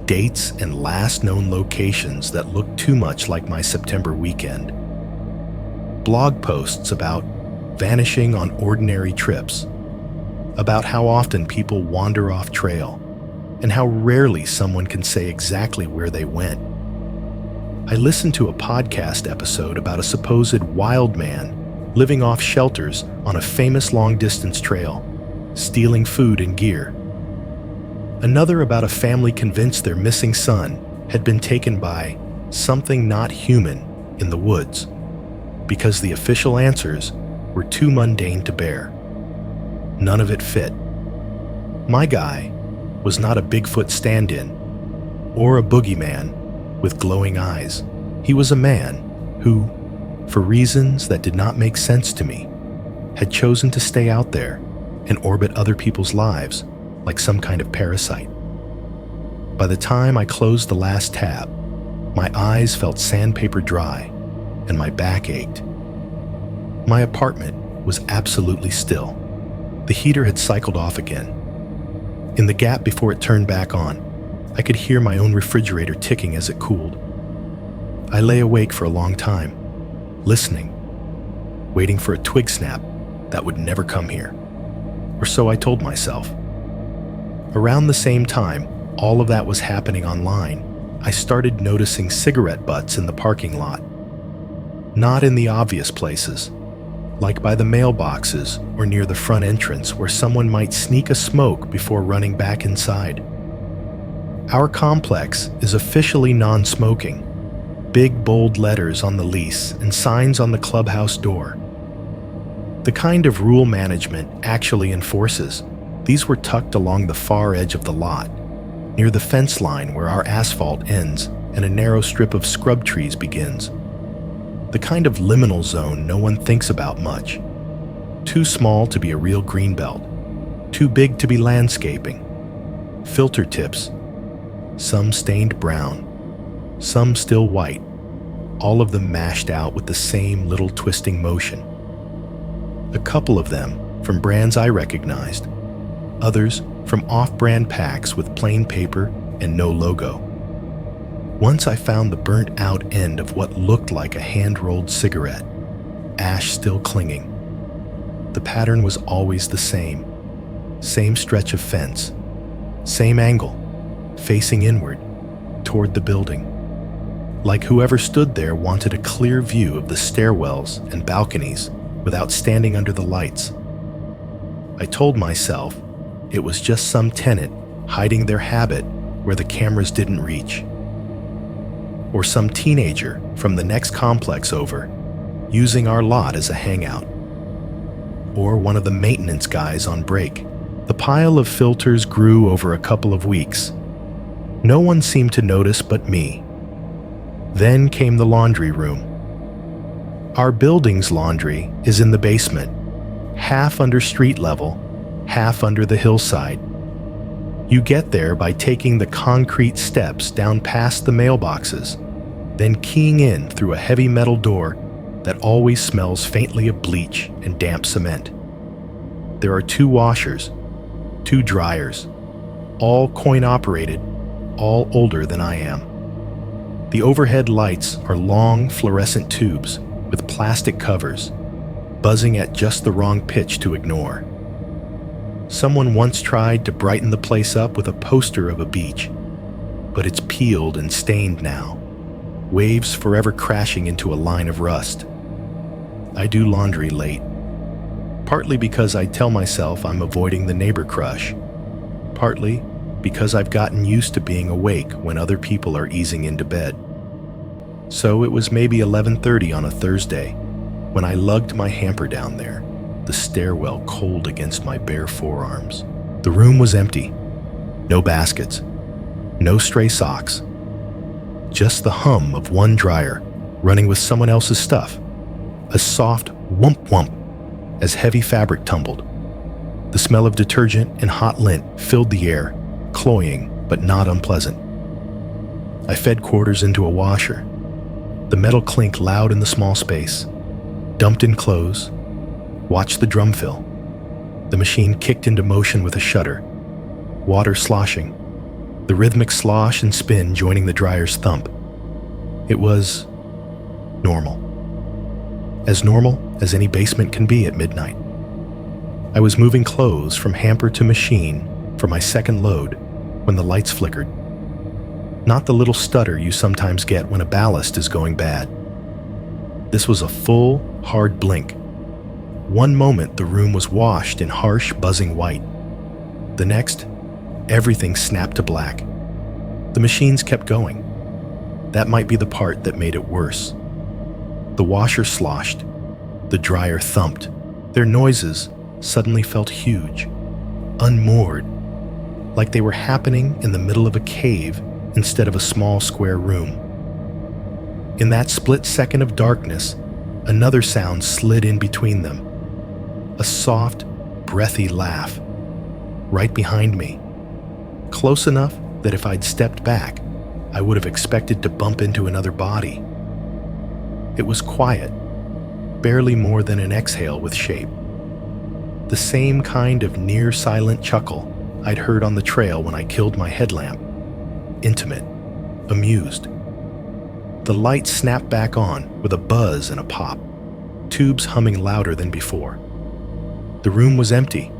Dates and last known locations that looked too much like my September weekend. Blog posts about vanishing on ordinary trips. About how often people wander off trail, and how rarely someone can say exactly where they went. I listened to a podcast episode about a supposed wild man living off shelters on a famous long-distance trail, stealing food and gear. Another about a family convinced their missing son had been taken by something not human in the woods, because the official answers were too mundane to bear. None of it fit. My guy was not a Bigfoot stand-in or a boogeyman with glowing eyes. He was a man who, for reasons that did not make sense to me, had chosen to stay out there and orbit other people's lives like some kind of parasite. By the time I closed the last tab, my eyes felt sandpaper dry and my back ached. My apartment was absolutely still. The heater had cycled off again. In the gap before it turned back on, I could hear my own refrigerator ticking as it cooled. I lay awake for a long time, listening, waiting for a twig snap that would never come here. Or so I told myself. Around the same time all of that was happening online, I started noticing cigarette butts in the parking lot. Not in the obvious places, like by the mailboxes or near the front entrance where someone might sneak a smoke before running back inside. Our complex is officially non-smoking. Big bold letters on the lease and signs on the clubhouse door. The kind of rule management actually enforces. These were tucked along the far edge of the lot, near the fence line where our asphalt ends and a narrow strip of scrub trees begins. The kind of liminal zone no one thinks about much. Too small to be a real greenbelt, too big to be landscaping. Filter tips, some stained brown, some still white, all of them mashed out with the same little twisting motion. A couple of them from brands I recognized, others from off-brand packs with plain paper and no logo. Once I found the burnt-out end of what looked like a hand-rolled cigarette, ash still clinging. The pattern was always the same stretch of fence, same angle, facing inward, toward the building. Like whoever stood there wanted a clear view of the stairwells and balconies without standing under the lights. I told myself it was just some tenant hiding their habit where the cameras didn't reach. Or some teenager from the next complex over, using our lot as a hangout. Or one of the maintenance guys on break. The pile of filters grew over a couple of weeks. No one seemed to notice but me. Then came the laundry room. Our building's laundry is in the basement, half under street level, half under the hillside. You get there by taking the concrete steps down past the mailboxes, then keying in through a heavy metal door that always smells faintly of bleach and damp cement. There are 2 washers, 2 dryers, all coin-operated, all older than I am. The overhead lights are long fluorescent tubes with plastic covers, buzzing at just the wrong pitch to ignore. Someone once tried to brighten the place up with a poster of a beach, but it's peeled and stained now, waves forever crashing into a line of rust. I do laundry late, partly because I tell myself I'm avoiding the neighbor crush, partly because I've gotten used to being awake when other people are easing into bed. So it was maybe 11:30 on a Thursday when I lugged my hamper down there, the stairwell cold against my bare forearms. The room was empty. No baskets. No stray socks. Just the hum of one dryer running with someone else's stuff. A soft whump-whump as heavy fabric tumbled. The smell of detergent and hot lint filled the air, cloying but not unpleasant. I fed quarters into a washer. The metal clinked loud in the small space. Dumped in clothes. Watched the drum fill. The machine kicked into motion with a shudder. Water sloshing. The rhythmic slosh and spin joining the dryer's thump. It was normal. As normal as any basement can be at midnight. I was moving clothes from hamper to machine for my second load when the lights flickered. Not the little stutter you sometimes get when a ballast is going bad. This was a full, hard blink. One moment the room was washed in harsh, buzzing white. The next, everything snapped to black. The machines kept going. That might be the part that made it worse. The washer sloshed. The dryer thumped. Their noises suddenly felt huge, unmoored, like they were happening in the middle of a cave instead of a small square room. In that split second of darkness, another sound slid in between them. A soft, breathy laugh, right behind me. Close enough that if I'd stepped back, I would have expected to bump into another body. It was quiet, barely more than an exhale with shape. The same kind of near-silent chuckle I'd heard on the trail when I killed my headlamp. Intimate, amused. The light snapped back on with a buzz and a pop, tubes humming louder than before. The room was empty,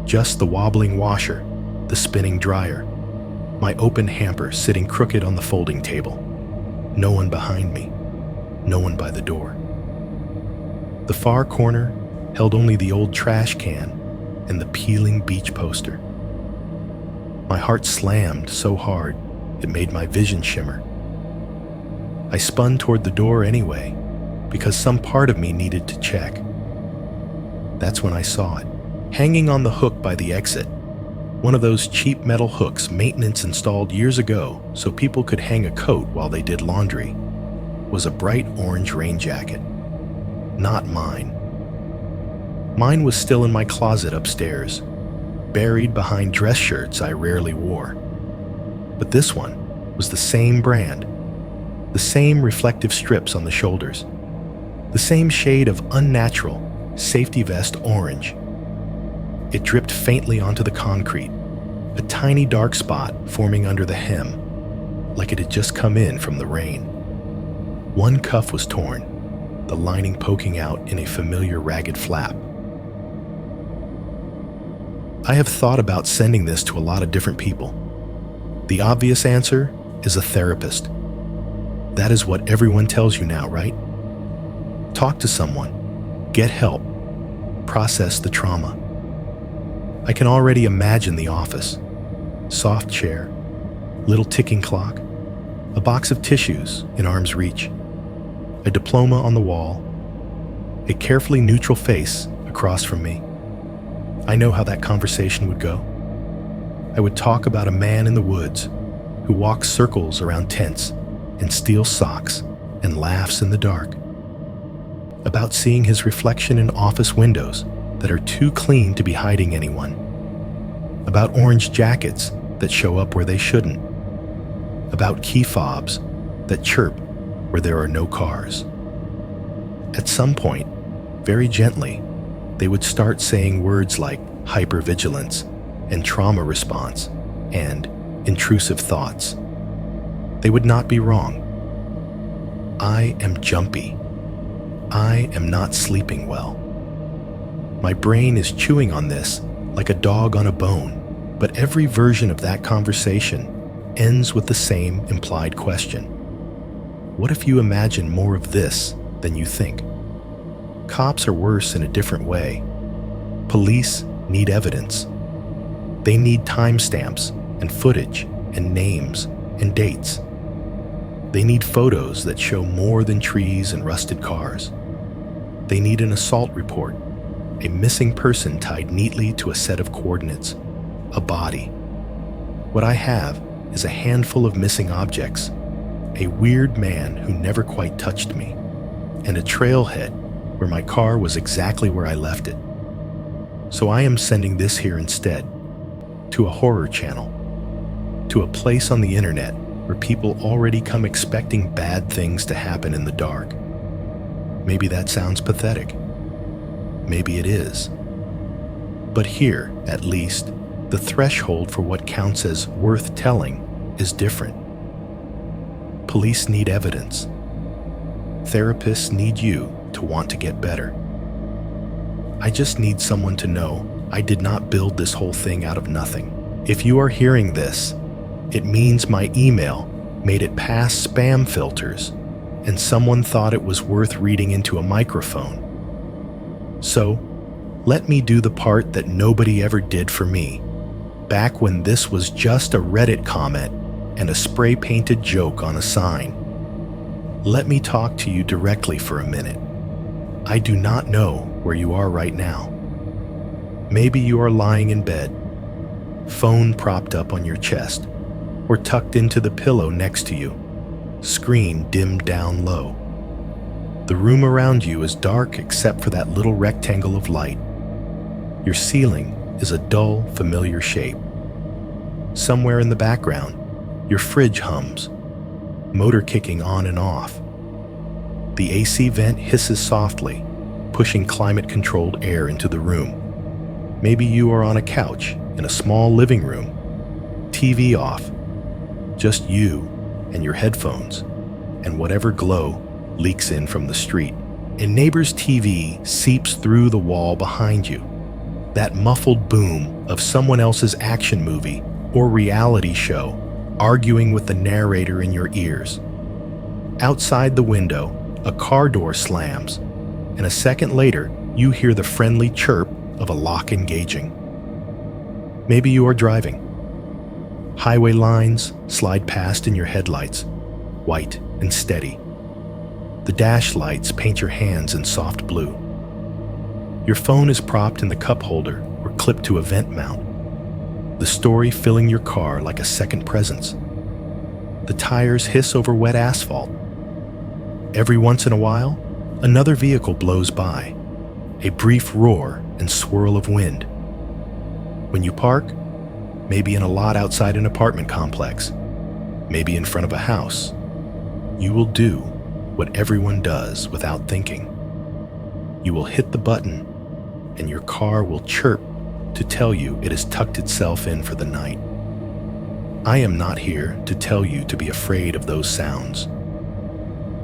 just the wobbling washer, the spinning dryer, my open hamper sitting crooked on the folding table. No one behind me, no one by the door. The far corner held only the old trash can and the peeling beach poster. My heart slammed so hard it made my vision shimmer. I spun toward the door anyway, because some part of me needed to check. That's when I saw it, hanging on the hook by the exit. One of those cheap metal hooks maintenance installed years ago so people could hang a coat while they did laundry, was a bright orange rain jacket. Not mine. Mine was still in my closet upstairs, buried behind dress shirts I rarely wore. But this one was the same brand, the same reflective strips on the shoulders, the same shade of unnatural safety vest orange. It dripped faintly onto the concrete, a tiny dark spot forming under the hem, like it had just come in from the rain. One cuff was torn, the lining poking out in a familiar ragged flap. I have thought about sending this to a lot of different people. The obvious answer is a therapist. That is what everyone tells you now, right? Talk to someone, get help, process the trauma. I can already imagine the office. Soft chair, little ticking clock, a box of tissues in arm's reach, a diploma on the wall, a carefully neutral face across from me. I know how that conversation would go. I would talk about a man in the woods who walks circles around tents and steals socks and laughs in the dark. About seeing his reflection in office windows that are too clean to be hiding anyone. About orange jackets that show up where they shouldn't. About key fobs that chirp where there are no cars. At some point, very gently, they would start saying words like hypervigilance and trauma response and intrusive thoughts. They would not be wrong. I am jumpy. I am not sleeping well. My brain is chewing on this like a dog on a bone, but every version of that conversation ends with the same implied question. What if you imagine more of this than you think? Cops are worse in a different way. Police need evidence. They need timestamps and footage and names and dates. They need photos that show more than trees and rusted cars. They need an assault report, a missing person tied neatly to a set of coordinates, a body. What I have is a handful of missing objects, a weird man who never quite touched me, and a trailhead where my car was exactly where I left it. So I am sending this here instead, to a horror channel, to a place on the internet where people already come expecting bad things to happen in the dark. Maybe that sounds pathetic. Maybe it is. But here, at least, the threshold for what counts as worth telling is different. Police need evidence. Therapists need you to want to get better. I just need someone to know I did not build this whole thing out of nothing. If you are hearing this, it means my email made it past spam filters and someone thought it was worth reading into a microphone. So, let me do the part that nobody ever did for me, back when this was just a Reddit comment and a spray-painted joke on a sign. Let me talk to you directly for a minute. I do not know where you are right now. Maybe you are lying in bed, phone propped up on your chest, or tucked into the pillow next to you, screen dimmed down low. The room around you is dark except for that little rectangle of light. Your ceiling is a dull, familiar shape. Somewhere in the background, your fridge hums, motor kicking on and off. The AC vent hisses softly, pushing climate-controlled air into the room. Maybe you are on a couch in a small living room, TV off, just you and your headphones, and whatever glow leaks in from the street. And neighbor's TV seeps through the wall behind you. That muffled boom of someone else's action movie or reality show arguing with the narrator in your ears. Outside the window, a car door slams, and a second later, you hear the friendly chirp of a lock engaging. Maybe you are driving. Highway lines slide past in your headlights, white and steady. The dash lights paint your hands in soft blue. Your phone is propped in the cup holder or clipped to a vent mount, the story filling your car like a second presence. The tires hiss over wet asphalt. Every once in a while, another vehicle blows by, a brief roar and swirl of wind. When you park, maybe in a lot outside an apartment complex, maybe in front of a house, you will do what everyone does without thinking. You will hit the button, and your car will chirp to tell you it has tucked itself in for the night. I am not here to tell you to be afraid of those sounds.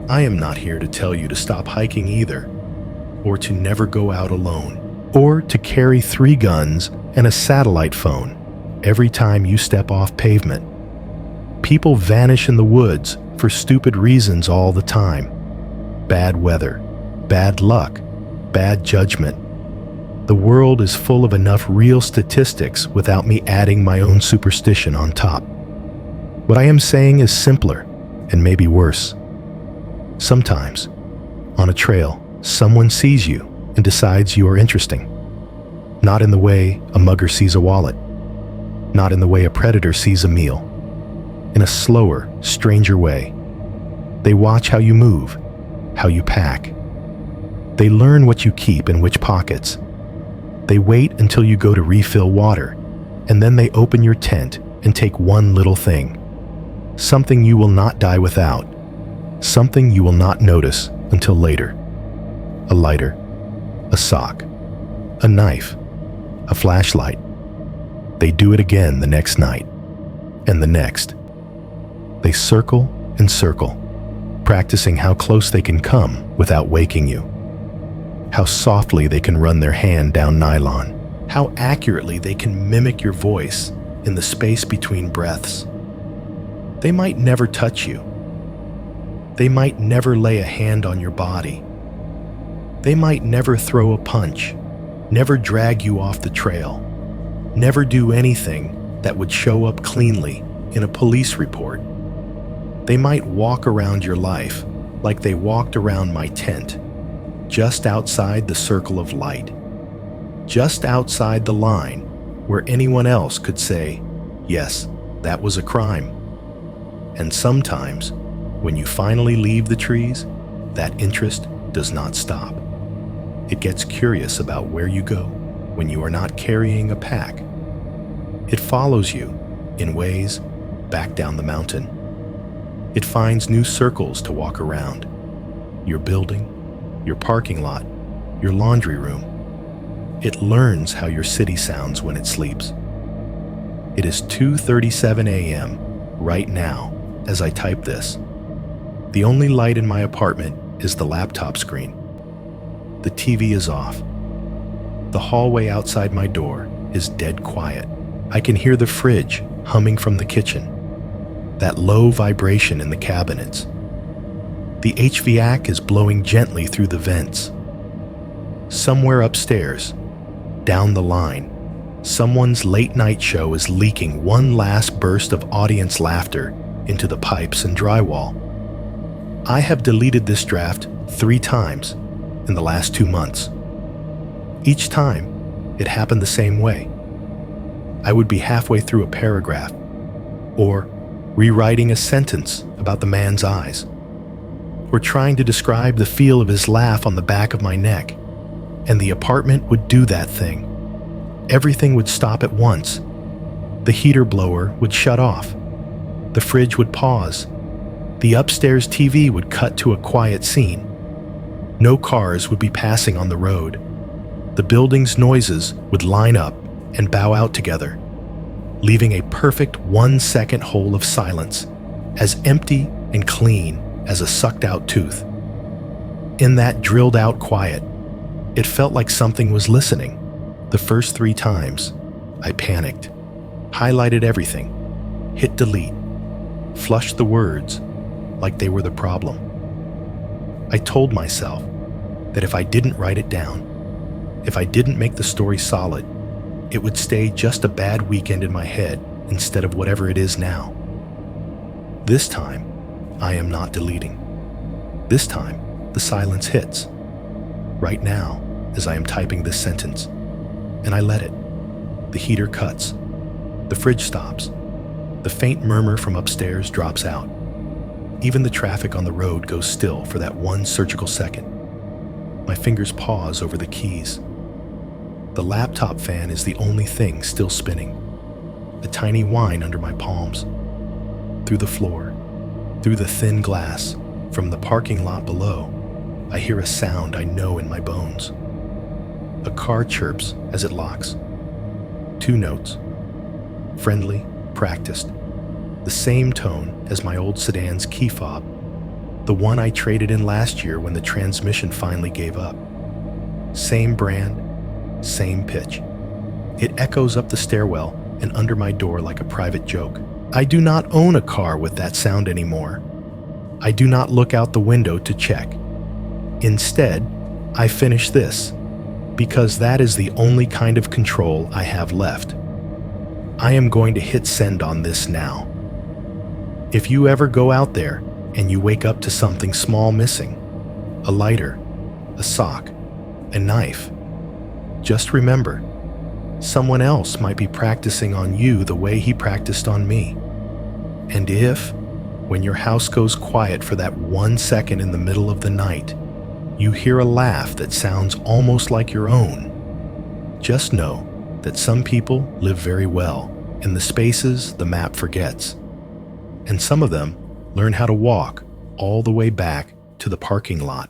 I am not here to tell you to stop hiking either, or to never go out alone, or to carry 3 guns and a satellite phone every time you step off pavement. People vanish in the woods for stupid reasons all the time. Bad weather, bad luck, bad judgment. The world is full of enough real statistics without me adding my own superstition on top. What I am saying is simpler and maybe worse. Sometimes, on a trail, someone sees you and decides you are interesting. Not in the way a mugger sees a wallet. Not in the way a predator sees a meal. In a slower, stranger way. They watch how you move, how you pack. They learn what you keep in which pockets. They wait until you go to refill water, and then they open your tent and take one little thing. Something you will not die without. Something you will not notice until later. A lighter, a sock, a knife, a flashlight. They do it again the next night, and the next. They circle and circle, practicing how close they can come without waking you. How softly they can run their hand down nylon. How accurately they can mimic your voice in the space between breaths. They might never touch you. They might never lay a hand on your body. They might never throw a punch, never drag you off the trail, never do anything that would show up cleanly in a police report. They might walk around your life like they walked around my tent, just outside the circle of light, just outside the line where anyone else could say, yes, that was a crime. And sometimes, when you finally leave the trees, that interest does not stop. It gets curious about where you go when you are not carrying a pack. It follows you, in ways, back down the mountain. It finds new circles to walk around. Your building, your parking lot, your laundry room. It learns how your city sounds when it sleeps. It is 2:37 a.m. right now as I type this. The only light in my apartment is the laptop screen. The TV is off. The hallway outside my door is dead quiet. I can hear the fridge humming from the kitchen, that low vibration in the cabinets. The HVAC is blowing gently through the vents. Somewhere upstairs, down the line, someone's late-night show is leaking one last burst of audience laughter into the pipes and drywall. I have deleted this draft 3 times in the last 2 months. Each time, it happened the same way. I would be halfway through a paragraph, or rewriting a sentence about the man's eyes, or trying to describe the feel of his laugh on the back of my neck, and the apartment would do that thing. Everything would stop at once. The heater blower would shut off. The fridge would pause. The upstairs TV would cut to a quiet scene. No cars would be passing on the road. The building's noises would line up and bow out together, leaving a perfect 1-second hole of silence, as empty and clean as a sucked-out tooth. In that drilled-out quiet, it felt like something was listening. The first 3 times, I panicked, highlighted everything, hit delete, flushed the words like they were the problem. I told myself that if I didn't write it down, if I didn't make the story solid, it would stay just a bad weekend in my head instead of whatever it is now. This time, I am not deleting. This time, the silence hits. Right now, as I am typing this sentence, and I let it. The heater cuts. The fridge stops. The faint murmur from upstairs drops out. Even the traffic on the road goes still for that one surgical second. My fingers pause over the keys. The laptop fan is the only thing still spinning. A tiny whine under my palms. Through the floor, through the thin glass, from the parking lot below, I hear a sound I know in my bones. A car chirps as it locks. 2 notes. Friendly, practiced. The same tone as my old sedan's key fob. The one I traded in last year when the transmission finally gave up. Same brand, same pitch. It echoes up the stairwell and under my door like a private joke. I do not own a car with that sound anymore. I do not look out the window to check. Instead, I finish this, because that is the only kind of control I have left. I am going to hit send on this now. If you ever go out there and you wake up to something small missing, a lighter, a sock, a knife, just remember, someone else might be practicing on you the way he practiced on me. And if, when your house goes quiet for that 1 second in the middle of the night, you hear a laugh that sounds almost like your own, just know that some people live very well in the spaces the map forgets. And some of them learn how to walk all the way back to the parking lot.